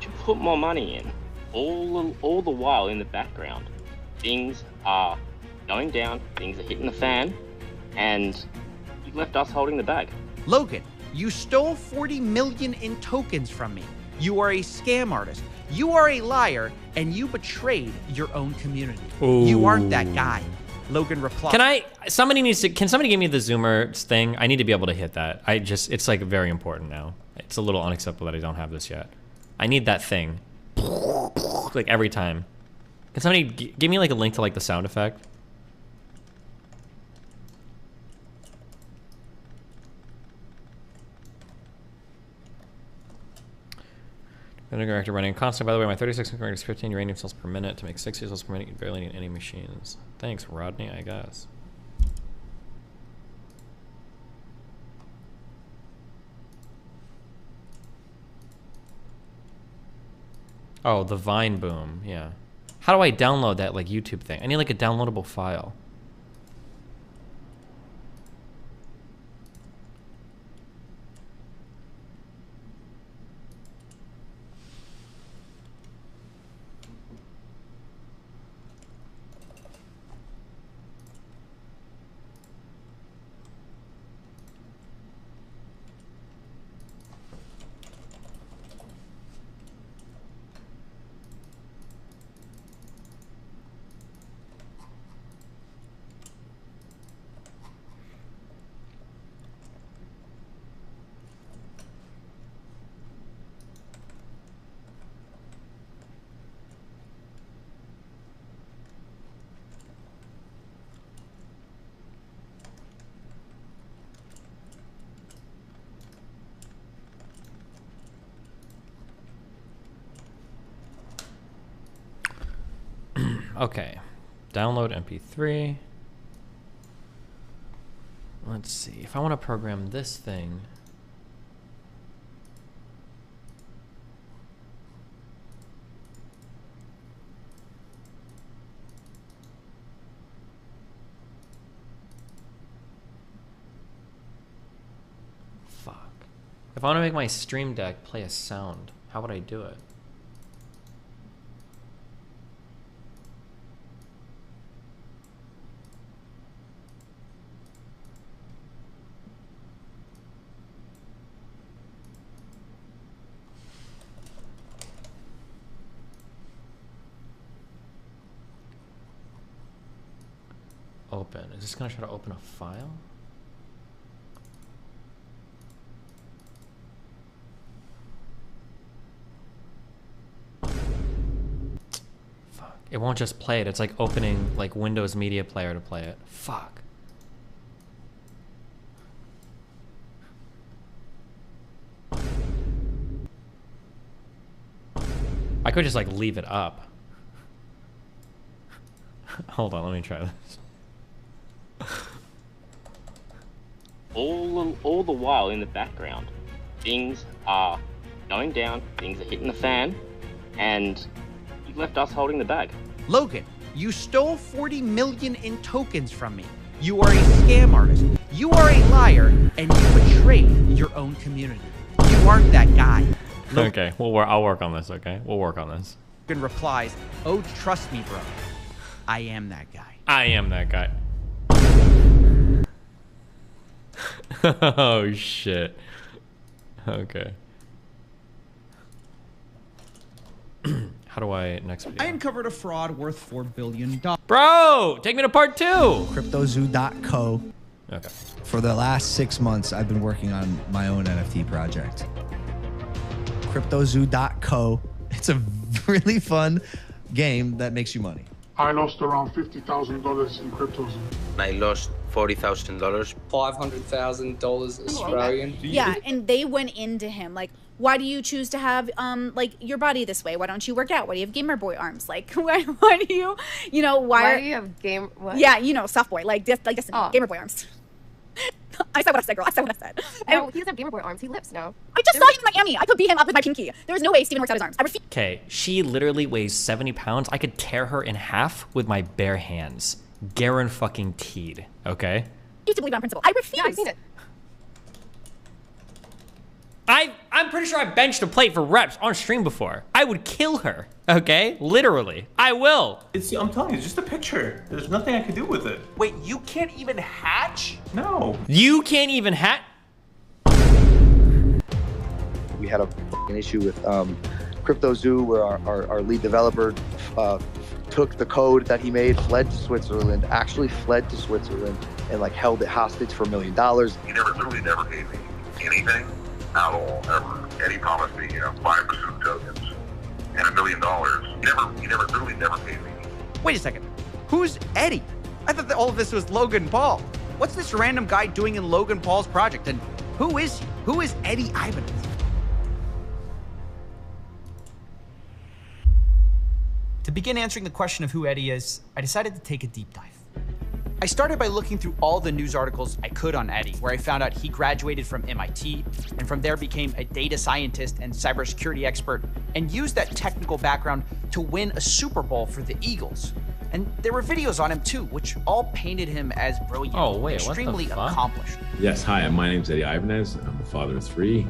to put more money in, all the while in the background, things are going down, things are hitting the fan, and you've left us holding the bag. Logan, you stole 40 million in tokens from me. You are a scam artist. You are a liar, and you betrayed your own community. You aren't that guy. Logan replied. Can somebody give me the Zoomer thing? I need to be able to hit that. It's like very important now. It's a little unacceptable that I don't have this yet. I need that thing. Like every time. Can somebody give me like a link to like the sound effect? Vinegar reactor running constant. By the way, my 36 reactor is 15 uranium cells per minute. To make 60 cells per minute, you barely need any machines. Thanks, Rodney, I guess. Oh, the Vine Boom, yeah. How do I download that, like, YouTube thing? I need, like, a downloadable file. Okay, download MP3. Let's see, if I want to program this thing. Fuck. If I want to make my Stream Deck play a sound, how would I do it? Open. Is this gonna try to open a file? Fuck. It won't just play it. It's like opening like Windows Media Player to play it. Fuck. I could just like leave it up. Hold on, let me try this. All the while in the background, things are going down, things are hitting the fan, and you've left us holding the bag. Logan, you stole 40 million in tokens from me. You are a scam artist. You are a liar, and you betrayed your own community. You aren't that guy. Okay, I'll work on this, okay? We'll work on this. Logan replies, "Oh, trust me, bro. I am that guy." I am that guy. Oh, shit. Okay. How do I next video? I uncovered a fraud worth $4 billion. Bro, take me to part 2. CryptoZoo.co. Okay. For the last 6 months, I've been working on my own NFT project. CryptoZoo.co. It's a really fun game that makes you money. I lost around $50,000 in CryptoZoo. I lost $40,000. $500,000 Australian. Yeah, and they went into him like, why do you choose to have like your body this way? Why don't you work out? Why do you have gamer boy arms? Like, why do you, why do you have game? What? Yeah, soft boy, like this, gamer boy arms. I said what I said, girl. I said what I said. No, he doesn't have gamer boy arms. He lips, no. I just saw him in Miami. I could beat him up with my pinky. There was no way Steven works out his arms. I refuse. Okay, she literally weighs 70 pounds. I could tear her in half with my bare hands. Guaranteed, okay? You to believe on principle. I refuse. Yeah, I've seen it. I'm pretty sure I benched a plate for reps on stream before. I would kill her, okay? Literally. I will. I'm telling you, it's just a picture. There's nothing I could do with it. Wait, you can't even hatch? No. You can't even hatch? We had a issue with CryptoZoo where our lead developer took the code that he made, fled to Switzerland, and like held it hostage for $1 million. He literally never gave me anything at all, ever. Eddie promised me, 5% of tokens and $1 million. He literally never paid me. Wait a second. Who's Eddie? I thought that all of this was Logan Paul. What's this random guy doing in Logan Paul's project? And who is he? Who is Eddie Ibanez? To begin answering the question of who Eddie is, I decided to take a deep dive. I started by looking through all the news articles I could on Eddie, where I found out he graduated from MIT and from there became a data scientist and cybersecurity expert and used that technical background to win a Super Bowl for the Eagles. And there were videos on him too, which all painted him as brilliant, extremely accomplished. Yes, hi, my name's Eddie Ibanez. I'm a father of 3,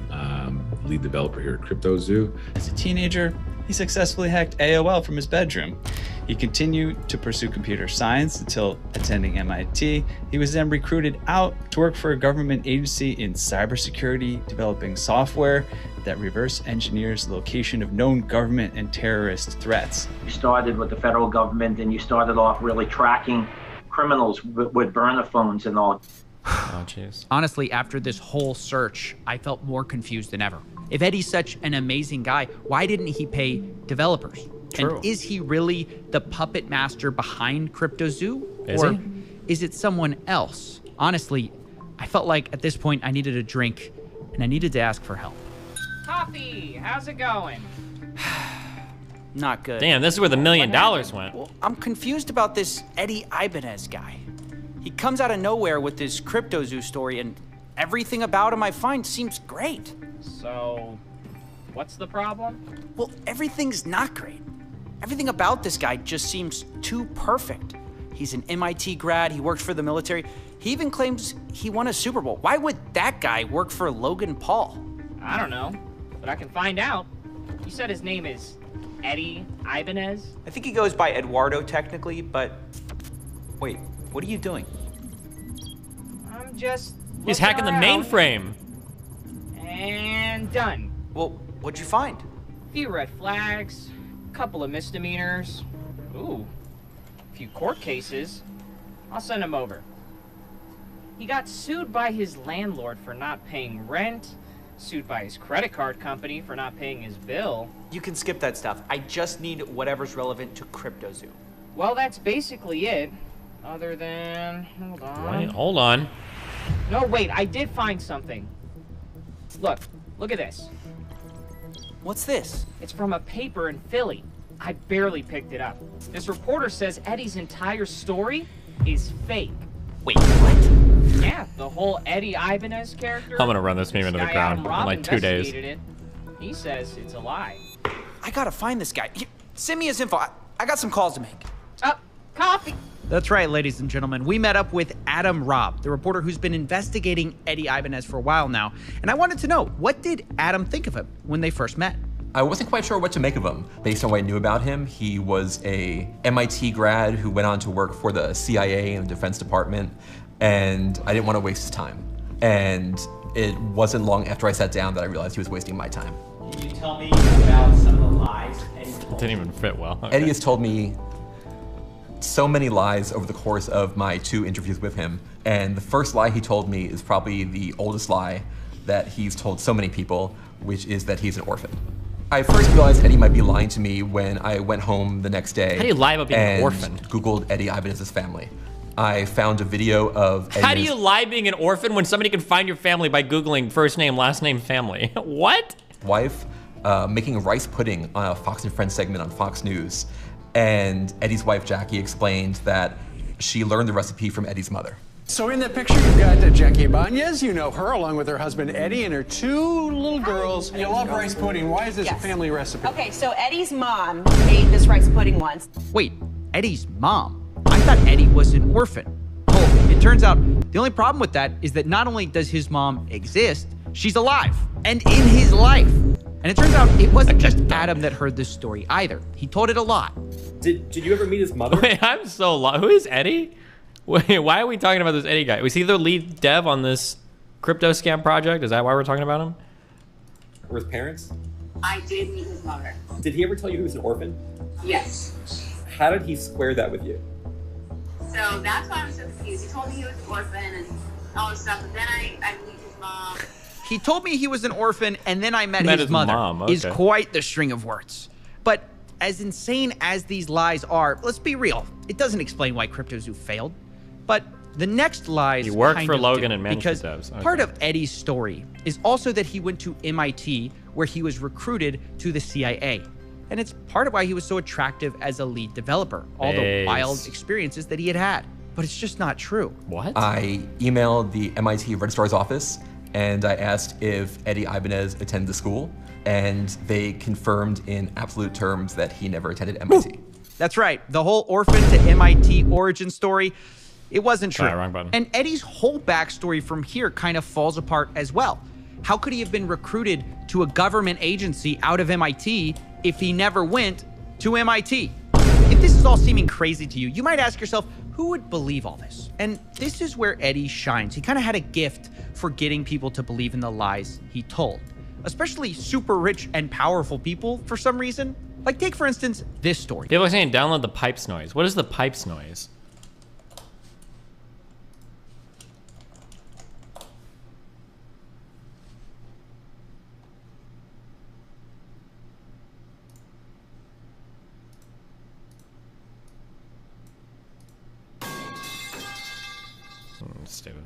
lead developer here at CryptoZoo. As a teenager, he successfully hacked AOL from his bedroom. He continued to pursue computer science until attending MIT. He was then recruited out to work for a government agency in cybersecurity, developing software that reverse engineers the location of known government and terrorist threats. You started with the federal government and you started off really tracking criminals with burner phones and all. Oh, jeez. Honestly, after this whole search, I felt more confused than ever. If Eddie's such an amazing guy, why didn't he pay developers? True. And is he really the puppet master behind CryptoZoo? Is or he? is it someone else? Honestly, I felt like at this point I needed a drink and I needed to ask for help. Coffee, how's it going? Not good. Damn, this is where the $1 million went. Well, I'm confused about this Eddie Ibanez guy. He comes out of nowhere with this CryptoZoo story and everything about him I find seems great. So, what's the problem? Well, everything's not great. Everything about this guy just seems too perfect. He's an MIT grad, he worked for the military. He even claims he won a Super Bowl. Why would that guy work for Logan Paul? I don't know, but I can find out. You said his name is Eddie Ibanez? I think he goes by Eduardo technically, but wait, what are you doing? I'm just He's looking hacking the around. mainframe. And done. Well, what'd you find? A few red flags, a couple of misdemeanors. Ooh, a few court cases. I'll send him over. He got sued by his landlord for not paying rent, sued by his credit card company for not paying his bill. You can skip that stuff. I just need whatever's relevant to CryptoZoo. Well, that's basically it. Other than... Hold on. Wait, hold on. No, wait, I did find something. Look at this. What's this? It's from a paper in Philly. I barely picked it up. This reporter says Eddie's entire story is fake. Wait, what? Yeah, the whole Eddie Ibanez character. I'm gonna run this meme into the guy ground Adam in Robb like 2 days. investigated it. He says it's a lie. I gotta find this guy. Send me his info. I got some calls to make. Coffee. That's right, ladies and gentlemen. We met up with Adam Robb, the reporter who's been investigating Eddie Ibanez for a while now. And I wanted to know, what did Adam think of him when they first met? I wasn't quite sure what to make of him. Based on what I knew about him, he was a MIT grad who went on to work for the CIA and the Defense Department, and I didn't want to waste his time. And it wasn't long after I sat down that I realized he was wasting my time. Can you tell me about some of the lies Eddie told? It didn't even fit well. Okay. Eddie has told me so many lies over the course of my 2 interviews with him, and the first lie he told me is probably the oldest lie that he's told so many people, which is that he's an orphan. I first realized Eddie might be lying to me when I went home the next day. How do you lie about being an and orphan? Googled Eddie Ibanez's family. I found a video of Eddie. How do you lie being an orphan when somebody can find your family by Googling first name, last name, family? What? Wife making rice pudding on a Fox and Friends segment on Fox News. And Eddie's wife, Jackie, explained that she learned the recipe from Eddie's mother. So in that picture, you've got Jackie Ibanez. You know her, along with her husband, Eddie, and her 2 little girls. You love rice pudding. Why is this a family recipe? Okay, so Eddie's mom made this rice pudding once. Wait, Eddie's mom? I thought Eddie was an orphan. Oh, it turns out the only problem with that is that not only does his mom exist, she's alive and in his life. And it turns out it wasn't just Adam that heard this story either. He told it a lot. Did you ever meet his mother? Wait, I'm so lost. Who is Eddie? Wait, why are we talking about this Eddie guy? Was he the lead dev on this crypto scam project? Is that why we're talking about him? Were his parents? I did meet his mother. Did he ever tell you he was an orphan? Yes. How did he square that with you? So that's why I'm so confused. He told me he was an orphan and all this stuff, but then I meet his mom. He told me he was an orphan, and then I met his mother. Mom. Is Okay. quite the string of words. But as insane as these lies are, let's be real. It doesn't explain why CryptoZoo failed. But the next lies He worked kind for of Logan do, and managed because the devs. Okay. part of Eddie's story is also that he went to MIT, where he was recruited to the CIA. And it's part of why he was so attractive as a lead developer, all the Base. wild experiences that he had had. but it's just not true. What? I emailed the MIT registrar's office and I asked if Eddie Ibanez attended the school, and they confirmed in absolute terms that he never attended MIT. That's right. The whole orphan to MIT origin story, it wasn't true. Sorry, wrong button. And Eddie's whole backstory from here kind of falls apart as well. How could he have been recruited to a government agency out of MIT if he never went to MIT? If this is all seeming crazy to you, you might ask yourself, who would believe all this? And this is where Eddie shines. He kind of had a gift for getting people to believe in the lies he told, especially super rich and powerful people for some reason. Like, take, for instance, this story. People are saying download the pipes noise. What is the pipes noise? Stupid.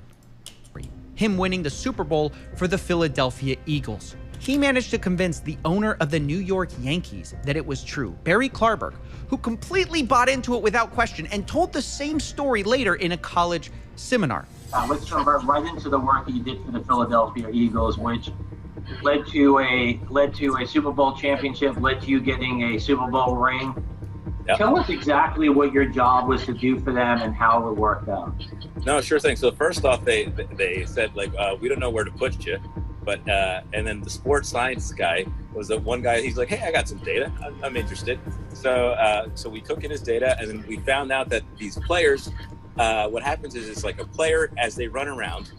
Him winning the Super Bowl for the Philadelphia Eagles. He managed to convince the owner of the New York Yankees that it was true, Barry Klarberg, who completely bought into it without question and told the same story later in a college seminar. Let's jump right into the work that you did for the Philadelphia Eagles, which led to a Super Bowl championship, led to you getting a Super Bowl ring. Yep. Tell us exactly what your job was to do for them and how it worked out. No, sure thing. So first off, they said, like, we don't know where to put you. But and then the sports science guy was the one guy. He's like, hey, I got some data. I'm interested. So so we took in his data, and then we found out that these players, what happens is it's like a player, as they run around,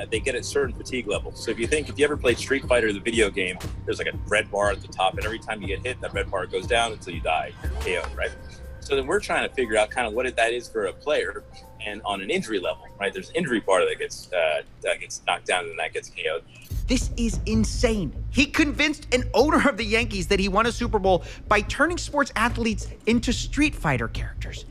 they get at certain fatigue levels. So if you ever played Street Fighter, the video game, there's like a red bar at the top, and every time you get hit, that red bar goes down until you die, KO, right? So then we're trying to figure out kind of what that is for a player, and on an injury level, right? There's an injury bar that gets knocked down, and that gets KO'd. This is insane. He convinced an owner of the Yankees that he won a Super Bowl by turning sports athletes into Street Fighter characters.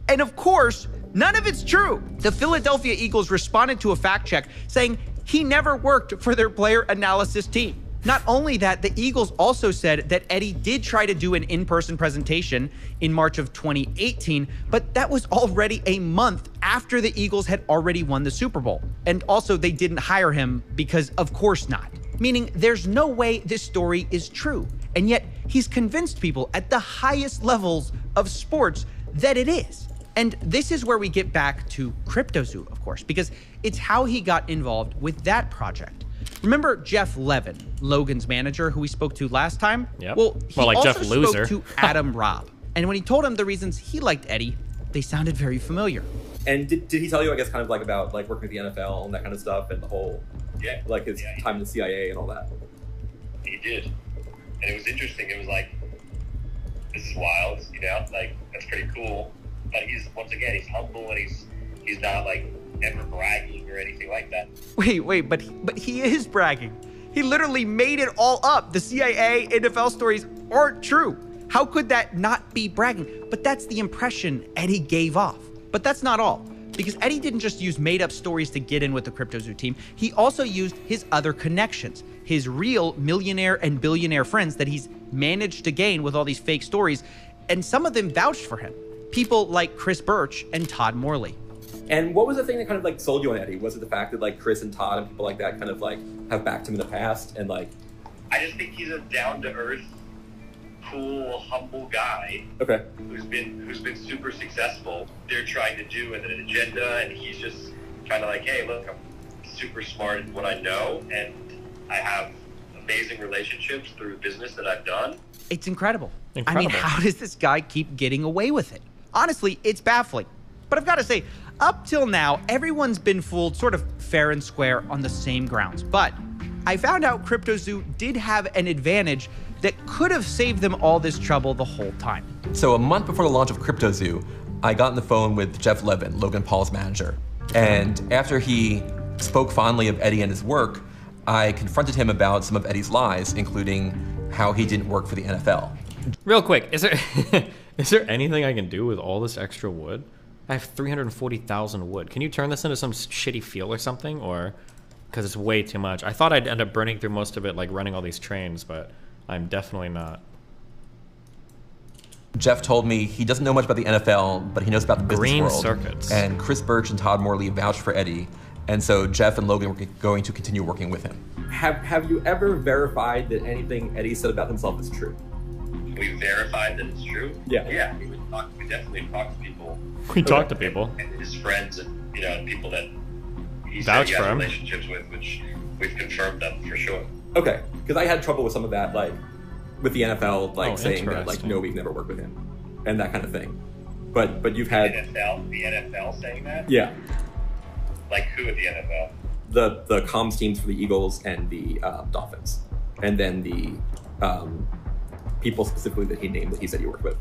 And of course, none of it's true. The Philadelphia Eagles responded to a fact check saying he never worked for their player analysis team. Not only that, the Eagles also said that Eddie did try to do an in-person presentation in March of 2018, but that was already a month after the Eagles had already won the Super Bowl. And also, they didn't hire him because of course not. Meaning there's no way this story is true. And yet he's convinced people at the highest levels of sports that it is. And this is where we get back to CryptoZoo, of course, because it's how he got involved with that project. Remember Jeff Levin, Logan's manager, who we spoke to last time? Yep. Well, he like also Jeff Loser. spoke to Adam Robb. And when he told him the reasons he liked Eddie, they sounded very familiar. And did he tell you, I guess, kind of like about like working with the NFL and that kind of stuff and the whole, like his time in the CIA and all that? He did. And it was interesting. It was like, this is wild, like, that's pretty cool. But he's humble and he's not like ever bragging or anything like that. Wait, but he is bragging. He literally made it all up. The CIA, NFL stories aren't true. How could that not be bragging? But that's the impression Eddie gave off. But that's not all. Because Eddie didn't just use made-up stories to get in with the CryptoZoo team. He also used his other connections, his real millionaire and billionaire friends that he's managed to gain with all these fake stories. And some of them vouched for him. People like Chris Birch and Todd Morley. And what was the thing that kind of like sold you on Eddie? Was it the fact that like Chris and Todd and people like that kind of like have backed him in the past and like? I just think he's a down-to-earth, cool, humble guy. Okay. Who's been super successful. They're trying to do an agenda, and he's just kind of like, hey, look, I'm super smart in what I know, and I have amazing relationships through business that I've done. It's incredible. I mean, how does this guy keep getting away with it? Honestly, it's baffling. But I've got to say, up till now, everyone's been fooled sort of fair and square on the same grounds. But I found out CryptoZoo did have an advantage that could have saved them all this trouble the whole time. So a month before the launch of CryptoZoo, I got on the phone with Jeff Levin, Logan Paul's manager. And after he spoke fondly of Eddie and his work, I confronted him about some of Eddie's lies, including how he didn't work for the NFL. Real quick, is there anything I can do with all this extra wood? I have 340,000 wood. Can you turn this into some shitty fuel or something? Or, because it's way too much. I thought I'd end up burning through most of it, like running all these trains, but I'm definitely not. Jeff told me he doesn't know much about the NFL, but he knows about the business Green world. circuits. And Chris Birch and Todd Morley vouched for Eddie, and so Jeff and Logan were going to continue working with him. Have you ever verified that anything Eddie said about himself is true? We verified that it's true. Yeah. Yeah. We definitely talk to people. We talk to people. And his friends and people that he Vouch said he for has him. relationships with, which we've confirmed them for sure. Okay, because I had trouble with some of that, like with the NFL, like saying that, like, interesting. no, we've never worked with him, and that kind of thing. But you've had The NFL saying that? yeah, Like who at the NFL? the comms teams for the Eagles and the Dolphins, and then the people specifically that he named that he said he worked with.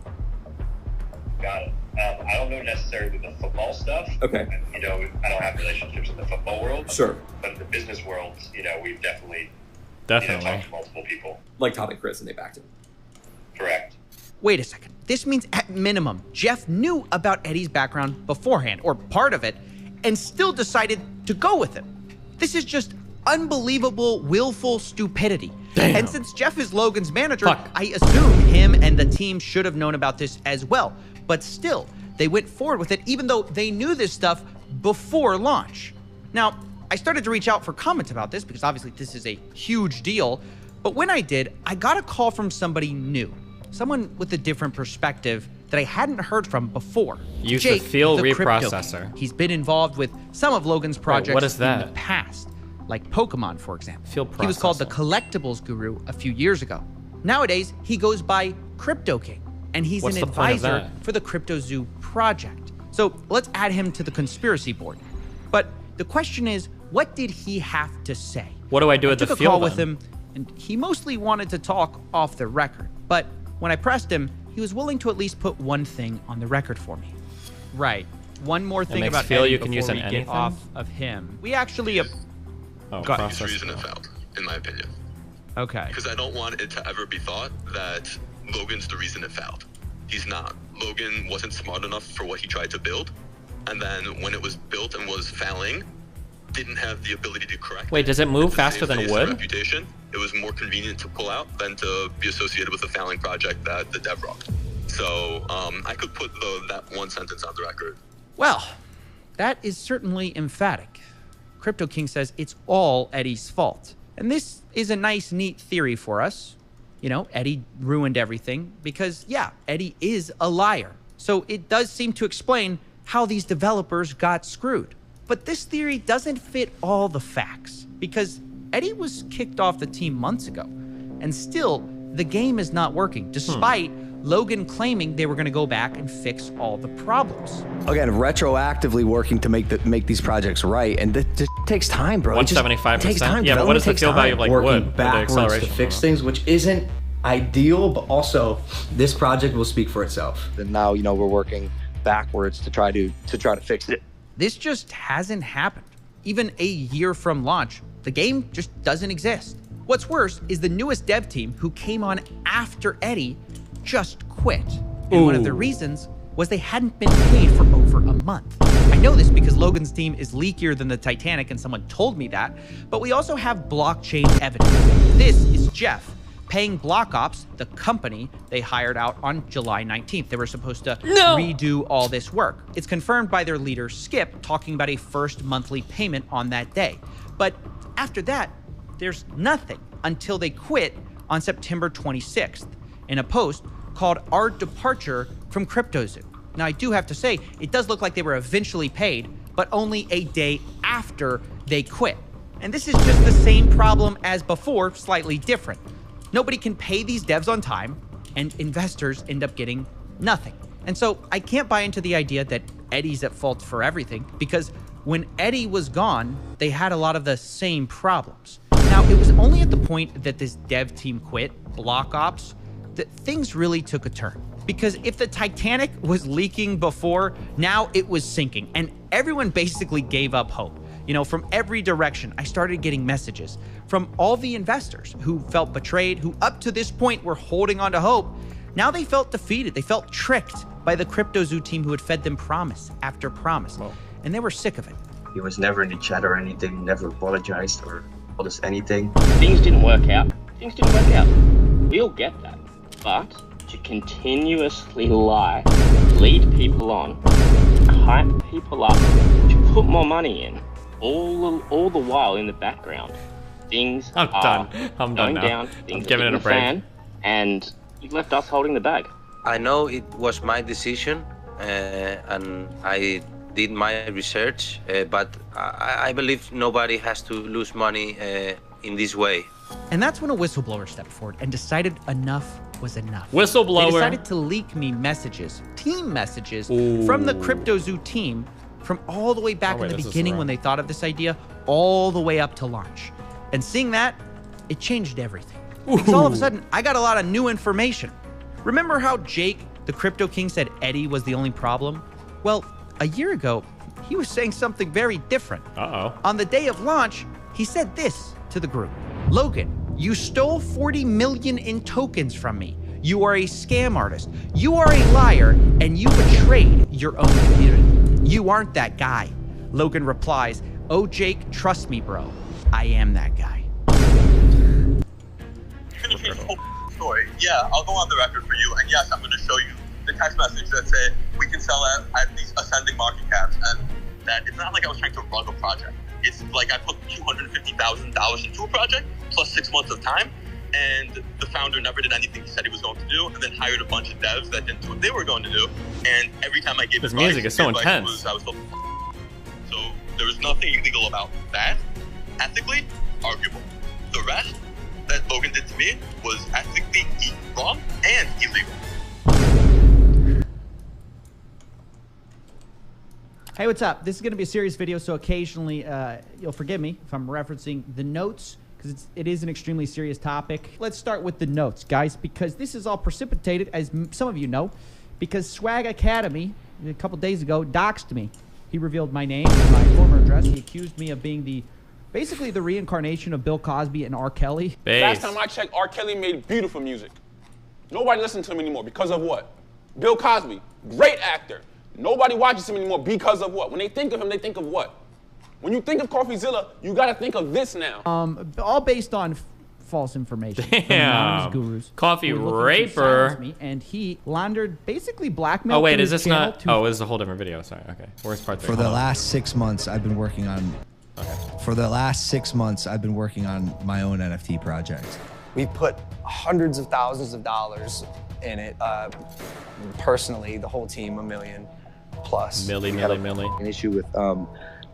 Got it. I don't know necessarily the football stuff. Okay. I don't have relationships in the football world. Sure. But in the business world, we've definitely talked to multiple people. Like Todd and Chris, and they backed him. Correct. Wait a second. This means at minimum, Jeff knew about Eddie's background beforehand, or part of it, and still decided to go with him. This is just unbelievable, willful stupidity. Damn. And since Jeff is Logan's manager, I assume him and the team should have known about this as well. But still, they went forward with it even though they knew this stuff before launch. Now, I started to reach out for comments about this because obviously this is a huge deal. But when I did, I got a call from somebody new. Someone with a different perspective that I hadn't heard from before. Use Jake, the field the crypto reprocessor. king. He's been involved with some of Logan's projects what is in that? the past, like Pokemon, for example. Field He was called the processor. collectibles guru a few years ago. Nowadays, he goes by Crypto King, and he's What's an the point of advisor that? for the Crypto Zoo project. So let's add him to the conspiracy board. But the question is, what did he have to say? What do I do I with the took a field call with then? him, and he mostly wanted to talk off the record. But when I pressed him, he was willing to at least put one thing on the record for me. Right. One more thing makes about feel Eddie you can before use we in get anything? off of him. We actually Oh, got process. His reason it failed, in my opinion. Okay. Because I don't want it to ever be thought that Logan's the reason it failed. He's not. Logan wasn't smart enough for what he tried to build, and then when it was built and was failing, didn't have the ability to correct. Wait, does it move and to faster save than face wood? and reputation. It was more convenient to pull out than to be associated with a failing project that the dev rocked. So I could put that one sentence on the record. Well, that is certainly emphatic. Crypto King says it's all Eddie's fault. And this is a nice, neat theory for us. Eddie ruined everything because, yeah, Eddie is a liar. So it does seem to explain how these developers got screwed. But this theory doesn't fit all the facts because Eddie was kicked off the team months ago. And still, the game is not working, despite Logan claiming they were going to go back and fix all the problems. Again, retroactively working to make these projects right, and this takes time, bro. It just 175%? takes time. Yeah, but what is the Development field takes value of, like, time. wood? Working Or the backwards to acceleration? fix things, which isn't ideal, but also this project will speak for itself. And now, we're working backwards to try to fix it. This just hasn't happened. Even a year from launch, the game just doesn't exist. What's worse is the newest dev team who came on after Eddie just quit. And one of the reasons was they hadn't been paid for over a month. I know this because Logan's team is leakier than the Titanic and someone told me that, but we also have blockchain evidence. This is Jeff paying Block Ops, the company they hired out on July 19th. They were supposed to redo all this work. It's confirmed by their leader, Skip, talking about a first monthly payment on that day. But after that, there's nothing until they quit on September 26th in a post called Our Departure from CryptoZoo. Now, I do have to say, it does look like they were eventually paid, but only a day after they quit. And this is just the same problem as before, slightly different. Nobody can pay these devs on time, and investors end up getting nothing. And so I can't buy into the idea that Eddie's at fault for everything, because when Eddie was gone, they had a lot of the same problems. Now, it was only at the point that this dev team quit, Block Ops, that things really took a turn. Because if the Titanic was leaking before, now it was sinking, and everyone basically gave up hope. From every direction, I started getting messages from all the investors who felt betrayed, who up to this point were holding on to hope. Now they felt defeated. They felt tricked by the CryptoZoo team who had fed them promise after promise, and they were sick of it. He was never in the chat or anything, never apologized or told us anything. Things didn't work out. We all get that. But to continuously lie, lead people on, hype people up, to put more money in, all the while in the background, things I'm done going now. down, I'm things giving it a break. fan, and you left us holding the bag. I know it was my decision, and I did my research, but I believe nobody has to lose money in this way. And that's when a whistleblower stepped forward and decided enough was enough. Whistleblower. They decided to leak me messages, team messages, from the CryptoZoo team from all the way back in the beginning when they thought of this idea, all the way up to launch. And seeing that, it changed everything. Because all of a sudden, I got a lot of new information. Remember how Jake, the Crypto King, said Eddie was the only problem? Well, a year ago, he was saying something very different. On the day of launch, he said this to the group. Logan, you stole 40 million in tokens from me. You are a scam artist. You are a liar, and you betrayed your own community. You aren't that guy. Logan replies, oh, Jake, trust me, bro. I am that guy. Gonna change the whole story. Yeah, I'll go on the record for you, and yes, I'm gonna show you the text message that say we can sell at these ascending market caps, and that it's not like I was trying to rug a project. It's like I put $250,000 into a project plus 6 months of time, and the founder never did anything he said he was going to do, and then hired a bunch of devs that didn't do what they were going to do. And every time I gave this advice, music is so the advice intense. was I was told, so there was nothing illegal about that. Ethically, arguable. The rest that Logan did to me was ethically wrong and illegal. Hey, what's up? This is going to be a serious video, so occasionally you'll forgive me if I'm referencing the notes, because it is an extremely serious topic. Let's start with the notes, guys, because this is all precipitated, as some of you know, because Swag Academy, a couple days ago, doxed me. He revealed my name, my former address. He accused me of being basically the reincarnation of Bill Cosby and R. Kelly. Last time I checked, R. Kelly made beautiful music. Nobody listens to him anymore because of what? Bill Cosby, great actor. Nobody watches him anymore because of what? When they think of him, they think of what? When you think of CoffeeZilla, you gotta think of this now. All based on false information. Damn. Gurus Coffee who were looking to raper. silence me, and he laundered basically blackmail. Oh wait, through is his this channel not? to- Oh, this is a whole different video. Sorry. Okay. Where's part 3? For the last 6 months, I've been working on. For the last 6 months, I've been working on my own NFT project. We've put hundreds of thousands of dollars in it. Personally, the whole team, $1 million plus. Millie. An issue with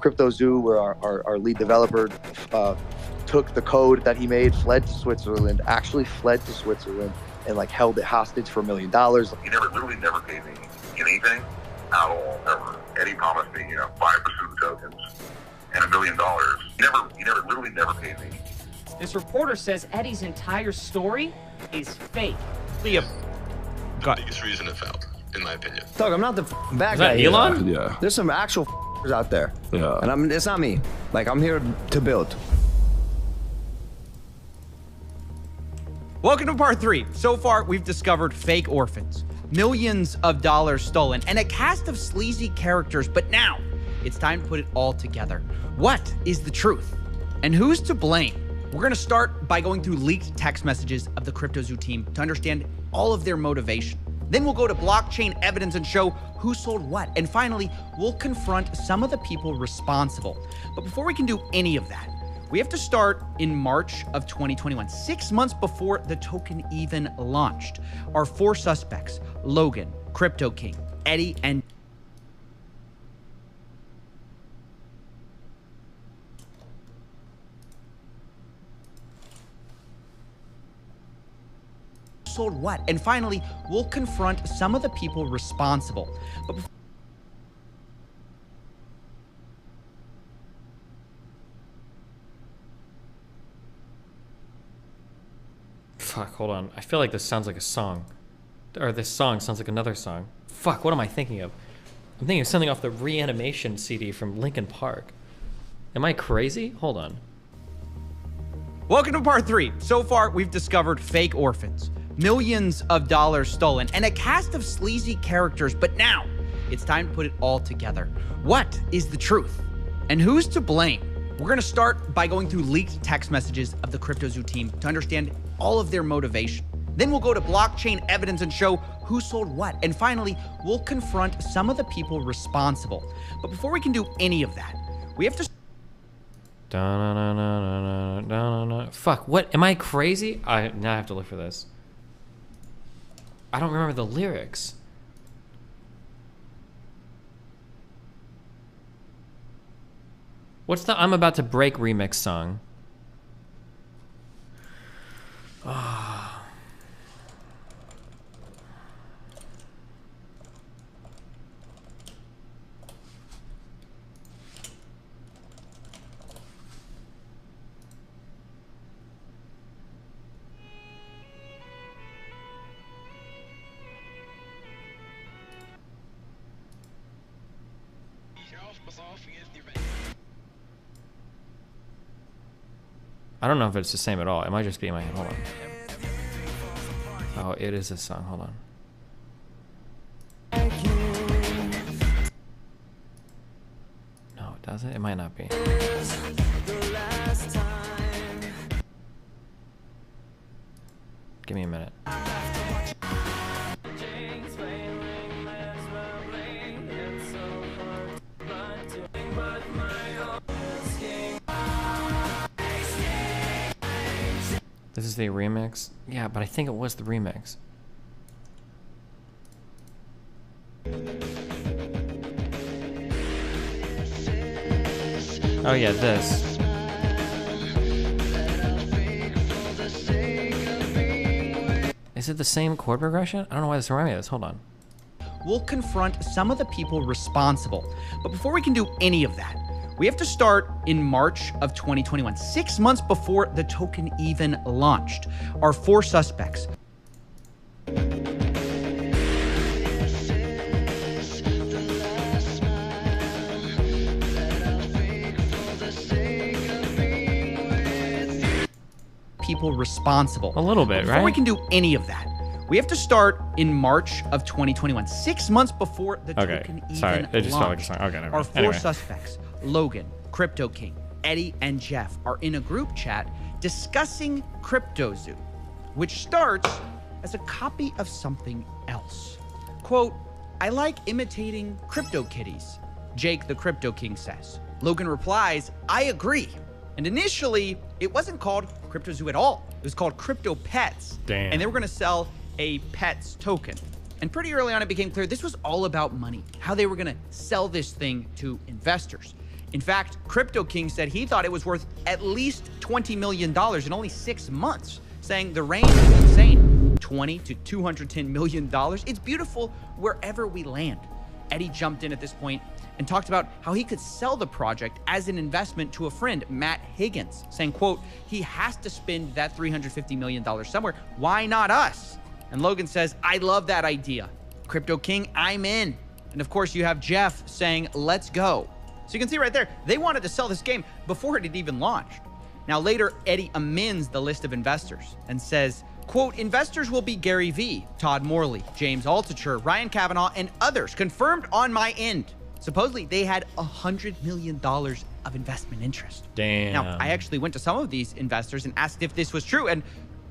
CryptoZoo, where our lead developer took the code that he made, fled to Switzerland, actually fled to Switzerland, and like held it hostage for $1 million. He literally never paid me anything at all, ever. Eddie promised me, 5% of the tokens and $1 million. He literally never paid me. This reporter says Eddie's entire story is fake. The biggest reason it failed, in my opinion. Doug, I'm not the bad Is guy that here. Elon? Yeah. There's some actual out there. Yeah. And it's not me. Like, I'm here to build. Welcome to part 3. So far, we've discovered fake orphans, millions of dollars stolen, and a cast of sleazy characters. But now, it's time to put it all together. What is the truth? And who's to blame? We're going to start by going through leaked text messages of the CryptoZoo team to understand all of their motivation. Then we'll go to blockchain evidence and show who sold what. And finally, we'll confront some of the people responsible. But before we can do any of that, we have to start in March of 2021, 6 months before the token even launched. Our 4 suspects, Logan, Crypto King, Eddie, and sold what? And finally, we'll confront some of the people responsible. But Fuck, hold on. I feel like this sounds like a song. Or this song sounds like another song. Fuck, what am I thinking of? I'm thinking of something off the Reanimation CD from Linkin Park. Am I crazy? Hold on. welcome to part 3. So far, we've discovered fake orphans, millions of dollars stolen, and a cast of sleazy characters. But now, it's time to put it all together. What is the truth? And who's to blame? We're going to start by going through leaked text messages of the CryptoZoo team to understand all of their motivation. Then we'll go to blockchain evidence and show who sold what. And finally, we'll confront some of the people responsible. But before we can do any of that, we have to... Fuck, what? Am I crazy? Now I have to look for this. I don't remember the lyrics. What's the I'm About to Break remix song? Oh. I don't know if it's the same at all. It might just be in my head. Hold on. Oh, it is a song. Hold on. No, does it? It might not be. Give me a minute. This is the remix? Yeah, but I think it was the remix. Oh yeah, this. Is it the same chord progression? I don't know why this reminded me of this. Hold on. We'll confront some of the people responsible. But before we can do any of that, we have to start in March of 2021, 6 months before the token even launched. Our 4 suspects. People responsible. A little bit, right? Before we can do any of that, we have to start in March of 2021, 6 months before the token even sorry, it just felt like a launched. song. Okay, never Our mind. 4 Anyway. suspects, Logan, Crypto King, Eddie, and Jeff, are in a group chat discussing CryptoZoo, which starts as a copy of something else. Quote, I like imitating crypto kitties, Jake the Crypto King says. Logan replies, I agree. And initially, it wasn't called CryptoZoo at all. It was called Crypto Pets. Damn. And they were going to sell a Pets token. And pretty early on, it became clear this was all about money, how they were going to sell this thing to investors. In fact, Crypto King said he thought it was worth at least $20 million in only 6 months, saying the range is insane. $20 to $210 million. It's beautiful wherever we land. Eddie jumped in at this point and talked about how he could sell the project as an investment to a friend, Matt Higgins, saying, quote, he has to spend that $350 million somewhere. Why not us? And Logan says, I love that idea. Crypto King, I'm in. And of course, you have Jeff saying, let's go. So you can see right there, they wanted to sell this game before it had even launched. Now later, Eddie amends the list of investors and says, quote, investors will be Gary Vee, Todd Morley, James Altucher, Ryan Kavanaugh, and others confirmed on my end. Supposedly, they had $100 million of investment interest. Damn. Now, I actually went to some of these investors and asked if this was true, and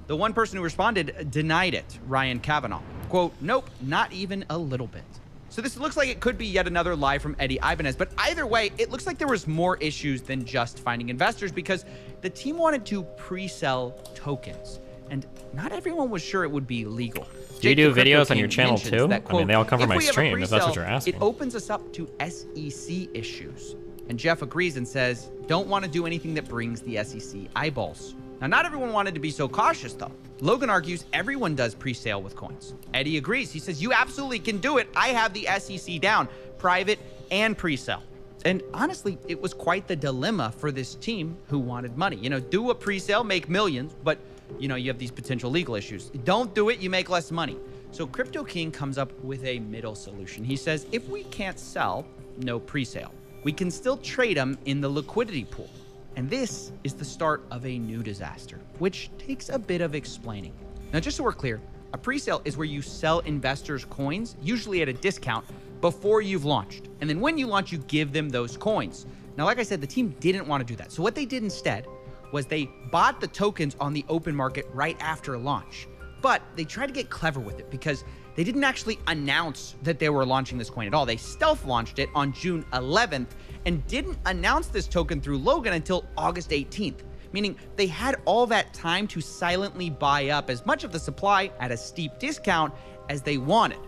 the one person who responded denied it, Ryan Kavanaugh. Quote, nope, not even a little bit. So this looks like it could be yet another lie from Eddie Ibanez, but either way, it looks like there was more issues than just finding investors because the team wanted to pre-sell tokens, and not everyone was sure it would be legal. Do you do Jake the Crypto videos on your King channel mentions too? that, I mean, they all come from "If my we have a stream, if that's what pre-sale, you're asking. It opens us up to SEC issues. And Jeff agrees and says, don't want to do anything that brings the SEC eyeballs. Now, not everyone wanted to be so cautious, though. Logan argues everyone does pre-sale with coins. Eddie agrees. He says, you absolutely can do it. I have the SEC down, private and pre-sale. And honestly, it was quite the dilemma for this team who wanted money. You know, do a pre-sale, make millions, but, you know, you have these potential legal issues. Don't do it, you make less money. So Crypto King comes up with a middle solution. He says, if we can't sell, no pre-sale. We can still trade them in the liquidity pool. And this is the start of a new disaster, which takes a bit of explaining. Now, just so we're clear, a pre-sale is where you sell investors coins, usually at a discount, before you've launched. And then when you launch, you give them those coins. Now, like I said, the team didn't want to do that. So what they did instead was they bought the tokens on the open market right after launch. But they tried to get clever with it because they didn't actually announce that they were launching this coin at all. They stealth launched it on June 11th and didn't announce this token through Logan until August 18th, meaning they had all that time to silently buy up as much of the supply at a steep discount as they wanted.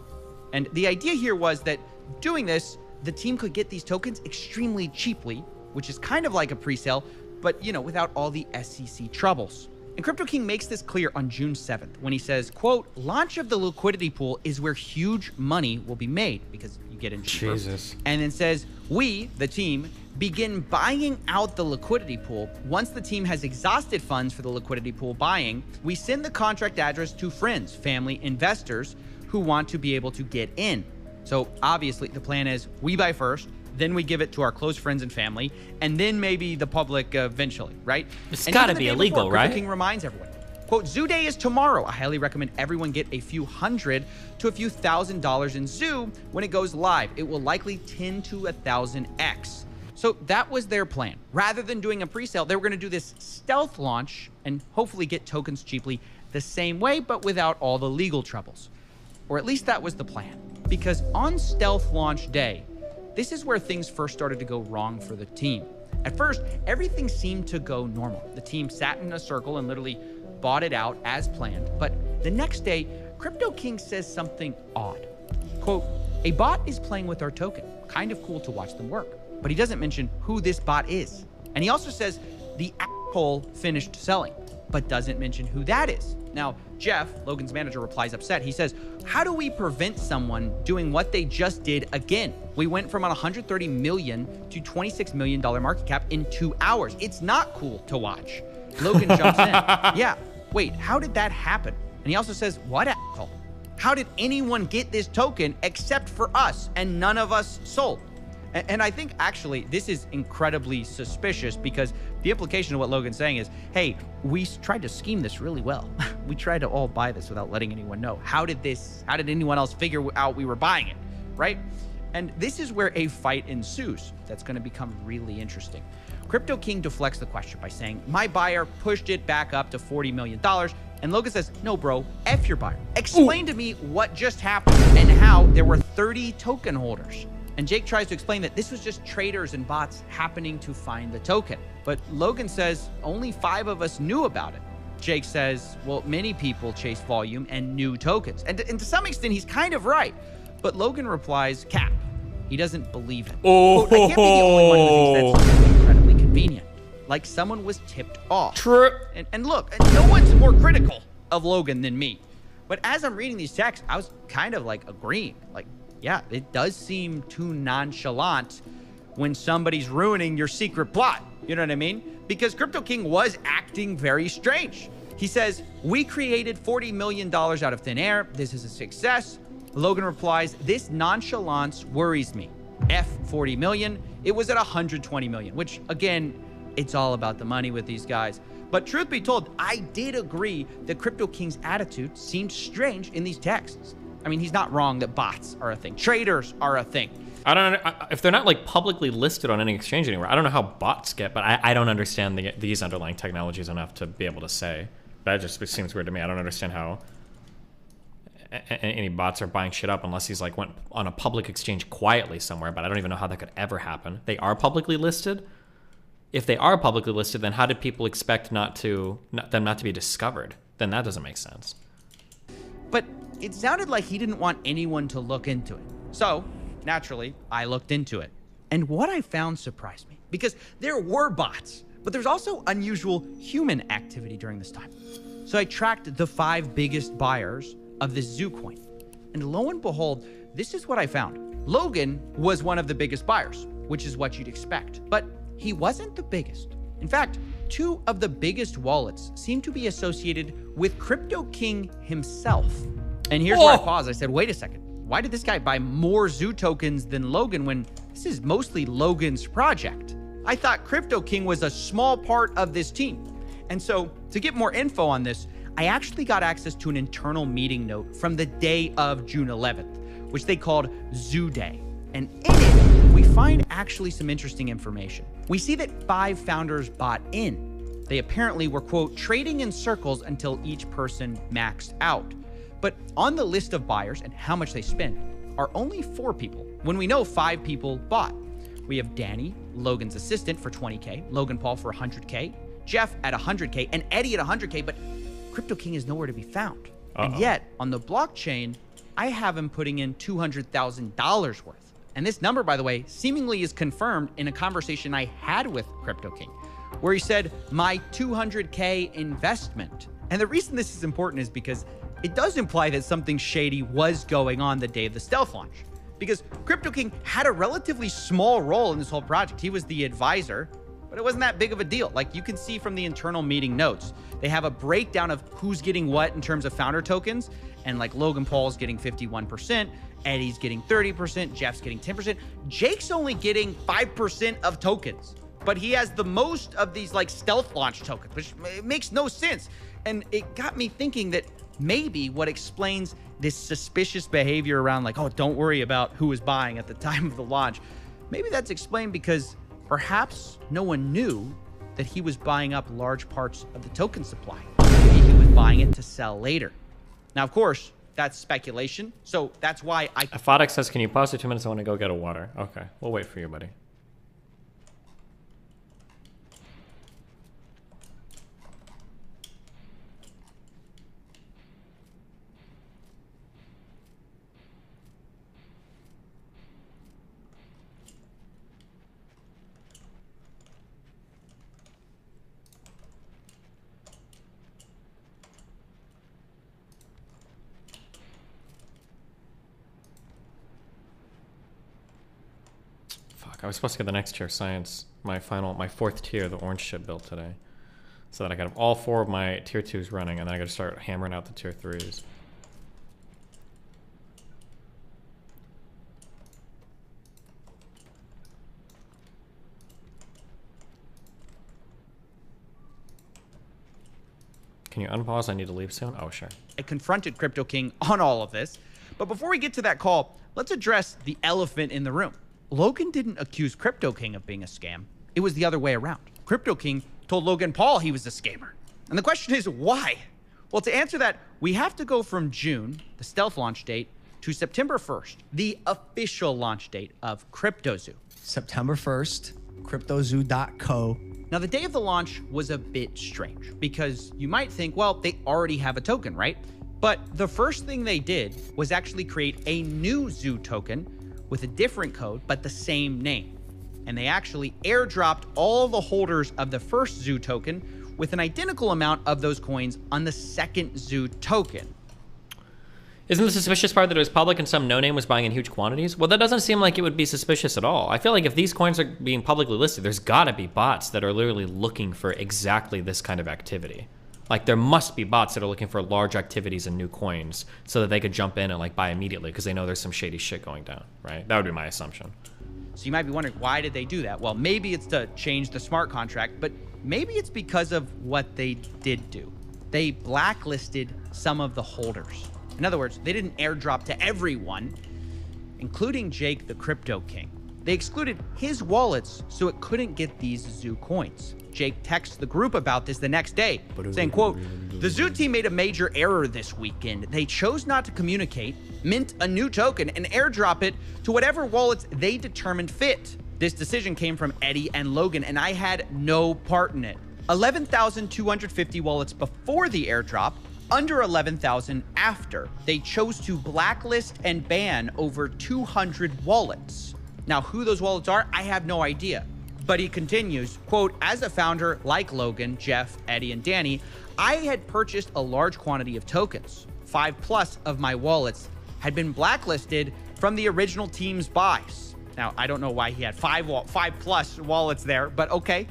And the idea here was that doing this, the team could get these tokens extremely cheaply, which is kind of like a pre-sale, but without all the SEC troubles. And Crypto King makes this clear on June 7th when he says, quote, launch of the liquidity pool is where huge money will be made because you get in cheaper. Jesus. And then says, we, the team, begin buying out the liquidity pool. Once the team has exhausted funds for the liquidity pool buying, we send the contract address to friends, family, investors who want to be able to get in. So obviously the plan is we buy first, then we give it to our close friends and family, and then maybe the public eventually, right? It's gotta be illegal, right? Crypto King reminds everyone, quote, Zoo Day is tomorrow. I highly recommend everyone get a few $100 to a few $1,000 in Zoo when it goes live. It will likely 10 to 1,000x. So that was their plan. Rather than doing a pre-sale, they were gonna do this stealth launch and hopefully get tokens cheaply the same way, but without all the legal troubles. Or at least that was the plan. Because on stealth launch day, this is where things first started to go wrong for the team. At first, everything seemed to go normal. The team sat in a circle and literally bought it out as planned. But the next day, Crypto King says something odd. Quote, a bot is playing with our token. Kind of cool to watch them work. But he doesn't mention who this bot is. And he also says the asshole finished selling, but doesn't mention who that is. Now, Jeff, Logan's manager, replies upset. He says, how do we prevent someone doing what they just did again? We went from an $130 million to $26 million market cap in 2 hours. It's not cool to watch. Logan jumps in. Yeah, wait, how did that happen? And he also says, what asshole? How did anyone get this token except for us and none of us sold? And I think actually this is incredibly suspicious because the implication of what Logan's saying is, hey, we tried to scheme this really well. We tried to all buy this without letting anyone know. How did anyone else figure out we were buying it, right? And this is where a fight ensues that's going to become really interesting. Crypto King deflects the question by saying, my buyer pushed it back up to $40 million. And Logan says, no, bro, F your buyer. Explain to me what just happened and how there were 30 token holders. And Jake tries to explain that this was just traders and bots happening to find the token. But Logan says only 5 of us knew about it. Jake says, well, many people chase volume and new tokens. And to some extent, he's kind of right. But Logan replies, cap. He doesn't believe it. Oh, quote, I can't be the only one who thinks that's incredibly convenient. Like someone was tipped off. True. And look, no one's more critical of Logan than me. But as I'm reading these texts, I was kind of like agreeing. Like, yeah, it does seem too nonchalant when somebody's ruining your secret plot. You know what I mean? Because Crypto King was acting very strange. He says, we created $40 million out of thin air. This is a success. Logan replies, this nonchalance worries me. F 40 million. It was at 120 million, which again, it's all about the money with these guys. But truth be told, I did agree that Crypto King's attitude seemed strange in these texts. I mean, he's not wrong that bots are a thing. Traders are a thing. I don't know if they're not like publicly listed on any exchange anywhere. I don't know how bots get, but I don't understand these underlying technologies enough to be able to say. That just seems weird to me. I don't understand how any bots are buying shit up unless he's like went on a public exchange quietly somewhere, but I don't even know how that could ever happen. They are publicly listed. If they are publicly listed, then how did people expect them not to be discovered? Then that doesn't make sense. But it sounded like he didn't want anyone to look into it. So, naturally, I looked into it. And what I found surprised me, because there were bots, but there's also unusual human activity during this time. So I tracked the 5 biggest buyers of this Zoo coin. And lo and behold, this is what I found. Logan was one of the biggest buyers, which is what you'd expect. But he wasn't the biggest. In fact, 2 of the biggest wallets seem to be associated with Crypto King himself. And here's where I paused. I said, wait a second. Why did this guy buy more Zoo tokens than Logan when this is mostly Logan's project? I thought Crypto King was a small part of this team. And so to get more info on this, I actually got access to an internal meeting note from the day of June 11th, which they called Zoo Day. And in it, we find actually some interesting information. We see that 5 founders bought in. They apparently were, quote, trading in circles until each person maxed out. But on the list of buyers and how much they spent are only 4 people, when we know 5 people bought. We have Danny, Logan's assistant, for 20K, Logan Paul for 100K, Jeff at 100K, and Eddie at 100K, but Crypto King is nowhere to be found. And yet, on the blockchain, I have him putting in $200,000 worth. And this number, by the way, seemingly is confirmed in a conversation I had with Crypto King, where he said, my 200K investment. And the reason this is important is because it does imply that something shady was going on the day of the stealth launch. Because Crypto King had a relatively small role in this whole project. He was the advisor, but it wasn't that big of a deal. Like you can see from the internal meeting notes, they have a breakdown of who's getting what in terms of founder tokens. And like Logan Paul's getting 51%, Eddie's getting 30%, Jeff's getting 10%. Jake's only getting 5% of tokens, but he has the most of these like stealth launch tokens, which makes no sense. And it got me thinking that maybe what explains this suspicious behavior around like, oh, don't worry about who was buying at the time of the launch. Maybe that's explained because perhaps no one knew that he was buying up large parts of the token supply. Maybe he was buying it to sell later. Now, of course, that's speculation. So that's why Aphotic says, can you pause for 2 minutes? I want to go get a water. Okay, we'll wait for you, buddy. I was supposed to get the next tier of science, my 4th tier, the orange chip built today. So that I got all 4 of my tier 2s running, and then I got to start hammering out the tier 3s. Can you unpause? I need to leave soon. Oh, sure. I confronted Crypto King on all of this. But before we get to that call, let's address the elephant in the room. Logan didn't accuse Crypto King of being a scam. It was the other way around. Crypto King told Logan Paul he was a scammer. And the question is, why? Well, to answer that, we have to go from June, the stealth launch date, to September 1st, the official launch date of CryptoZoo. September 1st, CryptoZoo.co. Now, the day of the launch was a bit strange because you might think, well, they already have a token, right? But the first thing they did was actually create a new Zoo token with a different code, but the same name. And they actually airdropped all the holders of the first Zoo token with an identical amount of those coins on the second Zoo token. Isn't the suspicious part that it was public and some no-name was buying in huge quantities? Well, that doesn't seem like it would be suspicious at all. I feel like if these coins are being publicly listed, there's gotta be bots that are literally looking for exactly this kind of activity. Like there must be bots that are looking for large activities and new coins so that they could jump in and like buy immediately because they know there's some shady shit going down, right? That would be my assumption. So you might be wondering, why did they do that? Well, maybe it's to change the smart contract, but maybe it's because of what they did do. They blacklisted some of the holders. In other words, they didn't airdrop to everyone, including Jake the Crypto King. They excluded his wallets so it couldn't get these Zoo coins. Jake texts the group about this the next day, saying, quote, the Zoo team made a major error this weekend. They chose not to communicate, mint a new token, and airdrop it to whatever wallets they determined fit. This decision came from Eddie and Logan, and I had no part in it. 11,250 wallets before the airdrop, under 11,000 after. They chose to blacklist and ban over 200 wallets. Now, who those wallets are, I have no idea. But he continues, quote, as a founder like Logan, Jeff, Eddie, and Danny, I had purchased a large quantity of tokens. 5+ of my wallets had been blacklisted from the original team's buys. Now, I don't know why he had 5+ wallets there, but okay.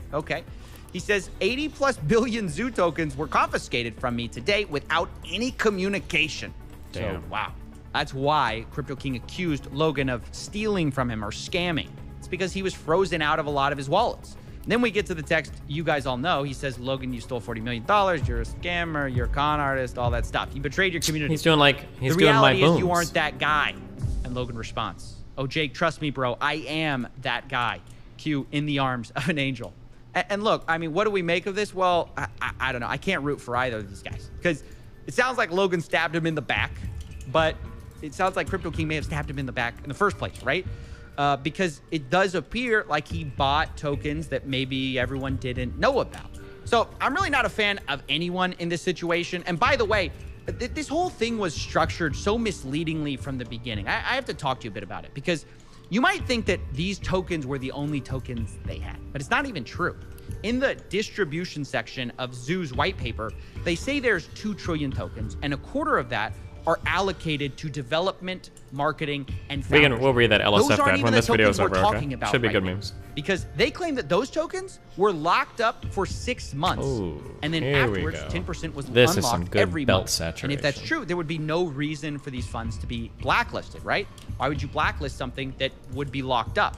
He says 80+ billion Zoo tokens were confiscated from me today without any communication. Damn. So, wow. That's why Crypto King accused Logan of stealing from him or scamming. It's because he was frozen out of a lot of his wallets. And then we get to the text you guys all know. He says, Logan, you stole $40 million. You're a scammer. You're a con artist, all that stuff. You betrayed your community. He's doing my booms. The reality is you aren't that guy. And Logan responds, oh, Jake, trust me, bro. I am that guy. Q, in the arms of an angel. And look, I mean, what do we make of this? Well, I don't know. I can't root for either of these guys because it sounds like Logan stabbed him in the back, but it sounds like Crypto King may have stabbed him in the back in the first place, right? Because it does appear like he bought tokens that maybe everyone didn't know about. So I'm really not a fan of anyone in this situation. And by the way, this whole thing was structured so misleadingly from the beginning. I have to talk to you a bit about it because you might think that these tokens were the only tokens they had, but it's not even true. In the distribution section of Zoo's white paper, they say there's 2 trillion tokens, and a quarter of that are allocated to development, marketing, and founders. We'll read that LSF guide when this video is over. Okay? Should be good memes. Because they claim that those tokens were locked up for 6 months, and then afterwards 10% was this unlocked is some good every belt month. saturation. And if that's true, there would be no reason for these funds to be blacklisted, right? Why would you blacklist something that would be locked up?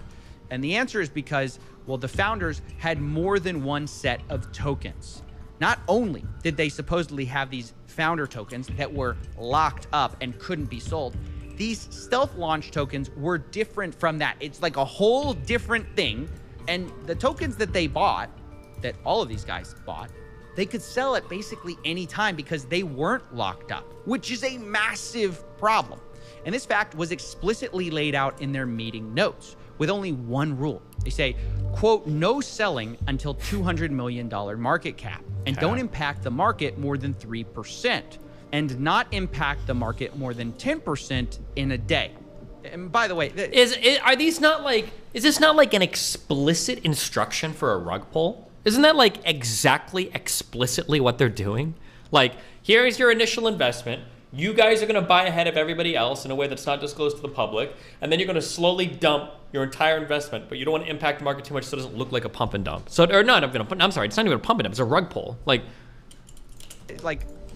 And the answer is because, well, the founders had more than one set of tokens. Not only did they supposedly have these founder tokens that were locked up and couldn't be sold, these stealth launch tokens were different from that. It's like a whole different thing. And the tokens that they bought, that all of these guys bought, they could sell at basically any time because they weren't locked up, which is a massive problem. And this fact was explicitly laid out in their meeting notes with only one rule. They say, quote, no selling until $200 million market cap, and don't impact the market more than 3%, and not impact the market more than 10% in a day. And by the way, is this not like an explicit instruction for a rug pull? Isn't that like exactly explicitly what they're doing? Like, here's your initial investment. You guys are going to buy ahead of everybody else in a way that's not disclosed to the public, and then you're going to slowly dump your entire investment, but you don't want to impact the market too much so it doesn't look like a pump and dump. So, or not, I'm sorry, it's not even a pump and dump, it's a rug pull. Like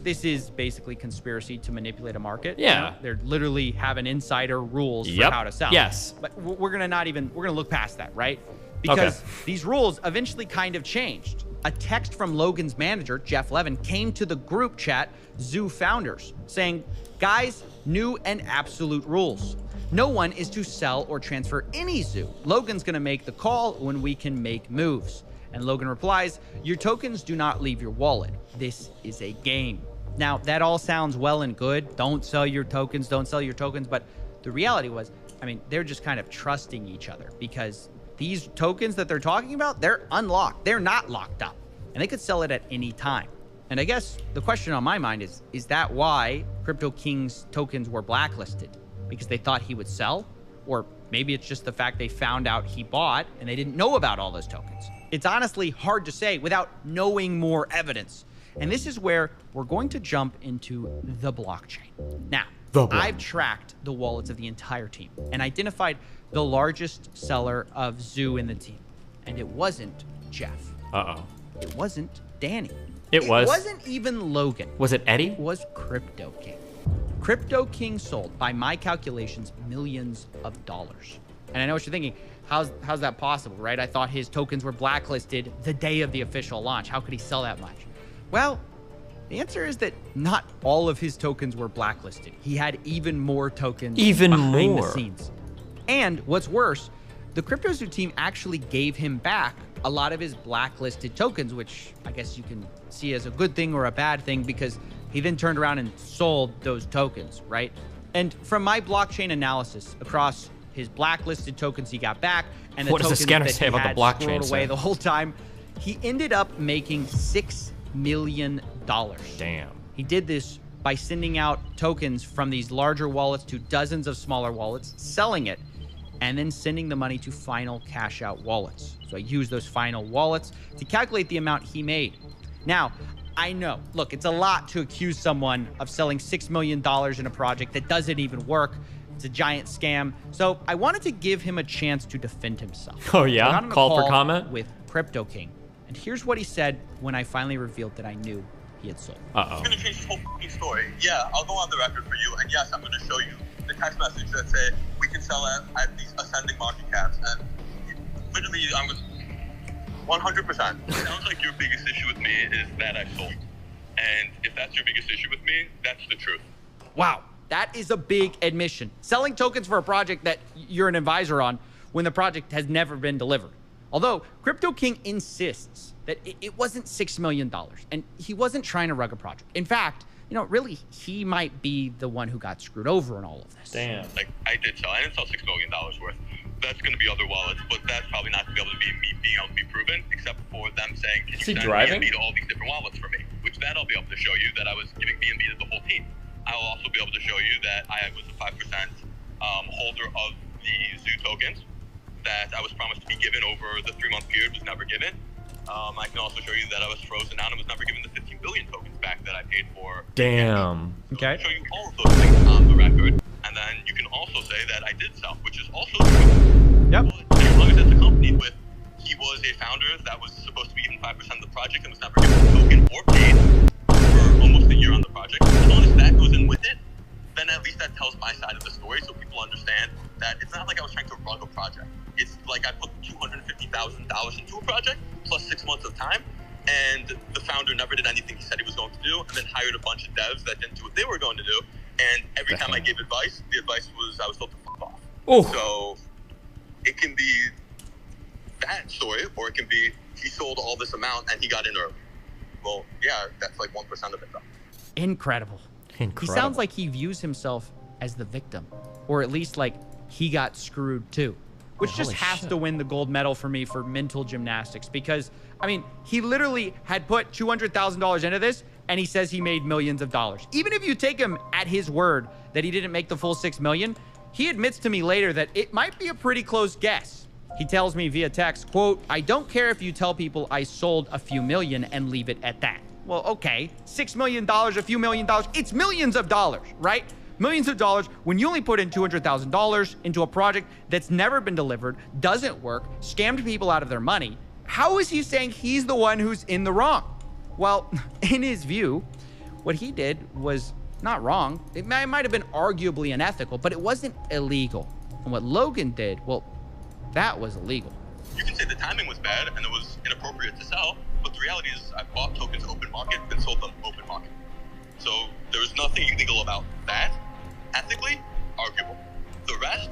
this is basically conspiracy to manipulate a market. Yeah. You know, they're literally having insider rules for how to sell. Yes. But we're going to look past that, right? Because these rules eventually kind of changed. A text from Logan's manager, Jeff Levin, came to the group chat, Zoo Founders, saying, guys, new and absolute rules. No one is to sell or transfer any zoo. Logan's going to make the call when we can make moves. And Logan replies, your tokens do not leave your wallet. This is a game. Now, that all sounds well and good. Don't sell your tokens, don't sell your tokens. But the reality was, I mean, they're just kind of trusting each other because these tokens that they're talking about, they're unlocked. They're not locked up. And they could sell it at any time. And I guess the question on my mind is that why Crypto King's tokens were blacklisted? Because they thought he would sell? Or maybe it's just the fact they found out he bought and they didn't know about all those tokens. It's honestly hard to say without knowing more evidence. And this is where we're going to jump into the blockchain. Now, I've tracked the wallets of the entire team and identified the largest seller of Zoo in the team. And it wasn't Jeff. It wasn't Danny. It wasn't even Logan. Was it Eddie? It was Crypto King. Crypto King sold, by my calculations, millions of dollars. And I know what you're thinking, how's that possible, right? I thought his tokens were blacklisted the day of the official launch. How could he sell that much? Well, the answer is that not all of his tokens were blacklisted. He had even more tokens behind the scenes. And what's worse, the CryptoZoo team actually gave him back a lot of his blacklisted tokens, which I guess you can see as a good thing or a bad thing because he then turned around and sold those tokens, right? And from my blockchain analysis across his blacklisted tokens he got back and the what does the tokens scanner that say he about had the blockchain squirreled away the whole time, he ended up making $6 million. Damn. He did this by sending out tokens from these larger wallets to dozens of smaller wallets, selling it, and then sending the money to final cash out wallets. So I used those final wallets to calculate the amount he made. Now, I know, look, it's a lot to accuse someone of selling $6 million in a project that doesn't even work. It's a giant scam. So I wanted to give him a chance to defend himself. Oh yeah? I got on a Call for comment? with Crypto King. And here's what he said when I finally revealed that I knew he had sold. It's gonna change the whole fucking story. Yeah, I'll go on the record for you, and yes, I'm gonna show you the text message that say we can sell at these ascending market caps, and literally, I'm gonna 100%. It sounds like your biggest issue with me is that I sold, and if that's your biggest issue with me, that's the truth. Wow, that is a big admission. Selling tokens for a project that you're an advisor on when the project has never been delivered. Although Crypto King insists that it wasn't $6 million and he wasn't trying to rug a project. In fact, really, he might be the one who got screwed over in all of this. Damn. Like, I didn't sell $6 million worth. That's going to be other wallets, but that's probably not going to be able to be me being able to be proven, except for them saying, can you send BNB to all these different wallets for me? Which that I'll be able to show you that I was giving BNB to the whole team. I will also be able to show you that I was a 5% holder of the Zoo tokens that I was promised to be given over the 3-month period, was never given. I can also show you that I was frozen out and was never given the 15 billion tokens back that I paid for. Damn. Okay. I'll show you all of those things on the record, and then you can also say that I did sell, which is also true. Yep. But as long as it's accompanied with, he was a founder that was supposed to be given 5% of the project and was never given a token or paid for almost a year on the project. As long as that goes in with it, then at least that tells my side of the story, so people understand that it's not like I was trying to rug a project. It's like I put $250,000 into a project plus 6 months of time, and the founder never did anything he said he was going to do, and then hired a bunch of devs that didn't do what they were going to do. And every time I gave advice, the advice was I was told to fuck off. Oh. So it can be that story, or it can be he sold all this amount and he got in early. Well, yeah, that's like 1% of it though. Incredible. He sounds like he views himself as the victim, or at least like he got screwed too, which just has to win the gold medal for me for mental gymnastics, because I mean, he literally had put $200,000 into this and he says he made millions of dollars. Even if you take him at his word that he didn't make the full 6 million, he admits to me later that it might be a pretty close guess. He tells me via text, quote, "I don't care if you tell people I sold a few million and leave it at that." Well, okay, $6 million, a few million dollars, it's millions of dollars, right? Millions of dollars when you only put in $200,000 into a project that's never been delivered, doesn't work, scammed people out of their money. How is he saying he's the one who's in the wrong? Well, in his view, what he did was not wrong. It might have been arguably unethical, but it wasn't illegal. And what Logan did, well, that was illegal. You can say the timing was bad and it was inappropriate to sell, but the reality is I bought tokens open market and sold them open market. So there was nothing illegal about that. Ethically, arguable. The rest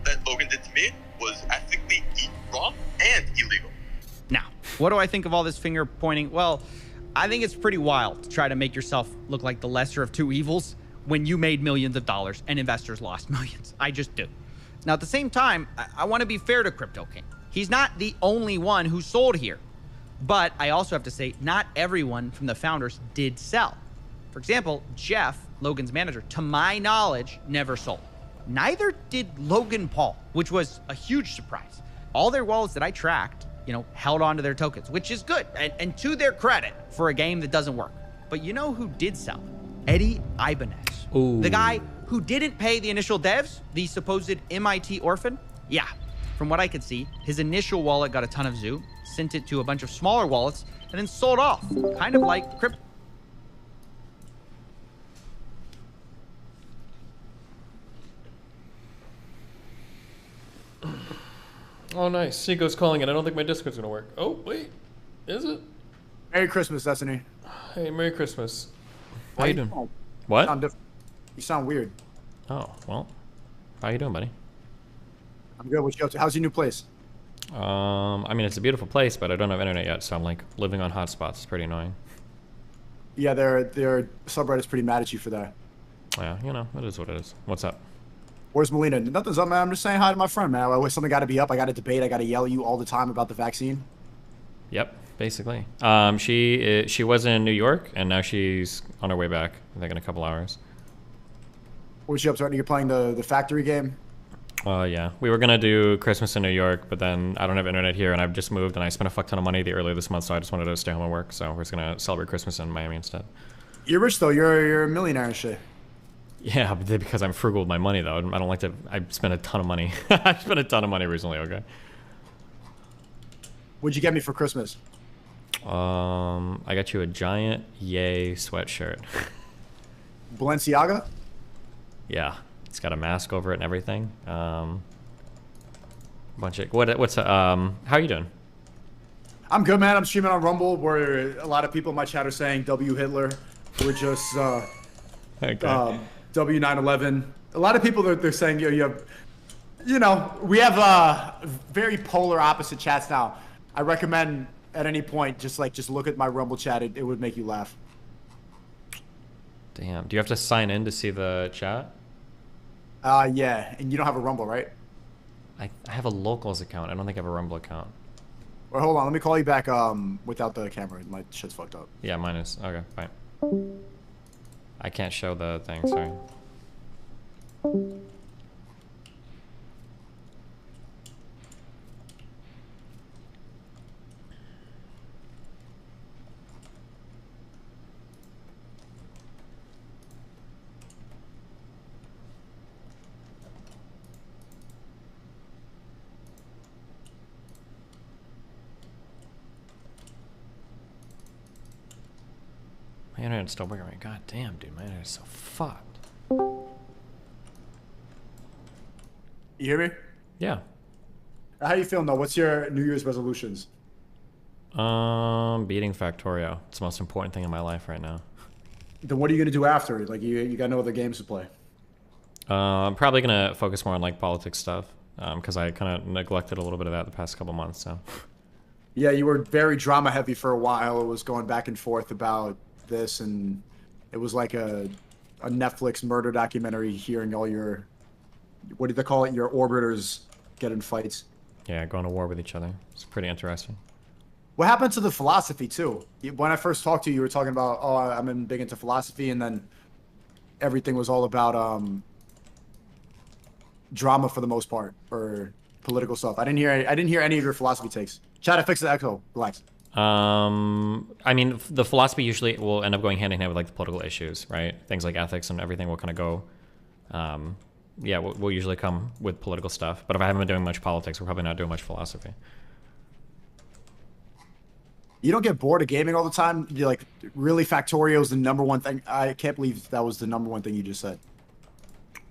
that Logan did to me was ethically wrong and illegal. Now, what do I think of all this finger pointing? Well, I think it's pretty wild to try to make yourself look like the lesser of two evils when you made millions of dollars and investors lost millions. I just do. Now, at the same time, I want to be fair to Crypto King. He's not the only one who sold here. But I also have to say, not everyone from the founders did sell. For example, Jeff, Logan's manager, to my knowledge, never sold. Neither did Logan Paul, which was a huge surprise. All their wallets that I tracked, held on to their tokens, which is good, and to their credit for a game that doesn't work. But you know who did sell? Eddie Ibanez. Ooh. The guy who didn't pay the initial devs, the supposed MIT orphan. Yeah, from what I could see, his initial wallet got a ton of Zoo, sent it to a bunch of smaller wallets, and then sold off, kind of like crypto. Oh, nice. Seiko's calling it. I don't think my Discord's gonna work. Oh, wait. Is it? Merry Christmas, Destiny. Hey, Merry Christmas. How Why you doing? What? You sound weird. Oh, well. How you doing, buddy? I'm good. What you up to? How's your new place? I mean, it's a beautiful place, but I don't have internet yet, so I'm like living on hotspots. It's pretty annoying. Yeah, their subreddit's pretty mad at you for that. Yeah, it is what it is. What's up? Where's Melina? Nothing's up, man. I'm just saying hi to my friend, man. I wish something got to be up. I got to debate. I got to yell at you all the time about the vaccine. Yep, basically. She was in New York, and now she's on her way back. I think in a couple hours. What was you up to? You're playing the factory game? Yeah. We were gonna do Christmas in New York, but then I don't have internet here, and I've just moved, and I spent a fuck ton of money earlier this month, so I just wanted to stay home and work. So we're just gonna celebrate Christmas in Miami instead. You're rich though. You're a millionaire and shit. Yeah, but because I'm frugal with my money, though. I don't like to. I spent a ton of money. I spent a ton of money recently. Okay. What'd you get me for Christmas? I got you a giant Yay sweatshirt. Balenciaga? Yeah, it's got a mask over it and everything. Bunch of how are you doing? I'm good, man. I'm streaming on Rumble, where a lot of people in my chat are saying W Hitler. We're just W911. A lot of people they're saying you have you know, we have very polar opposite chats now. I recommend at any point just look at my Rumble chat. It would make you laugh. Damn. Do you have to sign in to see the chat? Yeah, and you don't have a Rumble, right? I have a locals account. I don't think I have a Rumble account. Well, hold on. Let me call you back without the camera. My shit's fucked up. Yeah, mine is. Okay, fine. I can't show the thing, sorry. My internet's still working right. God damn, dude, my internet's so fucked. You hear me? Yeah. How you feeling though? What's your New Year's resolutions? Beating Factorio. It's the most important thing in my life right now. Then what are you gonna do after? Like you got no other games to play. I'm probably gonna focus more on like politics stuff, because I kind of neglected a little bit of that the past couple months. So. Yeah, you were very drama heavy for a while. It was going back and forth about this, and it was like a Netflix murder documentary. Hearing all your, what do they call it? Your orbiters get in fights. Yeah, going to war with each other. It's pretty interesting. What happened to the philosophy too? When I first talked to you, you were talking about, oh, I'm big into philosophy, and then everything was all about drama for the most part, or political stuff. I didn't hear any of your philosophy takes. Chat, I fixed the echo. Relax. I mean, the philosophy usually will end up going hand in hand with like the political issues, right? Things like ethics and everything will kind of go, yeah, we'll usually come with political stuff. But if I haven't been doing much politics, we're probably not doing much philosophy. You don't get bored of gaming all the time? You're like, really, Factorio is the #1 thing? I can't believe that was the #1 thing you just said.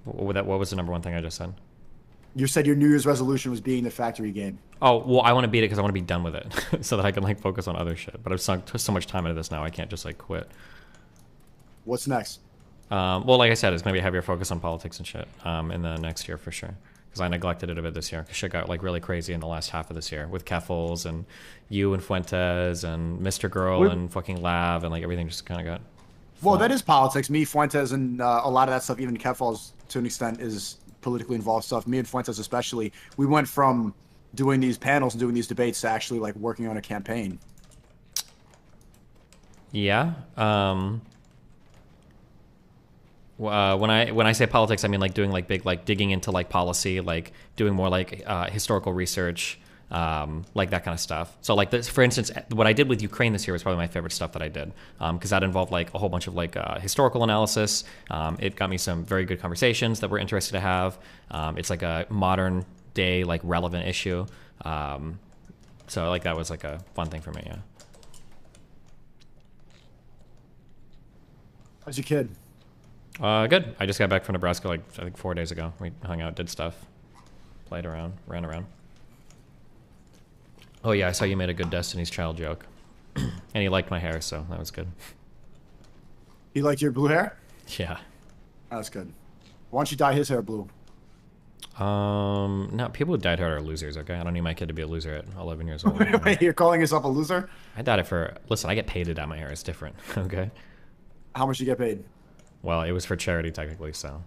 What was the #1 thing I just said? You said your New Year's resolution was beating the factory game. Oh, well, I want to beat it because I want to be done with it so that I can like focus on other shit. But I've sunk so much time into this now, I can't just like quit. What's next? Well, like I said, it's going to be a heavier focus on politics and shit in the next year for sure. Because I neglected it a bit this year. Shit got like really crazy in the last half of this year with Keffels and you and Fuentes and Mr. Girl and fucking Lav and like everything just kind of got... Well, that is politics. Me, Fuentes, and a lot of that stuff, even Keffels to an extent, is politically involved stuff. Me and Fuentes especially, we went from doing these panels and doing these debates to actually like working on a campaign. Yeah. When I say politics, I mean like doing like big, like digging into like policy, like doing more like historical research, like that kind of stuff. So like this, for instance, what I did with Ukraine this year was probably my favorite stuff that I did, because that involved like a whole bunch of like historical analysis. It got me some very good conversations that we're interested to have. It's like a modern day like relevant issue. So like that was like a fun thing for me. Yeah. How's your kid? Good. I just got back from Nebraska like I think 4 days ago. We hung out, did stuff, played around, ran around. Oh yeah, I saw you made a good Destiny's Child joke. And he liked my hair, so that was good. He liked your blue hair? Yeah. That's good. Why don't you dye his hair blue? No, people who dyed hair are losers, okay? I don't need my kid to be a loser at 11 years old. Wait, you're calling yourself a loser? I dyed it for... Listen, I get paid to dye my hair. It's different, okay? How much do you get paid? Well, it was for charity, technically, so...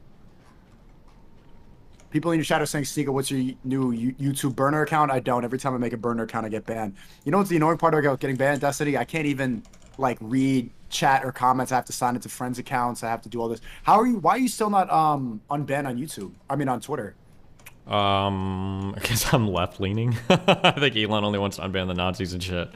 People in your chat are saying, Stiga, what's your new YouTube burner account? I don't. Every time I make a burner account, I get banned. You know what's the annoying part about getting banned, Destiny? I can't even, like, read chat or comments. I have to sign into friends' accounts. I have to do all this. Why are you still not unbanned on YouTube? I mean, on Twitter. Because I'm left-leaning. I think Elon only wants to unban the Nazis and shit.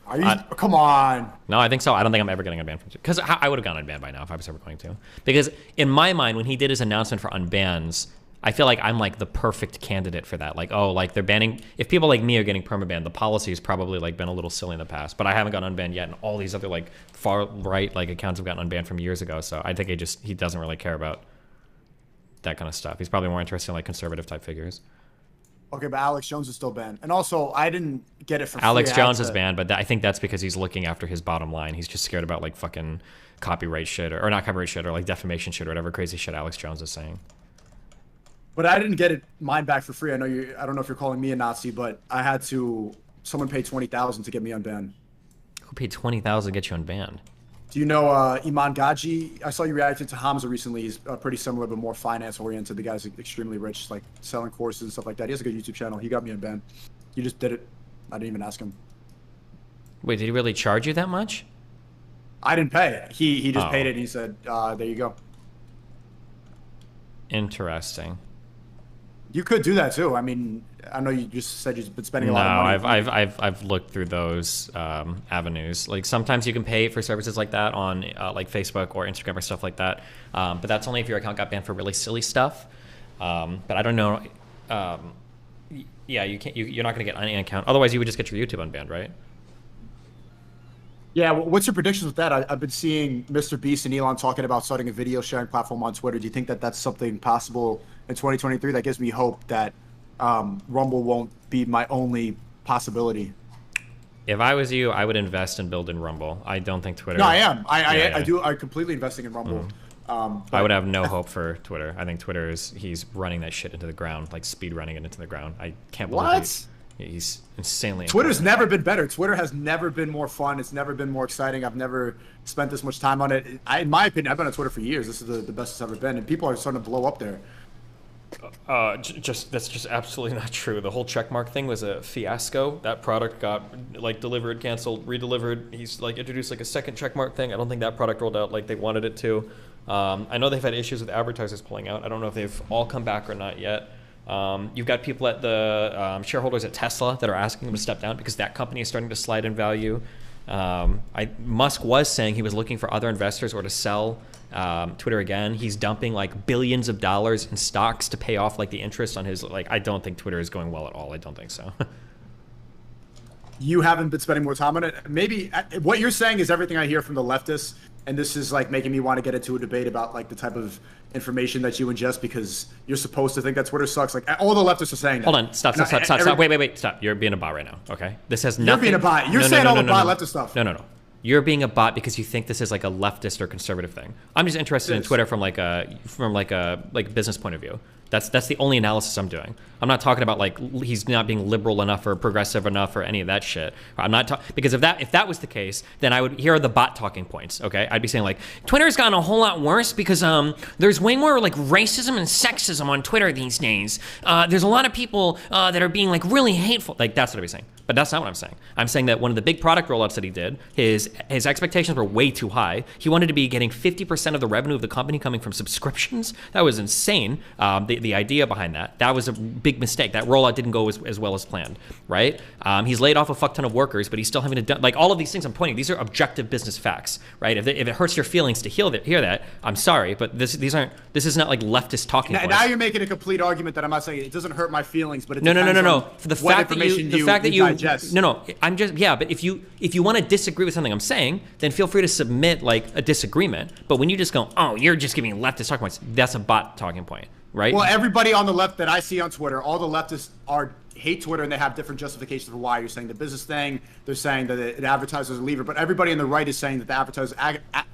Are you? Come on. No, I think so. I don't think I'm ever getting unbanned from... Because I would have gone unbanned by now if I was ever going to. Because in my mind, when he did his announcement for unbans... I feel like I'm like the perfect candidate for that. Like, oh, like they're banning, if people like me are getting permabanned, the policy's probably like been a little silly in the past, but I haven't gotten unbanned yet. And all these other like far right like accounts have gotten unbanned from years ago. So I think he doesn't really care about that kind of stuff. He's probably more interested in like conservative type figures. Okay, but Alex Jones is still banned. And also, I didn't get it for free. Alex Jones is banned, but I think that's because he's looking after his bottom line. He's just scared about like fucking copyright shit or not copyright shit or like defamation shit or whatever crazy shit Alex Jones is saying. But I didn't get mine back for free. I don't know if you're calling me a Nazi, but I had to. Someone paid $20,000 to get me unbanned. Who paid $20,000 to get you unbanned? Do you know Iman Gaji? I saw you reacting to Hamza recently. He's pretty similar, but more finance oriented. The guy's extremely rich, like selling courses and stuff like that. He has a good YouTube channel. He got me unbanned. He just did it. I didn't even ask him. Wait, did he really charge you that much? I didn't pay. He just paid it. And he said, "There you go." Interesting. You could do that too. I mean, I know you just said you've been spending a lot of money. No, I've looked through those avenues. Like sometimes you can pay for services like that on like Facebook or Instagram or stuff like that. But that's only if your account got banned for really silly stuff. But I don't know. Yeah, you can't. You're not going to get any account. Otherwise, you would just get your YouTube unbanned, right? Yeah. What's your predictions with that? I've been seeing Mr. Beast and Elon talking about starting a video sharing platform on Twitter. Do you think that that's something possible in 2023? That gives me hope that Rumble won't be my only possibility. If I was you, I would invest and build in Rumble. I don't think Twitter. No, I am. I'm completely investing in Rumble. I would have no hope for Twitter. I think Twitter he's running that shit into the ground, like speed running it into the ground. I can't believe he's insanely. Twitter's never been better. Twitter has never been more fun. It's never been more exciting. I've never spent this much time on it. In my opinion, I've been on Twitter for years. This is the best it's ever been, and people are starting to blow up there. That's just absolutely not true. The whole checkmark thing was a fiasco. That product got like delivered, canceled, redelivered. He's like introduced like a second checkmark thing. I don't think that product rolled out like they wanted it to. I know they've had issues with advertisers pulling out. I don't know if they've all come back or not yet. You've got people at the shareholders at Tesla that are asking them to step down because that company is starting to slide in value. Musk was saying he was looking for other investors or to sell Twitter again. He's dumping like billions of dollars in stocks to pay off like the interest on his I don't think Twitter is going well at all. I don't think so. You haven't been spending more time on it. Maybe what you're saying is everything I hear from the leftists, and this is like making me want to get into a debate about like the type of information that you ingest because you're supposed to think that Twitter sucks. Like all the leftists are saying that. Hold on, stop. Wait, stop. You're being a bot right now. Okay, this has nothing. You're being a bot. You're saying all the bot leftist stuff. No. You're being a bot because you think this is like a leftist or conservative thing. I'm just interested in Twitter from a business point of view. That's the only analysis I'm doing. I'm not talking about like he's not being liberal enough or progressive enough or any of that shit. I'm not because if that was the case, then I would here are the bot talking points. Okay, I'd be saying like Twitter's gotten a whole lot worse because there's way more like racism and sexism on Twitter these days. There's a lot of people that are being like really hateful. Like that's what I'd be saying. But that's not what I'm saying. I'm saying that one of the big product rollouts that he did, his expectations were way too high. He wanted to be getting 50% of the revenue of the company coming from subscriptions. That was insane. The idea behind that was a big mistake. That rollout didn't go as well as planned, right? He's laid off a fuck ton of workers, but he's still having to do, like all of these things I'm pointing. These are objective business facts, right? If it hurts your feelings to hear that, I'm sorry, but this is not like leftist talking points. Now you're making a complete argument that I'm not saying it doesn't hurt my feelings, but it no. For the fact that you digest. No. I'm just but if you want to disagree with something I'm saying, then feel free to submit like a disagreement. But when you just go, oh, you're just giving leftist talking points, that's a bot talking point. Right? Well, everybody on the left that I see on Twitter, all the leftists hate Twitter and they have different justifications for why. You're saying the business thing, they're saying that the advertisers are leaving, but everybody on the right is saying that the advertisers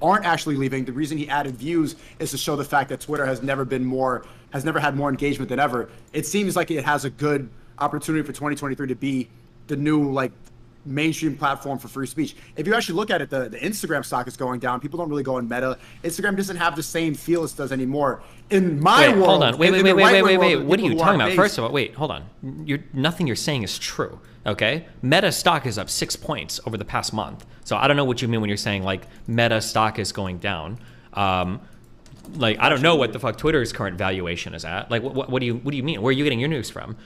aren't actually leaving. The reason he added views is to show the fact that Twitter has never had more engagement than ever. It seems like it has a good opportunity for 2023 to be the new like mainstream platform for free speech. If you actually look at it, the Instagram stock is going down. People don't really go in Meta. Instagram doesn't have the same feel it does anymore. In my world, hold on. Wait. What are you talking about? First of all, wait, hold on. Nothing you're saying is true. Okay, Meta stock is up 6 points over the past month. So I don't know what you mean when you're saying like Meta stock is going down. Like I don't know what the fuck Twitter's current valuation is at. Like what do you mean? Where are you getting your news from?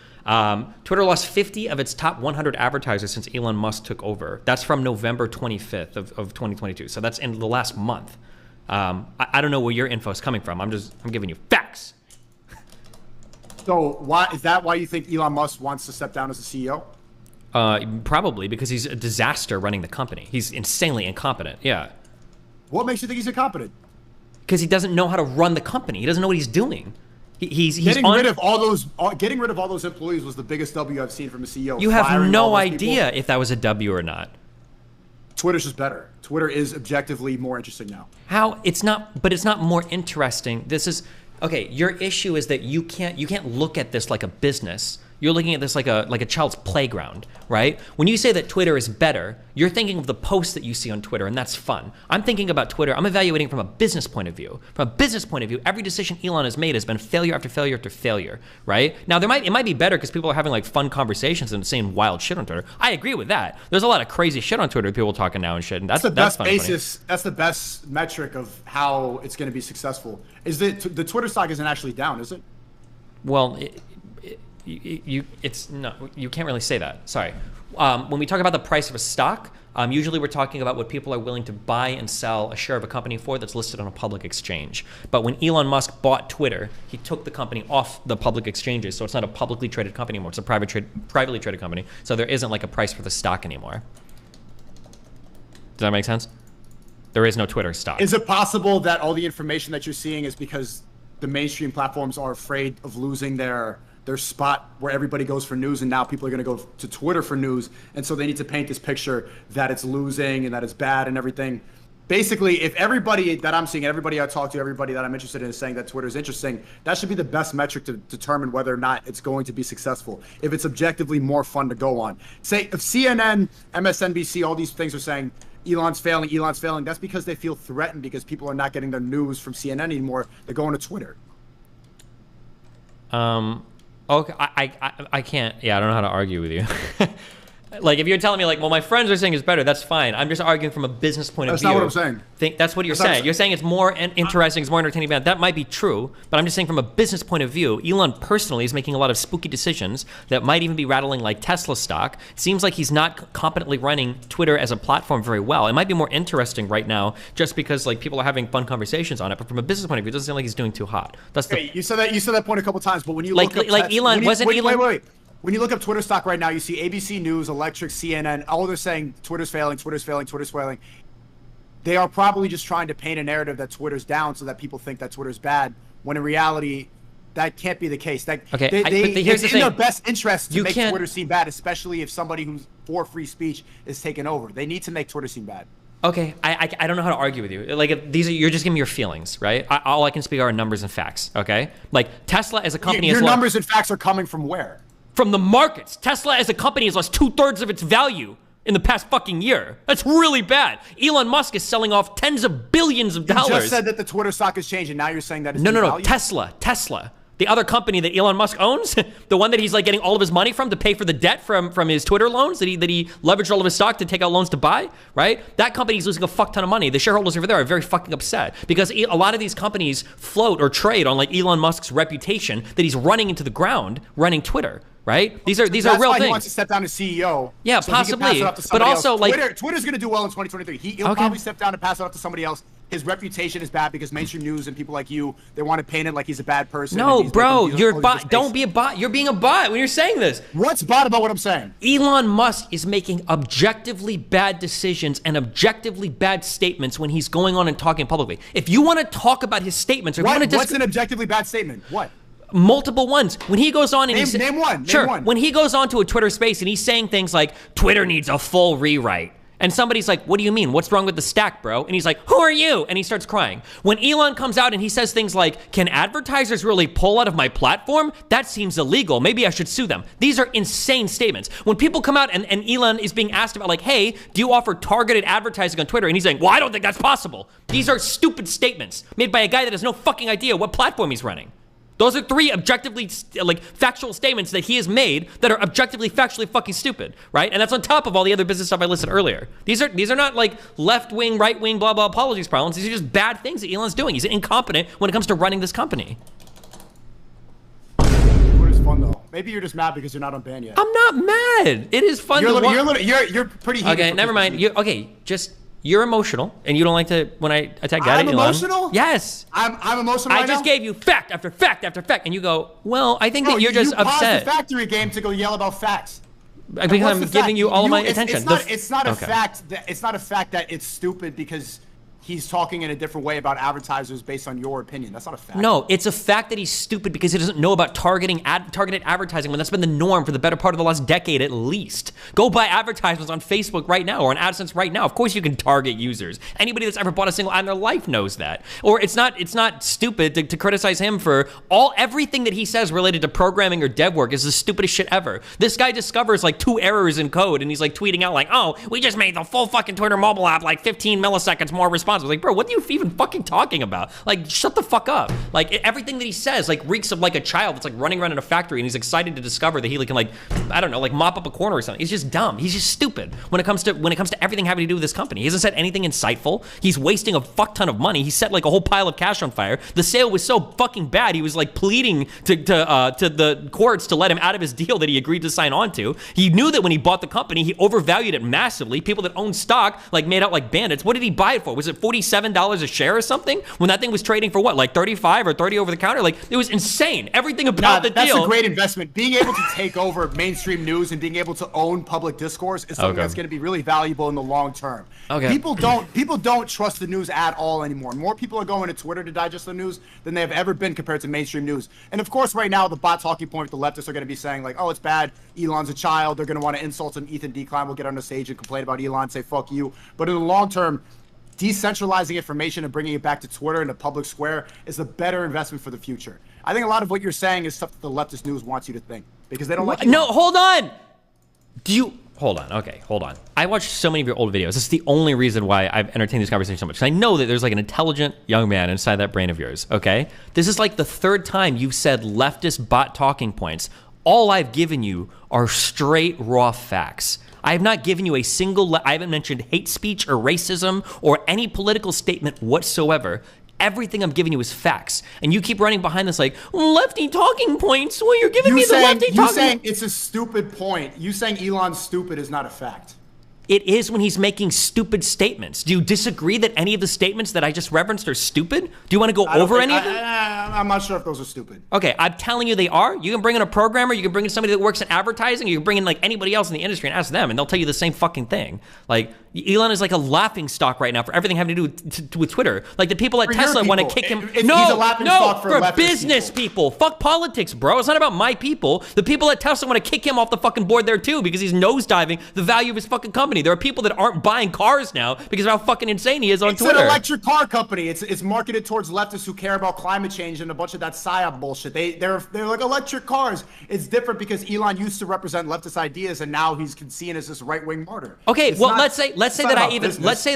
Twitter lost 50 of its top 100 advertisers since Elon Musk took over. That's from November 25th of 2022. So that's in the last month. I don't know where your info is coming from. I'm giving you facts. So why you think Elon Musk wants to step down as a CEO? Probably because he's a disaster running the company. He's insanely incompetent. Yeah. What makes you think he's incompetent? Because he doesn't know how to run the company. He doesn't know what he's doing. He's getting rid of all those employees was the biggest W I've seen from a CEO. You have no idea if that was a W or not. Twitter's just better. Twitter is objectively more interesting now. How? It's not, but it's not more interesting. This is Okay, your issue is that you can't look at this like a business. You're looking at this like a child's playground, right? When you say that Twitter is better, you're thinking of the posts that you see on Twitter, and that's fun. I'm thinking about Twitter. I'm evaluating from a business point of view. From a business point of view, every decision Elon has made has been failure after failure after failure, right? Now, it might be better because people are having like fun conversations and saying wild shit on Twitter. I agree with that. There's a lot of crazy shit on Twitter, people talking now and shit, and that's the best fun basis. That's the best metric of how it's going to be successful. Is that the Twitter stock isn't actually down, is it? Well, it's no, you can't really say that. Sorry. When we talk about the price of a stock, usually we're talking about what people are willing to buy and sell a share of a company for that's listed on a public exchange. But when Elon Musk bought Twitter, he took the company off the public exchanges, so it's not a publicly traded company anymore. It's a privately traded company. So there isn't like a price for the stock anymore. Does that make sense? There is no Twitter stock. Is it possible that all the information that you're seeing is because the mainstream platforms are afraid of losing their spot where everybody goes for news, and now people are going to go to Twitter for news, and so they need to paint this picture that it's losing and that it's bad and everything? Basically, if everybody that I'm seeing, everybody I talk to, everybody that I'm interested in is saying that Twitter is interesting, that should be the best metric to determine whether or not it's going to be successful. If it's objectively more fun to go on. Say, if CNN, MSNBC, all these things are saying Elon's failing, that's because they feel threatened because people are not getting their news from CNN anymore. They're going to Twitter. Okay, I can't. Yeah, I don't know how to argue with you. Like, if you're telling me, like, well, my friends are saying it's better, that's fine. I'm just arguing from a business point of view. That's not what I'm saying. That's what you're saying. You're saying it's more interesting, it's more entertaining. That might be true, but I'm just saying from a business point of view, Elon personally is making a lot of spooky decisions that might even be rattling like Tesla stock. It seems like he's not competently running Twitter as a platform very well. It might be more interesting right now just because like people are having fun conversations on it, but from a business point of view, it doesn't seem like he's doing too hot. That's the you said that point a couple times, but when you like, look up like Elon wasn't Elon. Wait. When you look up Twitter stock right now, you see ABC News, Electric, CNN, all they're saying Twitter's failing. They are probably just trying to paint a narrative that Twitter's down so that people think that Twitter's bad, when in reality, that can't be the case. Here's the thing. In their best interest to make Twitter seem bad, especially if somebody who's for free speech is taking over. They need to make Twitter seem bad. Okay, I don't know how to argue with you. Like, you're just giving me your feelings, right? All I can speak are numbers and facts, okay? Like, Tesla as a company your numbers and facts are coming from where? From the markets. Tesla as a company has lost 2/3 of its value in the past fucking year. That's really bad. Elon Musk is selling off tens of billions of dollars. You just said that the Twitter stock is changing. Now you're saying that it's No. Tesla. The other company that Elon Musk owns, the one that he's like getting all of his money from to pay for the debt from his Twitter loans that he leveraged all of his stock to take out loans to buy, right? That company's losing a fuck ton of money. The shareholders over there are very fucking upset because a lot of these companies float or trade on like Elon Musk's reputation that he's running into the ground running Twitter. Right? These are real things. He wants to step down as CEO. Yeah, so possibly. He can pass it off to but also, else. like Twitter's going to do well in 2023. He'll probably step down and pass it off to somebody else. His reputation is bad because mainstream news and people like you, they want to paint it like he's a bad person. No, bro, you're a bot. Don't be a bot. You're being a bot when you're saying this. What's bot about what I'm saying? Elon Musk is making objectively bad decisions and objectively bad statements when he's going on and talking publicly. If you want to talk about his statements, or what's an objectively bad statement? What? Multiple ones. When he goes on and name one. Sure. Name one. When he goes on to a Twitter space and he's saying things like Twitter needs a full rewrite. And somebody's like, what do you mean? What's wrong with the stack, bro? And he's like, who are you? And he starts crying. When Elon comes out and he says things like, can advertisers really pull out of my platform? That seems illegal. Maybe I should sue them. These are insane statements. When people come out and Elon is being asked about like, hey, do you offer targeted advertising on Twitter? And he's saying, well, I don't think that's possible. These are stupid statements made by a guy that has no fucking idea what platform he's running. Those are three objectively, like, factual statements that he has made that are objectively, factually fucking stupid, right? And that's on top of all the other business stuff I listed earlier. These are not, like, left-wing, right-wing, blah, blah, apologies problems. These are just bad things that Elon's doing. He's incompetent when it comes to running this company. Twitter's fun, though. Maybe you're just mad because you're not on ban yet. I'm not mad. It is fun you're pretty heated. Okay, never mind. You're emotional, and you don't like to when I attack Daddy Elon. I'm emotional? Yes. I'm emotional right now? I just gave you fact after fact after fact, and you go, well, I think that you're just upset. You paused the factory game to go yell about facts. Because I'm giving you all of my attention. It's not a fact that it's stupid because he's talking in a different way about advertisers based on your opinion. That's not a fact. No, it's a fact that he's stupid because he doesn't know about targeted advertising when that's been the norm for the better part of the last decade at least. Go buy advertisements on Facebook right now or on AdSense right now. Of course you can target users. Anybody that's ever bought a single ad in their life knows that. Or it's not stupid to criticize him for everything that he says related to programming or dev work is the stupidest shit ever. This guy discovers like 2 errors in code and he's like tweeting out like, oh, we just made the full fucking Twitter mobile app like 15 milliseconds more responsive. Like, bro, what are you even fucking talking about? Like, shut the fuck up. Like, everything that he says, like, reeks of like a child that's like running around in a factory and he's excited to discover that he can like, I don't know, like mop up a corner or something. He's just dumb. He's just stupid when it comes to everything having to do with this company. He hasn't said anything insightful. He's wasting a fuck ton of money. He set like a whole pile of cash on fire. The sale was so fucking bad. He was like pleading to the courts to let him out of his deal that he agreed to sign on to. He knew that when he bought the company, he overvalued it massively. People that own stock like made out like bandits. What did he buy it for? Was it $47 a share or something? When that thing was trading for what, like 35 or 30 over the counter? Like, it was insane. Everything about the deal. That's a great investment. Being able to take over mainstream news and being able to own public discourse is something that's going to be really valuable in the long term. Okay. People don't trust the news at all anymore. More people are going to Twitter to digest the news than they have ever been compared to mainstream news. And of course, right now, the bot talking point, the leftists are going to be saying like, oh, it's bad. Elon's a child. They're going to want to insult him. Ethan Decline will get on the stage and complain about Elon, say fuck you. But in the long term, decentralizing information and bringing it back to Twitter and the public square is a better investment for the future. I think a lot of what you're saying is stuff that the leftist news wants you to think because they don't like you. No, hold on. Hold on. Okay, hold on. I watched so many of your old videos. This is the only reason why I've entertained this conversation so much. Because I know that there's like an intelligent young man inside that brain of yours, okay? This is like the 3rd time you've said leftist bot talking points. All I've given you are straight, raw facts. I have not given you a single, I haven't mentioned hate speech or racism or any political statement whatsoever. Everything I'm giving you is facts. And you keep running behind this like, lefty talking points. Well, you're giving me the lefty talking points. You saying it's a stupid point. You saying Elon's stupid is not a fact. It is when he's making stupid statements. Do you disagree that any of the statements that I just referenced are stupid? Do you want to go over any of them? I'm not sure if those are stupid. Okay, I'm telling you they are. You can bring in a programmer, you can bring in somebody that works in advertising, you can bring in like anybody else in the industry and ask them, and they'll tell you the same fucking thing. Like, Elon is like a laughing stock right now for everything having to do with Twitter. Like the people at Tesla want to kick him. He's a laughing stock for business people. Fuck politics, bro. It's not about my people. The people at Tesla want to kick him off the fucking board there too because he's nosediving the value of his fucking company. There are people that aren't buying cars now because of how fucking insane he is on Twitter. It's an electric car company. It's marketed towards leftists who care about climate change and a bunch of that psyop bullshit. They're like electric cars. It's different because Elon used to represent leftist ideas and now he's seen as this right-wing martyr. Okay, well let's say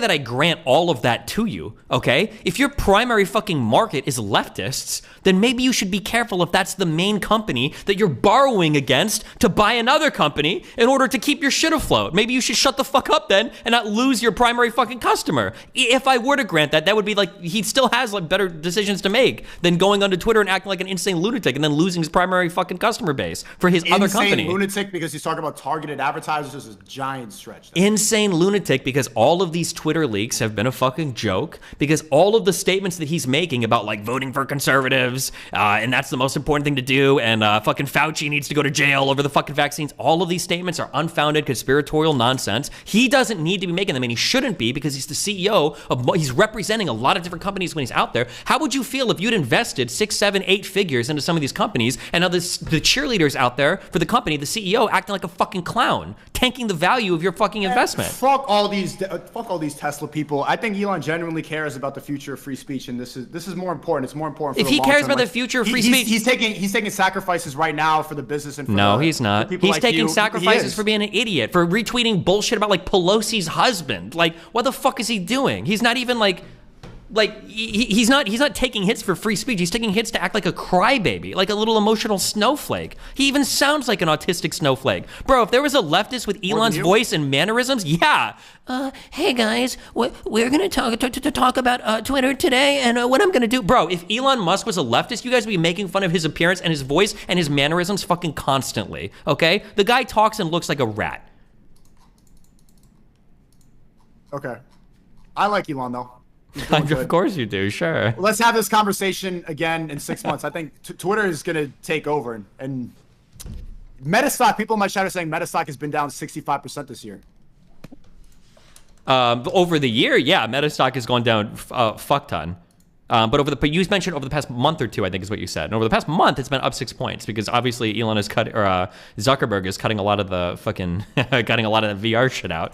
that I grant all of that to you, okay? If your primary fucking market is leftists, then maybe you should be careful if that's the main company that you're borrowing against to buy another company in order to keep your shit afloat. Maybe you should shut the fuck up then and not lose your primary fucking customer. If I were to grant that, that would be like, he still has like better decisions to make than going onto Twitter and acting like an insane lunatic and then losing his primary fucking customer base for his other company. Insane lunatic because he's talking about targeted advertisers is a giant stretch. Insane lunatic because all of these Twitter leaks have been a fucking joke because all of the statements that he's making about like voting for conservatives and that's the most important thing to do and fucking Fauci needs to go to jail over the fucking vaccines. All of these statements are unfounded conspiratorial nonsense. He doesn't need to be making them and he shouldn't be because he's the CEO of, he's representing a lot of different companies when he's out there. How would you feel if you'd invested 6, 7, 8 figures into some of these companies and now the cheerleaders out there for the company, the CEO acting like a fucking clown, tanking the value of your fucking investment? Fuck all these Tesla people. I think Elon genuinely cares about the future of free speech, and this is more important. It's more important. If he cares about the future of free speech, he's taking sacrifices right now for the business and for no, he's not. He's taking sacrifices for being an idiot, for retweeting bullshit about like Pelosi's husband. Like, what the fuck is he doing? He's not even like he's not taking hits for free speech. He's taking hits to act like a crybaby, like a little emotional snowflake. He even sounds like an autistic snowflake. Bro, if there was a leftist with Elon's voice and mannerisms, yeah. Hey guys, we're gonna talk about Twitter today and what I'm gonna do. Bro, if Elon Musk was a leftist, you guys would be making fun of his appearance and his voice and his mannerisms fucking constantly, okay? The guy talks and looks like a rat. Okay. I like Elon though. Of course you do, sure. Let's have this conversation again in 6 months. I think Twitter is going to take over. And Metastock, people in my chat are saying Metastock has been down 65% this year. Over the year, yeah, Meta stock has gone down fuck ton. But you mentioned over the past month or two, I think is what you said. And over the past month, it's been up 6 points because obviously Elon is Zuckerberg is cutting a lot of the fucking cutting a lot of the VR shit out.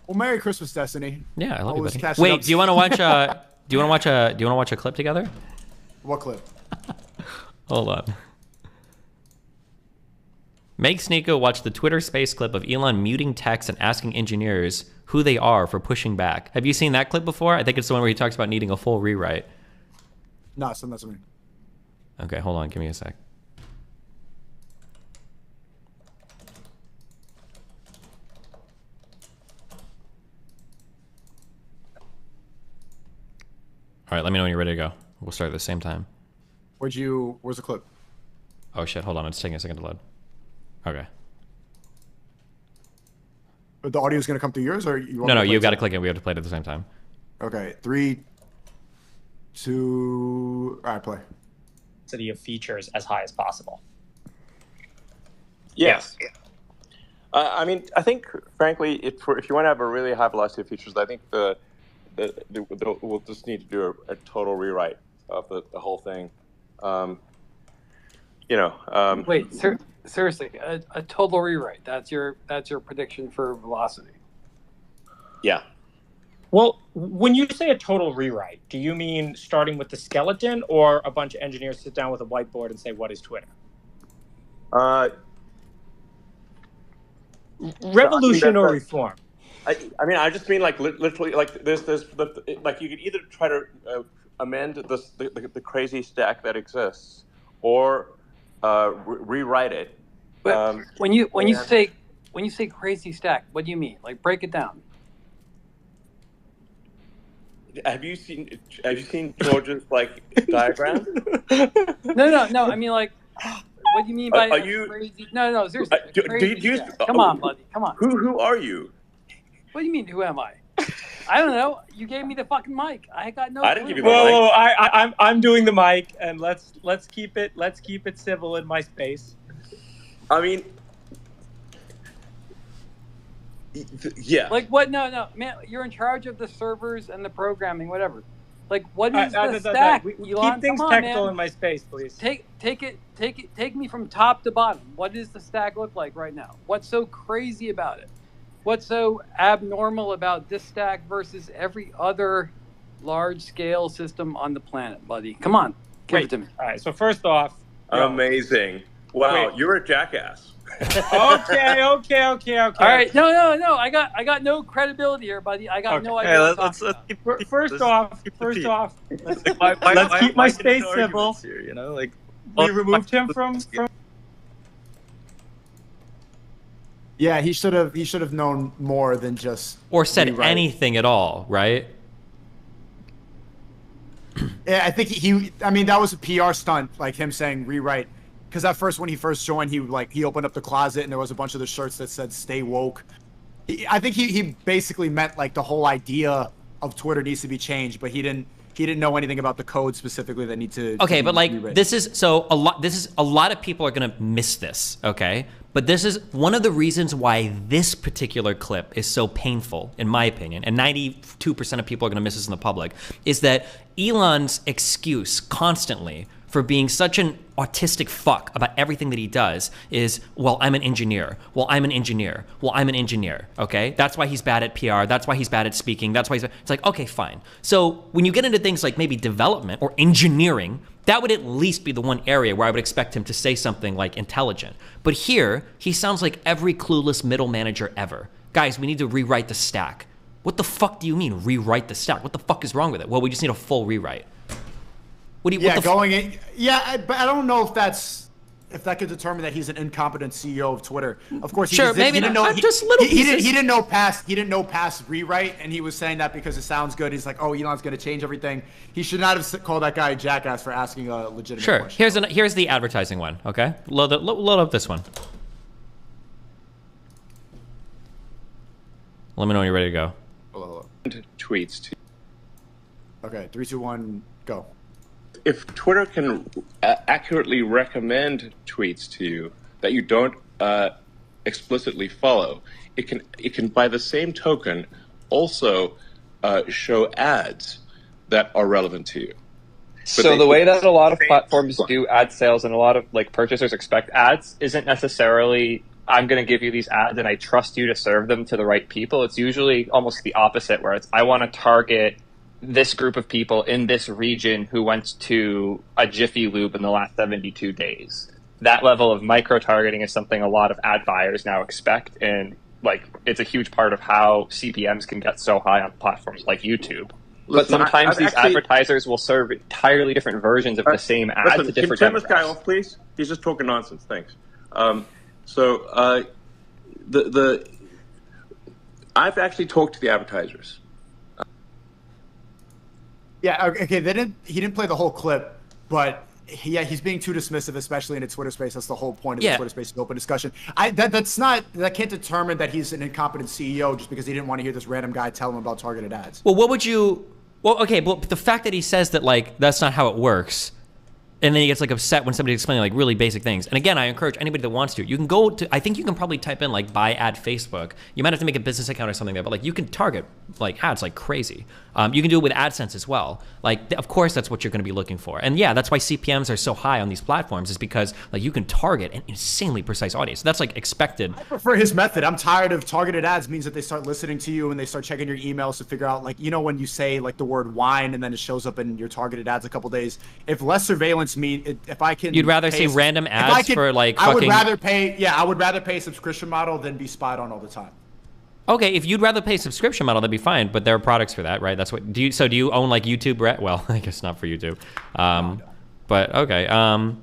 Well, Merry Christmas, Destiny. Yeah, I love Always you, buddy. cashing Wait, up- do you want to watch? Do you want to watch a clip together? What clip? Hold on. Make Sneeko watch the Twitter space clip of Elon muting text and asking engineers who they are for pushing back. Have you seen that clip before? I think it's the one where he talks about needing a full rewrite. No, send that to me. Okay, hold on. Give me a sec. All right, let me know when you're ready to go. We'll start at the same time. Where's the clip? Oh shit, hold on. It's taking a second to load. Okay. But the audio is going to come through yours, or you want No, me to play you've got to it? click it. We have to play it at the same time. Okay, 3, 2, all right, play. Density of features as high as possible. Yes. I mean, I think, frankly, if you want to have a really high velocity of features, I think we'll just need to do a total rewrite of the whole thing. Wait, seriously, a total rewrite. That's your prediction for velocity. Yeah. Well, when you say a total rewrite, do you mean starting with the skeleton, or a bunch of engineers sit down with a whiteboard and say, "What is Twitter"? Revolution or reform? I mean, I just mean like literally, like there's like you could either try to amend the crazy stack that exists, or rewrite it. But when you say crazy stack, what do you mean? Like, break it down. Have you seen George's like diagram? No. I mean, like, what do you mean by Are you- crazy? No, seriously. do crazy you- stack. Come on, buddy. Come on. Who are you? What do you mean? Who am I? I don't know. You gave me the fucking mic. I got no. I didn't clue. give you the mic. Whoa! I'm doing the mic, and let's keep it civil in my space. I mean, yeah. Like what? No, man. You're in charge of the servers and the programming, whatever. Like, what is the stack? Elon? Keep things Come on, technical man. in my space, please. Take me from top to bottom. What does the stack look like right now? What's so crazy about it? What's so abnormal about this stack versus every other large-scale system on the planet, buddy? Come on, give it to me. All right. So first off, Amazing! Wow, Wait. you're a jackass. okay. All right, no. I got no credibility here, buddy. I got no idea. Let's First off, let's keep my why space get into civil. arguments here, you know, like We removed him from. Yeah, he should have known more than just Or said rewrite. anything at all, right? Yeah, I think I mean, that was a PR stunt, like him saying rewrite. Because at first, when he first joined, he opened up the closet and there was a bunch of the shirts that said "Stay woke." I think he basically meant like the whole idea of Twitter needs to be changed, but he didn't know anything about the code specifically that need to. Okay, to but be like rewritten. this is a lot of people are gonna miss this, okay? But this is one of the reasons why this particular clip is so painful, in my opinion, and 92% of people are gonna miss this in the public, is that Elon's excuse constantly for being such an autistic fuck about everything that he does is, well, I'm an engineer. Well, I'm an engineer. Well, I'm an engineer. Okay? That's why he's bad at PR. That's why he's bad at speaking. That's why it's like, okay, fine. So when you get into things like maybe development or engineering, that would at least be the one area where I would expect him to say something like intelligent. But here, he sounds like every clueless middle manager ever. Guys, we need to rewrite the stack. What the fuck do you mean, rewrite the stack? What the fuck is wrong with it? Well, we just need a full rewrite. What do you? Yeah, what the going in. Yeah, but I don't know if that could determine that he's an incompetent CEO of Twitter. Of course, he Sure, just, maybe he didn't not. know. Just little pieces. He didn't know past rewrite, and he was saying that because it sounds good. He's like, oh, Elon's going to change everything. He should not have called that guy a jackass for asking a legitimate Sure. question. Here's the advertising one. Okay, load up this one. Let me know when you're ready to go. Hold Tweets to. Okay, 3, 2, 1, go. If Twitter can accurately recommend tweets to you that you don't explicitly follow, it can by the same token also show ads that are relevant to you. So the way that a lot of platforms do ad sales and a lot of like purchasers expect ads isn't necessarily I'm going to give you these ads and I trust you to serve them to the right people. It's usually almost the opposite, where it's I want to target this group of people in this region who went to a Jiffy Lube in the last 72 days. That level of micro-targeting is something a lot of ad buyers now expect, and like it's a huge part of how CPMs can get so high on platforms like YouTube. But sometimes these advertisers will serve entirely different versions of the same ad to different Can you turn this demographics. guy off, please? He's just talking nonsense. Thanks. I've actually talked to the advertisers. Yeah, okay. He didn't play the whole clip, but he's being too dismissive, especially in a Twitter space. That's the whole point of the Twitter space, open discussion. That can't determine that he's an incompetent CEO just because he didn't want to hear this random guy tell him about targeted ads. Well, what would you? Well, okay, but the fact that he says that like that's not how it works, and then he gets like upset when somebody's explaining like really basic things. And again, I encourage anybody that wants to. You can go to. I think you can probably type in like buy ad Facebook. You might have to make a business account or something there, but like you can target like ads like crazy. You can do it with AdSense as well. Like, of course, that's what you're going to be looking for. And yeah, that's why CPMs are so high on these platforms, is because like you can target an insanely precise audience. That's like expected. I prefer his method. I'm tired of targeted ads means that they start listening to you and they start checking your emails to figure out, like, you know, when you say like the word wine and then it shows up in your targeted ads a couple days. If less surveillance if I can, you'd rather see random ads for like fucking. I would rather pay a subscription model than be spied on all the time. Okay, if you'd rather pay a subscription model, that'd be fine. But there are products for that, right? That's what. Do you own like YouTube? Well, I guess not for YouTube. But okay.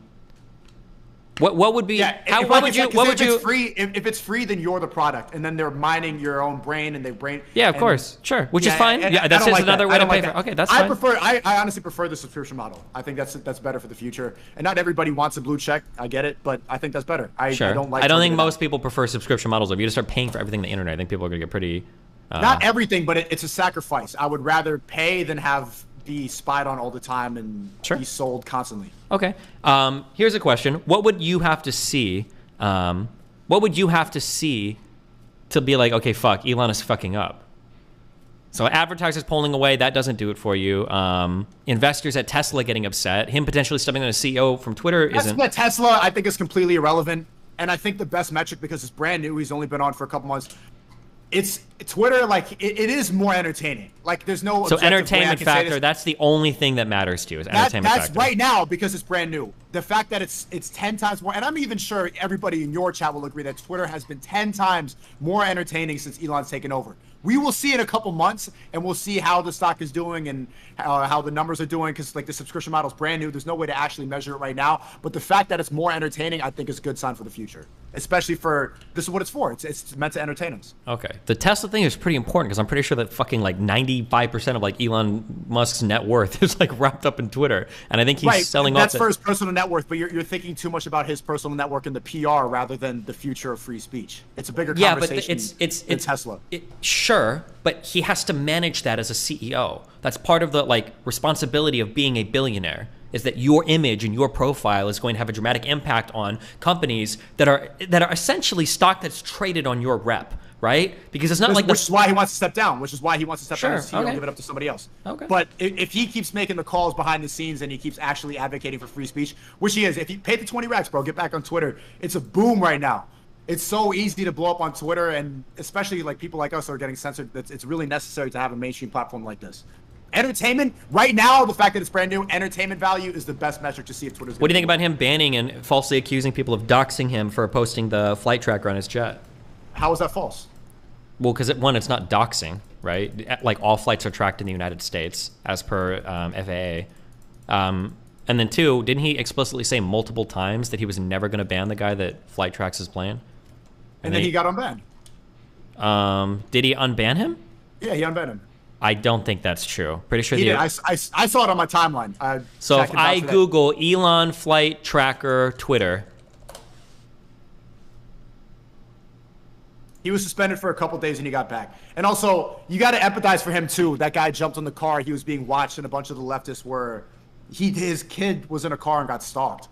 What would be? Yeah, what would you? If it's free, then you're the product, and then they're mining your own brain, and they brain. Yeah, of course, sure. Which is fine. Yeah, that's just another way to pay for. Okay, that's fine. I honestly prefer the subscription model. I think that's better for the future. And not everybody wants a blue check. I get it, but I think that's better. I don't think most people prefer subscription models. If you just start paying for everything on the internet, I think people are gonna get pretty. Not everything, but it's a sacrifice. I would rather pay than be spied on all the time and be sold constantly. Okay. Here's a question. What would you have to see? What would you have to see to be like, okay, fuck, Elon is fucking up? So advertisers pulling away, that doesn't do it for you. Investors at Tesla getting upset. Him potentially stepping on a CEO from Twitter isn't. Tesla, I think, is completely irrelevant. And I think the best metric, because it's brand new, he's only been on for a couple months, it's Twitter. Like it is more entertaining. Like there's no. So entertainment factor. That's the only thing that matters to you is entertainment factor. That's right now because it's brand new. The fact that it's 10 times more, and I'm even sure everybody in your chat will agree that Twitter has been 10 times more entertaining since Elon's taken over. We will see in a couple months, and we'll see how the stock is doing and how the numbers are doing, because like the subscription model is brand new. There's no way to actually measure it right now. But the fact that it's more entertaining, I think, is a good sign for the future. Especially for this is what it's for. It's meant to entertain us. Okay, the Tesla thing is pretty important because I'm pretty sure that fucking like 95% of like Elon Musk's net worth is like wrapped up in Twitter, and I think he's selling off. That's for his personal net worth, but you're thinking too much about his personal network and the PR rather than the future of free speech. It's a bigger conversation. Yeah, but it's Tesla. Sure, but he has to manage that as a CEO. That's part of the like responsibility of being a billionaire, is that your image and your profile is going to have a dramatic impact on companies that are essentially stock that's traded on your rep, right? Because it's not which is why he wants to step down, which is why he wants to step down as CEO and give it up to somebody else. Okay. But if he keeps making the calls behind the scenes and he keeps actually advocating for free speech, which he is, if you pay the 20 racks, bro, get back on Twitter. It's a boom right now. It's so easy to blow up on Twitter, and especially like people like us are getting censored. It's really necessary to have a mainstream platform like this. Entertainment, right now, the fact that it's brand new, entertainment value is the best metric to see if Twitter's. What do you think about him banning and falsely accusing people of doxing him for posting the flight tracker on his jet? How is that false? Well, because one, it's not doxing, right? Like all flights are tracked in the United States as per FAA. And then two, didn't he explicitly say multiple times that he was never going to ban the guy that flight tracks his plane? And then he got unbanned. Did he unban him? Yeah, he unbanned him. I don't think that's true. Pretty sure he did. I saw it on my timeline. So if I Google Elon flight tracker Twitter, he was suspended for a couple days and he got back. And also, you got to empathize for him too. That guy jumped on the car. He was being watched, and a bunch of the leftists were. His kid was in a car and got stalked.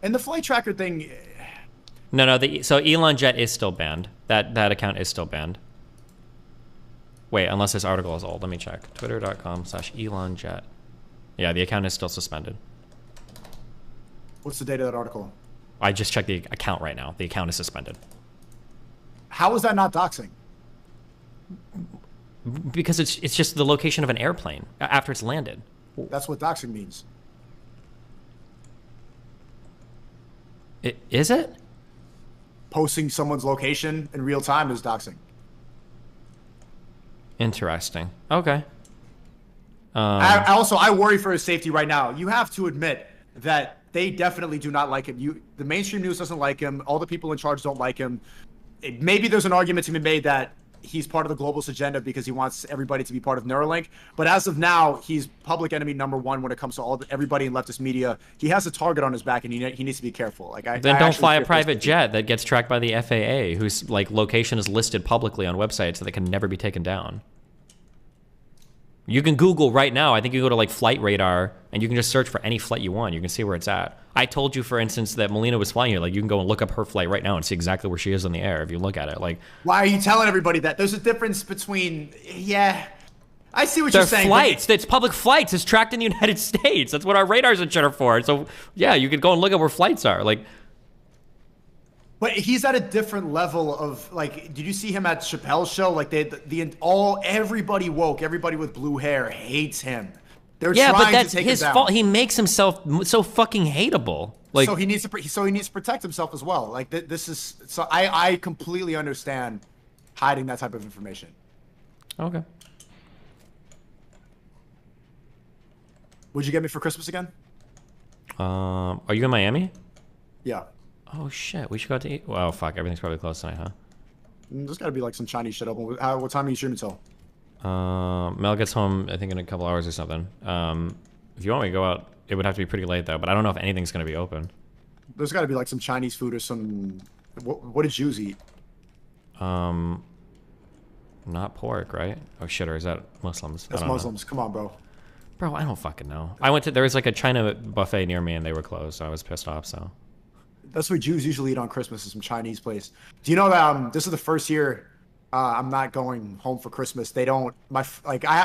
And the flight tracker thing, No. So Elon Jet is still banned. That account is still banned. Wait, unless this article is old. Let me check. Twitter.com/ElonJet. Yeah, the account is still suspended. What's the date of that article? I just checked the account right now. The account is suspended. How is that not doxing? Because it's just the location of an airplane after it's landed. That's what doxing means. Is it? Posting someone's location in real time is doxing. Interesting. Okay. I worry for his safety right now. You have to admit that they definitely do not like him. The mainstream news doesn't like him. All the people in charge don't like him. Maybe there's an argument to be made that he's part of the globalist agenda because he wants everybody to be part of Neuralink. But as of now, he's public enemy #1 when it comes to everybody in leftist media. He has a target on his back, and he needs to be careful. Then don't fly a private jet that gets tracked by the FAA, whose location is listed publicly on websites so they can never be taken down. You can Google right now. I think you go to Flight Radar, and you can just search for any flight you want. You can see where it's at. I told you, for instance, that Melina was flying here. You can go and look up her flight right now and see exactly where she is in the air if you look at it. Why are you telling everybody that? There's a difference between, I see what you're saying. Flights. It's public flights. It's tracked in the United States. That's what our radars and shit are for. So, yeah, you could go and look at where flights are. But he's at a different level of did you see him at Chappelle's show? Everybody woke, everybody with blue hair hates him. They're yeah, trying but that's to take his him down. fault. He makes himself so fucking hateable. So he needs to protect himself as well. I completely understand hiding that type of information. Okay. What'd you get me for Christmas again? Are you in Miami? Yeah. Oh shit, we should go out to eat. Well, fuck, everything's probably closed tonight, huh? There's gotta be some Chinese shit open. What time are you streaming till? Mel gets home, I think, in a couple hours or something. If you want me to go out, it would have to be pretty late though. But I don't know if anything's gonna be open. There's gotta be some Chinese food or some. What did Jews eat? Not pork, right? Oh shit, or is that Muslims? That's Muslims. Come on, bro. Bro, I don't fucking know. There was a China buffet near me and they were closed, so I was pissed off. So. That's what Jews usually eat on Christmas, is some Chinese place. Do you know that this is the first year I'm not going home for Christmas? They don't. I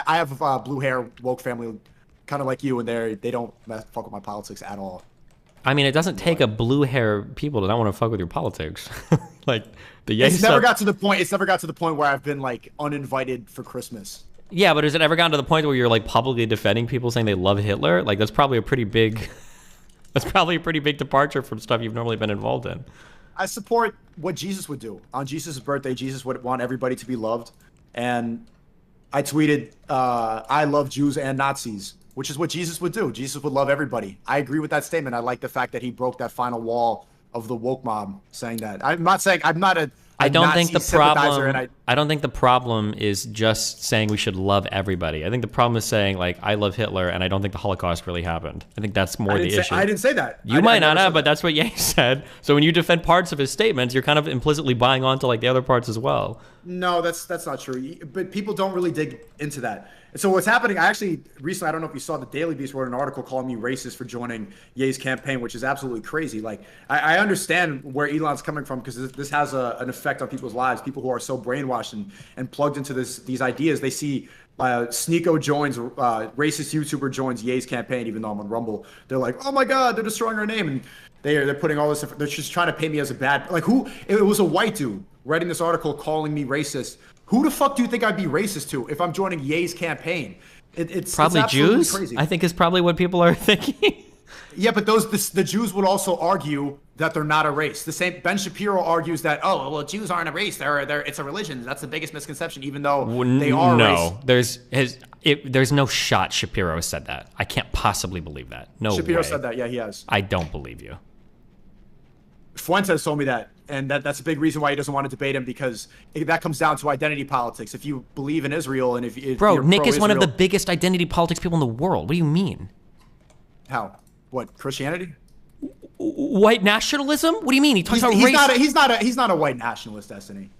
have a blue hair woke family, kind of like you, and they don't fuck with my politics at all. I mean, it doesn't take a blue hair people to not want to fuck with your politics. It's never got to the point. It's never got to the point where I've been uninvited for Christmas. Yeah, but has it ever gotten to the point where you're publicly defending people saying they love Hitler? That's probably a pretty big. That's probably a pretty big departure from stuff you've normally been involved in. I support what Jesus would do. On Jesus' birthday, Jesus would want everybody to be loved. And I tweeted, I love Jews and Nazis, which is what Jesus would do. Jesus would love everybody. I agree with that statement. I like the fact that he broke that final wall of the woke mob saying that. I'm not saying, I'm not a I don't Nazi think the sympathizer, problem. and I don't think the problem is just saying we should love everybody. I think the problem is saying I love Hitler, and I don't think the Holocaust really happened. I think that's more the issue. I didn't say that. You might not have, but that's what Ye said. So when you defend parts of his statements, you're kind of implicitly buying onto the other parts as well. No, that's not true. But people don't really dig into that. And so what's happening, I actually recently, I don't know if you saw, the Daily Beast wrote an article calling me racist for joining Ye's campaign, which is absolutely crazy. I understand where Elon's coming from, because this has an effect on people's lives. People who are so brainwashed and plugged into these ideas, they see Sneeko joins, racist YouTuber joins Ye's campaign, even though I'm on Rumble. They're like, oh my God, they're destroying our name. And they're putting all this, they're just trying to paint me as a bad, it was a white dude writing this article calling me racist. Who the fuck do you think I'd be racist to if I'm joining Ye's campaign? It's probably Jews. Crazy. I think is probably what people are thinking. Yeah, but the Jews would also argue that they're not a race. The same Ben Shapiro argues that Jews aren't a race. They're it's a religion. That's the biggest misconception, even though they are a race. There's no shot Shapiro said that. I can't possibly believe that. No Shapiro way. said that. Yeah, he has. I don't believe you. Fuentes told me that, and that's a big reason why he doesn't want to debate him, because that comes down to identity politics. If you believe in Israel, and if bro, you're Nick is one of the pro-Israel- biggest identity politics people in the world. What do you mean? How? What, Christianity? White nationalism? What do you mean? He talks about race. He's not a white nationalist, Destiny.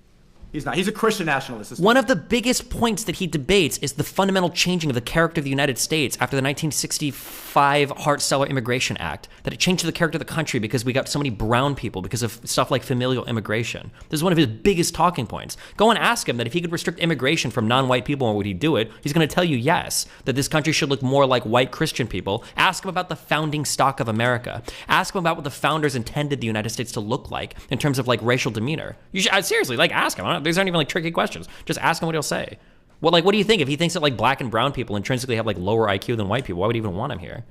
He's not. He's a Christian nationalist. One of the biggest points that he debates is the fundamental changing of the character of the United States after the 1965 Hart-Celler Immigration Act, that it changed the character of the country because we got so many brown people because of stuff like familial immigration. This is one of his biggest talking points. Go and ask him that if he could restrict immigration from non-white people, would he do it? He's going to tell you yes, that this country should look more like white Christian people. Ask him about the founding stock of America. Ask him about what the founders intended the United States to look like in terms of like racial demeanor. You should, seriously, like ask him. These aren't even like tricky questions. Just ask him what he'll say. What do you think? If he thinks that like black and brown people intrinsically have like lower IQ than white people, why would he even want him here?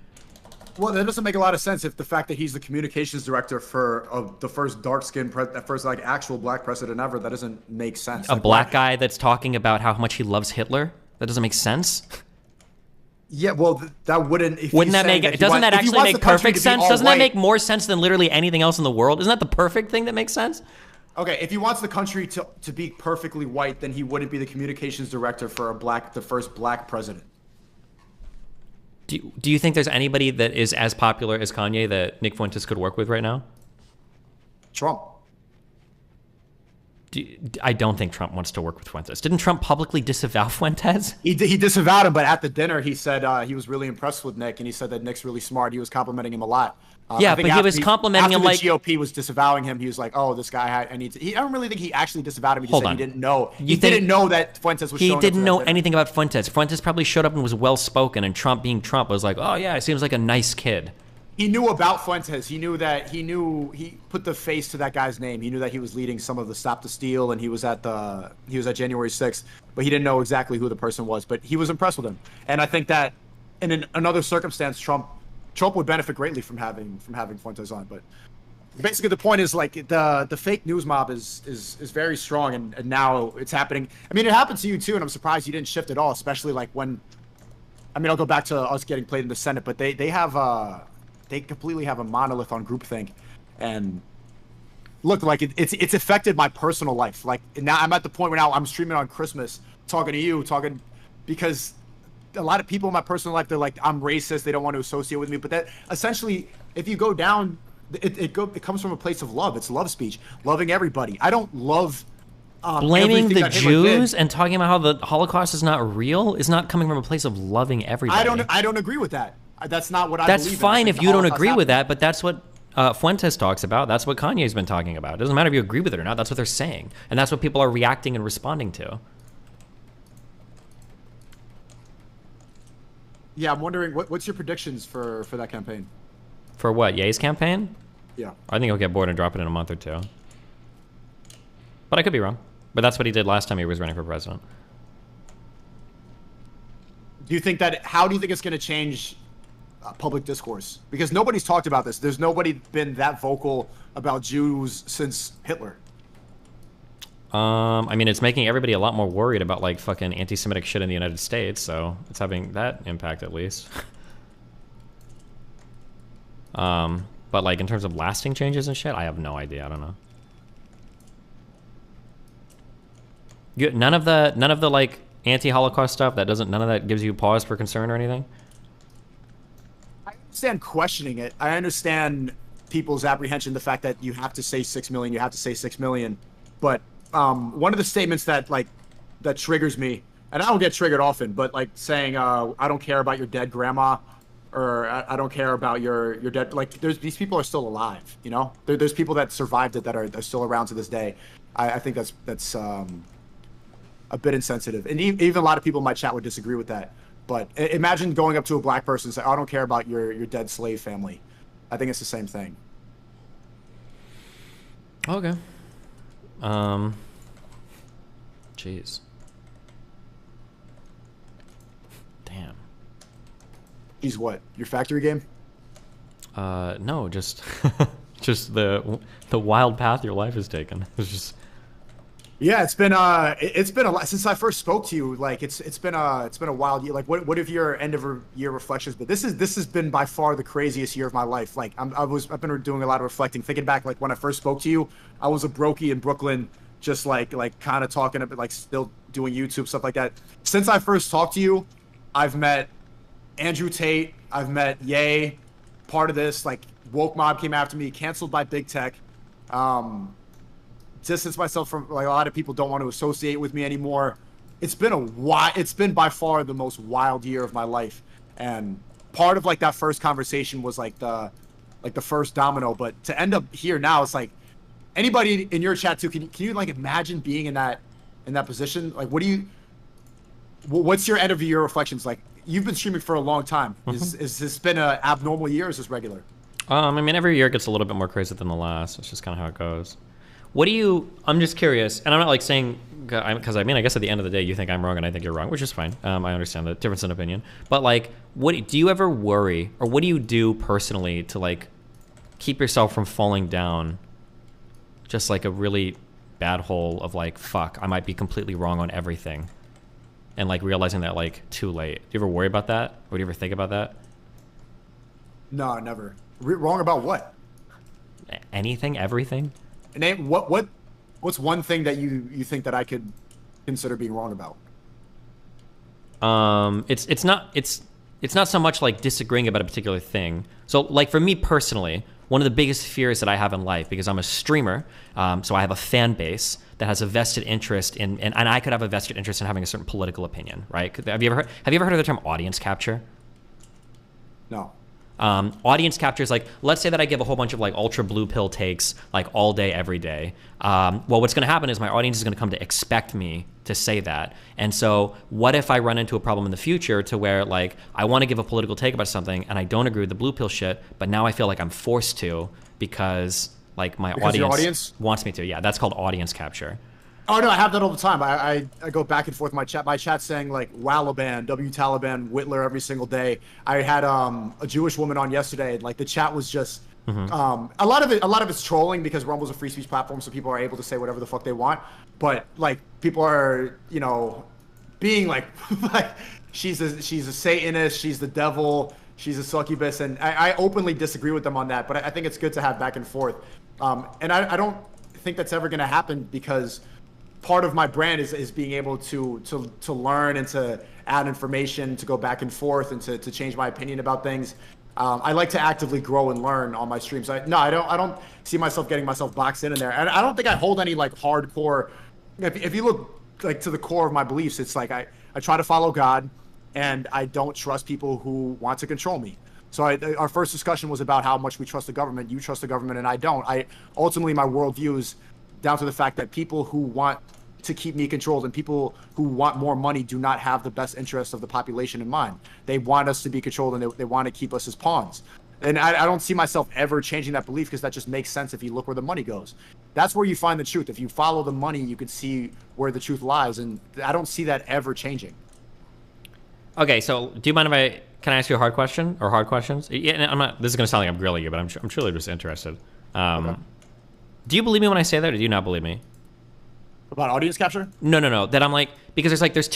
Well, that doesn't make a lot of sense if the fact that he's the communications director for the first dark-skinned, first like actual black president ever, that doesn't make sense. A black guy that's talking about how much he loves Hitler? That doesn't make sense. Yeah, well, that wouldn't. Wouldn't that make? Doesn't that actually make perfect sense? Doesn't that make more sense than literally anything else in the world? Isn't that the perfect thing that makes sense? Okay, if he wants the country to be perfectly white, then he wouldn't be the communications director for the first black president. Do you think there's anybody that is as popular as Kanye that Nick Fuentes could work with right now? Trump. I don't think Trump wants to work with Fuentes. Didn't Trump publicly disavow Fuentes? He disavowed him, but at the dinner he said he was really impressed with Nick, and he said that Nick's really smart. He was complimenting him a lot. Yeah, but he was complimenting him like the GOP was disavowing him. He was like, "Oh, this guy, I need to." I don't really think he actually disavowed him. He just said he didn't know. He didn't know that Fuentes was. He didn't know anything about Fuentes. Fuentes probably showed up and was well spoken, and Trump, being Trump, was like, "Oh yeah, he seems like a nice kid." He knew about Fuentes. He put the face to that guy's name. He knew that he was leading some of the Stop the Steal, and he was at January 6th, but he didn't know exactly who the person was. But he was impressed with him, and I think that in another circumstance, Trump would benefit greatly from having Fuentes on. But basically, the point is like the fake news mob is very strong, and now it's happening. I mean, it happened to you too, and I'm surprised you didn't shift at all. Especially like when, I mean, I'll go back to us getting played in the Senate, but they completely have a monolith on groupthink, and look, like it's affected my personal life. Like now I'm at the point where now I'm streaming on Christmas, talking to you, because a lot of people in my personal life, they're like, I'm racist, they don't want to associate with me. But that essentially, if you go down, it comes from a place of love. It's love speech, loving everybody. I don't love blaming the Jews and talking about how the Holocaust is not real is not coming from a place of loving everybody. I don't agree with that. That's not what I believe. That's fine if you don't agree with that, but that's what Fuentes talks about. That's what Kanye's been talking about. It doesn't matter if you agree with it or not. That's what they're saying, and that's what people are reacting and responding to. Yeah, I'm wondering what's your predictions for that campaign? For what, Ye's campaign? Yeah. I think he'll get bored and drop it in a month or two. But I could be wrong. But that's what he did last time he was running for president. Do you think how do you think it's going to change public discourse? Because nobody's talked about this. There's nobody been that vocal about Jews since Hitler. I mean, it's making everybody a lot more worried about like fucking anti-Semitic shit in the United States, so it's having that impact at least. But like in terms of lasting changes and shit, I have no idea. I don't know. None of the like anti-Holocaust stuff. None of that gives you pause for concern or anything. I understand questioning it. I understand people's apprehension, the fact that you have to say 6 million, you have to say 6 million, but one of the statements that triggers me, and I don't get triggered often, but like saying, I don't care about your dead grandma, or I don't care about your dead, like these people are still alive, you know? There's people that survived it that are still around to this day. I think that's a bit insensitive. And even a lot of people in my chat would disagree with that. But imagine going up to a black person and saying, I don't care about your dead slave family. I think it's the same thing. Okay. Jeez. Damn. He's what? Your factory game? No, just just the wild path your life has taken. It's just. Yeah, it's been a lot since I first spoke to you. Like it's been a wild year. Like what have your end of year reflections? But this has been by far the craziest year of my life. Like I've been doing a lot of reflecting, thinking back. Like when I first spoke to you, I was a brokey in Brooklyn, just like kind of talking a bit, like still doing YouTube stuff like that. Since I first talked to you, I've met Andrew Tate. I've met Ye. Part of this, like woke mob came after me, canceled by big tech. distance myself from, like, a lot of people don't want to associate with me anymore. It's been by far the most wild year of my life, and part of like that first conversation was like the first domino. But to end up here now, it's like anybody in your chat too. Can you like imagine being in that position? Like, what's your end of year reflections? Like, you've been streaming for a long time. Is this been an abnormal year? Or is this regular? I mean, every year gets a little bit more crazy than the last. It's just kind of how it goes. I'm just curious, and I'm not like saying, because I mean, I guess at the end of the day, you think I'm wrong and I think you're wrong, which is fine. I understand the difference in opinion. But like, do you ever worry, or what do you do personally to like keep yourself from falling down just like a really bad hole of like, fuck, I might be completely wrong on everything, and like realizing that like too late? Do you ever worry about that, or do you ever think about that? No, never. Wrong about what? Anything, everything. Name what's one thing that you think that I could consider being wrong about? It's not so much like disagreeing about a particular thing. So like for me personally, one of the biggest fears that I have in life, because I'm a streamer, so I have a fan base that has a vested interest in, and I could have a vested interest in having a certain political opinion, right? Have you ever heard of the term audience capture? No. Audience capture is like, let's say that I give a whole bunch of like ultra blue pill takes like all day, every day. Well, what's going to happen is my audience is going to come to expect me to say that. And so what if I run into a problem in the future to where like I want to give a political take about something and I don't agree with the blue pill shit, but now I feel like I'm forced to because like my audience wants me to. Yeah, that's called audience capture. Oh no, I have that all the time. I go back and forth in my chat. My chat's saying like Walaban, W-Taliban, Whitler every single day. I had a Jewish woman on yesterday. Like the chat was just a lot of it's trolling because Rumble's a free speech platform, so people are able to say whatever the fuck they want. But like people are, you know, being like she's a Satanist, she's the devil, she's a succubus, and I openly disagree with them on that. But I think it's good to have back and forth. And I don't think that's ever gonna happen because part of my brand is being able to learn and to add information, to go back and forth, and to change my opinion about things. I like to actively grow and learn on my streams. I don't see myself getting myself boxed in there. And I don't think I hold any like hardcore. If you look like to the core of my beliefs, it's like I try to follow God, and I don't trust people who want to control me. So our first discussion was about how much we trust the government. You trust the government, and I don't. Ultimately, my worldview is down to the fact that people who want to keep me controlled and people who want more money do not have the best interests of the population in mind. They want us to be controlled, and they want to keep us as pawns. And I don't see myself ever changing that belief because that just makes sense if you look where the money goes. That's where you find the truth. If you follow the money, you can see where the truth lies, and I don't see that ever changing. Okay, so do you mind if can I ask you a hard question or hard questions? Yeah, I'm not. This is going to sound like I'm grilling you, but I'm truly just interested. Okay. Do you believe me when I say that, or do you not believe me? About audience capture? No. That I'm like, because there's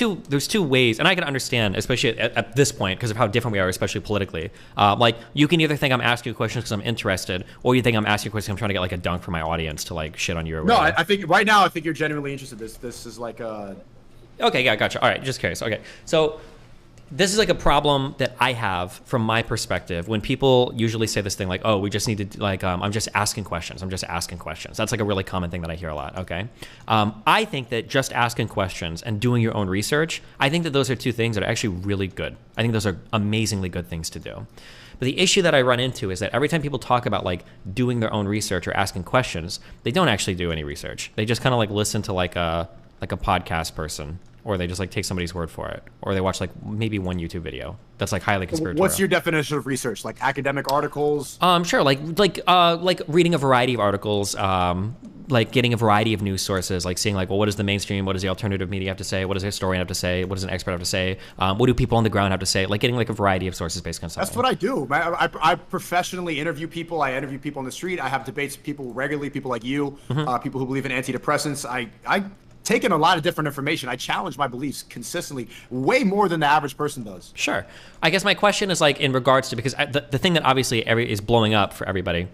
two ways, and I can understand, especially at this point, because of how different we are, especially politically. Like, you can either think I'm asking you questions because I'm interested, or you think I'm asking you questions I'm trying to get like a dunk from my audience to like shit on you or whatever. No, I think right now, I think you're genuinely interested. This is like a... Okay, yeah, gotcha. All right, just curious. Okay, so this is like a problem that I have from my perspective when people usually say this thing like, oh, we just need to like, I'm just asking questions. I'm just asking questions. That's like a really common thing that I hear a lot, okay? I think that just asking questions and doing your own research, I think that those are two things that are actually really good. I think those are amazingly good things to do. But the issue that I run into is that every time people talk about like doing their own research or asking questions, they don't actually do any research. They just kind of like listen to like a podcast person, or they just like take somebody's word for it, or they watch like maybe one YouTube video that's like highly conspiratorial. What's your definition of research? Like academic articles? Sure, like reading a variety of articles, like getting a variety of news sources, like seeing like, well, what is the mainstream, what does the alternative media have to say, what does a historian have to say, what does an expert have to say, what do people on the ground have to say, like getting like a variety of sources based on something. That's what I do. I professionally interview people. I interview people on the street. I have debates with people regularly, people like you, people who believe in antidepressants. I taken a lot of different information. I challenge my beliefs consistently, way more than the average person does. Sure. I guess my question is like in regards to, because the thing that obviously is blowing up for everybody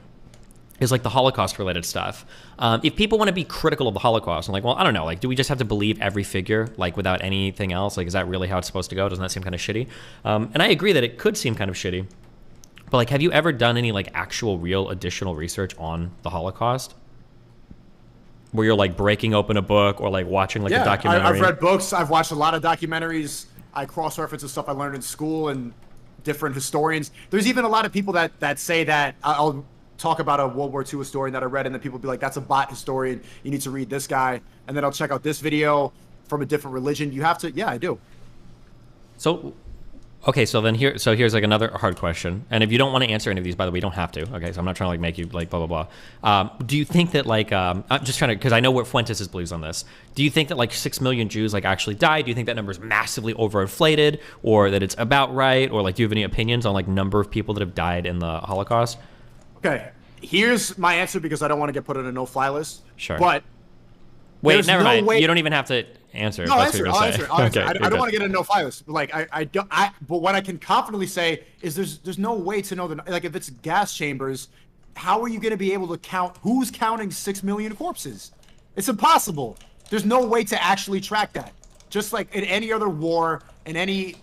is like the Holocaust related stuff. If people want to be critical of the Holocaust, I'm like, well, I don't know, like, do we just have to believe every figure like without anything else? Like, is that really how it's supposed to go? Doesn't that seem kind of shitty? And I agree that it could seem kind of shitty, but like, have you ever done any like actual real additional research on the Holocaust? where you're like breaking open a book or like watching like a Yeah, documentary? I've read books. I've watched a lot of documentaries. I cross-reference the stuff I learned in school and different historians. There's even a lot of people that say that I'll talk about a World War II historian that I read, and then people be like, that's a bot historian. You need to read this guy. And then I'll check out this video from a different religion. You have to, yeah, I do. So, okay, so then here's like another hard question. And if you don't want to answer any of these, by the way, you don't have to. Okay, so I'm not trying to like make you like blah, blah, blah. Do you think that like, I'm just trying to, because I know what Fuentes' believes on this. Do you think that like 6 million Jews like actually died? Do you think that number is massively overinflated, or that it's about right? Or like, do you have any opinions on like number of people that have died in the Holocaust? Okay, here's my answer because I don't want to get put on a no-fly list. Sure. But wait, never mind. You don't even have to answer. No, That's I'll what answer. you're I'll gonna answer. say. I don't want to get a no-fly list. But like, I don't. But what I can confidently say is there's no way to know like if it's gas chambers, how are you going to be able to count who's counting 6 million corpses? It's impossible. There's no way to actually track that. Just like in any other war, in any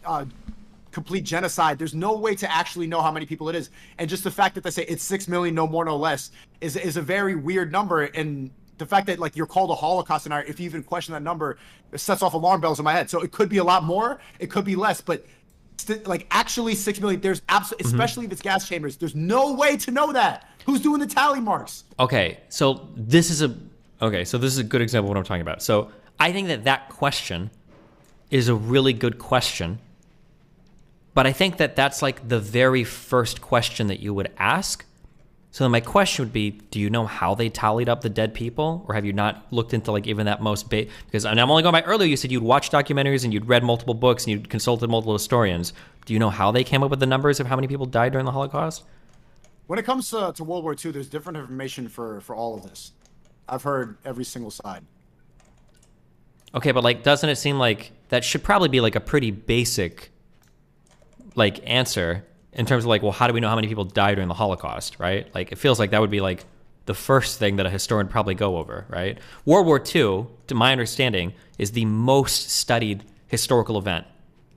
complete genocide, there's no way to actually know how many people it is. And just the fact that they say it's 6 million, no more, no less, is a very weird number. And the fact that like you're called a Holocaust denier, if you even question that number, it sets off alarm bells in my head. So it could be a lot more, it could be less, but like actually 6 million, there's absolutely, especially if it's gas chambers, there's no way to know that. Who's doing the tally marks? Okay, so this is a good example of what I'm talking about. So I think that question is a really good question. But I think that that's like the very first question that you would ask. So then my question would be, do you know how they tallied up the dead people? Or have you not looked into like even that most because I'm only going by earlier, you said you'd watched documentaries and you'd read multiple books and you'd consulted multiple historians. Do you know how they came up with the numbers of how many people died during the Holocaust? When it comes to World War II, there's different information for all of this. I've heard every single side. Okay, but like, doesn't it seem like that should probably be like a pretty basic like answer in terms of like, well, how do we know how many people died during the Holocaust, right? Like, it feels like that would be like the first thing that a historian would probably go over, right? World War II, to my understanding, is the most studied historical event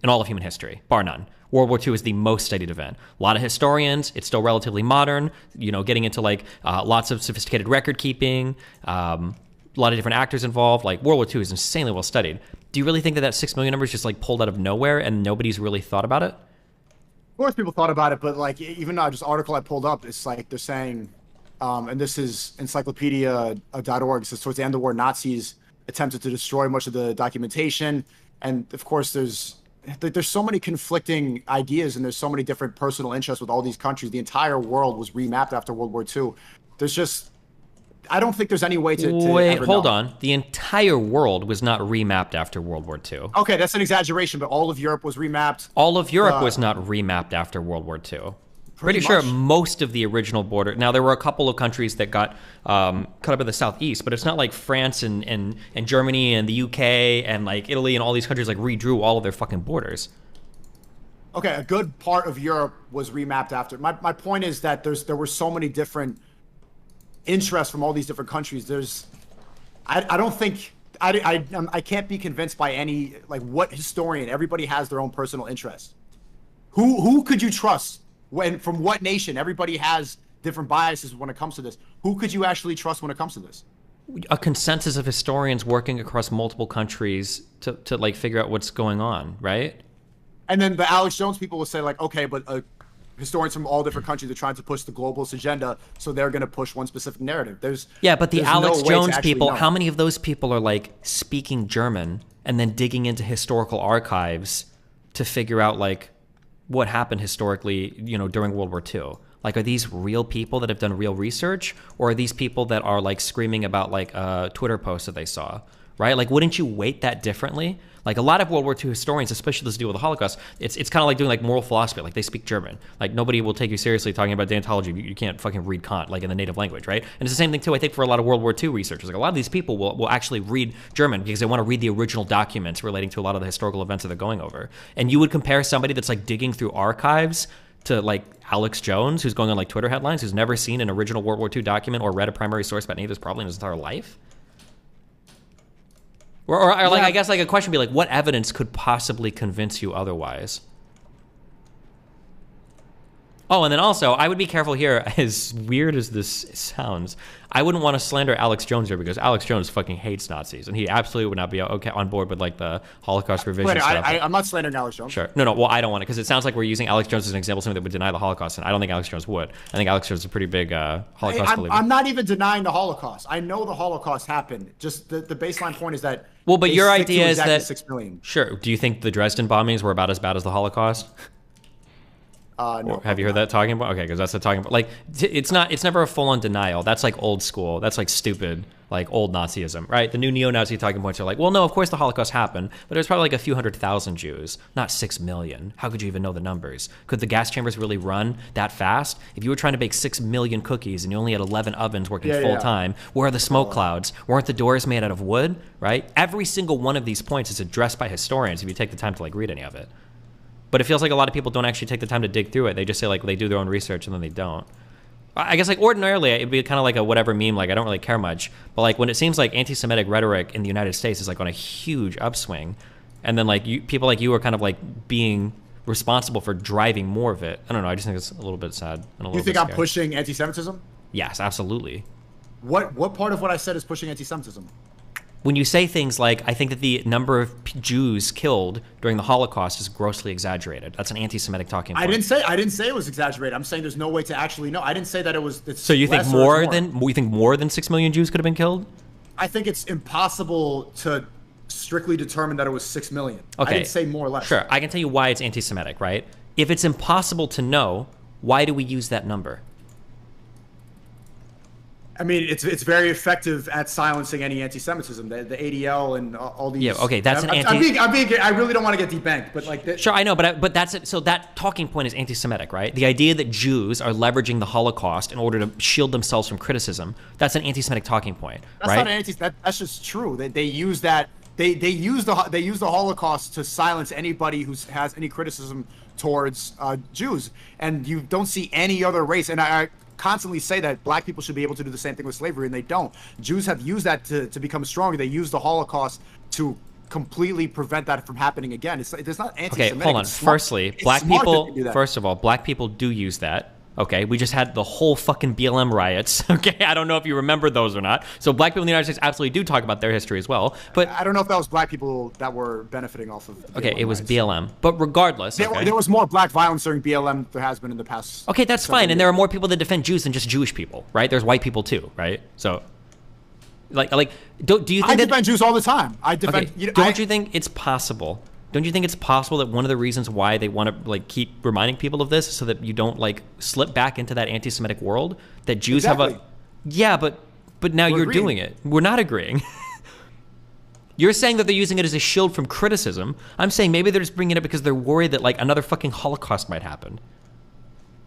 in all of human history, bar none. World War II is the most studied event. A lot of historians, it's still relatively modern, you know, getting into like lots of sophisticated record keeping, a lot of different actors involved. Like, World War II is insanely well studied. Do you really think that 6 million number is just like pulled out of nowhere and nobody's really thought about it? Of course people thought about it, but like even just article I pulled up, it's like they're saying, and this is encyclopedia.org, it says towards the end of the war, Nazis attempted to destroy much of the documentation. And of course there's so many conflicting ideas and there's so many different personal interests with all these countries. The entire world was remapped after World War II. There's just, I don't think there's any way to wait, ever hold know. on. The entire world was not remapped after World War II. Okay, that's an exaggeration, but all of Europe was remapped. All of Europe was not remapped after World War II. Pretty sure most of the original border. Now, there were a couple of countries that got cut up in the southeast, but it's not like France and Germany and the UK and like Italy and all these countries like redrew all of their fucking borders. Okay, a good part of Europe was remapped after. My point is that there were so many different interests from all these different countries. I don't think I can't be convinced by any like what historian. Everybody has their own personal interest. Who could you trust? When from what nation? Everybody has different biases when it comes to this. Who could you actually trust when it comes to this? A consensus of historians working across multiple countries to like figure out what's going on, right? And then the Alex Jones people will say like, okay, but historians from all different countries are trying to push the globalist agenda, so they're going to push one specific narrative. But the Alex no Jones people, how many of those people are like speaking German and then digging into historical archives to figure out like what happened historically, you know, during World War II? Like, are these real people that have done real research, or are these people that are like screaming about like a Twitter post that they saw, right? Like, wouldn't you weight that differently? Like, a lot of World War II historians, especially those who deal with the Holocaust, it's kind of like doing like moral philosophy. Like, they speak German. Like, nobody will take you seriously talking about deontology. You can't fucking read Kant like in the native language, right? And it's the same thing too, I think, for a lot of World War II researchers. Like, a lot of these people will actually read German because they want to read the original documents relating to a lot of the historical events that they're going over. And you would compare somebody that's like digging through archives to like Alex Jones, who's going on like Twitter headlines, who's never seen an original World War II document or read a primary source about any of this probably in his entire life? Or like, I guess like a question would be like, what evidence could possibly convince you otherwise? Oh, and then also, I would be careful here, as weird as this sounds, I wouldn't want to slander Alex Jones here because Alex Jones fucking hates Nazis, and he absolutely would not be on board with like the Holocaust revision stuff. I'm not slandering Alex Jones. Sure. No, well, I don't want to, because it sounds like we're using Alex Jones as an example of something that would deny the Holocaust, and I don't think Alex Jones would. I think Alex Jones is a pretty big Holocaust believer. I'm not even denying the Holocaust. I know the Holocaust happened. Just the baseline point is that. Well, but your idea is that 6 million. Sure. Do you think the Dresden bombings were about as bad as the Holocaust? No. Have you heard that talking about? Okay, because that's the talking about. Like, it's never a full-on denial. That's like old school. That's like stupid, like old Nazism, right? The new neo-Nazi talking points are like, well, no, of course the Holocaust happened, but there's probably like a few 100,000 Jews, not 6 million. How could you even know the numbers? Could the gas chambers really run that fast? If you were trying to bake 6 million cookies and you only had 11 ovens working full time, where are the smoke clouds? Weren't the doors made out of wood, right? Every single one of these points is addressed by historians if you take the time to like read any of it. But it feels like a lot of people don't actually take the time to dig through it. They just say like they do their own research and then they don't. I guess like ordinarily it'd be kind of like a whatever meme, like I don't really care much. But like when it seems like anti-Semitic rhetoric in the United States is like on a huge upswing, and then like people like you are kind of like being responsible for driving more of it. I don't know. I just think it's a little bit sad. And a little You think bit I'm scary. pushing anti-Semitism? Yes, absolutely. What part of what I said is pushing anti-Semitism? When you say things like, I think that the number of Jews killed during the Holocaust is grossly exaggerated. That's an anti-Semitic talking point. I didn't say it was exaggerated. I'm saying there's no way to actually know. I didn't say that it was. So you think more than 6 million Jews could have been killed? I think it's impossible to strictly determine that it was 6 million. Okay. I didn't say more or less. Sure, I can tell you why it's anti-Semitic, right? If it's impossible to know, why do we use that number? I mean, it's very effective at silencing any anti-Semitism. The ADL and all these. Yeah, okay, that's I really don't want to get debanked, but like. Sure, I know, but that's it. So that talking point is anti-Semitic, right? The idea that Jews are leveraging the Holocaust in order to shield themselves from criticism, that's an anti-Semitic talking point, That's right? not an that's just true. They use that. They use the Holocaust to silence anybody who has any criticism towards Jews, and you don't see any other race. And I constantly say that black people should be able to do the same thing with slavery, and they don't. Jews have used that to become stronger. They use the Holocaust to completely prevent that from happening again. It's not anti-Semitic. Okay, hold on. Firstly, black people. First of all, black people do use that. Okay, we just had the whole fucking BLM riots. Okay, I don't know if you remember those or not. So black people in the United States absolutely do talk about their history as well. But I don't know if that was black people that were benefiting off of. The okay, BLM it was riots. BLM. But regardless, There was more black violence during BLM than there has been in the past. Okay, that's fine. And there are more people that defend Jews than just Jewish people, right? There's white people too, right? So, do you think I defend Jews all the time. I defend. Okay, don't you think it's possible? Don't you think it's possible that one of the reasons why they want to like keep reminding people of this is so that you don't like slip back into that anti-Semitic world that Jews have a? Yeah, but now you're doing it. We're not agreeing. You're saying that they're using it as a shield from criticism. I'm saying maybe they're just bringing it because they're worried that like another fucking Holocaust might happen.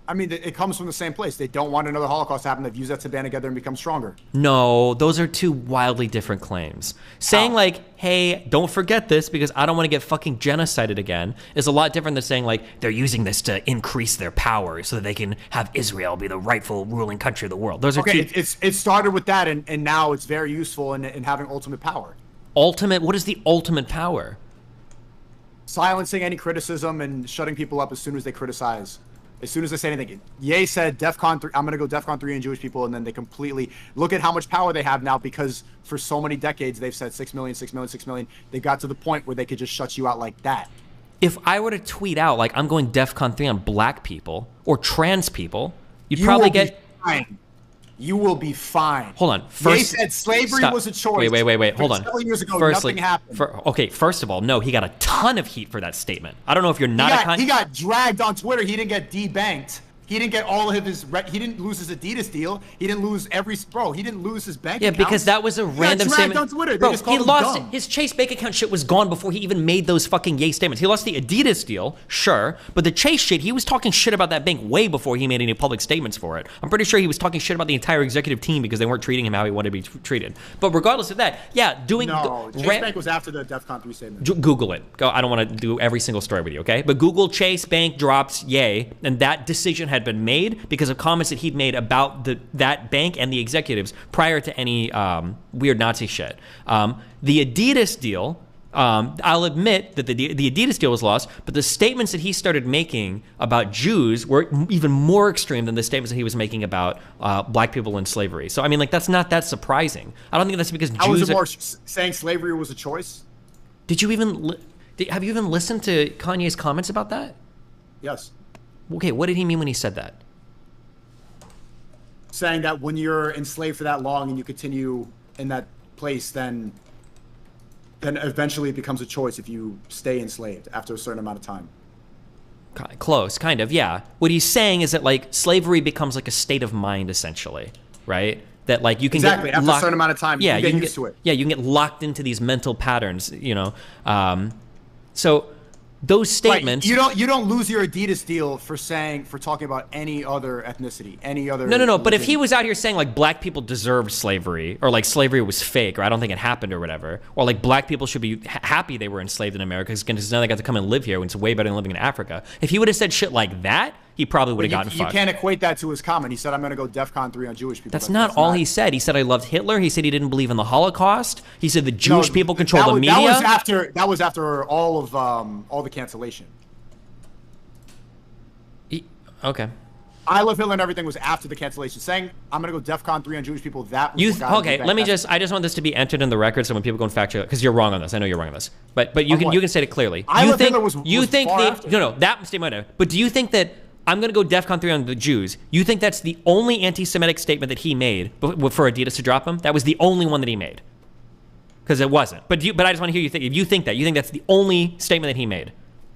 I mean, it comes from the same place. They don't want another Holocaust to happen. They've used that to band together and become stronger. No, those are two wildly different claims. Saying like, hey, don't forget this because I don't want to get fucking genocided again is a lot different than saying like, they're using this to increase their power so that they can have Israel be the rightful ruling country of the world. Those are two. It started with that, and now it's very useful in having ultimate power. Ultimate? What is the ultimate power? Silencing any criticism and shutting people up as soon as they criticize. As soon as they say anything. Ye said DEFCON 3, I'm going to go DEFCON 3 and Jewish people, and then they completely look at how much power they have now because for so many decades they've said 6 million, 6 million, 6 million. They got to the point where they could just shut you out like that. If I were to tweet out like I'm going DEFCON 3 on black people or trans people, you'd probably get... Fine. You will be fine. Hold on. Ye said slavery was a choice. Wait. Hold on. Several years ago, Firstly, nothing happened. First of all, no, he got a ton of heat for that statement. I don't know if you're not He got dragged on Twitter. He didn't get debanked. He didn't get all of his. He didn't lose his Adidas deal. He didn't lose he didn't lose his bank. Yeah, accounts. because that was a random statement. On Twitter. Bro, he lost his Chase bank account shit was gone before he even made those fucking yay statements. He lost the Adidas deal, sure, but the Chase shit, he was talking shit about that bank way before he made any public statements for it. I'm pretty sure he was talking shit about the entire executive team because they weren't treating him how he wanted to be treated. But regardless of that, yeah, Chase Bank was after the DEFCON 3 statement. Google it. Go. I don't want to do every single story with you, okay? But Google Chase Bank drops yay, and that decision had been made because of comments that he'd made about that bank and the executives prior to any weird Nazi shit. The Adidas deal, I'll admit that the Adidas deal was lost, but the statements that he started making about Jews were even more extreme than the statements that he was making about black people in slavery. So I mean, like, that's not that surprising. I don't think that's because How Jews. was it more saying slavery was a choice? Did you even have you even listened to Kanye's comments about that? Yes. Okay, what did he mean when he said that? Saying that when you're enslaved for that long and you continue in that place, then eventually it becomes a choice if you stay enslaved after a certain amount of time. Close, kind of, yeah. What he's saying is that, like, slavery becomes like a state of mind, essentially, right? That, like, you can Exactly. get After locked, a certain amount of time, you get used to it. Yeah, you can get locked into these mental patterns, you know. So those statements. Right. You don't lose your Adidas deal for talking about any other ethnicity, any other. No. But if he was out here saying, like, black people deserved slavery, or like slavery was fake, or I don't think it happened, or whatever, or like black people should be happy they were enslaved in America because now they got to come and live here when it's way better than living in Africa. If he would have said shit like that, he probably would have gotten fucked. You can't equate that to his comment. He said, "I'm going to go DEFCON 3 on Jewish people." That's not all he said. He said, "I loved Hitler." He said he didn't believe in the Holocaust. He said the Jewish people control the media. That was after all the cancellation. Okay. I Love Hitler and everything was after the cancellation. Saying, "I'm going to go DEFCON 3 on Jewish people," that was okay, let me I just want this to be entered in the record so when people go and fact check, because you're wrong on this. I know you're wrong on this. But you can say it clearly. That statement, but do you think that I'm going to go DEFCON 3 on the Jews? You think that's the only anti-Semitic statement that he made for Adidas to drop him? That was the only one that he made? Because it wasn't. But I just want to hear you think. If you think that, you think that's the only statement that he made?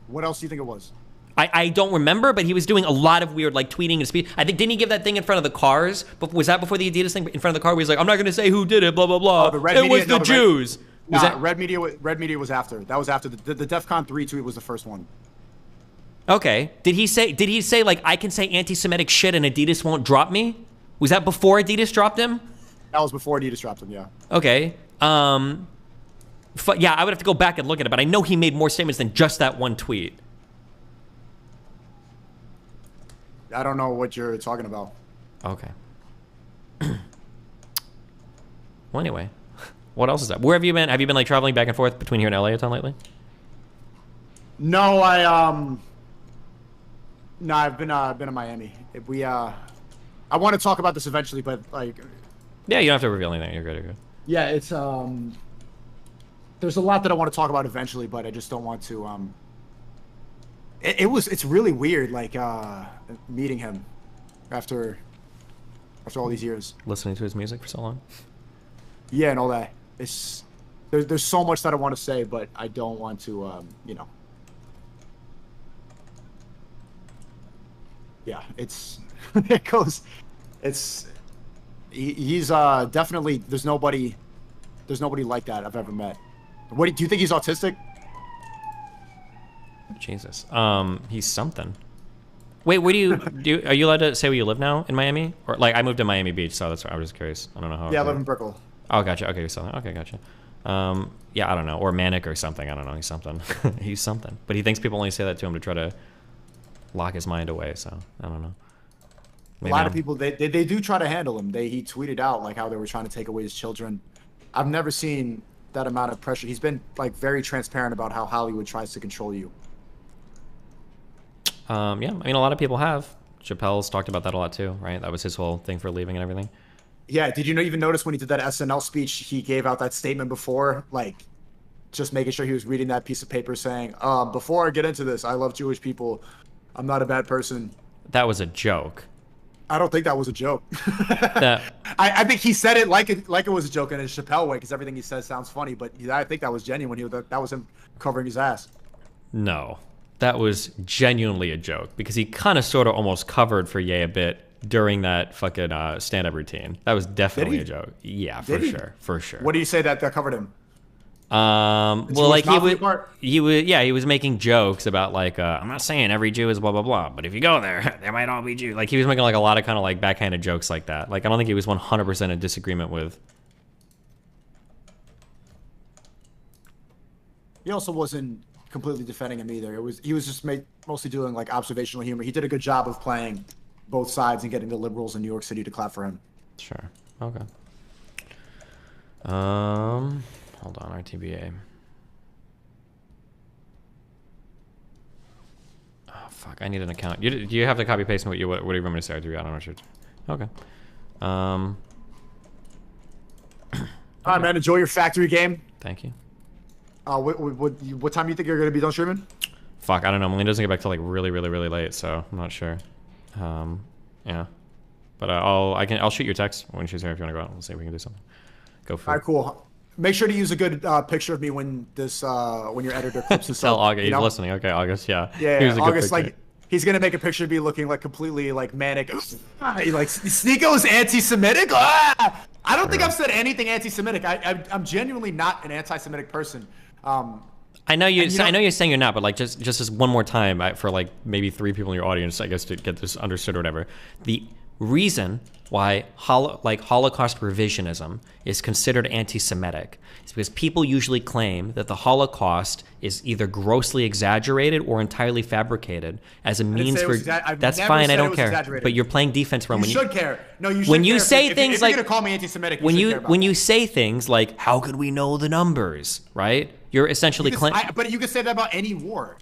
What else do you think it was? I don't remember, but he was doing a lot of weird, like, tweeting and speech. I think, didn't he give that thing in front of the cars? But was that before the Adidas thing in front of the car where he's like, "I'm not going to say who did it, blah, blah, blah. It was the Jews." Red Media was after. That was after the DEFCON 3 tweet was the first one. Okay. Did he say like, "I can say anti-Semitic shit and Adidas won't drop me"? Was that before Adidas dropped him? That was before Adidas dropped him, yeah. Okay. Yeah, I would have to go back and look at it, but I know he made more statements than just that one tweet. I don't know what you're talking about. Okay. Well, anyway, what else is that? Where have you been? Have you been, like, traveling back and forth between here and LA a ton lately? No, I've been in Miami. I want to talk about this eventually, but like. Yeah, you don't have to reveal anything. You're good. You're good. Yeah, it's there's a lot that I want to talk about eventually, but I just don't want to. It's really weird, like meeting him after all these years. Listening to his music for so long. Yeah, and all that. There's so much that I want to say, but I don't want to, Yeah, he's definitely, there's nobody like that I've ever met. Do you think he's autistic? Jesus. He's something. Wait, where do you are you allowed to say where you live now in Miami? Or, like, I moved to Miami Beach, so that's why I was just curious. I don't know how. Yeah, I live in Brickell. Oh, gotcha. Okay, something. Okay, gotcha. Yeah, I don't know, or manic or something. I don't know. He's something. He's something. But he thinks people only say that to him to try to lock his mind away. So I don't know. Maybe a lot of people they do try to handle him. He tweeted out like how they were trying to take away his children. I've never seen that amount of pressure. He's been like very transparent about how Hollywood tries to control you. Yeah, I mean, a lot of people have. Chappelle's talked about that a lot too, right? That was his whole thing for leaving and everything. Yeah, did you even notice when he did that SNL speech, he gave out that statement before, like, just making sure he was reading that piece of paper saying, before I get into this, I love Jewish people. I'm not a bad person. That was a joke. I don't think that was a joke. I think he said it like it was a joke in a Chappelle way, because everything he says sounds funny, but I think that was genuine. That was him covering his ass. No, that was genuinely a joke, because he kind of sort of almost covered for Ye a bit during that fucking stand-up routine. That was definitely a joke. Yeah, for sure. What do you say that covered him? Well, like he was making jokes about like I'm not saying every Jew is blah blah blah, but if you go there, they might all be Jews. Like he was making like a lot of kind of like backhanded jokes like that. Like I don't think he was 100% in disagreement with. He also wasn't completely defending him either. He was just mostly doing like observational humor. He did a good job of playing both sides and getting the liberals in New York City to clap for him. Sure. Okay. Hold on, RTBA. Fuck, I need an account. Do you have to copy paste what do you want me to say? I don't know what you're... Okay. All right, man. Enjoy your factory game. Thank you. What time do you think you're gonna be done streaming? Fuck, I don't know. Melina doesn't get back till like really late, so I'm not sure. Yeah. But I'll shoot you a text when she's here if you want to go out. We'll see if we can do something. Go for it. All right, cool. Make sure to use a good picture of me when your editor clips this Tell up. August he's listening. Okay, August, yeah. Yeah, Here's a good August, picture. like, he's gonna make a picture of me looking like completely like manic. Like Sneeko's anti-Semitic. Ah! I don't think I've said anything anti-Semitic. I'm genuinely not an anti-Semitic person. I know you're saying you're not, but like just as one more time for like maybe 3 people in your audience, I guess, to get this understood or whatever. The reason why Holocaust revisionism is considered anti-Semitic is because people usually claim that the Holocaust is either grossly exaggerated or entirely fabricated as a means for. That's fine. I don't care. But you're playing defense from. You should care. No, you should. When you care. say if things you're like gonna call me anti-Semitic, when should care about when you say things like how could we know the numbers, right? You're essentially claiming. But you can say that about any war.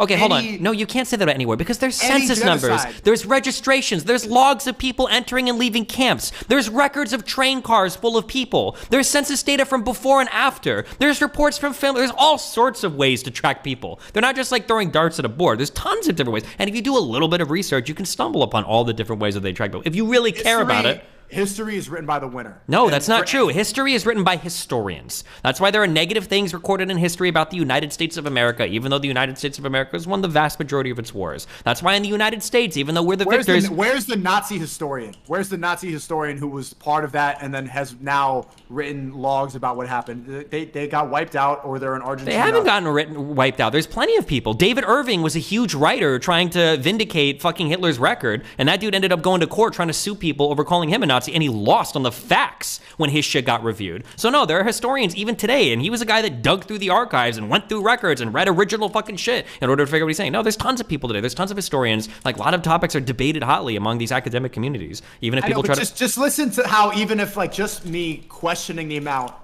Okay, hold on. No, you can't say that anywhere because there's any census numbers, genocide. there's registrations, there's logs of people entering and leaving camps, there's records of train cars full of people, there's census data from before and after, there's reports from family, there's all sorts of ways to track people. They're not just like throwing darts at a board. There's tons of different ways. And if you do a little bit of research, you can stumble upon all the different ways that they track people. If you really care about it. History is written by the winner. No, that's not true. History is written by historians. That's why there are negative things recorded in history about the United States of America, even though the United States of America has won the vast majority of its wars. That's why in the United States, even though we're the victors... Where's the Nazi historian? Where's the Nazi historian who was part of that and then has now written logs about what happened? They got wiped out, or they're in Argentina. They haven't gotten wiped out. There's plenty of people. David Irving was a huge writer trying to vindicate fucking Hitler's record, and that dude ended up going to court trying to sue people over calling him a Nazi, and he lost on the facts when his shit got reviewed. So no, there are historians even today, and he was a guy that dug through the archives and went through records and read original fucking shit in order to figure out what he's saying. No, there's tons of people today. There's tons of historians. Like, a lot of topics are debated hotly among these academic communities. Even if people try to... Just listen to how even if, like, just me questioning the amount,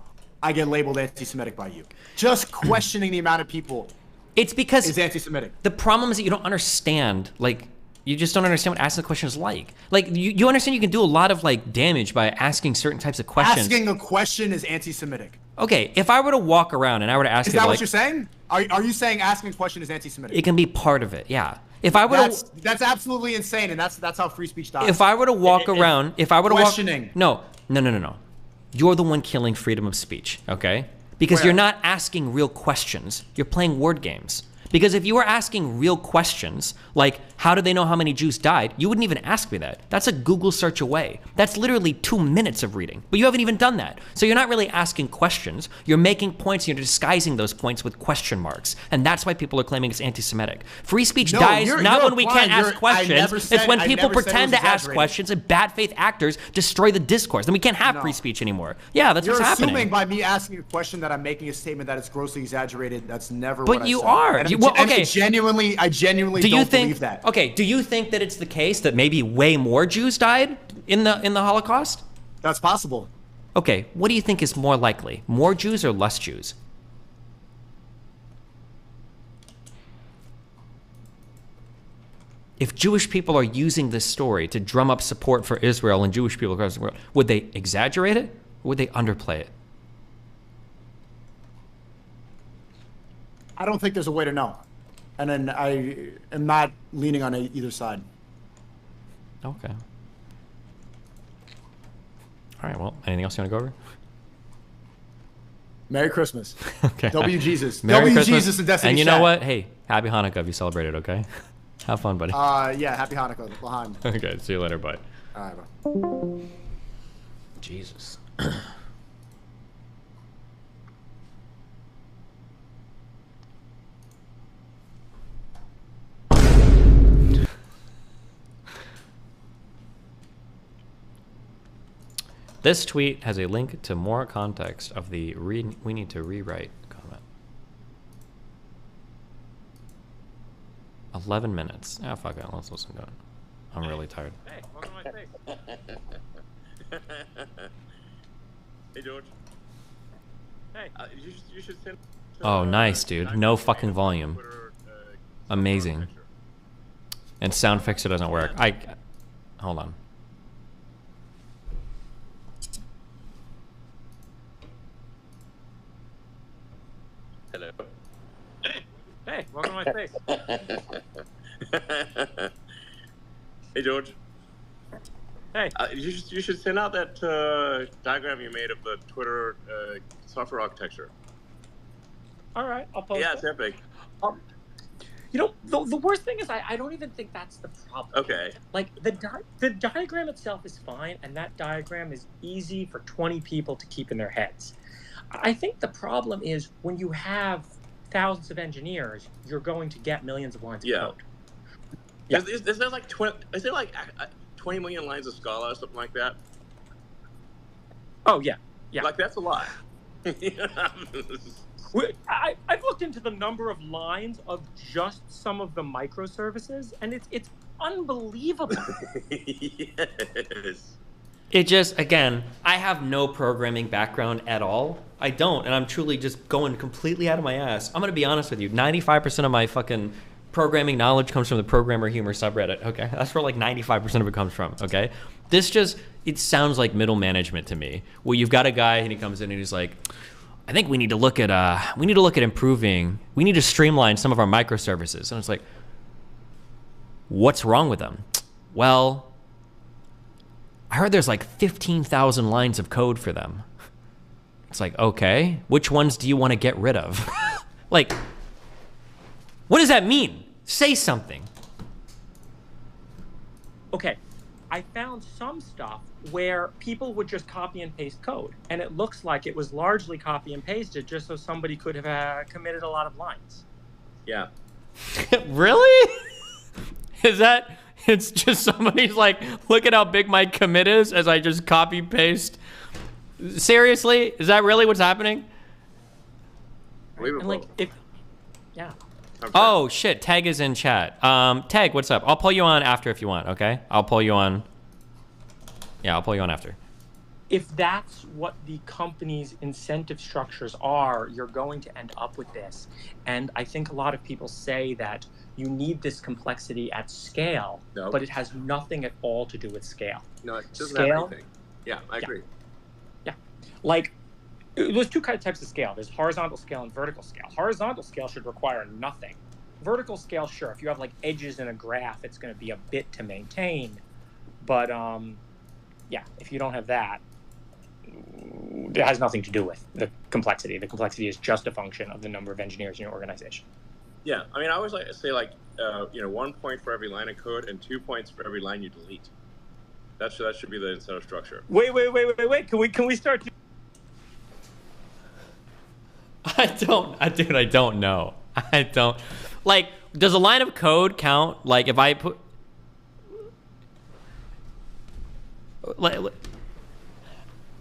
I get labeled anti-Semitic by you. Just questioning the amount of people it's because is anti-Semitic. The problem is that you don't understand, like, you just don't understand what asking the question is like. Like, you understand you can do a lot of, like, damage by asking certain types of questions. Asking a question is anti-Semitic. Okay, if I were to walk around and I were to ask... Is that what you're saying? Are you saying asking a question is anti-Semitic? It can be part of it, yeah. If I were that's absolutely insane, and that's how free speech dies. If I were to walk around... If I were to questioning. No. You're the one killing freedom of speech, okay? Because you're not asking real questions. You're playing word games. Because if you were asking real questions, like, how do they know how many Jews died? You wouldn't even ask me that. That's a Google search away. That's literally 2 minutes of reading. But you haven't even done that. So you're not really asking questions. You're making points, and you're disguising those points with question marks. And that's why people are claiming it's anti-Semitic. Free speech dies not when we can't ask questions. It's when people pretend to ask questions and bad faith actors destroy the discourse. Then we can't have free speech anymore. Yeah, that's what's happening. You're assuming by me asking a question that I'm making a statement that it's grossly exaggerated. That's never what I said. But you are. I genuinely don't believe that. Okay, do you think that it's the case that maybe way more Jews died in the Holocaust? That's possible. Okay, what do you think is more likely? More Jews or less Jews? If Jewish people are using this story to drum up support for Israel and Jewish people across the world, would they exaggerate it or would they underplay it? I don't think there's a way to know. And then I am not leaning on either side. Okay. All right, well, anything else you want to go over? Merry Christmas. Okay. W Jesus. Merry W Christmas. Jesus and Destiny And you know Chat. what? Hey, happy Hanukkah if you celebrate it, okay? Have fun, buddy. Yeah, happy Hanukkah, Lahan. Okay, see you later, bye. All right, bro. Jesus. This tweet has a link to more context of the we need to rewrite comment. 11 minutes. Ah, fuck it. Let's listen to it. I'm really tired. Hey, welcome to my face. Hey, George. Hey, you should send. To, Oh, nice, dude. No fucking volume. Amazing. Instagram, Twitter, Snapchat, Snapchat. Hey, you should send. To, Snapchat. Amazing. Snapchat. and sound fixer doesn't work. Hold on. Hello. Hey, welcome to my space. Hey, George. Hey. You should send out that diagram you made of the Twitter software architecture. All right, I'll post it. Yeah, it's epic. You know, the worst thing is I don't even think that's the problem. Okay. Like, the diagram itself is fine, and that diagram is easy for 20 people to keep in their heads. I think the problem is when you have thousands of engineers, you're going to get millions of lines of code. Yeah. Is there like 20 million lines of Scala or something like that? Oh, yeah. Yeah. Like, that's a lot. I've looked into the number of lines of just some of the microservices, and it's unbelievable. Yes. It just, again, I have no programming background at all. I don't, and I'm truly just going completely out of my ass. I'm going to be honest with you. 95% of my fucking programming knowledge comes from the Programmer Humor subreddit, okay? That's where like 95% of it comes from, okay? This just, it sounds like middle management to me, where you've got a guy and he comes in and he's like, I think we need to look at improving, we need to streamline some of our microservices. And it's like, what's wrong with them? Well, I heard there's like 15,000 lines of code for them. It's like, okay, which ones do you want to get rid of? Like, what does that mean? Say something. Okay, I found some stuff where people would just copy and paste code, and it looks like it was largely copy and pasted just so somebody could have committed a lot of lines. Yeah. Really? Is that, it's just somebody's like, look at how big my commit is as I just copy paste. Seriously? Is that really what's happening? And like, yeah. Oh shit, Tag is in chat. Tag, what's up? I'll pull you on after if you want, okay? I'll pull you on. Yeah, I'll pull you on after. If that's what the company's incentive structures are, you're going to end up with this. And I think a lot of people say that you need this complexity at scale, but it has nothing at all to do with scale. No, it doesn't Scale? have anything. Yeah, I agree. Yeah. Like, there's two types of scale. There's horizontal scale and vertical scale. Horizontal scale should require nothing. Vertical scale, sure, if you have like edges in a graph, it's going to be a bit to maintain. But yeah, if you don't have that, it has nothing to do with the complexity. The complexity is just a function of the number of engineers in your organization. Yeah, I mean, I always like to say 1 point for every line of code and 2 points for every line you delete. That should be the incentive structure. Wait. Can we start? I don't know. I don't. Like, does a line of code count? Like, if I put...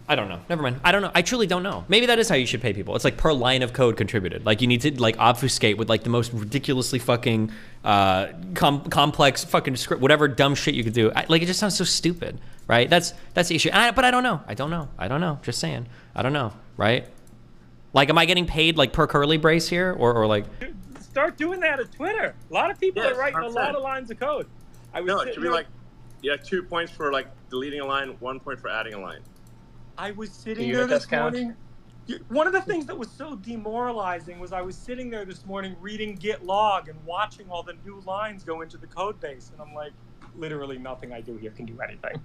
I don't know. Never mind. I don't know. I truly don't know. Maybe that is how you should pay people. It's like per line of code contributed. Like, you need to like obfuscate with like the most ridiculously fucking complex fucking script, whatever dumb shit you could do. Like, it just sounds so stupid, right? That's the issue. But I don't know. I don't know. Just saying. I don't know, right? Like, am I getting paid like per curly brace here, or like? Start doing that at Twitter. A lot of people are writing 100%. A lot of lines of code. It should be like, 2 points for like deleting a line, 1 point for adding a line. I was sitting there this morning. One of the things that was so demoralizing was I was sitting there this morning reading Git log and watching all the new lines go into the code base, and I'm like, literally nothing I do here can do anything.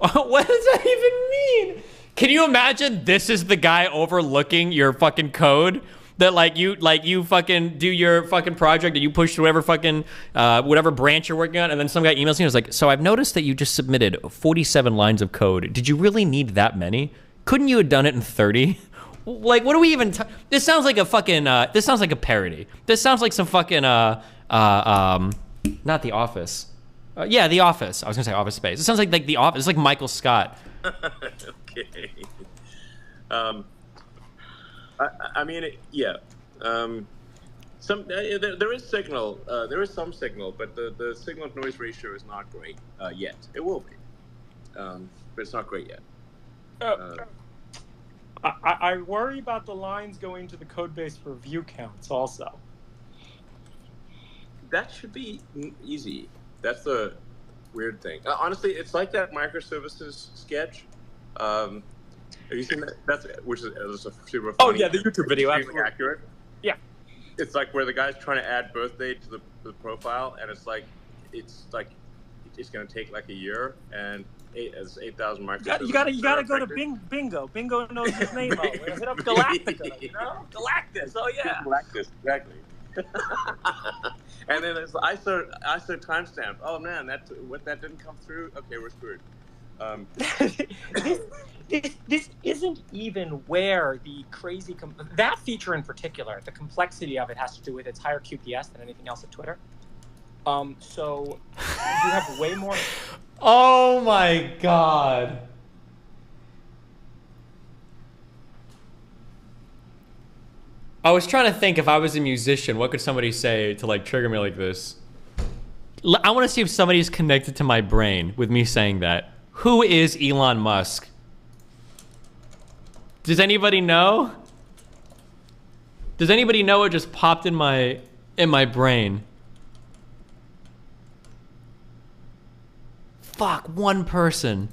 What does that even mean? Can you imagine this is the guy overlooking your fucking code? That like you fucking do your fucking project and you push whatever fucking whatever branch you're working on, and then some guy emails you and is like, so I've noticed that you just submitted 47 lines of code. Did you really need that many? Couldn't you have done it in 30? Like, what do we even? This sounds like a fucking. This sounds like a parody. This sounds like some fucking not The Office. Yeah, The Office. I was gonna say Office Space. It sounds like The Office. It's like Michael Scott. Okay. I mean, yeah. There is signal. There is some signal, but the signal to noise ratio is not great yet. It will be, but it's not great yet. I worry about the lines going to the code base for view counts also. that should be easy. That's the weird thing. Honestly, it's like that microservices sketch. Have you seen that? That's which is a super funny. Oh yeah, the YouTube video. Extremely Absolutely. accurate. Yeah. It's like where the guy's trying to add birthday to the profile, and it's like it's going to take like a year, and 8,000 microservices. You gotta go to Bingo. Bingo knows his name. Hit up Galactica. You know, Galactus. Oh yeah. Galactus, exactly. And then it's ISO timestamp. Oh man, that didn't come through. Okay, we're screwed. This isn't even where the crazy that feature in particular, the complexity of it has to do with its higher QPS than anything else at Twitter. So you have way more. Oh my god. I was trying to think if I was a musician, what could somebody say to like trigger me like this? I want to see if somebody's connected to my brain with me saying that. Who is Elon Musk? Does anybody know? Does anybody know what just popped in my brain? Fuck, one person.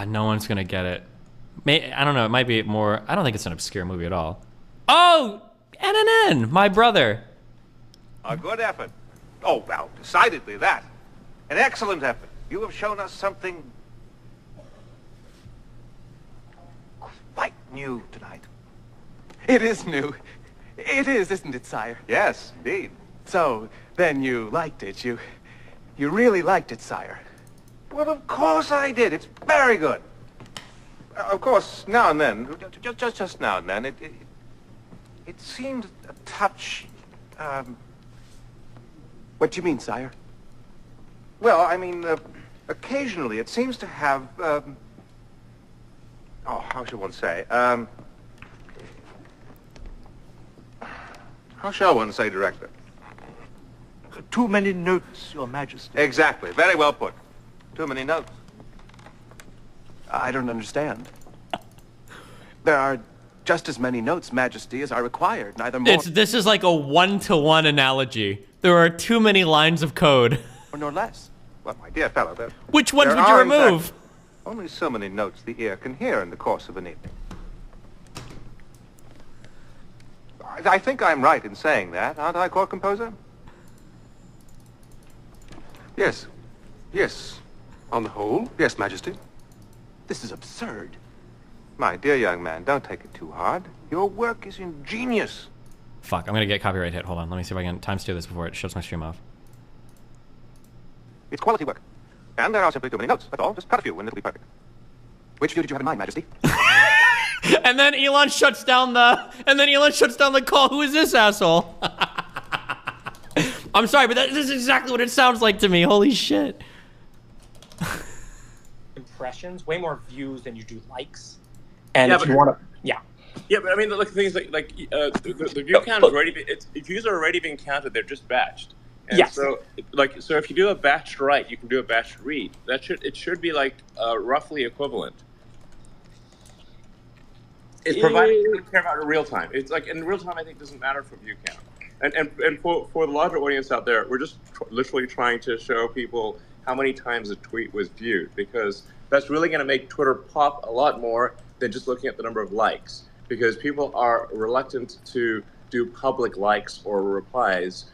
No one's gonna get it. I don't know, it might be more, I don't think it's an obscure movie at all. Oh, NNN, my brother. A good effort. Oh, well, decidedly that. An excellent effort. You have shown us something quite new tonight. It is new. It is, isn't it, sire? Yes, indeed. So, then you liked it. You really liked it, sire. Well, of course I did. It's very good. Of course, now and then, just now and then, it seemed a touch, What do you mean, sire? Well, I mean, occasionally it seems to have, how should one say? How shall one say, Director? Too many notes, Your Majesty. Exactly. Very well put. Too many notes. I don't understand. There are just as many notes, Majesty, as are required, neither more This is like a one-to-one analogy. There are too many lines of code. nor less. Well, my dear fellow, Which ones there would you are, in fact, remove? only so many notes the ear can hear in the course of an evening. I think I'm right in saying that, aren't I, court composer? Yes. Yes. On the whole, yes, Majesty. This is absurd. My dear young man, don't take it too hard. Your work is ingenious. Fuck, I'm gonna get copyright hit. Hold on, let me see if I can times-2 this before it shuts my stream off. It's quality work. And there are simply too many notes. That's all. Just cut a few and it'll be perfect. Which view did you have in mind, Majesty? And then Elon shuts down the call. Who is this asshole? I'm sorry, but this is exactly what it sounds like to me. Holy shit. Impressions, way more views than you do likes. And Yeah, if but- you want to, Yeah, but I mean, look, the thing is, the view count is already. If views are already being counted, they're just batched. And Yes. So if you do a batched write, you can do a batched read. It should be like roughly equivalent. It's provided you don't care about real time. It's like in real time, I think doesn't matter for view count. And for the larger audience out there, we're just literally trying to show people how many times a tweet was viewed, because that's really going to make Twitter pop a lot more than just looking at the number of likes, because people are reluctant to do public likes or replies.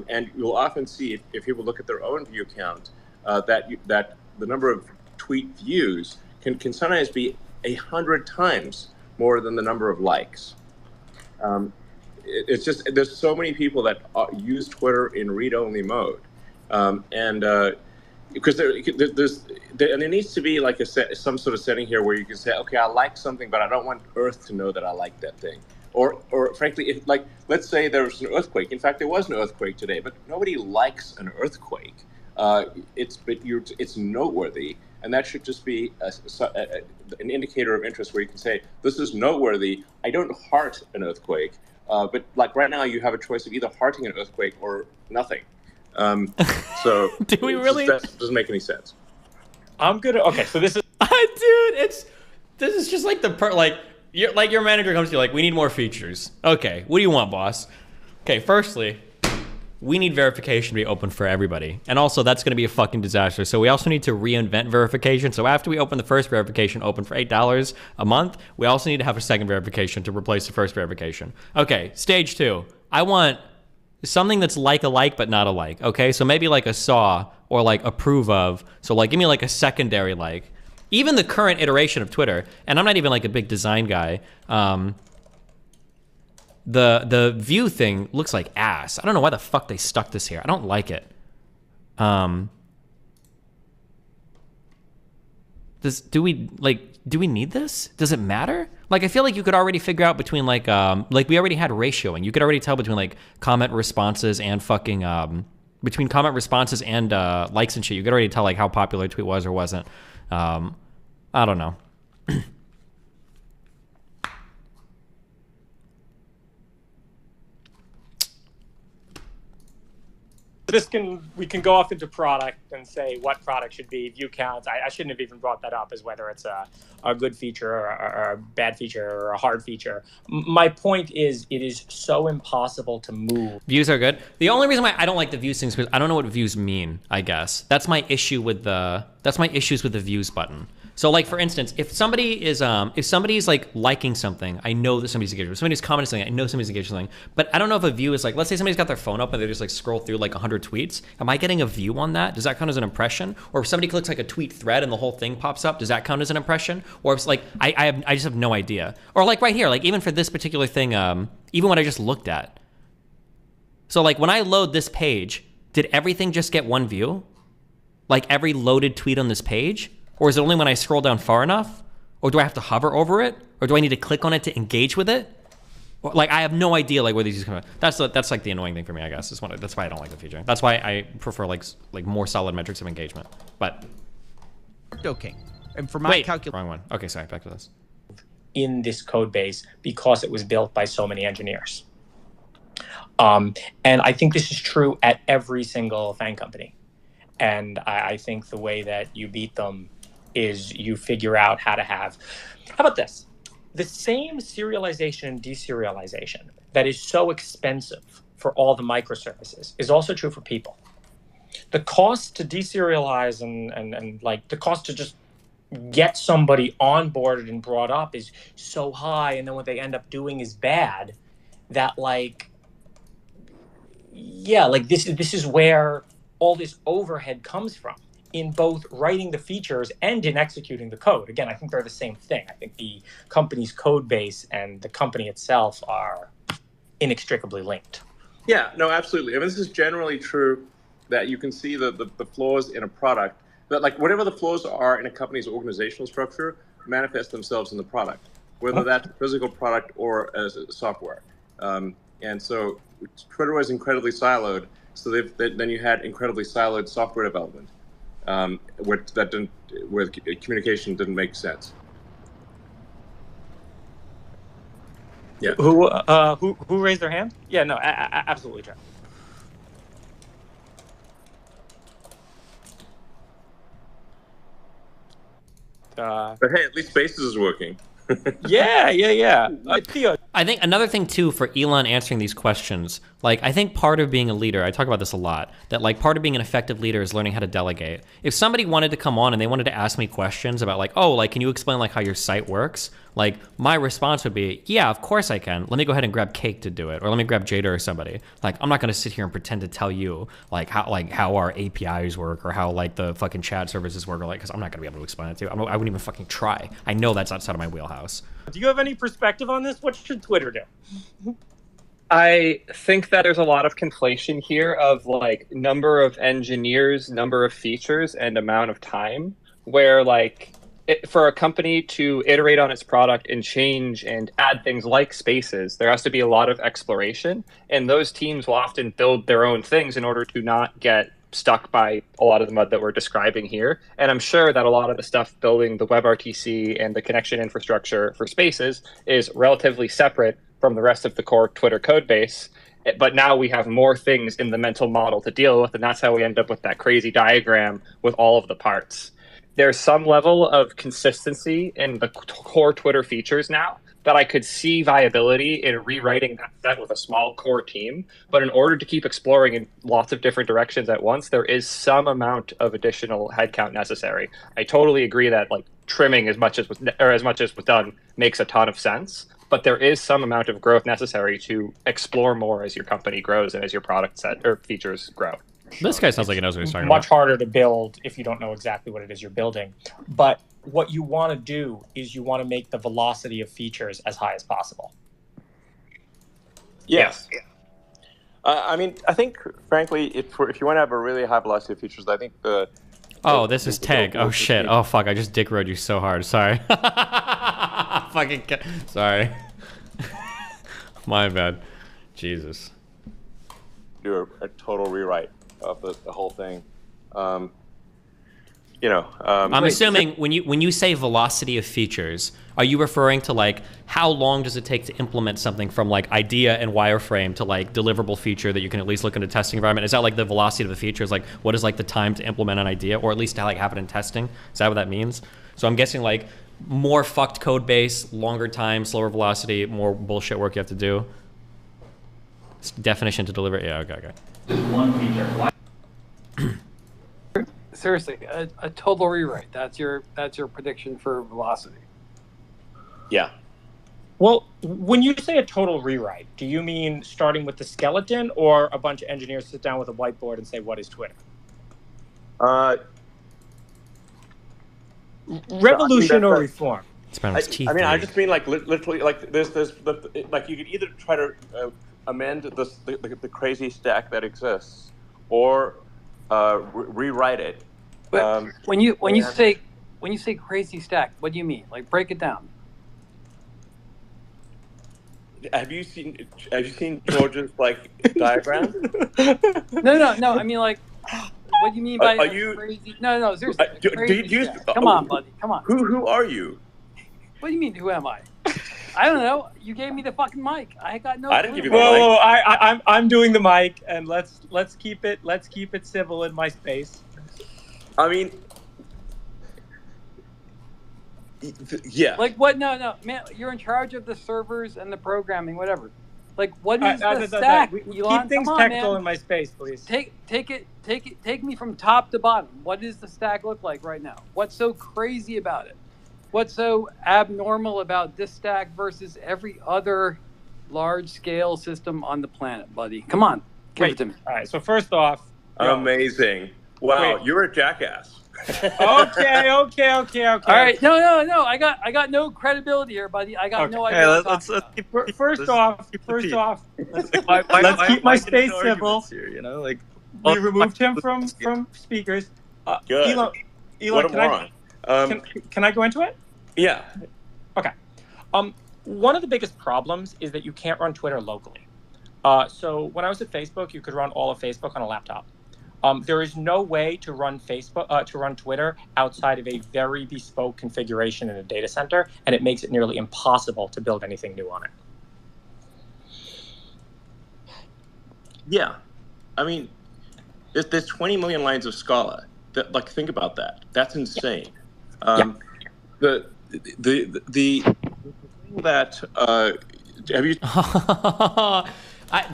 And you'll often see, if people look at their own view count, that the number of tweet views can sometimes be 100 times more than the number of likes. It's just, there's so many people that use Twitter in read-only mode. Because there needs to be like some sort of setting here where you can say, okay, I like something, but I don't want Earth to know that I like that thing. Or frankly, if, like, let's say there was an earthquake. In fact, there was an earthquake today, but nobody likes an earthquake. It's noteworthy, and that should just be an indicator of interest where you can say, this is noteworthy. I don't heart an earthquake, but like right now, you have a choice of either hearting an earthquake or nothing. So do we really? That doesn't make any sense. Okay, so this is dude, this is just like your manager comes to you like, we need more features. Okay, what do you want, boss? Okay, firstly, we need verification to be open for everybody. And also, that's going to be a fucking disaster. So we also need to reinvent verification. So after we open the first verification open for $8 a month, we also need to have a second verification to replace the first verification. Okay, stage 2. I want something that's like alike but not alike. Okay, so maybe like a saw or like approve of. So like give me like a secondary like. Even the current iteration of Twitter, and I'm not even like a big design guy, the view thing looks like ass. I don't know why the fuck they stuck this here. I don't like it. Do we need this? Does it matter? Like, I feel like you could already figure out between like we already had ratioing. You could already tell between like comment responses and fucking between comment responses and likes and shit. You could already tell like how popular a tweet was or wasn't. I don't know. we can go off into product and say what product should be view counts. I shouldn't have even brought that up as whether it's a good feature or a bad feature or a hard feature. My point is, it is so impossible to move. Views are good. The only reason why I don't like the views things is because I don't know what views mean, I guess. That's my issue with that's my issues with the views button. So like, for instance, if somebody's like liking something, I know that somebody's engaged. If somebody's commenting something, I know somebody's engaged with something. But I don't know if a view is like, let's say somebody's got their phone up and they just like scroll through like 100 tweets. Am I getting a view on that? Does that count as an impression? Or if somebody clicks like a tweet thread and the whole thing pops up, does that count as an impression? Or if it's like, I just have no idea. Or like right here, like even for this particular thing, even what I just looked at. So like when I load this page, did everything just get one view? Like every loaded tweet on this page? Or is it only when I scroll down far enough? Or do I have to hover over it? Or do I need to click on it to engage with it? Or, like, I have no idea like where these come from. That's like the annoying thing for me, I guess. That's why I don't like the feature. That's why I prefer like more solid metrics of engagement. But okay, and for my calculation, wrong one. Okay, sorry, back to this. In this code base because it was built by so many engineers. And I think this is true at every single fan company. And I think the way that you beat them is you figure out how to have, how about this? The same serialization and deserialization that is so expensive for all the microservices is also true for people. The cost to deserialize and like the cost to just get somebody onboarded and brought up is so high, and then what they end up doing is bad, that like, yeah, like this is where all this overhead comes from, in both writing the features and in executing the code. Again, I think they're the same thing. I think the company's code base and the company itself are inextricably linked. Yeah, no, absolutely. I mean, this is generally true that you can see the flaws in a product, that like whatever the flaws are in a company's organizational structure manifest themselves in the product, whether that's a physical product or as a software. And so Twitter was incredibly siloed. So then you had incredibly siloed software development, where communication didn't make sense. Yeah. Who raised their hand? Yeah, no, absolutely, Jeff. But hey, at least Spaces is working. Yeah. Theo. I think another thing too for Elon answering these questions, like I think part of being a leader, I talk about this a lot, that like part of being an effective leader is learning how to delegate. If somebody wanted to come on and they wanted to ask me questions about like, oh, like can you explain like how your site works? Like my response would be, yeah, of course I can. Let me go ahead and grab Cake to do it, or let me grab Jada or somebody. Like I'm not gonna sit here and pretend to tell you like how our APIs work or how like the fucking chat services work, or like, because I'm not gonna be able to explain it to you. I wouldn't even fucking try. I know that's outside of my wheelhouse. Do you have any perspective on this? What should Twitter do? I think that there's a lot of conflation here of like number of engineers, number of features, and amount of time, where like for a company to iterate on its product and change and add things like Spaces, there has to be a lot of exploration, and those teams will often build their own things in order to not get stuck by a lot of the mud that we're describing here. And I'm sure that a lot of the stuff building the WebRTC and the connection infrastructure for Spaces is relatively separate from the rest of the core Twitter code base. but now we have more things in the mental model to deal with, and that's how we end up with that crazy diagram with all of the parts. There's some level of consistency in the core Twitter features now that I could see viability in rewriting that set with a small core team. But in order to keep exploring in lots of different directions at once, there is some amount of additional headcount necessary. I totally agree that like trimming as much as was done makes a ton of sense. But there is some amount of growth necessary to explore more as your company grows and as your product set or features grow. This guy sounds like he knows what he's talking Much about. harder to build if you don't know exactly what it is you're building. But what you want to do is you want to make the velocity of features as high as possible. Yes. I mean, I think, frankly, if you want to have a really high velocity of features, I think the... Oh, this is Tag. Oh, shit. Oh, fuck. I just dick rode you so hard. Sorry. Fucking... Sorry. My bad. Jesus. Do a total rewrite of the whole thing. I'm assuming when you say velocity of features, are you referring to like how long does it take to implement something from like idea and wireframe to like deliverable feature that you can at least look in a testing environment? Is that like the velocity of the features? Like what is like the time to implement an idea, or at least to like have it in testing? Is that what that means? So I'm guessing like more fucked code base, longer time, slower velocity, more bullshit work you have to do. Definition to deliver. Yeah. Okay. One feature. Seriously, a total rewrite. That's your prediction for velocity. Yeah. Well, when you say a total rewrite, do you mean starting with the skeleton, or a bunch of engineers sit down with a whiteboard and say, "What is Twitter?" Revolution or reform? I just mean like literally like there's like you could either try to amend the crazy stack that exists, or rewrite it. But when you say crazy stack, what do you mean? Like break it down. Have you seen George's like diagram? No. I mean like, what do you mean by crazy? No, seriously. Come on, buddy. Come on. Who are you? What do you mean? Who am I? I don't know. You gave me the fucking mic. I got no. I didn't give you the mic. Whoa, I'm doing the mic, and let's keep it civil in my space. I mean, yeah. Like what? No, man. You're in charge of the servers and the programming, whatever. Like what is the stack? Keep things technical in my space, please. Take me from top to bottom. What does the stack look like right now? What's so crazy about it? What's so abnormal about this stack versus every other large-scale system on the planet, buddy? Come on, give it to me. All right. So first off, amazing. Wow, you're a jackass. Okay. All right, no. I got no credibility here, buddy. I got no idea. Let's keep. First off, let's keep my space civil. Here, you know, like we removed him from speakers. Good. Elon, can I go into it? Yeah. Okay. One of the biggest problems is that you can't run Twitter locally. So when I was at Facebook, you could run all of Facebook on a laptop. There is no way to run Twitter outside of a very bespoke configuration in a data center, and it makes it nearly impossible to build anything new on it. Yeah, I mean, there's 20 million lines of Scala. Like, think about that. That's insane. The that have you?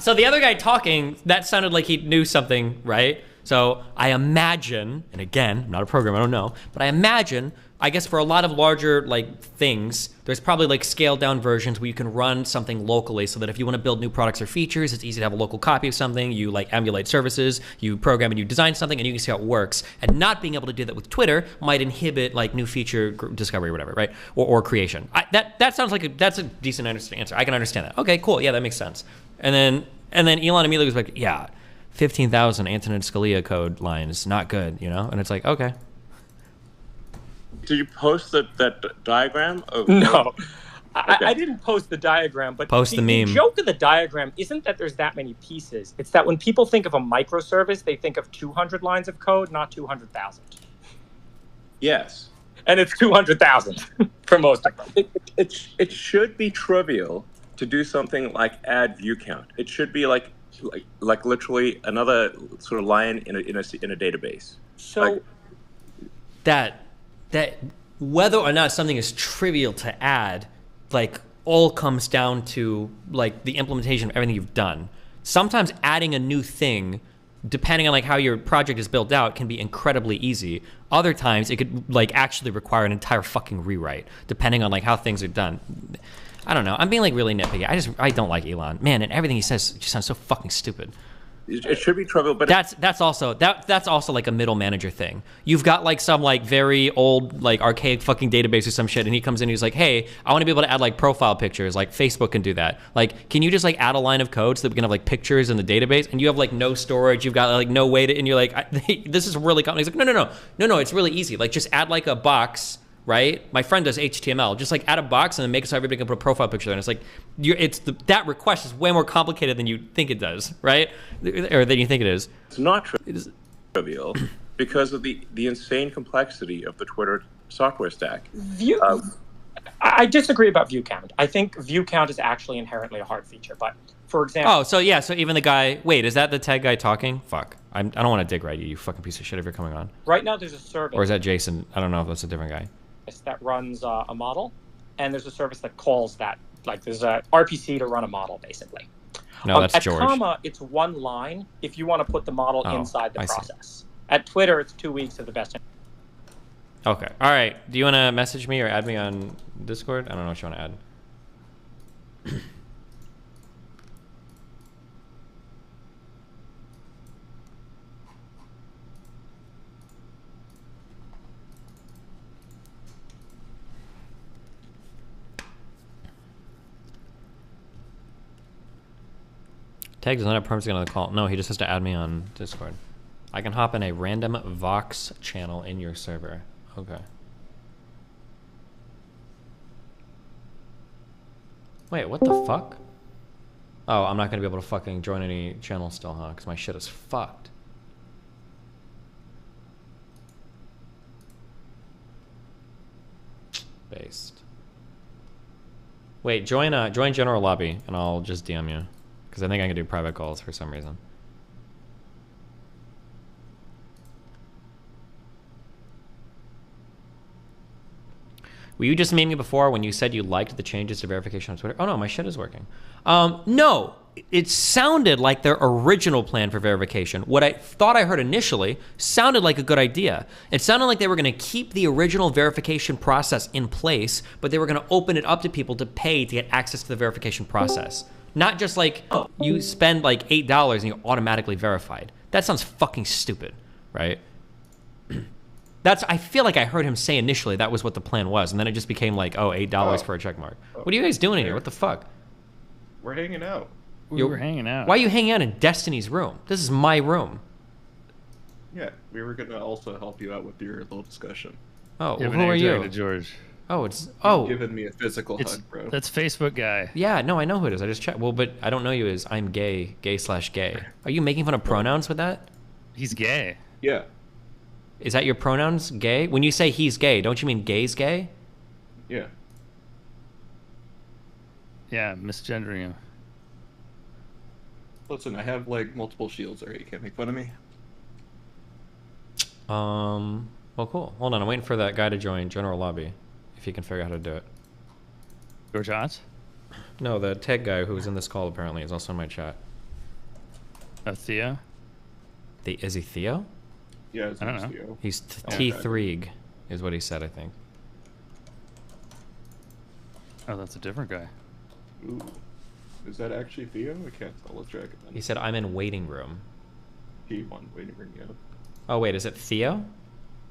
So the other guy talking, that sounded like he knew something, right? So I imagine, and again, I'm not a programmer, I don't know, but I imagine, I guess for a lot of larger like things, there's probably like scaled down versions where you can run something locally so that if you want to build new products or features, it's easy to have a local copy of something. You like emulate services, you program and you design something, and you can see how it works. And not being able to do that with Twitter might inhibit like new feature discovery or whatever, right? Or creation. That sounds like that's a decent answer. I can understand that. Okay, cool. Yeah, that makes sense. And then Elon immediately was like, yeah, 15,000 Antonin Scalia code lines, not good, you know? And it's like, okay. Did you post that diagram? No. I didn't post the diagram, but post the meme. The joke of the diagram isn't that there's that many pieces. It's that when people think of a microservice, they think of 200 lines of code, not 200,000. Yes. And it's 200,000 for most of them. It should be trivial to do something like add view count. It should be like like literally another sort of line in a database. So that whether or not something is trivial to add, like, all comes down to like the implementation of everything you've done. Sometimes adding a new thing, depending on like how your project is built out, can be incredibly easy. Other times it could like actually require an entire fucking rewrite, depending on like how things are done. I don't know. I'm being like really nitpicky. I don't like Elon, man, and everything he says just sounds so fucking stupid. It should be trivial, but that's also like a middle manager thing. You've got like some like very old like archaic fucking database or some shit, and he comes in and he's like, hey, I want to be able to add like profile pictures, like Facebook can do that. Like, can you just like add a line of code so that we can have like pictures in the database? And you have like no storage, you've got like no way to, and you're like, this is really complicated. He's like, no, it's really easy. Like, just add like a box. Right? My friend does HTML. Just like add a box and then make it so everybody can put a profile picture there. And it's like, that request is way more complicated than you think it does, right? Or than you think it is. It's not trivial because of the insane complexity of the Twitter software stack. I disagree about view count. I think view count is actually inherently a hard feature. But for example, so even the guy. Wait, is that the tag guy talking? Fuck. I don't want to dig right you fucking piece of shit if you're coming on. Right now, there's a service. Or is that Jason? I don't know if that's a different guy. That runs a model, and there's a service that calls that, like, there's a RPC to run a model, basically. No, that's at George. Comma, it's one line if you want to put the model inside the process. At Twitter, it's 2 weeks of the best. Okay. All right. Do you want to message me or add me on Discord? I don't know what you want to add. Tag does not have perms to get on the call. No, he just has to add me on Discord. I can hop in a random Vox channel in your server. Okay. Wait, what the fuck? Oh, I'm not gonna be able to fucking join any channel still, huh? Because my shit is fucked. Based. Wait, join general lobby and I'll just DM you. Because I think I can do private calls for some reason. Were you just memeing me before when you said you liked the changes to verification on Twitter? Oh no, my shit is working. No, it sounded like their original plan for verification. What I thought I heard initially sounded like a good idea. It sounded like they were gonna keep the original verification process in place, but they were gonna open it up to people to pay to get access to the verification process. Not just like, you spend like $8 and you're automatically verified. That sounds fucking stupid, right? I feel like I heard him say initially that was what the plan was, and then it just became like, oh, $8 for a check mark. What are you guys doing in here? What the fuck? We're hanging out. We were hanging out. Why are you hanging out in Destiny's room? This is my room. Yeah, we were gonna also help you out with your little discussion. Oh, who are you? George. Oh, You've given me a physical hug, bro. That's Facebook guy. Yeah, no, I know who it is. I just checked. Well, but I don't know you as I'm gay, gay/gay. Are you making fun of pronouns with that? He's gay. Yeah. Is that your pronouns, gay? When you say he's gay, don't you mean gay's gay? Yeah. Yeah, misgendering him. Listen, I have like multiple shields already. You can't make fun of me. Well, cool. Hold on, I'm waiting for that guy to join general lobby. If he can figure out how to do it. George Otts? No, the tech guy who was in this call apparently is also in my chat. Oh, Theo? Is he Theo? Yeah, I don't know. Theo. He's T3 is what he said, I think. Oh, that's a different guy. Ooh. Is that actually Theo? I can't tell. Let's track it. He said, I'm in waiting room. P1 waiting room, yeah. Oh, wait, is it Theo?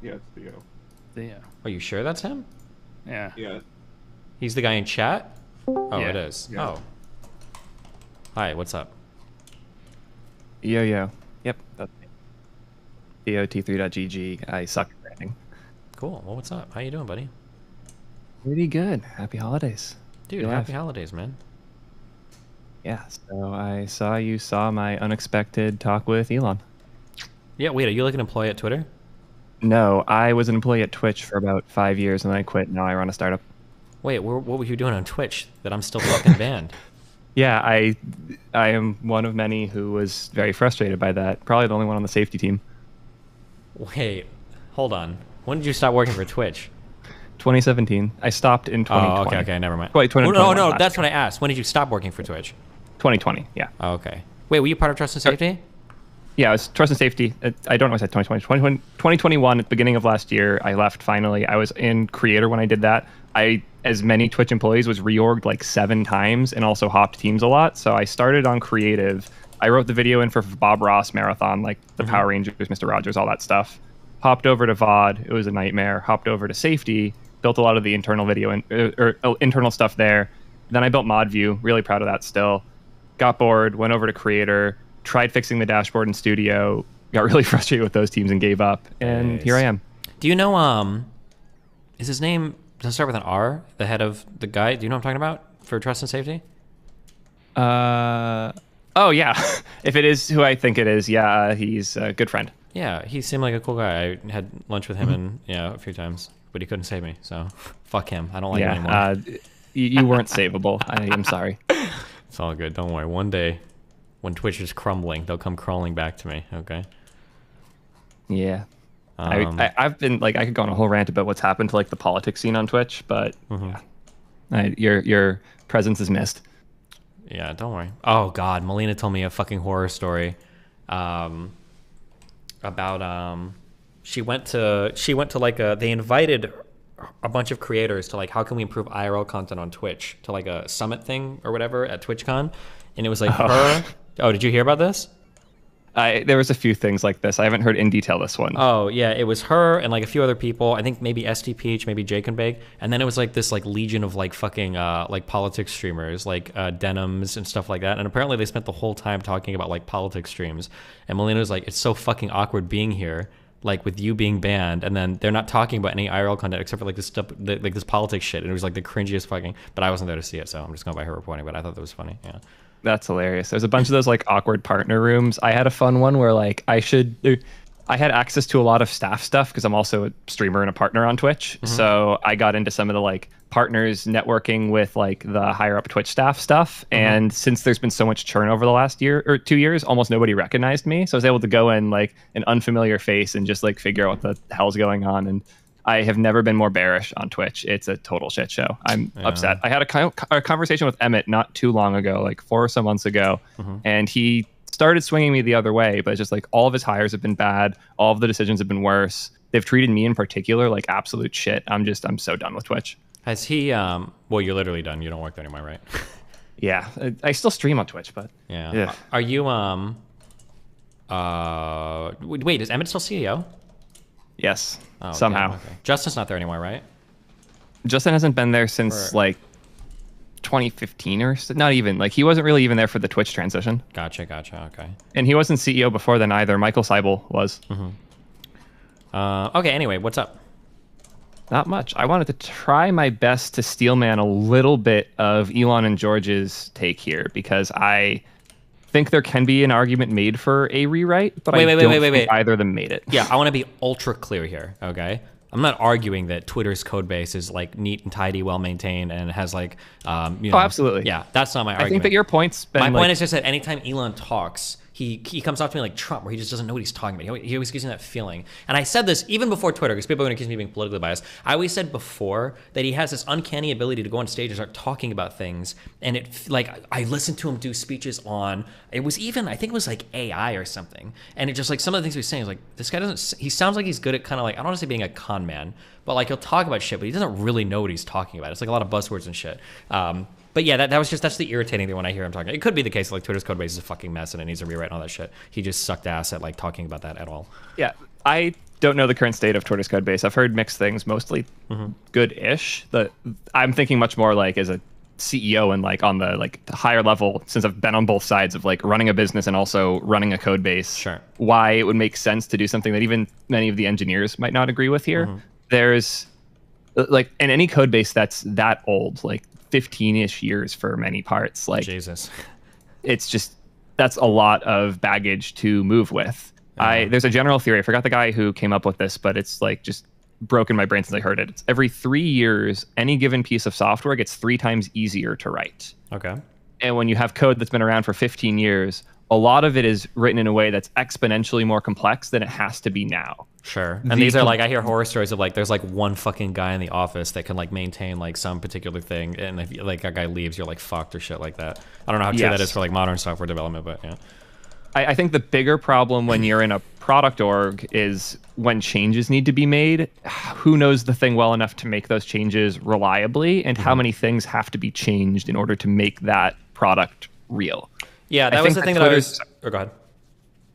Yeah, it's Theo. Theo. Are you sure that's him? Yeah. Yeah. He's the guy in chat? Oh, Yeah. it is. Yeah. Oh. Hi, what's up? Yo. Yep, that's me. T3.gg. I suck at branding. Cool. Well, what's up? How you doing, buddy? Pretty good. Happy holidays. Dude, happy holidays, man. Yeah, so I saw you saw my unexpected talk with Elon. Yeah, wait, are you like an employee at Twitter? No, I was an employee at Twitch for about 5 years and then I quit. Now I run a startup. Wait, what were you doing on Twitch that I'm still fucking banned? Yeah, I am one of many who was very frustrated by that. Probably the only one on the safety team. Wait, hold on. When did you stop working for Twitch? 2017. I stopped in 2020. Oh, okay, never mind. Wait, 2021 no, last that's year. what I asked. When did you stop working for Twitch? 2020, yeah. Oh, okay. Wait, were you part of Trust and Safety? Yeah, it was Trust and Safety. I don't know if I said 2020. 2021, at the beginning of last year, I left finally. I was in Creator when I did that. As many Twitch employees, was reorged like 7 times and also hopped teams a lot. So I started on Creative. I wrote the video in for Bob Ross Marathon, like the Power Rangers, Mr. Rogers, all that stuff. Hopped over to VOD. It was a nightmare. Hopped over to Safety. Built a lot of the internal video and internal stuff there. Then I built ModView. Really proud of that still. Got bored. Went over to Creator. Tried fixing the dashboard in Studio. Got really frustrated with those teams and gave up. And Nice. here I am. Do you know, is his name, does it start with an R? The head of the guy? Do you know what I'm talking about for Trust and Safety? Oh, yeah. If it is who I think it is, yeah, he's a good friend. Yeah, he seemed like a cool guy. I had lunch with him and a few times, but he couldn't save me. So fuck him. I don't like him anymore. You weren't savable. I am sorry. It's all good. Don't worry. One day, when Twitch is crumbling, they'll come crawling back to me. Okay. Yeah. I've been like, I could go on a whole rant about what's happened to like the politics scene on Twitch, but your presence is missed. Yeah, don't worry. Oh God, Melina told me a fucking horror story about she went to like they invited a bunch of creators to like, how can we improve IRL content on Twitch, to like a summit thing or whatever at TwitchCon, and it was like her. Oh, did you hear about this? There was a few things like this. I haven't heard in detail this one. Oh yeah, it was her and like a few other people. I think maybe STPH, maybe Jake and Bake, and then it was like this like legion of like fucking like politics streamers, like Denims and stuff like that. And apparently they spent the whole time talking about like politics streams. And Melina was like, "It's so fucking awkward being here, like with you being banned, and then they're not talking about any IRL content except for like this stuff, like this politics shit." And it was like the cringiest fucking. But I wasn't there to see it, so I'm just going by her reporting. But I thought that was funny. Yeah. That's hilarious. There's a bunch of those like awkward partner rooms. I had a fun one where like I had access to a lot of staff stuff because I'm also a streamer and a partner on Twitch. So I got into some of the like partners networking with like the higher up Twitch staff stuff. And since there's been so much churn over the last year or 2 years, almost nobody recognized me. So I was able to go in like an unfamiliar face and just like figure out what the hell's going on. And I have never been more bearish on Twitch. It's a total shit show. I'm upset. I had a conversation with Emmett not too long ago, like 4 or so months ago, and he started swinging me the other way, but it's just like all of his hires have been bad. All of the decisions have been worse. They've treated me in particular like absolute shit. I'm so done with Twitch. Has he, well, you're literally done. You don't work there anymore, right? Yeah. I still stream on Twitch, but yeah. Are you, wait, is Emmett still CEO? Yes, Oh, somehow. damn, okay. Justin's not there anymore, right? Justin hasn't been there since like 2015 or so, not even. Like he wasn't really even there for the Twitch transition. Gotcha. Okay. And he wasn't CEO before then either. Michael Seibel was. Okay, anyway, what's up? Not much. I wanted to try my best to steelman a little bit of Elon and George's take here because I think there can be an argument made for a rewrite, but I don't think either of them made it. Yeah, I want to be ultra clear here, okay? I'm not arguing that Twitter's code base is like neat and tidy, well maintained, and has like, you know, absolutely. Yeah, that's not my argument. I think that your point's been. My point is just that anytime Elon talks, he comes off to me like Trump, where he just doesn't know what he's talking about. He always gives me that feeling. And I said this even before Twitter, because people are going to accuse me of being politically biased. I always said before that he has this uncanny ability to go on stage and start talking about things. And it, like, I listened to him do speeches on, it was even, I think it was like AI or something. And it just like, some of the things he was saying was like, this guy doesn't, he sounds like he's good at kind of like, I don't want to say being a con man, but like he'll talk about shit, but he doesn't really know what he's talking about. It's like a lot of buzzwords and shit. But yeah, that's the irritating thing when I hear him talking. It could be the case like Twitter's code base is a fucking mess and it needs to rewrite and all that shit. He just sucked ass at like talking about that at all. Yeah, I don't know the current state of Twitter's code base. I've heard mixed things, mostly good-ish. I'm thinking much more like as a CEO and like on the like the higher level, since I've been on both sides of like running a business and also running a code base. Sure. Why it would make sense to do something that even many of the engineers might not agree with here. There's like in any code base that's that old, like 15-ish years for many parts, like Jesus, it's just that's a lot of baggage to move with. There's a general theory, I forgot the guy who came up with this, but it's like just broken my brain since I heard it. It's every 3 years any given piece of software gets 3 times easier to write. Okay. And when you have code that's been around for 15 years, a lot of it is written in a way that's exponentially more complex than it has to be now. Sure. And these are like, I hear horror stories of like, there's like one fucking guy in the office that can like maintain like some particular thing. And if like that guy leaves, you're like fucked or shit like that. I don't know how true that is for like modern software development, but yeah. I think the bigger problem when you're in a product org is when changes need to be made, who knows the thing well enough to make those changes reliably, and how many things have to be changed in order to make that product real. Yeah, that was the thing that I was... Oh, go ahead. I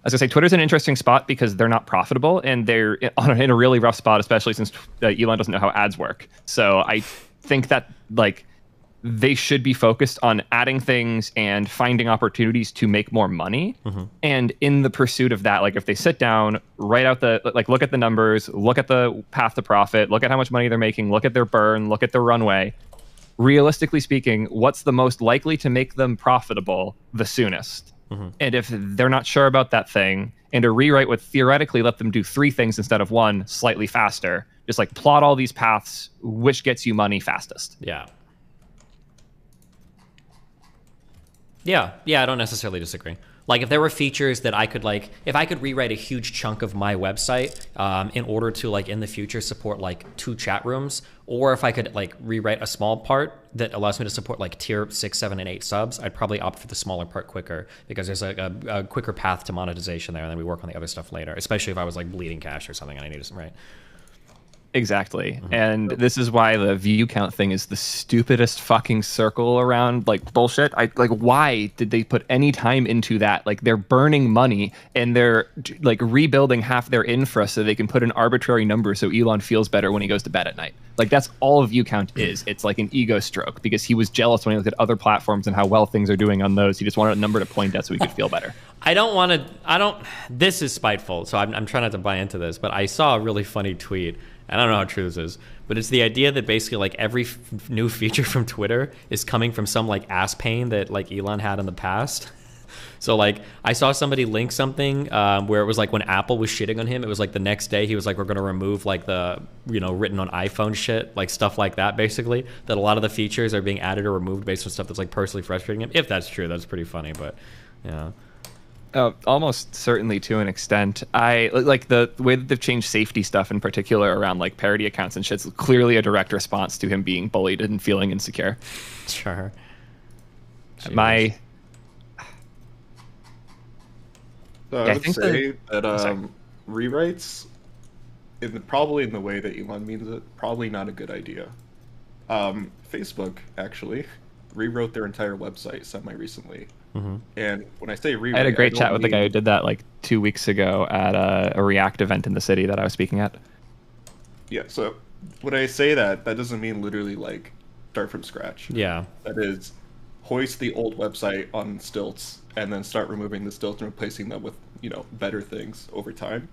was going to say, Twitter's an interesting spot because they're not profitable, and they're in a really rough spot, especially since Elon doesn't know how ads work. So I think that like they should be focused on adding things and finding opportunities to make more money. And in the pursuit of that, like if they sit down, write out the, like look at the numbers, look at the path to profit, look at how much money they're making, look at their burn, look at their runway. Realistically speaking, what's the most likely to make them profitable the soonest? And if they're not sure about that thing, and a rewrite would theoretically let them do 3 things instead of 1 slightly faster, just like plot all these paths, which gets you money fastest. Yeah, I don't necessarily disagree. Like if there were features that I could like, if I could rewrite a huge chunk of my website in order to like in the future support like 2 chat rooms, or if I could like rewrite a small part that allows me to support like tier 6, 7, and 8 subs, I'd probably opt for the smaller part quicker because there's a quicker path to monetization there, and then we work on the other stuff later, especially if I was like bleeding cash or something and I needed some, right? Exactly. And this is why the view count thing is the stupidest fucking circle around like bullshit. Like, why did they put any time into that? Like, they're burning money and they're like rebuilding half their infra so they can put an arbitrary number so Elon feels better when he goes to bed at night. Like, that's all view count is. It's like an ego stroke because he was jealous when he looked at other platforms and how well things are doing on those. He just wanted a number to point at so he could feel better. This is spiteful, so I'm trying not to buy into this, but I saw a really funny tweet. I don't know how true this is, but it's the idea that basically like every new feature from Twitter is coming from some like ass pain that like Elon had in the past. So like I saw somebody link something where it was like when Apple was shitting on him, it was like the next day he was like, we're going to remove like the, you know, written on iPhone shit, like stuff like that basically, that a lot of the features are being added or removed based on stuff that's like personally frustrating him. If that's true, that's pretty funny, but yeah. Almost certainly to an extent. I like the way that they've changed safety stuff in particular around like parody accounts and shit's clearly a direct response to him being bullied and feeling insecure. Sure. So I would say that rewrites, probably in the way that Elon means it, probably not a good idea. Facebook actually rewrote their entire website semi-recently. And when I say rewrite, I had a great chat with the guy who did that like 2 weeks ago at a React event in the city that I was speaking at. Yeah, so when I say that doesn't mean literally like start from scratch. Yeah. That is hoist the old website on stilts and then start removing the stilts and replacing them with, you know, better things over time.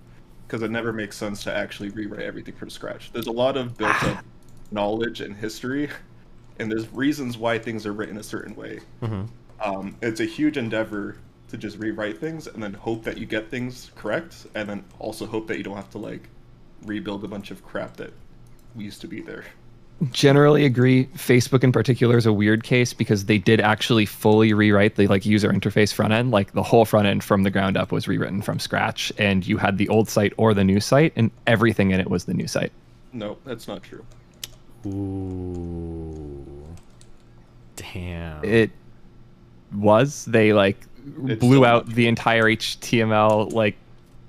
Because it never makes sense to actually rewrite everything from scratch. There's a lot of built-up knowledge and history, and there's reasons why things are written a certain way. It's a huge endeavor to just rewrite things and then hope that you get things correct, and then also hope that you don't have to like rebuild a bunch of crap that used to be there. Generally agree. Facebook in particular is a weird case because they did actually fully rewrite the like user interface front end. Like the whole front end from the ground up was rewritten from scratch, and you had the old site or the new site, and everything in it was the new site. No, that's not true. Ooh. Damn. It was. They like blew out the entire HTML like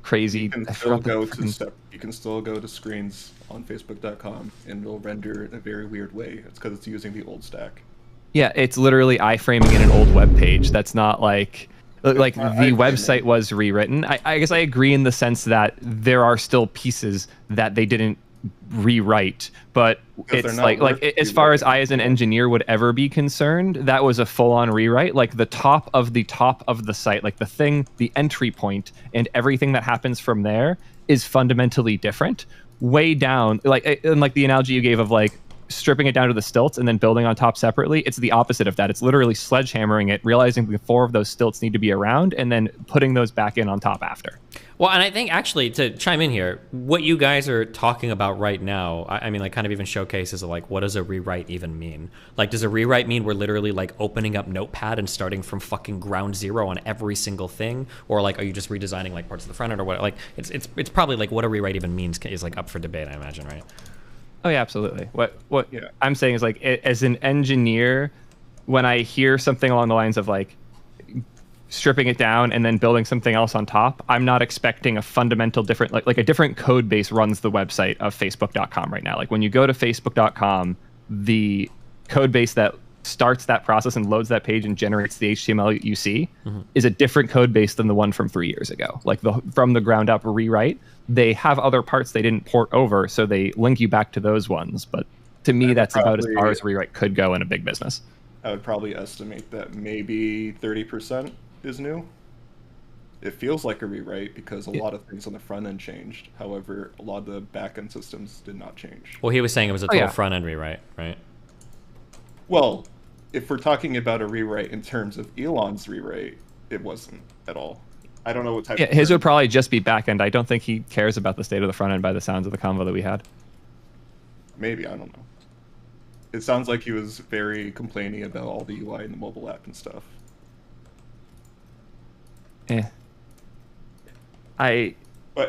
crazy. You can still go to you can still go to screens on Facebook.com and it'll render in a very weird way. It's because it's using the old stack. Yeah, it's literally iframing in an old web page. That's not like the website was rewritten. I guess I agree in the sense that there are still pieces that they didn't rewrite, but it's like as far as I as an engineer would ever be concerned, that was a full-on rewrite. Like the top of the site, like the thing, the entry point, and everything that happens from there is fundamentally different. Way down, like the analogy you gave of like stripping it down to the stilts and then building on top separately, it's the opposite of that. It's literally sledgehammering it, realizing the 4 of those stilts need to be around, and then putting those back in on top after. Well, and I think actually to chime in here, what you guys are talking about right now, I mean, like kind of even showcases of like, what does a rewrite even mean? Like, does a rewrite mean we're literally like opening up Notepad and starting from fucking ground zero on every single thing? Or like, are you just redesigning like parts of the front end or what? Like, it's probably like what a rewrite even means is like up for debate, I imagine, right? Oh yeah, absolutely. What I'm saying is like, as an engineer, when I hear something along the lines of like, stripping it down and then building something else on top, I'm not expecting a fundamental different, like a different code base runs the website of facebook.com right now. Like when you go to facebook.com, the code base that starts that process and loads that page and generates the HTML you see is a different code base than the one from 3 years ago. Like from the ground up rewrite, they have other parts they didn't port over, so they link you back to those ones. But to me, that's about as far as rewrite could go in a big business. I would probably estimate that maybe 30% is new. It feels like a rewrite because a lot of things on the front end changed. However, a lot of the back end systems did not change. Well, he was saying it was a total front end rewrite, right? Well, if we're talking about a rewrite in terms of Elon's rewrite, it wasn't at all. I don't know what type of... His would probably just be back end. I don't think he cares about the state of the front end by the sounds of the convo that we had. Maybe, I don't know. It sounds like he was very complaining about all the UI in the mobile app and stuff. But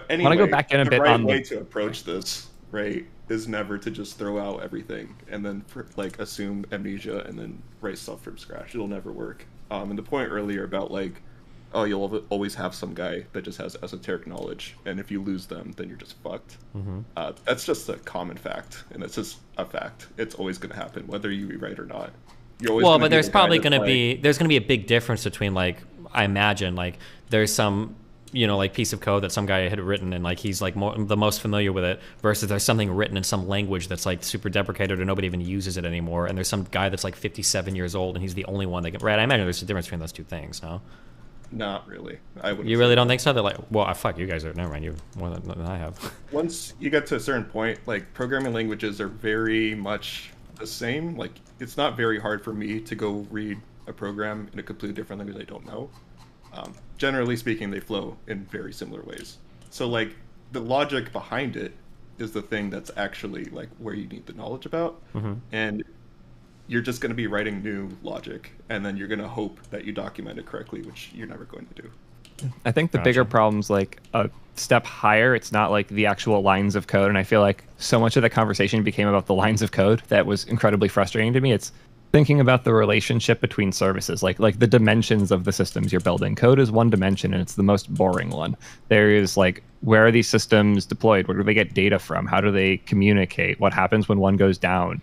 anyway, want to go back in a bit the right on way to approach this, right, is never to just throw out everything and then like assume amnesia and then write stuff from scratch. It'll never work. And the point earlier about like, oh, you'll always have some guy that just has esoteric knowledge, and if you lose them, then you're just fucked. That's just a common fact, and it's just a fact. It's always going to happen, whether you rewrite or not. Well, but there's probably going to be a big difference between like, I imagine like there's some, you know, like piece of code that some guy had written and like he's like the most familiar with it, versus there's something written in some language that's like super deprecated or nobody even uses it anymore, and there's some guy that's like 57 years old and he's the only one that can. Right? I imagine there's a difference between those two things. No. Not really. I would. You really don't think so? They're like, well, fuck, you guys are. Never mind, you more than I have. Once you get to a certain point, like programming languages are very much the same. Like it's not very hard for me to go read a program in a completely different language I don't know. Generally speaking, they flow in very similar ways. So like the logic behind it is the thing that's actually like where you need the knowledge about, and you're just going to be writing new logic, and then you're going to hope that you document it correctly, which you're never going to do. I think the bigger problem's like a step higher. It's not like the actual lines of code, and I feel like so much of the conversation became about the lines of code that was incredibly frustrating to me. It's thinking about the relationship between services, like the dimensions of the systems you're building. Code is one dimension, and it's the most boring one. There is like, where are these systems deployed? Where do they get data from? How do they communicate? What happens when one goes down?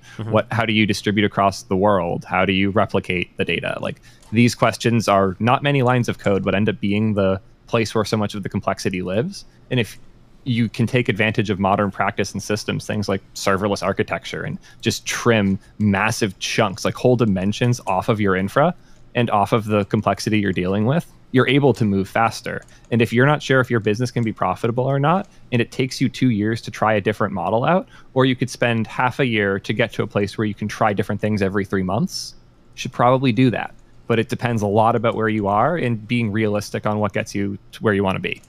How do you distribute across the world? How do you replicate the data? Like these questions are not many lines of code, but end up being the place where so much of the complexity lives. And if you can take advantage of modern practice and systems, things like serverless architecture, and just trim massive chunks, like whole dimensions off of your infra and off of the complexity you're dealing with, you're able to move faster. And if you're not sure if your business can be profitable or not, and it takes you 2 years to try a different model out, or you could spend half a year to get to a place where you can try different things every 3 months, you should probably do that. But it depends a lot about where you are and being realistic on what gets you to where you want to be.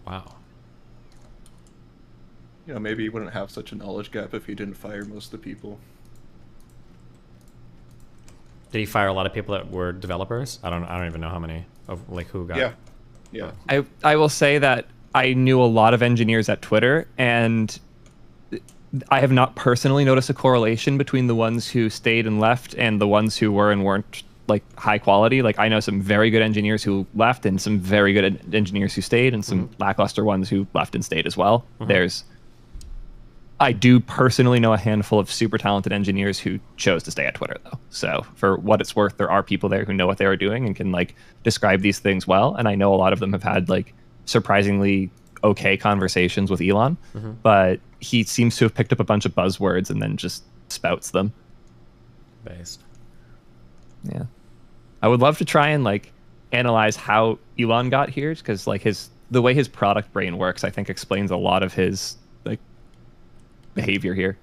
Wow. You know, maybe you wouldn't have such a knowledge gap if you didn't fire most of the people. Did he fire a lot of people that were developers? I don't even know how many of like who got. Yeah. I will say that I knew a lot of engineers at Twitter, and I have not personally noticed a correlation between the ones who stayed and left and the ones who were and weren't like high quality. Like I know some very good engineers who left and some very good engineers who stayed, and some lackluster ones who left and stayed as well. I do personally know a handful of super talented engineers who chose to stay at Twitter though. So for what it's worth, there are people there who know what they are doing and can like describe these things well. And I know a lot of them have had like surprisingly okay conversations with Elon, but he seems to have picked up a bunch of buzzwords and then just spouts them. Based. Yeah. I would love to try and like analyze how Elon got here, because like the way his product brain works, I think explains a lot of his like behavior here.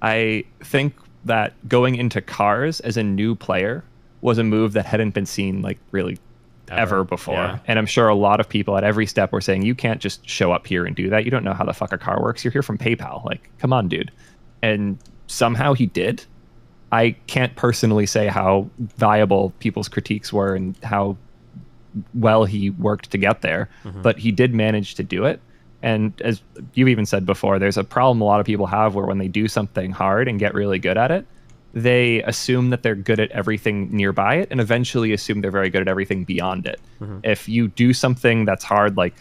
I think that going into cars as a new player was a move that hadn't been seen like really ever before. Yeah. And I'm sure a lot of people at every step were saying, you can't just show up here and do that. You don't know how the fuck a car works. You're here from PayPal. Like, come on, dude. And somehow he did. I can't personally say how viable people's critiques were and how well he worked to get there, but he did manage to do it. And as you even said before, there's a problem a lot of people have where when they do something hard and get really good at it, they assume that they're good at everything nearby it and eventually assume they're very good at everything beyond it. If you do something that's hard, like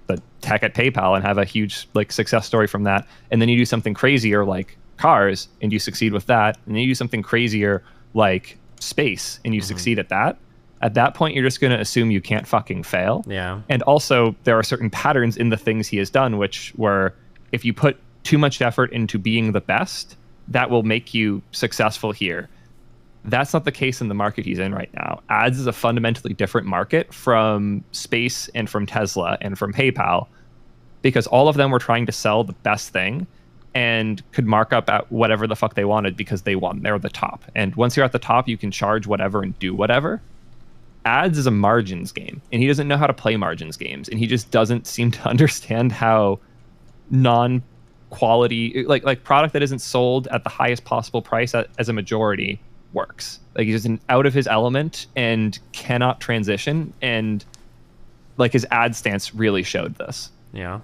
the tech at PayPal, and have a huge like success story from that, and then you do something crazier like cars and you succeed with that, and then you do something crazier like space and you succeed at that point you're just going to assume you can't fucking fail. Yeah. And also there are certain patterns in the things he has done which were, if you put too much effort into being the best, that will make you successful here. That's not the case in the market he's in right now. Ads is a fundamentally different market from space and from Tesla and from PayPal, because all of them were trying to sell the best thing and could mark up at whatever the fuck they wanted because they won. They're the top. And once you're at the top, you can charge whatever and do whatever. Ads is a margins game, and he doesn't know how to play margins games, and he just doesn't seem to understand how non-quality, like product that isn't sold at the highest possible price as a majority works. Like, he's just out of his element and cannot transition, and like his ad stance really showed this. Yeah.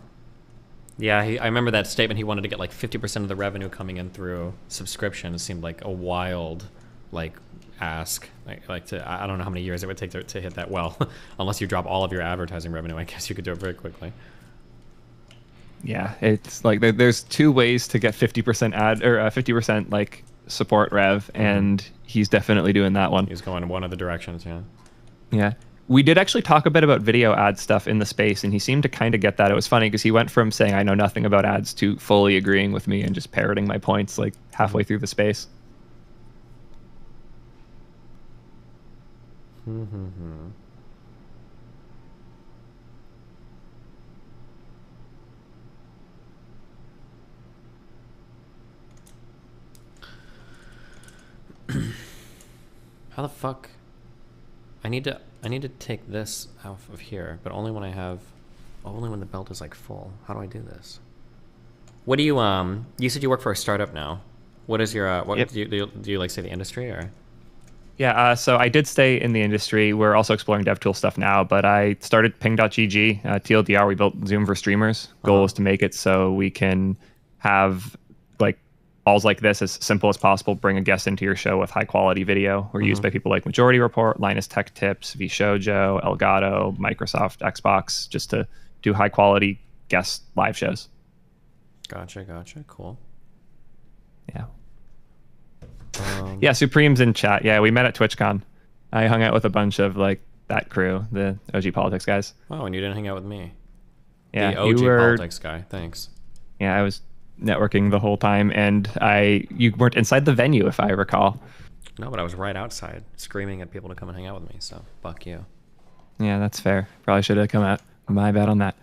Yeah, I remember that statement. He wanted to get like 50% of the revenue coming in through subscription. It seemed like a wild, like, ask. Like to, I don't know how many years it would take to hit that well. Unless you drop all of your advertising revenue, I guess you could do it very quickly. Yeah, it's like there's two ways to get 50% ad or 50% like support rev, and he's definitely doing that one. He's going in one of the directions, yeah. Yeah. We did actually talk a bit about video ad stuff in the space, and he seemed to kind of get that. It was funny because he went from saying I know nothing about ads to fully agreeing with me and just parroting my points like halfway through the space. How the fuck? I need to take this out of here, but only when the belt is like full. How do I do this? What do you you said you work for a startup now. What is your what Yep. do you like say the industry or? Yeah, so I did stay in the industry. We're also exploring DevTool stuff now, but I started ping.gg. TLDR, we built Zoom for streamers. Goal is to make it so we can have like calls like this as simple as possible. Bring a guest into your show with high quality video. We're used by people like Majority Report, Linus Tech Tips, VShojo, Elgato, Microsoft, Xbox, just to do high quality guest live shows. Gotcha. Cool. Yeah. Yeah, Supreme's in chat. Yeah, we met at TwitchCon. I hung out with a bunch of like that crew, the OG Politics guys. Oh, and you didn't hang out with me. Yeah, the OG Politics guy. Thanks. Yeah, I was networking the whole time, and you weren't inside the venue, if I recall. No, but I was right outside, screaming at people to come and hang out with me. So fuck you. Yeah, that's fair. Probably should have come out. My bad on that.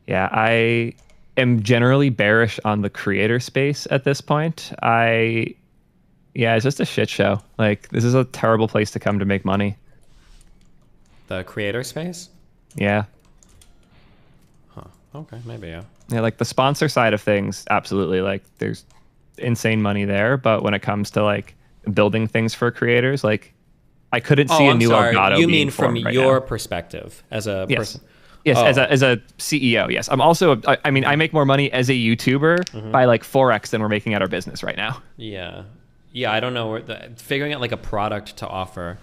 Yeah, I am generally bearish on the creator space at this point. Yeah, it's just a shit show. Like, this is a terrible place to come to make money. The creator space? Yeah. Huh. Okay, maybe, yeah. Yeah, like the sponsor side of things, absolutely. Like, there's insane money there, but when it comes to like building things for creators, like I couldn't see a new Elgato. You mean from right your now. perspective as a Yes. person? Yes, Oh. as a CEO, yes. I'm also, I mean, I make more money as a YouTuber by like 4x than we're making at our business right now. Yeah. Yeah, I don't know where figuring out like a product to offer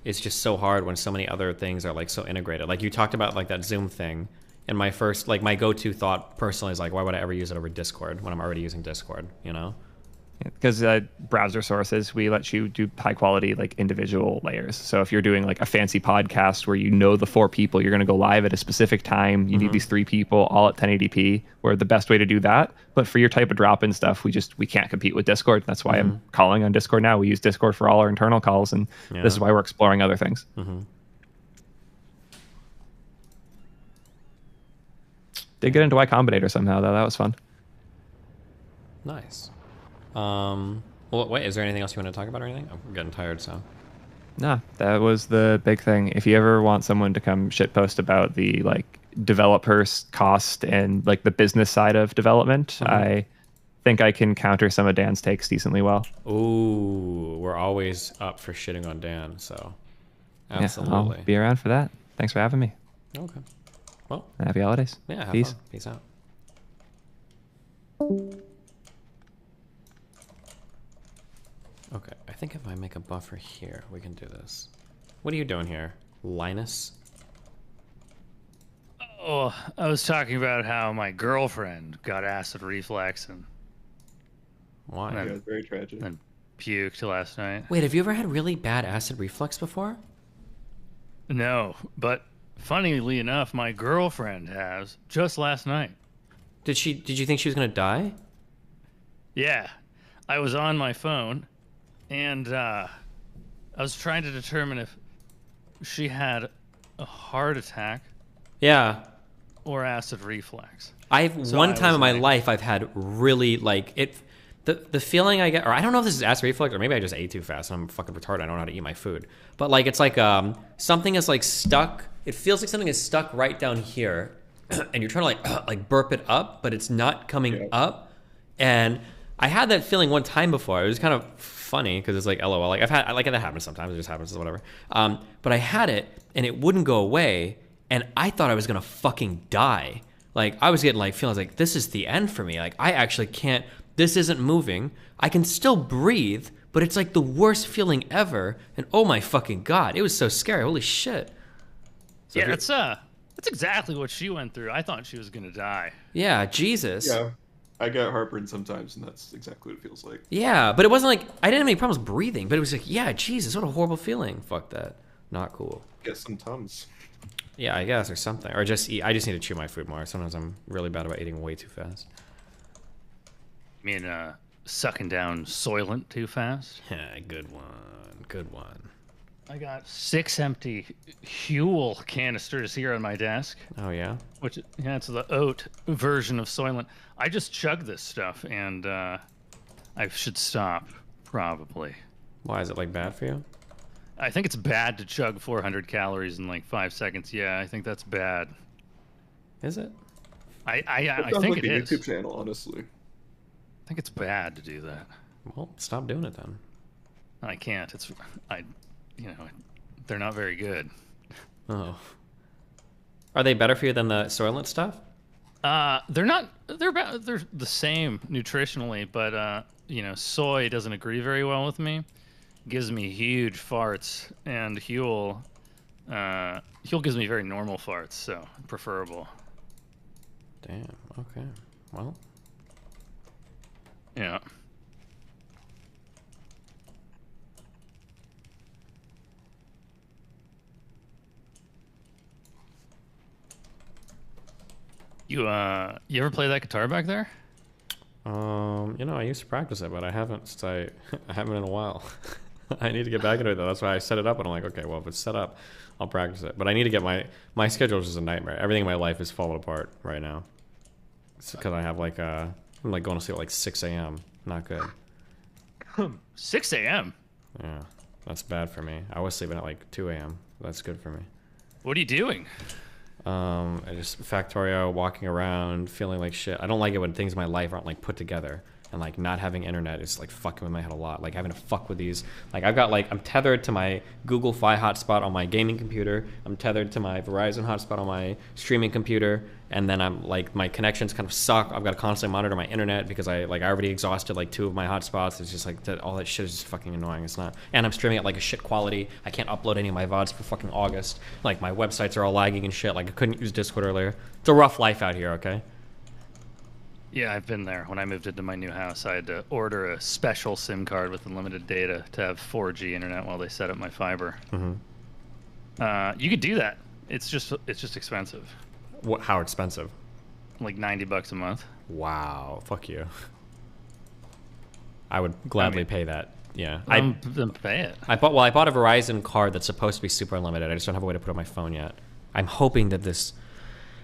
it's just so hard when so many other things are like so integrated. Like you talked about like that Zoom thing, and my first like my go-to thought personally is like, why would I ever use it over Discord when I'm already using Discord, you know? Because browser sources, we let you do high quality like individual layers. So if you're doing like a fancy podcast where you know the 4 people, you're going to go live at a specific time. You need these 3 people all at 1080p. We're the best way to do that. But for your type of drop-in stuff, we can't compete with Discord. That's why I'm calling on Discord now. We use Discord for all our internal calls, and this is why we're exploring other things. Did get into Y Combinator somehow though. That was fun. Nice. Well, wait, is there anything else you want to talk about or anything? I'm getting tired, so. Nah, that was the big thing. If you ever want someone to come shitpost about the like developers cost and like the business side of development, I think I can counter some of Dan's takes decently well. Ooh, we're always up for shitting on Dan, so absolutely. Yeah, I'll be around for that. Thanks for having me. Okay. Well, happy holidays. Yeah, have Peace. fun. Peace out. Okay, I think if I make a buffer here, we can do this. What are you doing here, Linus? Oh, I was talking about how my girlfriend got acid reflux and why? Yeah, it's very tragic. And puked last night. Wait, have you ever had really bad acid reflux before? No, but funnily enough, my girlfriend has just last night. Did you think she was gonna die? Yeah, I was on my phone, and I was trying to determine if she had a heart attack. Yeah. Or acid reflux. One time in my life I've had really like it. The feeling I get, or I don't know if this is acid reflux, or maybe I just ate too fast and I'm fucking retarded. I don't know how to eat my food. But like it's like something is like stuck. It feels like something is stuck right down here, and you're trying to like burp it up, but it's not coming up. And I had that feeling one time before. It was kind of funny because it's like LOL. Like I've had like that happens sometimes. It just happens, whatever. But I had it and it wouldn't go away, and I thought I was gonna fucking die. Like I was getting like feelings like this is the end for me. Like I actually can't. This isn't moving. I can still breathe, but it's like the worst feeling ever. And oh my fucking god, it was so scary. Holy shit. So yeah, that's exactly what she went through. I thought she was gonna die. Yeah, Jesus. Yeah, I get heartburn sometimes, and that's exactly what it feels like. Yeah, but it wasn't like I didn't have any problems breathing, but it was like, yeah, Jesus, what a horrible feeling. Fuck that. Not cool. Get some Tums. Yeah, I guess, or something. Or just eat. I just need to chew my food more. Sometimes I'm really bad about eating way too fast. I mean, sucking down Soylent too fast. Yeah, good one. Good one. I got 6 empty Huel canisters here on my desk. Oh, yeah? Which, yeah, it's the oat version of Soylent. I just chug this stuff, and I should stop, probably. Why, is it, like, bad for you? I think it's bad to chug 400 calories in, like, 5 seconds. Yeah, I think that's bad. Is it? I sounds think like it a is. YouTube channel, honestly. I think it's bad to do that. Well, stop doing it then. I can't. They're not very good. Oh. Are they better for you than the Soylent stuff? They're not. They're the same nutritionally, but soy doesn't agree very well with me. Gives me huge farts, and Huel gives me very normal farts, so preferable. Damn. Okay. Well. Yeah. You ever play that guitar back there? I used to practice it, but I haven't since I haven't in a while. I need to get back into it though. That's why I set it up, and I'm like, okay, well, if it's set up, I'll practice it. But I need to get my schedule is just a nightmare. Everything in my life is falling apart right now. It's because I have I'm like going to sleep at like 6 a.m. Not good. 6 a.m. Yeah, that's bad for me. I was sleeping at like 2 a.m. That's good for me. What are you doing? I just Factorio, walking around, feeling like shit. I don't like it when things in my life aren't like put together, and like not having internet is like fucking with my head a lot. Like having to fuck with these. Like I'm tethered to my Google Fi hotspot on my gaming computer. I'm tethered to my Verizon hotspot on my streaming computer, and then I'm like my connections kind of suck. I've got to constantly monitor my internet because I already exhausted like 2 of my hotspots. It's just like all that shit is just fucking annoying. It's not, and I'm streaming at like a shit quality. I can't upload any of my VODs for fucking August. Like my websites are all lagging and shit. Like I couldn't use Discord earlier. It's a rough life out here. Okay. Yeah, I've been there. When I moved into my new house, I had to order a special SIM card with unlimited data to have 4G internet while they set up my fiber. Mm-hmm. You could do that. It's just expensive. What? How expensive? Like $90 a month. Wow. Fuck you. I would gladly pay that. Yeah. Then pay it. I bought a Verizon card that's supposed to be super unlimited. I just don't have a way to put it on my phone yet. I'm hoping that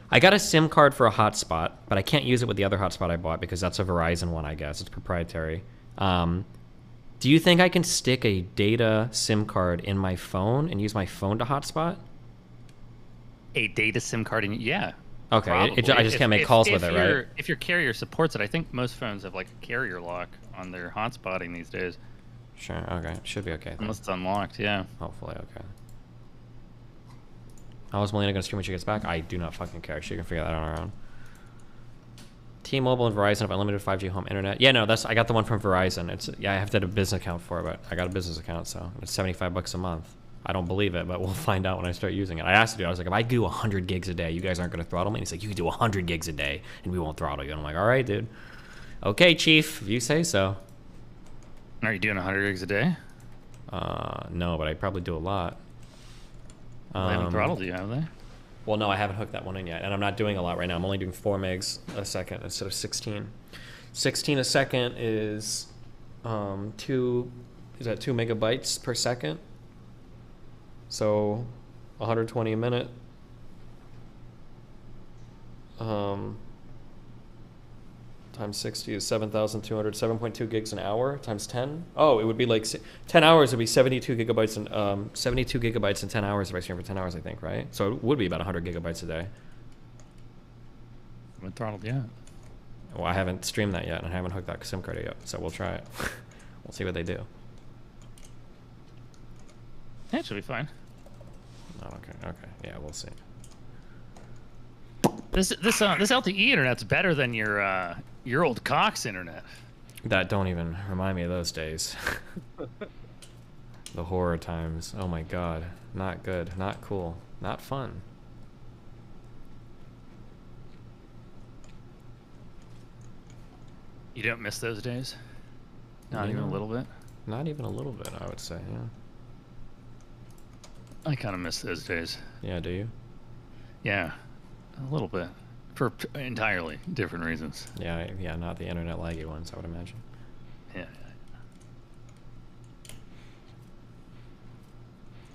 I got a SIM card for a hotspot, but I can't use it with the other hotspot I bought because that's a Verizon one, I guess. It's proprietary. Do you think I can stick a data SIM card in my phone and use my phone to hotspot? A data SIM card in yeah. Okay, I just can't make calls with it, right? If your carrier supports it, I think most phones have like a carrier lock on their hotspotting these days. Sure, okay. Should be okay then. Unless it's unlocked, yeah. Hopefully, okay. How is Melina going to stream when she gets back? I do not fucking care. She can figure that out on her own. T-Mobile and Verizon have unlimited 5G home internet. Yeah, no, I got the one from Verizon. I have to have a business account for it, but I got a business account, so it's $75 a month. I don't believe it, but we'll find out when I start using it. I asked you, I was like, if I do 100 gigs a day, you guys aren't going to throttle me? And he's like, you can do 100 gigs a day, and we won't throttle you. And I'm like, all right, dude. Okay, chief, if you say so. Are you doing 100 gigs a day? No, but I probably do a lot. They haven't throttled you, have they? Well, no, I haven't hooked that one in yet, and I'm not doing a lot right now. I'm only doing 4 megs a second instead of 16. 16 a second is 2 megabytes per second? So 120 a minute. Times 60 is 7,200, 7.2 gigs an hour times 10. Oh, it would be like 10 hours would be 72 gigabytes and 72 gigabytes in 10 hours if I stream for 10 hours, I think, right? So it would be about 100 gigabytes a day. I haven't throttled yet. Well, I haven't streamed that yet, and I haven't hooked that SIM card yet, so we'll try it. We'll see what they do. Yeah, it should be fine. Oh, okay, yeah, we'll see. This LTE internet's better than your old Cox internet. That don't even remind me of those days. The horror times. Oh my god. Not good. Not cool. Not fun. You don't miss those days? Not even a little bit? Not even a little bit, I would say, yeah. I kind of miss those days. Yeah, do you? Yeah, a little bit. For entirely different reasons. Yeah, not the internet laggy ones, I would imagine. Yeah.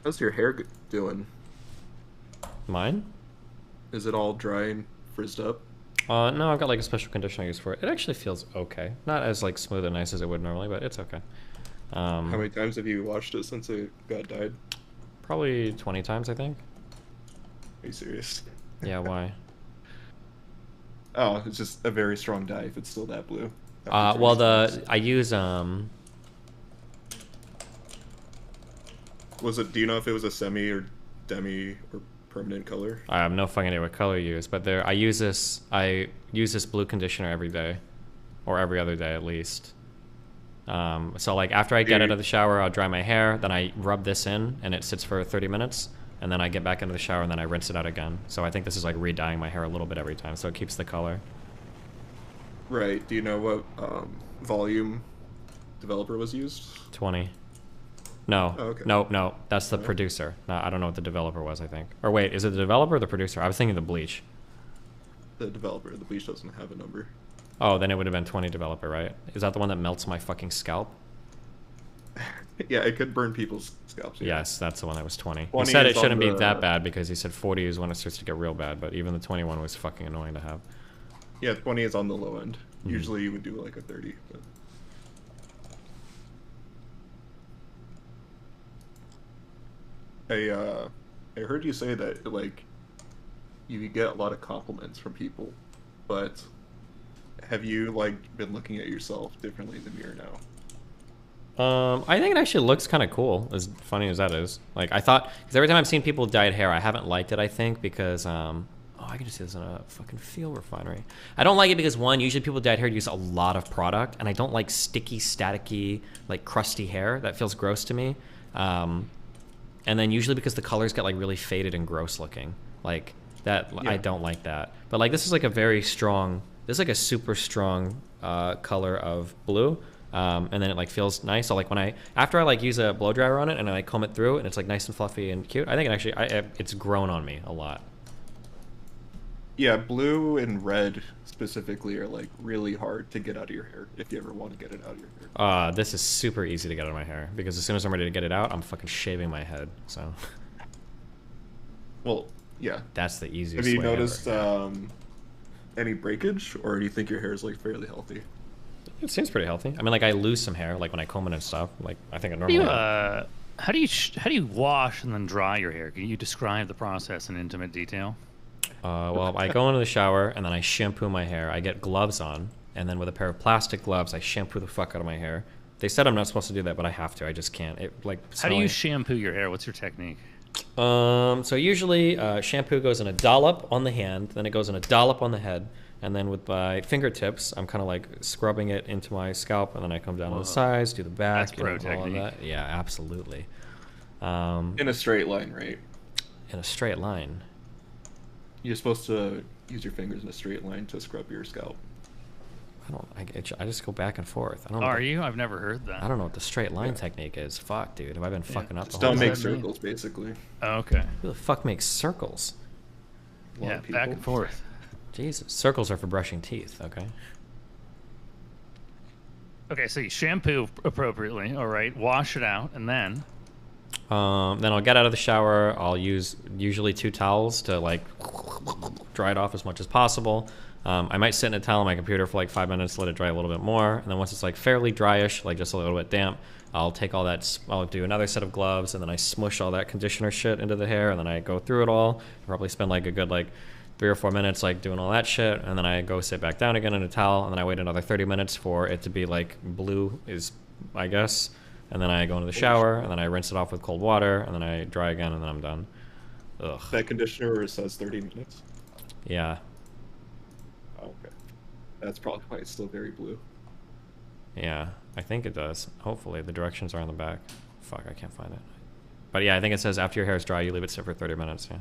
How's your hair doing? Mine? Is it all dry and frizzed up? No, I've got like a special conditioner I use for it. It actually feels okay. Not as like smooth and nice as it would normally, but it's okay. How many times have you washed it since it got dyed? Probably 20 times, I think. Are you serious? Yeah, why? Oh, it's just a very strong dye if it's still that blue. Well, I use Was it? Do you know if it was a semi or demi or permanent color? I have no fucking idea what color you use, but I use this blue conditioner every day, or every other day at least. So like after I get out of the shower, I'll dry my hair, then I rub this in, and it sits for 30 minutes, and then I get back into the shower, and then I rinse it out again. So I think this is like re-dyeing my hair a little bit every time, so it keeps the color. Right. Do you know what volume developer was used? 20. No. Oh, okay. No. That's the producer. No, I don't know what the developer was, I think. Or wait, is it the developer or the producer? I was thinking the bleach. The developer. The bleach doesn't have a number. Oh, then it would have been 20 developer, right? Is that the one that melts my fucking scalp? Yeah, it could burn people's scalps. Yeah. Yes, that's the one that was 20. He said it shouldn't be that bad because he said 40 is when it starts to get real bad, but even the 21 was fucking annoying to have. Yeah, 20 is on the low end. Usually you would do like a 30. But... I heard you say that like you get a lot of compliments from people, but have you like been looking at yourself differently in the mirror now? I think it actually looks kind of cool, as funny as that is. Like, I thought, because every time I've seen people with dyed hair, I haven't liked it, I think, because, oh, I can just see this in a fucking fuel refinery. I don't like it because, one, usually people with dyed hair use a lot of product, and I don't like sticky, staticky, like, crusty hair. That feels gross to me. And then usually because the colors get, like, really faded and gross looking. Like, that, yeah. I don't like that. But, like, this is, like, a very strong, this is, like, a super strong color of blue. And then it like feels nice. So like after I like use a blow dryer on it and I like comb it through and it's like nice and fluffy and cute. I think it actually it's grown on me a lot. Yeah, blue and red specifically are like really hard to get out of your hair if you ever want to get it out of your hair. This is super easy to get out of my hair because as soon as I'm ready to get it out, I'm fucking shaving my head. So. Well, yeah. That's the easiest. Have you way noticed ever. Any breakage, or do you think your hair is like fairly healthy? It seems pretty healthy. I mean, like I lose some hair, like when I comb it and stuff. Like I think I How do normally. you, how do you wash and then dry your hair? Can you describe the process in intimate detail? Well, I go into the shower and then I shampoo my hair. I get gloves on, and then with a pair of plastic gloves, I shampoo the fuck out of my hair. They said I'm not supposed to do that, but I have to. I just can't. It like. How do you shampoo your hair? What's your technique? So usually shampoo goes in a dollop on the hand, then it goes in a dollop on the head, and then with my fingertips, I'm kind of like scrubbing it into my scalp, and then I come down to the sides, do the back, That's pro all of technique. that. Yeah, absolutely. In a straight line, right? In a straight line. You're supposed to use your fingers in a straight line to scrub your scalp. I just go back and forth. I don't know Are you? I've never heard that. I don't know what the straight line technique is. Fuck, dude. Have I been fucking up the Just whole don't time? make circles, basically. Oh, okay. Who the fuck makes circles? Yeah, back and forth. Jesus. Circles are for brushing teeth, okay? Okay, so you shampoo appropriately, all right, wash it out, and then? Then I'll get out of the shower. I'll use usually 2 towels to like dry it off as much as possible. I might sit in a towel on my computer for like 5 minutes, let it dry a little bit more, and then once it's like fairly dryish, like just a little bit damp, I'll take all that, I'll do another set of gloves, and then I smush all that conditioner shit into the hair, and then I go through it all. Probably spend like a good like 3 or 4 minutes like doing all that shit, and then I go sit back down again in a towel, and then I wait another 30 minutes for it to be like blue is, I guess, and then I go into the shower, and then I rinse it off with cold water, and then I dry again, and then I'm done. Ugh. That conditioner says 30 minutes? Yeah. Okay. That's probably why it's still very blue. Yeah, I think it does. Hopefully, the directions are on the back. Fuck, I can't find it. But yeah, I think it says after your hair is dry, you leave it sit for 30 minutes, yeah.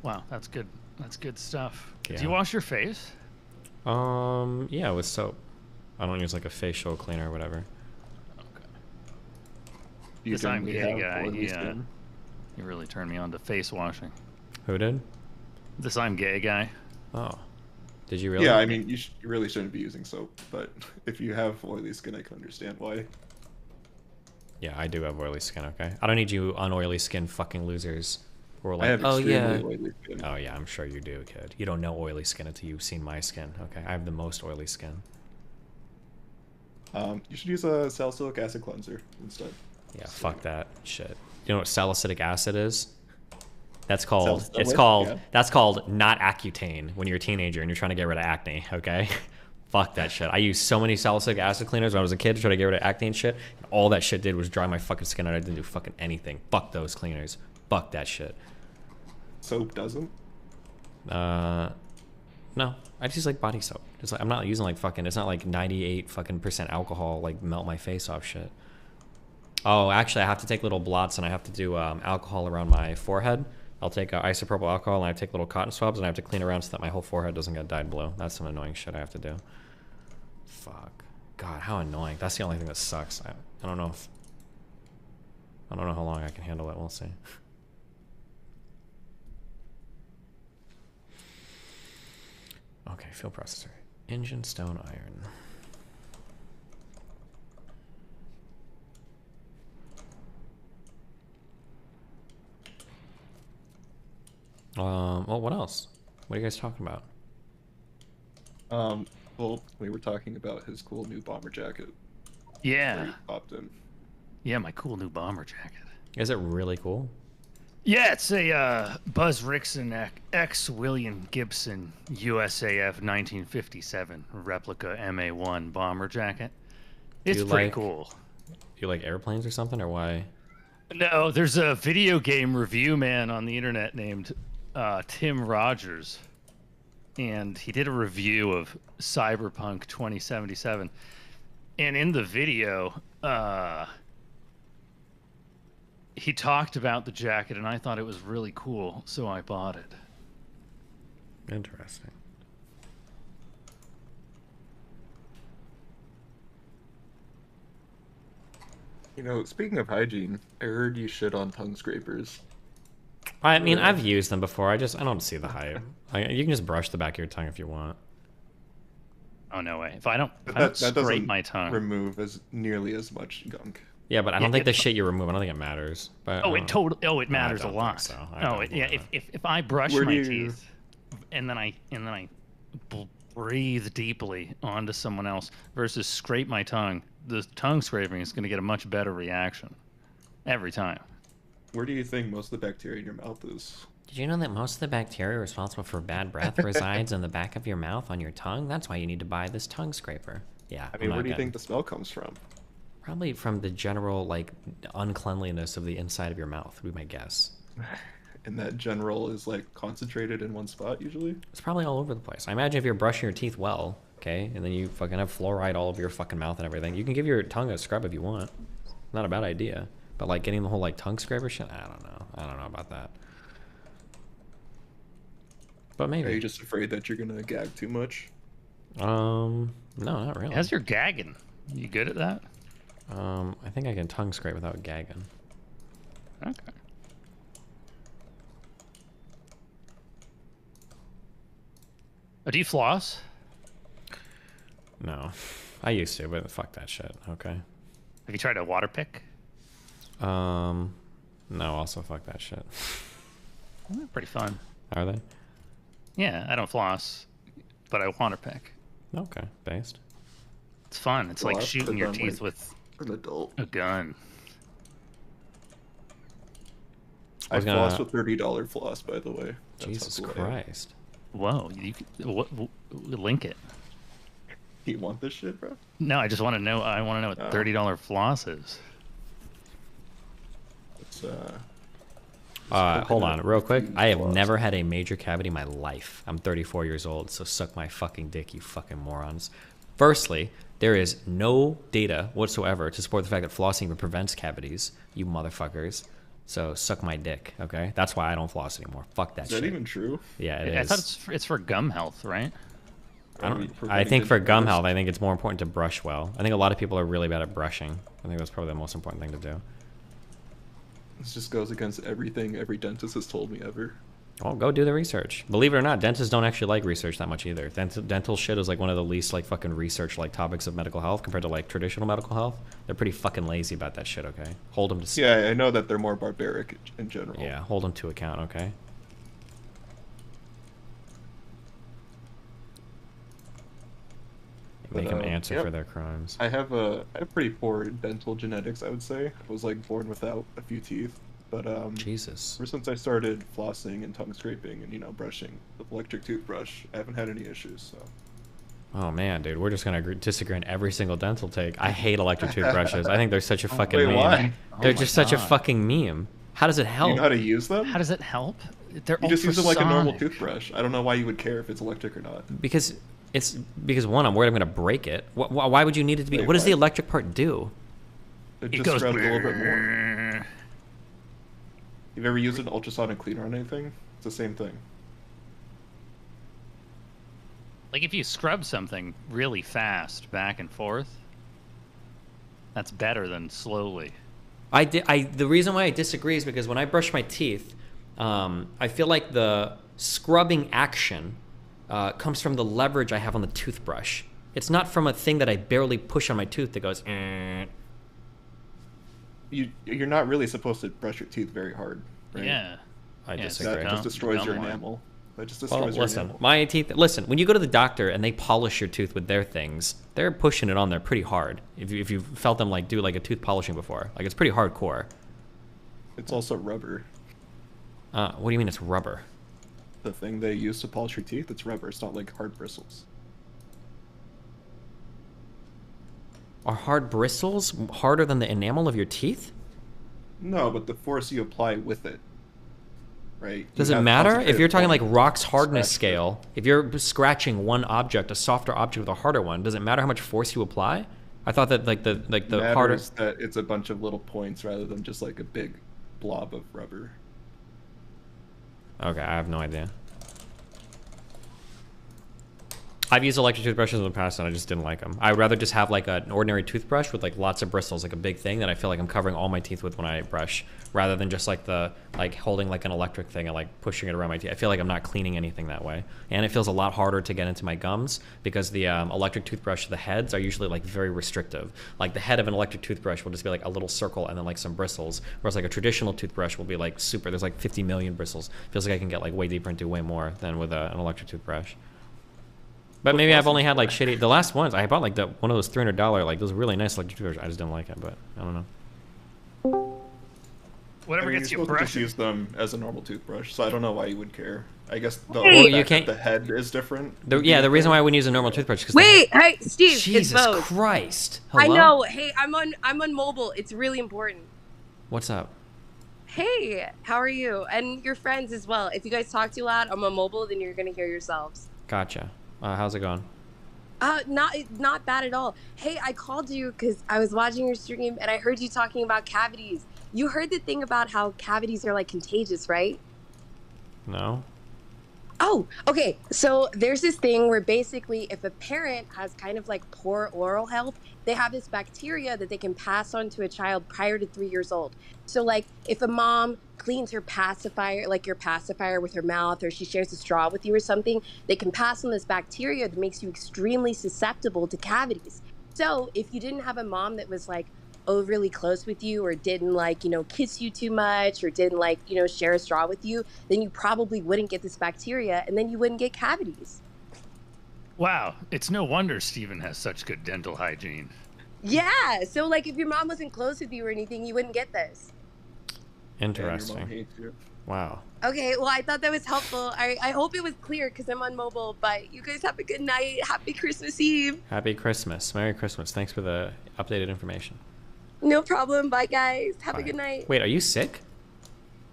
Wow, that's good. That's good stuff. Yeah. Do you wash your face? Yeah, with soap. I don't use like a facial cleaner or whatever. You This I'm generally gay have guy. oily Yeah. skin? You really turned me on to face washing. Who did? This I'm gay guy. Oh. Did you really? Yeah, I mean, you really shouldn't be using soap, but if you have oily skin, I can understand why. Yeah, I do have oily skin, okay? I don't need you unoily skin fucking losers who are I like, have oh yeah. extremely oily skin. Oh yeah, I'm sure you do, kid. You don't know oily skin until you've seen my skin, okay? I have the most oily skin. You should use a salicylic acid cleanser instead. Yeah, fuck that shit. You know what salicylic acid is? That's called, Salicylic? that's called not Accutane when you're a teenager and you're trying to get rid of acne, okay? Fuck that shit. I used so many salicylic acid cleaners when I was a kid to try to get rid of acne and shit. And all that shit did was dry my fucking skin out. I didn't do fucking anything. Fuck those cleaners. Fuck that shit. Soap doesn't? No. I just use like body soap. Just like, I'm not using like fucking, it's not like 98 fucking % alcohol, like melt my face off shit. Oh, actually I have to take little blots and I have to do alcohol around my forehead. I'll take isopropyl alcohol and I take little cotton swabs and I have to clean around so that my whole forehead doesn't get dyed blue. That's some annoying shit I have to do. Fuck. God, how annoying. That's the only thing that sucks. I don't know if... I don't know how long I can handle it. We'll see. Okay, field processor. Engine, stone, iron. Well, what else? What are you guys talking about? Well, we were talking about his cool new bomber jacket. Yeah. He popped in. Yeah, my cool new bomber jacket. Is it really cool? Yeah, it's a Buzz Rickson X William Gibson USAF 1957 replica MA1 bomber jacket. It's pretty cool. You like airplanes or something, or why? No, there's a video game review man on the internet named Tim Rogers, and he did a review of Cyberpunk 2077. And in the video, he talked about the jacket, and I thought it was really cool, so I bought it. Interesting. You know, speaking of hygiene, I heard you shit on tongue scrapers. I mean, I've used them before. I don't see the hype. You can just brush the back of your tongue if you want. Oh no way! If I don't That scrape doesn't my tongue, remove as nearly as much gunk. Yeah, but I don't think the shit you remove. I don't think it matters. But it matters a don't lot. think so. If I brush Where my do you- teeth and then I breathe deeply onto someone else versus scrape my tongue. The tongue scraping is going to get a much better reaction every time. Where do you think most of the bacteria in your mouth is? Did you know that most of the bacteria responsible for bad breath resides in the back of your mouth on your tongue? That's why you need to buy this tongue scraper. Yeah. I mean, where do you think the smell comes from? Probably from the general, like, uncleanliness of the inside of your mouth, would be my guess. And that general is, like, concentrated in one spot, usually? It's probably all over the place. I imagine if you're brushing your teeth well, okay, and then you fucking have fluoride all over your fucking mouth and everything, you can give your tongue a scrub if you want. Not a bad idea. But, like, getting the whole, like, tongue scraper shit, I don't know. I don't know about that. But maybe. Are you just afraid that you're gonna gag too much? No, not really. How's your gagging? You good at that? I think I can tongue scrape without gagging. Okay. Oh, do you floss? No. I used to, but fuck that shit, okay? Have you tried a water pick? No, also fuck that shit. They're pretty fun. Are they? Yeah, I don't floss, but I water pick. Okay, based. It's fun. It's Well, like I've shooting put your on, teeth like, with an adult. a gun. I was floss gonna- with $30 floss, by the way. That's Jesus how cool I am. Christ. Whoa, link it. You want this shit, bro? No, I just want to know. I want to know what Oh. $30 floss is. It's Hold on, real quick. I have never had a major cavity in my life. I'm 34 years old, so suck my fucking dick, you fucking morons. Firstly, there is no data whatsoever to support the fact that flossing even prevents cavities, you motherfuckers. So suck my dick, okay? That's why I don't floss anymore. Fuck that Is shit. that even true? Yeah, it I is. thought it's for gum health, right? I think for gum health, I think it's more important to brush well. I think a lot of people are really bad at brushing. I think that's probably the most important thing to do. This just goes against everything every dentist has told me ever. Well, go do the research. Believe it or not, dentists don't actually like research that much either. Dental shit is like one of the least like fucking research like topics of medical health compared to like traditional medical health. They're pretty fucking lazy about that shit, okay? Hold them to... Yeah, I know that they're more barbaric in general. Yeah, hold them to account, okay? But, Make them answer yep. for their crimes. I have pretty poor dental genetics, I would say. I was like born without a few teeth. But Jesus. Ever since I started flossing and tongue scraping and, you know, brushing with electric toothbrush, I haven't had any issues, so. Oh man, dude, we're just gonna disagree on every single dental take. I hate electric toothbrushes. I think they're such a fucking meme. Why? They're just such a fucking meme. How does it help? You know how to use them? How does it help? They're You just use them like a normal ultrasonic. toothbrush. I don't know why you would care if it's electric or not. Because one, I'm worried I'm gonna break it. Why would you need it to be? Wait, what does the what? electric part do? It It just goes scrubs a little bit more. You've ever used an ultrasonic cleaner on anything? It's the same thing. Like if you scrub something really fast back and forth, that's better than slowly. The reason why I disagree is because when I brush my teeth, I feel like the scrubbing action comes from the leverage I have on the toothbrush. It's not from a thing that I barely push on my tooth that goes. You're not really supposed to brush your teeth very hard, right? Yeah. I Yeah, disagree. That just destroys Gum your line. enamel. That just Well, destroys your listen, enamel. my teeth. Listen, when you go to the doctor and they polish your tooth with their things, they're pushing it on there pretty hard. If you felt them like do like a tooth polishing before, like it's pretty hardcore. It's also rubber. What do you mean it's rubber? The thing they use to polish your teeth, it's rubber. It's not like hard bristles. Are hard bristles harder than the enamel of your teeth? No, but the force you apply with it, right? Does You it have matter? If concentrated you're talking like force. rock's hardness Scratch scale, if you're scratching one object, a softer object with a harder one, does it matter how much force you apply? I thought that like the Matters harder. that it's a bunch of little points rather than just like a big blob of rubber. Okay, I have no idea. I've used electric toothbrushes in the past and I just didn't like them. I'd rather just have like an ordinary toothbrush with like lots of bristles, like a big thing that I feel like I'm covering all my teeth with when I brush, rather than just like holding like an electric thing and like pushing it around my teeth. I feel like I'm not cleaning anything that way. And it feels a lot harder to get into my gums because the electric toothbrush, the heads are usually like very restrictive. Like the head of an electric toothbrush will just be like a little circle and then like some bristles, whereas like a traditional toothbrush will be like super, there's like 50 million bristles. Feels like I can get like way deeper into way more than with an electric toothbrush. But maybe I've only had like shitty. The last ones I bought like one of those $300 like those really nice electric toothbrushes. I just didn't like it, but I don't know. Whatever gets you you're supposed to just brushing. use them as a normal toothbrush, so I don't know why you would care. I guess the, Hey! you can't, the head is different. The reason why I wouldn't use a normal toothbrush because Wait, hey, Steve. Jesus it's Bose. Christ! I Hello? know. Hey, I'm on mobile. It's really important. What's up? Hey, how are you? And your friends as well. If you guys talk too loud, I'm on mobile, then you're gonna hear yourselves. Gotcha. How's it going? Not bad at all. Hey, I called you because I was watching your stream and I heard you talking about cavities. You heard the thing about how cavities are like contagious, right? No. Oh, okay. So there's this thing where basically if a parent has kind of like poor oral health, they have this bacteria that they can pass on to a child prior to 3 years old. So like if a mom cleans her pacifier, like your pacifier with her mouth, or she shares a straw with you or something, they can pass on this bacteria that makes you extremely susceptible to cavities. So if you didn't have a mom that was like overly close with you or didn't like, kiss you too much or didn't like, share a straw with you, then you probably wouldn't get this bacteria and then you wouldn't get cavities. Wow, it's no wonder Steven has such good dental hygiene. Yeah, so like if your mom wasn't close with you or anything, you wouldn't get this. Interesting. Wow. Okay, well, I thought that was helpful. I hope it was clear because I'm on mobile, but you guys have a good night. Happy Christmas Eve. Happy Christmas. Merry Christmas. Thanks for the updated information. No problem. Bye, guys. Have a good night. Wait, are you sick?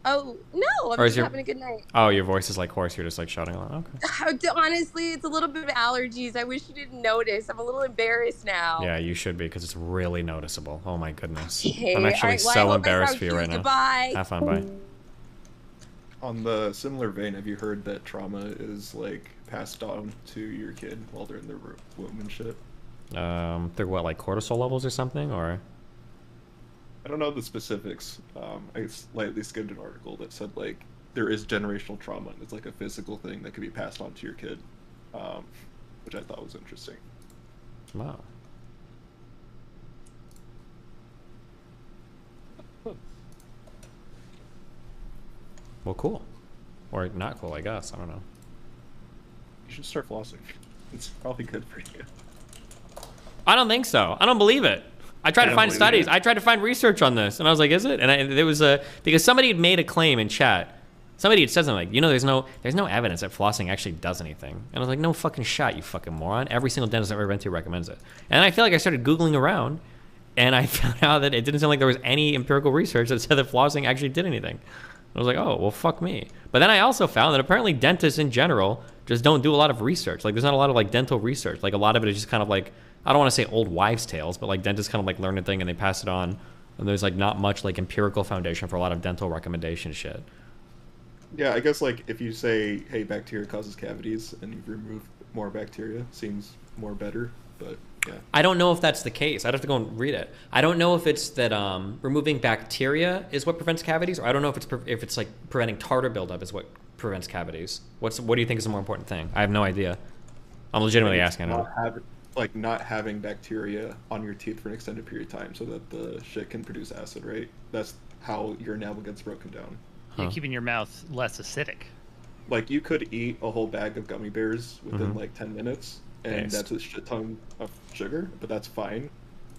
Oh, no, I'm just having a good night. Oh, your voice is like hoarse. You're just like shouting along. Okay. Honestly, it's a little bit of allergies. I wish you didn't notice. I'm a little embarrassed now. Yeah, you should be because it's really noticeable. Oh my goodness. Okay. I'm actually All right, well, I so hope I embarrassed sound for you cute. right now. Goodbye. Have fun. Bye. On the similar vein, have you heard that trauma is like passed on to your kid while they're in their womb and shit? They're what, like cortisol levels or something, or? I don't know the specifics. I slightly skimmed an article that said like there is generational trauma and it's like a physical thing that could be passed on to your kid, which I thought was interesting. Wow. Well, cool. Or not cool, I guess. I don't know. You should start flossing. It's probably good for you. I don't think so. I don't believe it. I tried to find studies. I tried to find research on this, and I was like, "Is it?" And there was because somebody had made a claim in chat. Somebody had said something like, there's no evidence that flossing actually does anything. And I was like, no fucking shot, you fucking moron. Every single dentist I've ever been to recommends it. And I feel like I started Googling around, and I found out that it didn't sound like there was any empirical research that said that flossing actually did anything. I was like, oh, well, fuck me. But then I also found that apparently dentists in general just don't do a lot of research. Like, there's not a lot of, like, dental research. Like, a lot of it is just kind of like, I don't want to say old wives' tales, but, like, dentists kind of, like, learn a thing and they pass it on. And there's, like, not much, like, empirical foundation for a lot of dental recommendation shit. Yeah, I guess, like, if you say, hey, bacteria causes cavities, and you remove more bacteria, seems more better, but, yeah. I don't know if that's the case. I'd have to go and read it. I don't know if it's that removing bacteria is what prevents cavities, or I don't know if it's like preventing tartar buildup is what prevents cavities. What do you think is the more important thing? I have no idea. I'm legitimately asking. Not having bacteria on your teeth for an extended period of time so that the shit can produce acid, right? That's how your enamel gets broken down. Yeah, keeping your mouth less acidic. Like, you could eat a whole bag of gummy bears within like 10 minutes, and that's a shit ton of sugar, but that's fine.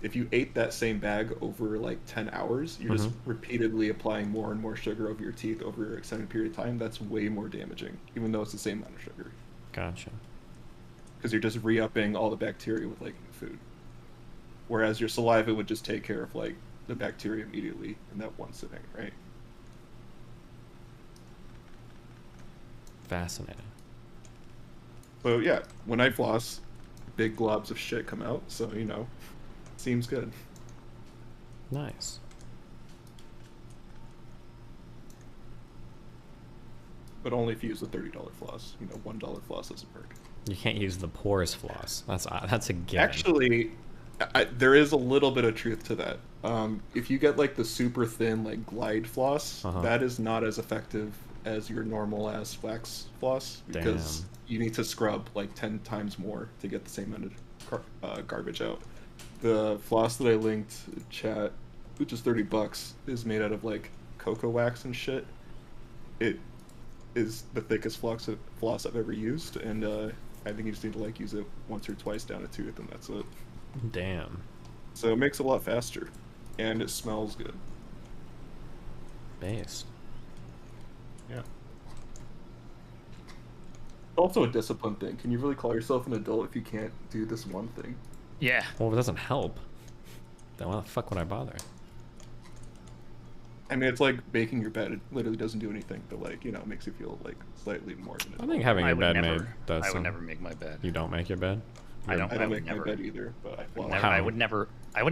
If you ate that same bag over like 10 hours, you're just repeatedly applying more and more sugar over your teeth over an extended period of time. That's way more damaging, even though it's the same amount of sugar. Gotcha. Because you're just re-upping all the bacteria with like food. Whereas your saliva would just take care of like the bacteria immediately in that one sitting, right? Fascinating. So yeah, when I floss, big globs of shit come out, so you know, seems good. Nice. But only if you use the $30 floss. You know, $1 floss doesn't work. You can't use the porous floss. That's a given. Actually, there is a little bit of truth to that. If you get like the super thin like Glide floss, that is not as effective as your normal ass wax floss because you need to scrub like 10 times more to get the same amount of garbage out. The floss that I linked in chat, which is $30, is made out of like cocoa wax and shit. It is the thickest floss I've ever used, and I think you just need to like use it once or twice down a tooth, and that's it. Damn. So it makes it a lot faster, and it smells good. Based. Yeah. Also a discipline thing. Can you really call yourself an adult if you can't do this one thing? Yeah. Well, it doesn't help. Then why the fuck would I bother? I mean, it's like baking your bed. It literally doesn't do anything, but like, you know, it makes you feel like slightly more of an adult. I think having your bed made does. I would never make my bed. You don't make your bed? I don't make my bed either, but I would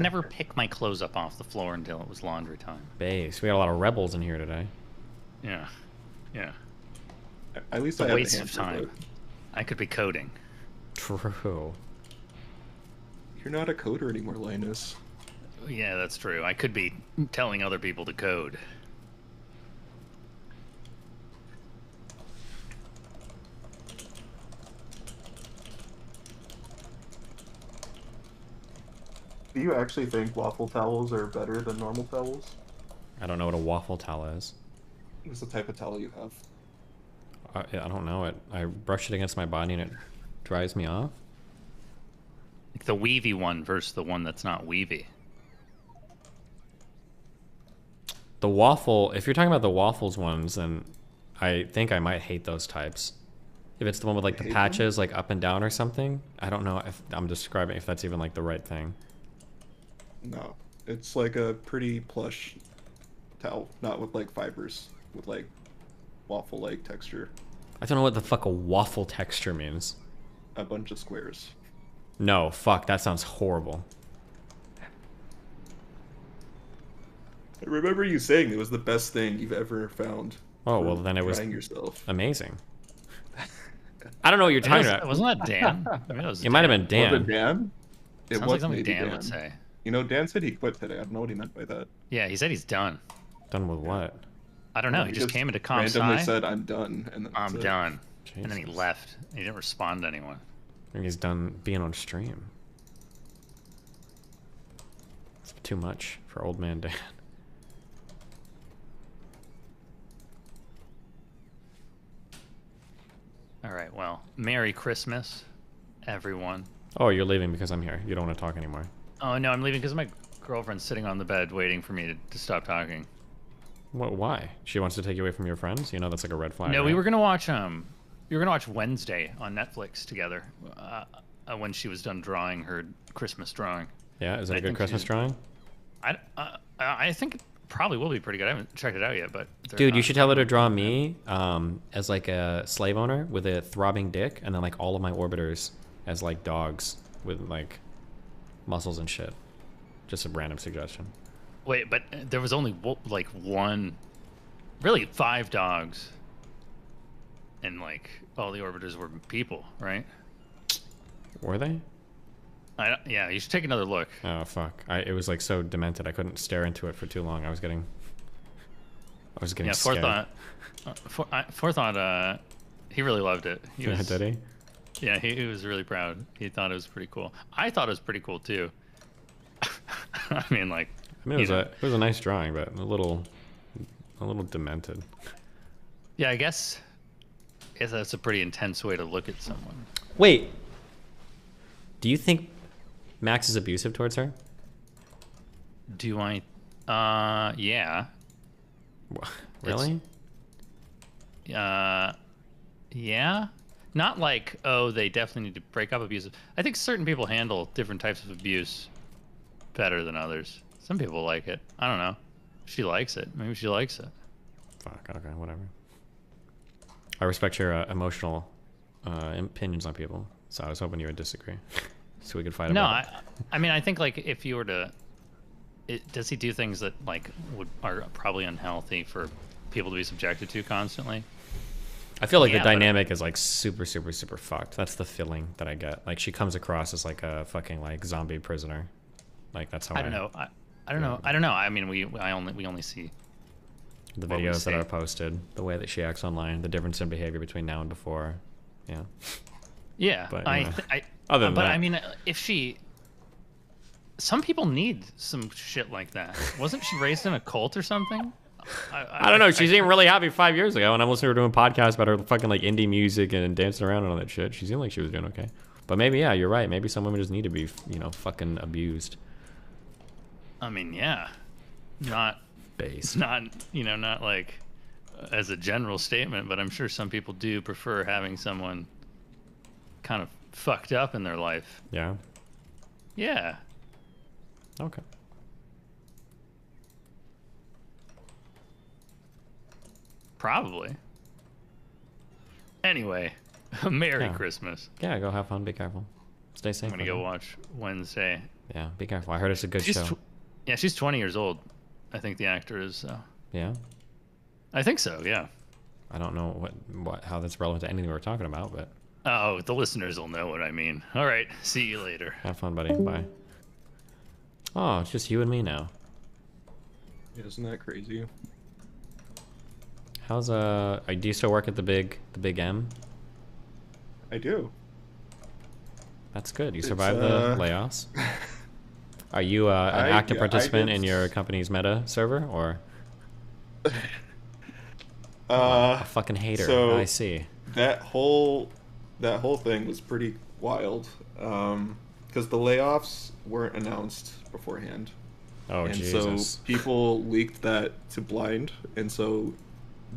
never pick my clothes up off the floor until it was laundry time. Base. We got a lot of rebels in here today. Yeah. Yeah. At least it's I a have waste the of hamster, time. I could be coding. True. You're not a coder anymore, Linus. Yeah, that's true. I could be telling other people to code. Do you actually think waffle towels are better than normal towels? I don't know what a waffle towel is. It's the type of towel you have. I don't know it. I brush it against my body and it dries me off. Like the weavy one versus the one that's not weavy. The waffle, if you're talking about the waffles ones, then I think I might hate those types. If it's the one with like the patches like up and down or something, I don't know if I'm describing if that's even like the right thing. No, it's like a pretty plush towel, not with like fibers, with like waffle-like texture. I don't know what the fuck a waffle texture means. A bunch of squares. No, fuck, that sounds horrible. I remember you saying it was the best thing you've ever found. Oh, well then it was yourself. Amazing. I don't know what you're talking about. Wasn't that Dan? I mean, it might have been Dan. Was it Dan? It Sounds was like something maybe Dan would say. You know, Dan said he quit today. I don't know what he meant by that. Yeah, he said he's done. Done with what? I don't know. He just came into comp randomly sci. said, "I'm done," and then I'm done. Jesus. And then he left. He didn't respond to anyone. I think he's done being on stream. It's too much for old man Dan. All right, well, Merry Christmas, everyone. Oh, you're leaving because I'm here. You don't want to talk anymore. Oh, no, I'm leaving because my girlfriend's sitting on the bed waiting for me to stop talking. What? Why? She wants to take you away from your friends? You know that's like a red flag. No, right? we were gonna watch Wednesday on Netflix together when she was done drawing her Christmas drawing. Yeah, is it a good Christmas drawing? I think it probably will be pretty good. I haven't checked it out yet, but dude, you should tell her to draw me as like a slave owner with a throbbing dick, and then like all of my orbiters as like dogs with like muscles and shit. Just a random suggestion. Wait, but there was only like one, really 5 dogs, and like all the orbiters were people, right? Were they? Yeah, you should take another look. Oh fuck! It was like so demented. I couldn't stare into it for too long. I was getting scared. Forethought, he really loved it. Did he? Yeah, he was really proud. He thought it was pretty cool. I thought it was pretty cool too. I mean, it was a nice drawing, but a little demented. Yeah, I guess that's a pretty intense way to look at someone. Wait, do you think Max is abusive towards her? Do I? Yeah. Really? Yeah. Not like, oh, they definitely need to break up abusive. I think certain people handle different types of abuse better than others. Some people like it. I don't know. She likes it. Maybe she likes it. Fuck, okay, whatever. I respect your emotional opinions on people, so I was hoping you would disagree. So we could fight about it. I mean, I think like if you were to... does he do things that like are probably unhealthy for people to be subjected to constantly? I feel like the dynamic is like super, super, super fucked. That's the feeling that I get. Like she comes across as like a fucking like zombie prisoner. Like that's how I don't know. I don't know. I don't know. I mean, we only see the videos that are posted, the way that she acts online, the difference in behavior between now and before. Yeah. Yeah. But, other than that, I mean, if she, some people need some shit like that. Wasn't she raised in a cult or something? I don't know. She seemed really happy 5 years ago, and I'm listening to her doing podcasts about her fucking like indie music and dancing around and all that shit. She seemed like she was doing okay. But maybe, yeah, you're right. Maybe some women just need to be, you know, fucking abused. I mean, yeah, not base, not not like as a general statement, but I'm sure some people do prefer having someone kind of fucked up in their life. Yeah. Yeah. Okay. Probably. Anyway, Merry Yeah. Christmas. Yeah, go have fun. Be careful. Stay safe. I'm gonna go watch Wednesday. Yeah, be careful. I heard it's a good She's show. Yeah, she's 20 years old. I think the actor is. Yeah. I think so. Yeah. I don't know how that's relevant to anything we're talking about, but Oh, the listeners will know what I mean. All right. See you later. have fun, buddy. Bye. Oh, it's just you and me now. Isn't that crazy? How's do you still work at the big M? I do. That's good. You It's, survived the layoffs. Are you an active participant in your company's meta server, or a fucking hater? So I see. That whole thing was pretty wild, because the layoffs weren't announced beforehand. Oh, and Jesus. so people leaked that to Blind, and so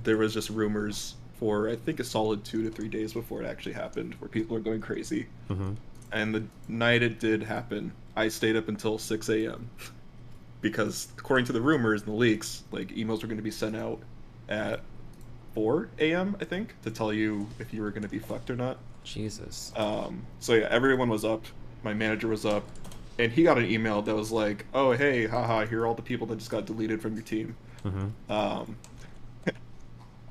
there was just rumors for I think a solid 2 to 3 days before it actually happened, where people are going crazy. Mm-hmm. And the night it did happen, I stayed up until 6 a.m. because according to the rumors and the leaks, like emails were going to be sent out at 4 a.m. I think to tell you if you were going to be fucked or not. Jesus. So yeah, everyone was up. My manager was up, and he got an email that was like, "Oh hey, haha, here are all the people that just got deleted from your team." Mm-hmm.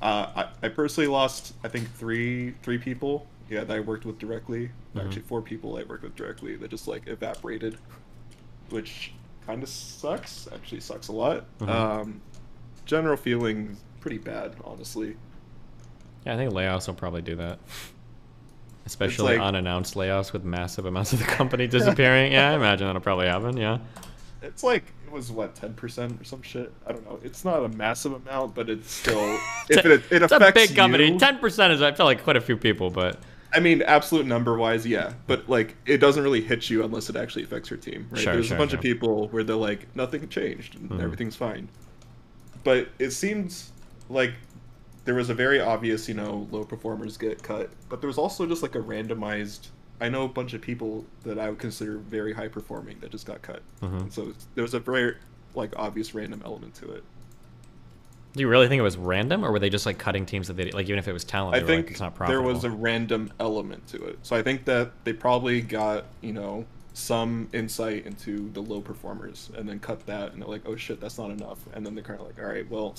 I personally lost, I think, three people. Yeah, that I worked with directly. Mhm. Actually, 4 people I worked with directly that just like evaporated, which kind of sucks. Actually, sucks a lot. Mhm. General feeling pretty bad, honestly. Yeah, I think layoffs will probably do that. Especially like- unannounced layoffs with massive amounts of the company disappearing. Yeah, I imagine that'll probably happen. Yeah. It's like it was what 10% or some shit. I don't know. It's not a massive amount, but it's still if it It's affects a big company. you- 10% is, I feel like, quite a few people, but I mean, absolute number wise, yeah, but like it doesn't really hit you unless it actually affects your team. Right? Sure, There's sure, a bunch sure. of people where they're like nothing changed and Mhm. everything's fine, but it seems like there was a very obvious, low performers get cut, but there was also just like a randomized. I know a bunch of people that I would consider very high performing that just got cut. Mhm. And so there was a very like obvious random element to it. do you really think it was random, or were they just like cutting teams that they like, even if it was talent? I They were like, think it's not there profitable. was a random element to it. So I think that they probably got, some insight into the low performers and then cut that and they're like, oh shit, that's not enough. And then they're kind of like, all right, well,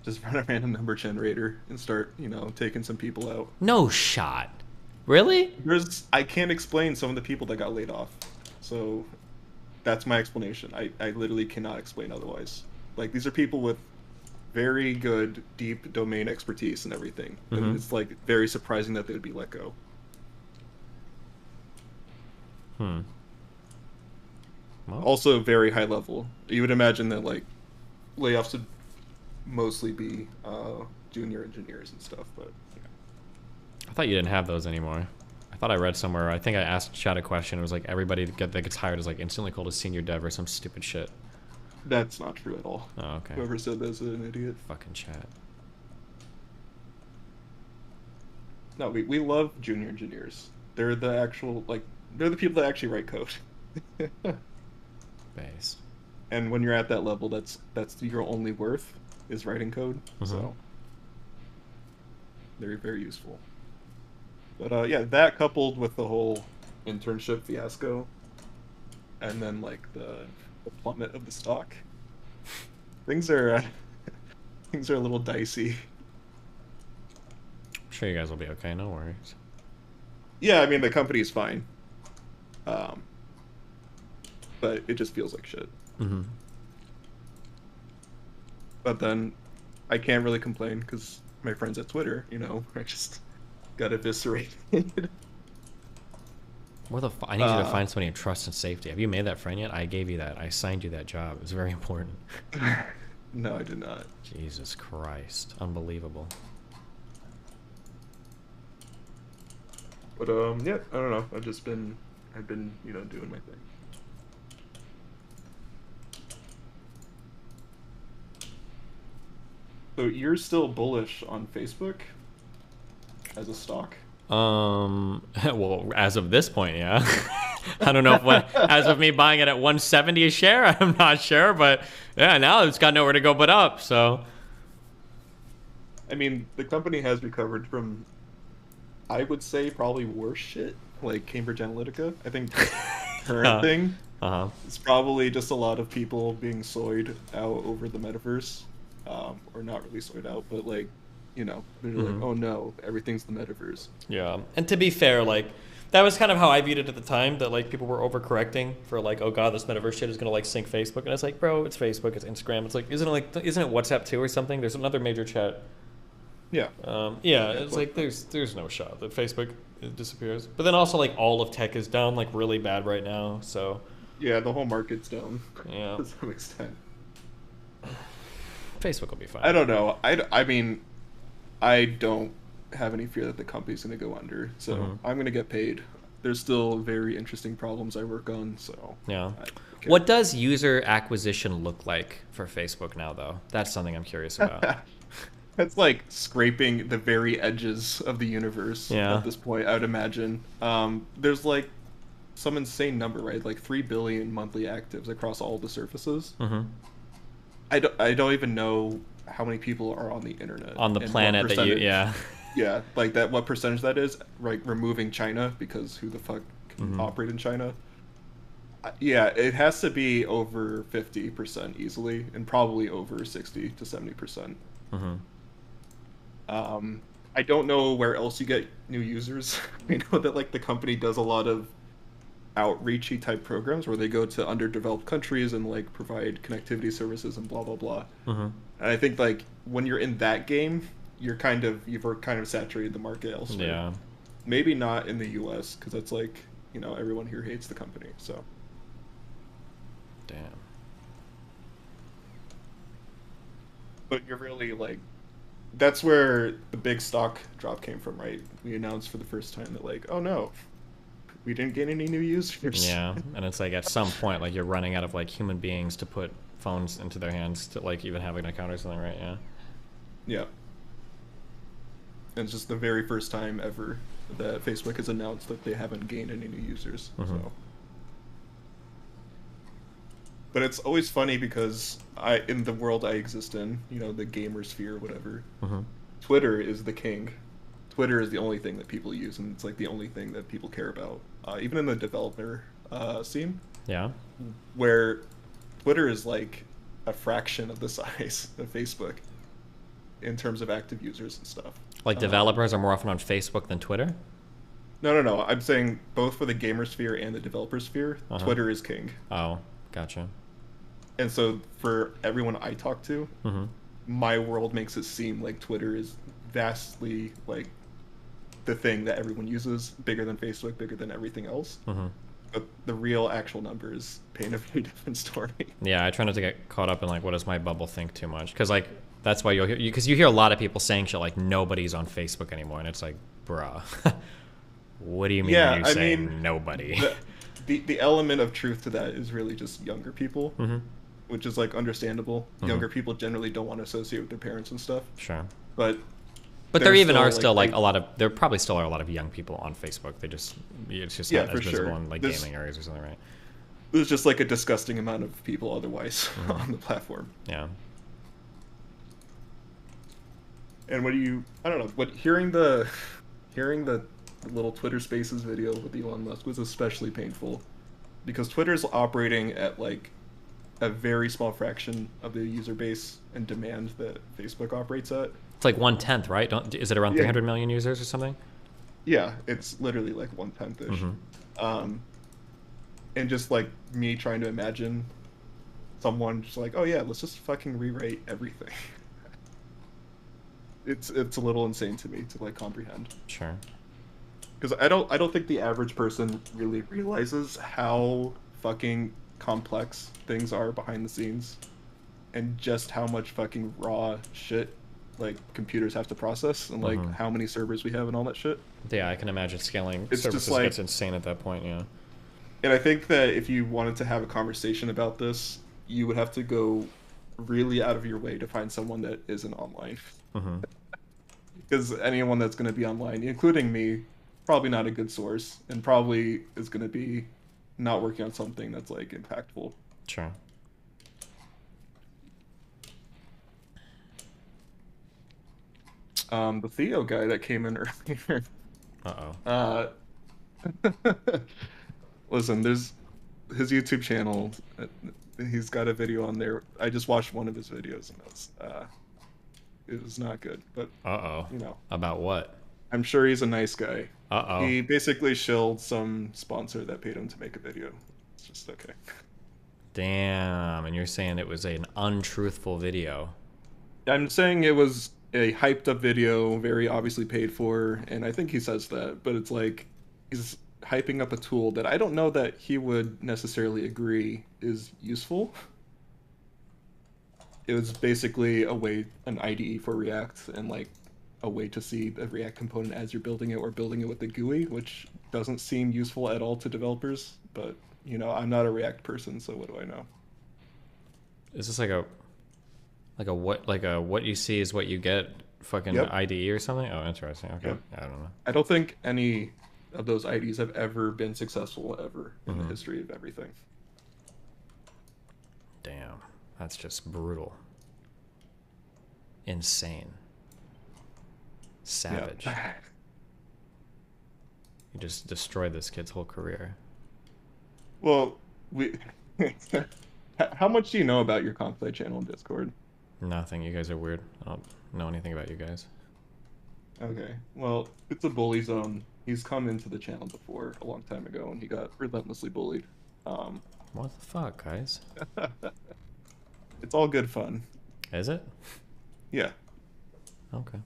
just run a random number generator and start, taking some people out. No shot. Really? I can't explain some of the people that got laid off. So that's my explanation. I literally cannot explain otherwise. Like, these are people with very good, deep domain expertise and everything. Mhm. And it's, like, very surprising that they would be let go. Well. Also, very high level. You would imagine that, like, layoffs would mostly be junior engineers and stuff, but... I thought you didn't have those anymore. I thought I read somewhere. I think I asked Chad a question. It was like everybody that gets hired is like instantly called a senior dev or some stupid shit. That's not true at all. Oh, okay. Whoever said that's an idiot. Fucking Chad. No, we love junior engineers. They're the actual, like, they're the people that actually write code. Based. And when you're at that level, that's your only worth is writing code. Mhm. So very, very useful. But yeah, that coupled with the whole internship fiasco, and then like the plummet of the stock, things are a little dicey. I'm sure you guys will be okay. No worries. Yeah, I mean the company's fine, but it just feels like shit. Mm-hmm. But then I can't really complain because my friends at Twitter, I just got eviscerated. Where the I need you to find somebody in trust and safety. Have you made that friend yet? I gave you that. I signed you that job. It was very important. No, I did not. Jesus Christ. Unbelievable. But yeah, I don't know. I've been, you know, doing my thing. So you're still bullish on Facebook as a stock? Well, as of this point, yeah. I don't know if as of me buying it at 170 a share, I'm not sure, but yeah, now it's got nowhere to go but up, so. I mean, the company has recovered from, I would say, probably worse shit, like Cambridge Analytica. I think current thing is probably just a lot of people being soyed out over the metaverse. Or not really soyed out, but like, you know, they're like, oh no, everything's the metaverse. Yeah, and to be fair, like, that was kind of how I viewed it at the time, that like people were overcorrecting for like, oh god, this metaverse shit is gonna like sink Facebook, and it's like, bro, it's Facebook, it's Instagram, it's like, isn't it WhatsApp too or something? There's another major chat. Yeah. Yeah, it's like there's no shot that Facebook disappears. But then also like all of tech is down like really bad right now, so. Yeah, the whole market's down. Yeah. To some extent. Facebook will be fine. I don't know. I mean, I don't have any fear that the company's going to go under, so I'm going to get paid. There's still very interesting problems I work on, so. Yeah. What does user acquisition look like for Facebook now, though? That's something I'm curious about. That's like scraping the very edges of the universe at this point, I would imagine. There's like some insane number, right? Like 3 billion monthly actives across all the surfaces. I don't even know how many people are on the internet. On the planet that you, yeah. Yeah, like that, what percentage that is, like removing China, because who the fuck can operate in China? Yeah, it has to be over 50% easily, and probably over 60 to 70%. I don't know where else you get new users. I know that like the company does a lot of outreachy type programs where they go to underdeveloped countries and like provide connectivity services and blah blah blah. And I think like when you're in that game, you've kind of saturated the market elsewhere. Yeah. Maybe not in the US, because that's like, you know, everyone here hates the company, so. Damn. But you're really like, that's where the big stock drop came from, right? We announced for the first time that like, oh no, we didn't get any new users. Yeah, and it's like at some point, like you're running out of like human beings to put phones into their hands to like even have an account or something, right? Yeah. Yeah. And it's just the very first time ever that Facebook has announced that they haven't gained any new users. So. But it's always funny because in the world I exist in, you know, the gamer sphere, whatever, Twitter is the king. Twitter is the only thing that people use, and it's like the only thing that people care about. Even in the developer scene. Yeah. Where Twitter is like a fraction of the size of Facebook in terms of active users and stuff. Like developers are more often on Facebook than Twitter? No. I'm saying both for the gamer sphere and the developer sphere, Twitter is king. Oh, gotcha. And so for everyone I talk to, my world makes it seem like Twitter is vastly like the thing that everyone uses, bigger than Facebook, bigger than everything else. But the real actual numbers paint a very different story. Yeah, I try not to get caught up in like, what does my bubble think too much? Because like, that's why because you hear a lot of people saying shit like nobody's on Facebook anymore, and it's like, bruh, what do you mean you're saying nobody? The element of truth to that is really just younger people, which is like understandable. Younger people generally don't want to associate with their parents and stuff. Sure. But there even are still like a lot of, there probably still are a lot of young people on Facebook. It's just not as visible in like gaming areas or something, right? There's just like a disgusting amount of people otherwise on the platform. Yeah. And I don't know, hearing the little Twitter Spaces video with Elon Musk was especially painful, because Twitter's operating at like a very small fraction of the user base and demand that Facebook operates at. It's like 1/10, right? Is it around 300 million users or something? Yeah, it's literally like 1/10ish. And just like me trying to imagine someone just like, oh yeah, let's just fucking rewrite everything. It's a little insane to me to like comprehend. Sure. Because I don't think the average person really realizes how fucking complex things are behind the scenes. and just how much fucking raw shit like computers have to process, and like how many servers we have and all that shit. Yeah, I can imagine scaling It's services just like, gets insane at that point. Yeah. And I think that if you wanted to have a conversation about this, you would have to go really out of your way to find someone that isn't online. Because anyone that's going to be online, including me, probably not a good source, and probably is going to be not working on something that's like impactful. Sure. The Theo guy that came in earlier. Listen, there's his YouTube channel. He's got a video on there. I just watched one of his videos, and it was not good. But you know, about what? I'm sure he's a nice guy. Uh-oh. He basically shilled some sponsor that paid him to make a video. It's just okay. Damn, and you're saying it was an untruthful video. I'm saying it was a hyped up video, very obviously paid for, and I think he says that, but it's like he's hyping up a tool that I don't know that he would necessarily agree is useful. It was basically a way, an IDE for React, and like a way to see the React component as you're building it, or building it with the GUI, which doesn't seem useful at all to developers, but you know, I'm not a React person, so what do I know? Is this like a what you see is what you get fucking IDE or something? Oh, interesting. Okay. Yep. I don't know. I don't think any of those IDs have ever been successful ever in the history of everything. Damn, that's just brutal. Insane. Savage. Yeah. You just destroyed this kid's whole career. Well, how much do you know about your Conflict channel in Discord? Nothing. You guys are weird. I don't know anything about you guys. Okay. Well, it's a bully zone. He's come into the channel before a long time ago, and he got relentlessly bullied. What the fuck, guys? It's all good fun. Is it? Yeah. Okay.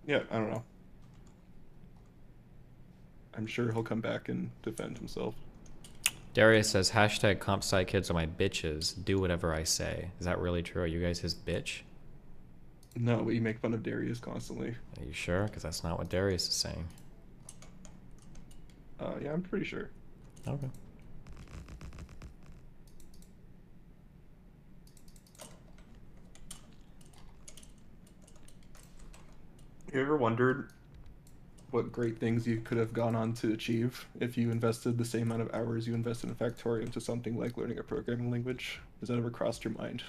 Yeah, I don't know. I'm sure he'll come back and defend himself. Darius says, hashtag comp sci kids are my bitches. Do whatever I say. Is that really true? Are you guys his bitch? No, but you make fun of Darius constantly. Are you sure? Because that's not what Darius is saying. Yeah, I'm pretty sure. Okay. You ever wondered what great things you could have gone on to achieve if you invested the same amount of hours you invested in Factorio into something like learning a programming language? Has that ever crossed your mind?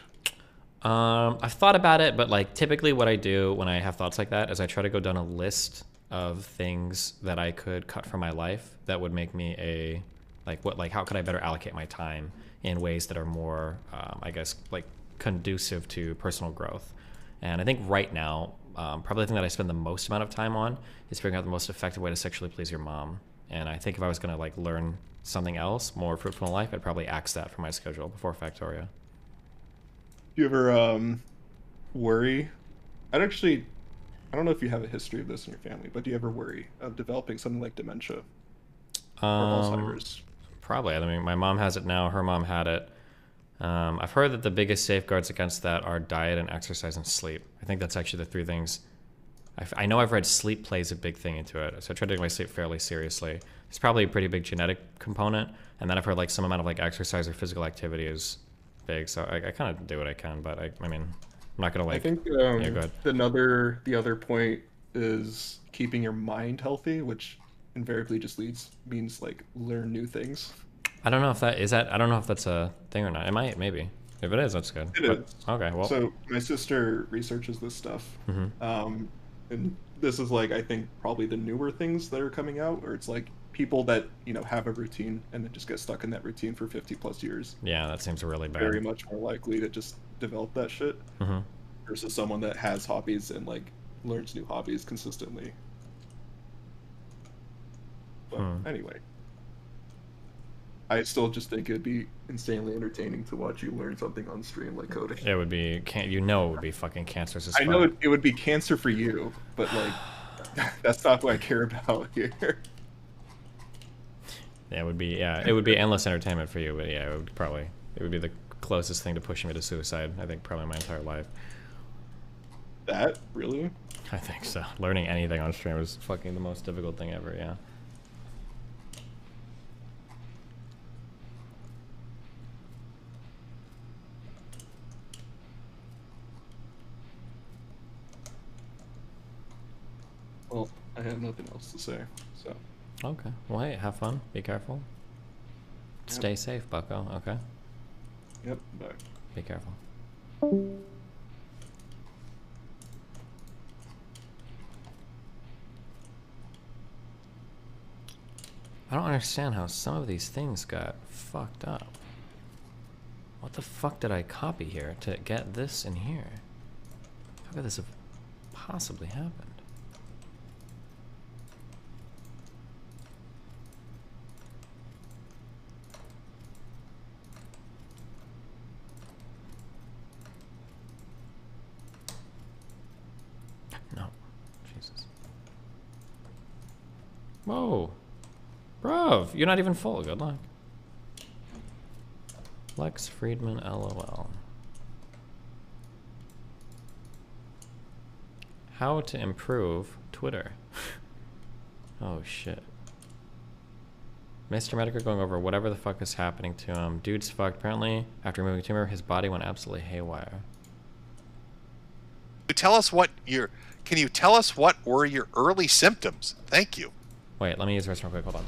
I've thought about it, but like typically what I do when I have thoughts like that is I try to go down a list of things that I could cut from my life that would make me how could I better allocate my time in ways that are more, I guess, like conducive to personal growth. And I think right now, probably the thing that I spend the most amount of time on is figuring out the most effective way to sexually please your mom. And I think if I was going to like learn something else more fruitful in life, I'd probably axe that for my schedule before Factorio. Do you ever worry? I don't know if you have a history of this in your family, but do you ever worry of developing something like dementia or Alzheimer's? Probably. I mean, my mom has it now. Her mom had it. I've heard that the biggest safeguards against that are diet and exercise and sleep. I think that's actually the three things. I know I've read sleep plays a big thing into it, so I try to take my sleep fairly seriously. There's probably a pretty big genetic component, and then I've heard like some amount of like exercise or physical activity is big, so I kind of do what I can, but I mean, I'm not gonna like. I think yeah, go ahead. the other point is keeping your mind healthy, which invariably just means like learn new things. I don't know if that is that. I don't know if that's a thing or not. It might, maybe. If it is, that's good. It is. Okay, well. So my sister researches this stuff, and this is like I think probably the newer things that are coming out, where it's like people that have a routine and then just get stuck in that routine for 50+ years. Yeah, that seems really bad. Very much more likely to just develop that shit versus someone that has hobbies and like learns new hobbies consistently. But anyway. I still just think it'd be insanely entertaining to watch you learn something on stream like coding. It would be, it would be fucking cancerous as fuck. I know it would be cancer for you, but like, that's not what I care about here. Yeah, it would be. Yeah, it would be endless entertainment for you. But yeah, it would be the closest thing to pushing me to suicide. I think probably my entire life. That really? I think so. Learning anything on stream was fucking the most difficult thing ever. Yeah. Well, I have nothing else to say, so. Okay. Well, hey, have fun. Be careful. Yep. Stay safe, bucko. Okay. Yep. Bye. Be careful. I don't understand how some of these things got fucked up. What the fuck did I copy here to get this in here? How could this have possibly happened? No. Jesus. Whoa. Bruv, you're not even full. Good luck. Lex Friedman, LOL. How to improve Twitter. Oh shit. Mr. Medical going over whatever the fuck is happening to him. Dude's fucked. Apparently, after removing a tumor, his body went absolutely haywire. Tell us what your. Can you tell us what were your early symptoms? Thank you. Wait, let me use this real quick. Hold on.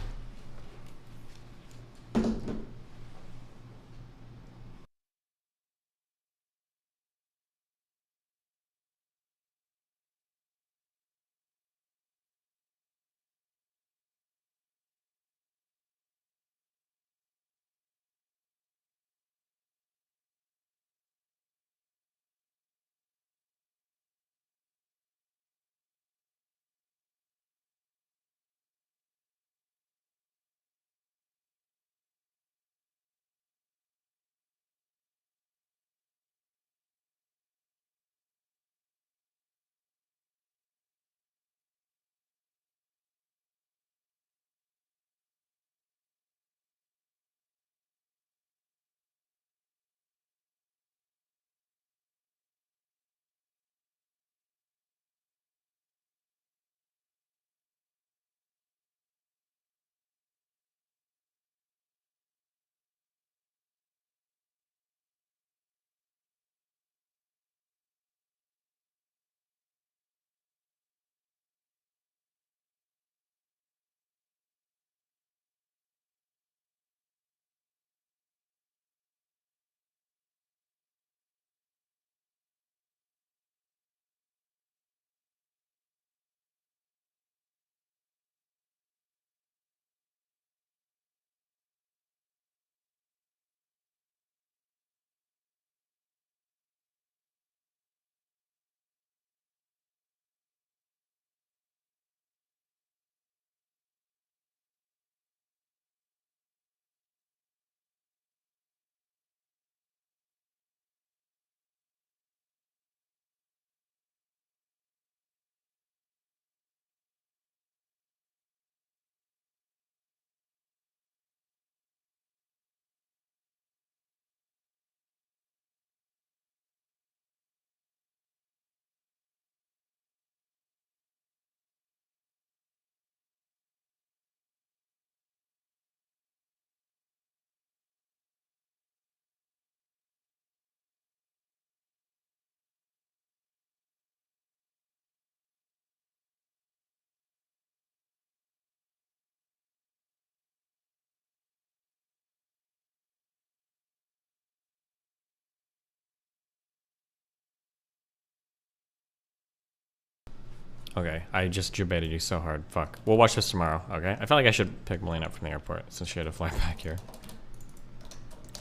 Okay, I just debated you so hard. Fuck. We'll watch this tomorrow, okay? I feel like I should pick Melina up from the airport since she had to fly back here.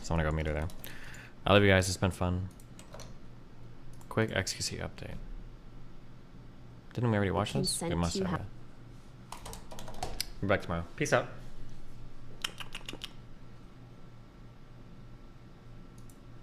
So I'm gonna go meet her there. I love you guys, it's been fun. Quick XQC update. Didn't we already watch this? We must have. We're back tomorrow. Peace out.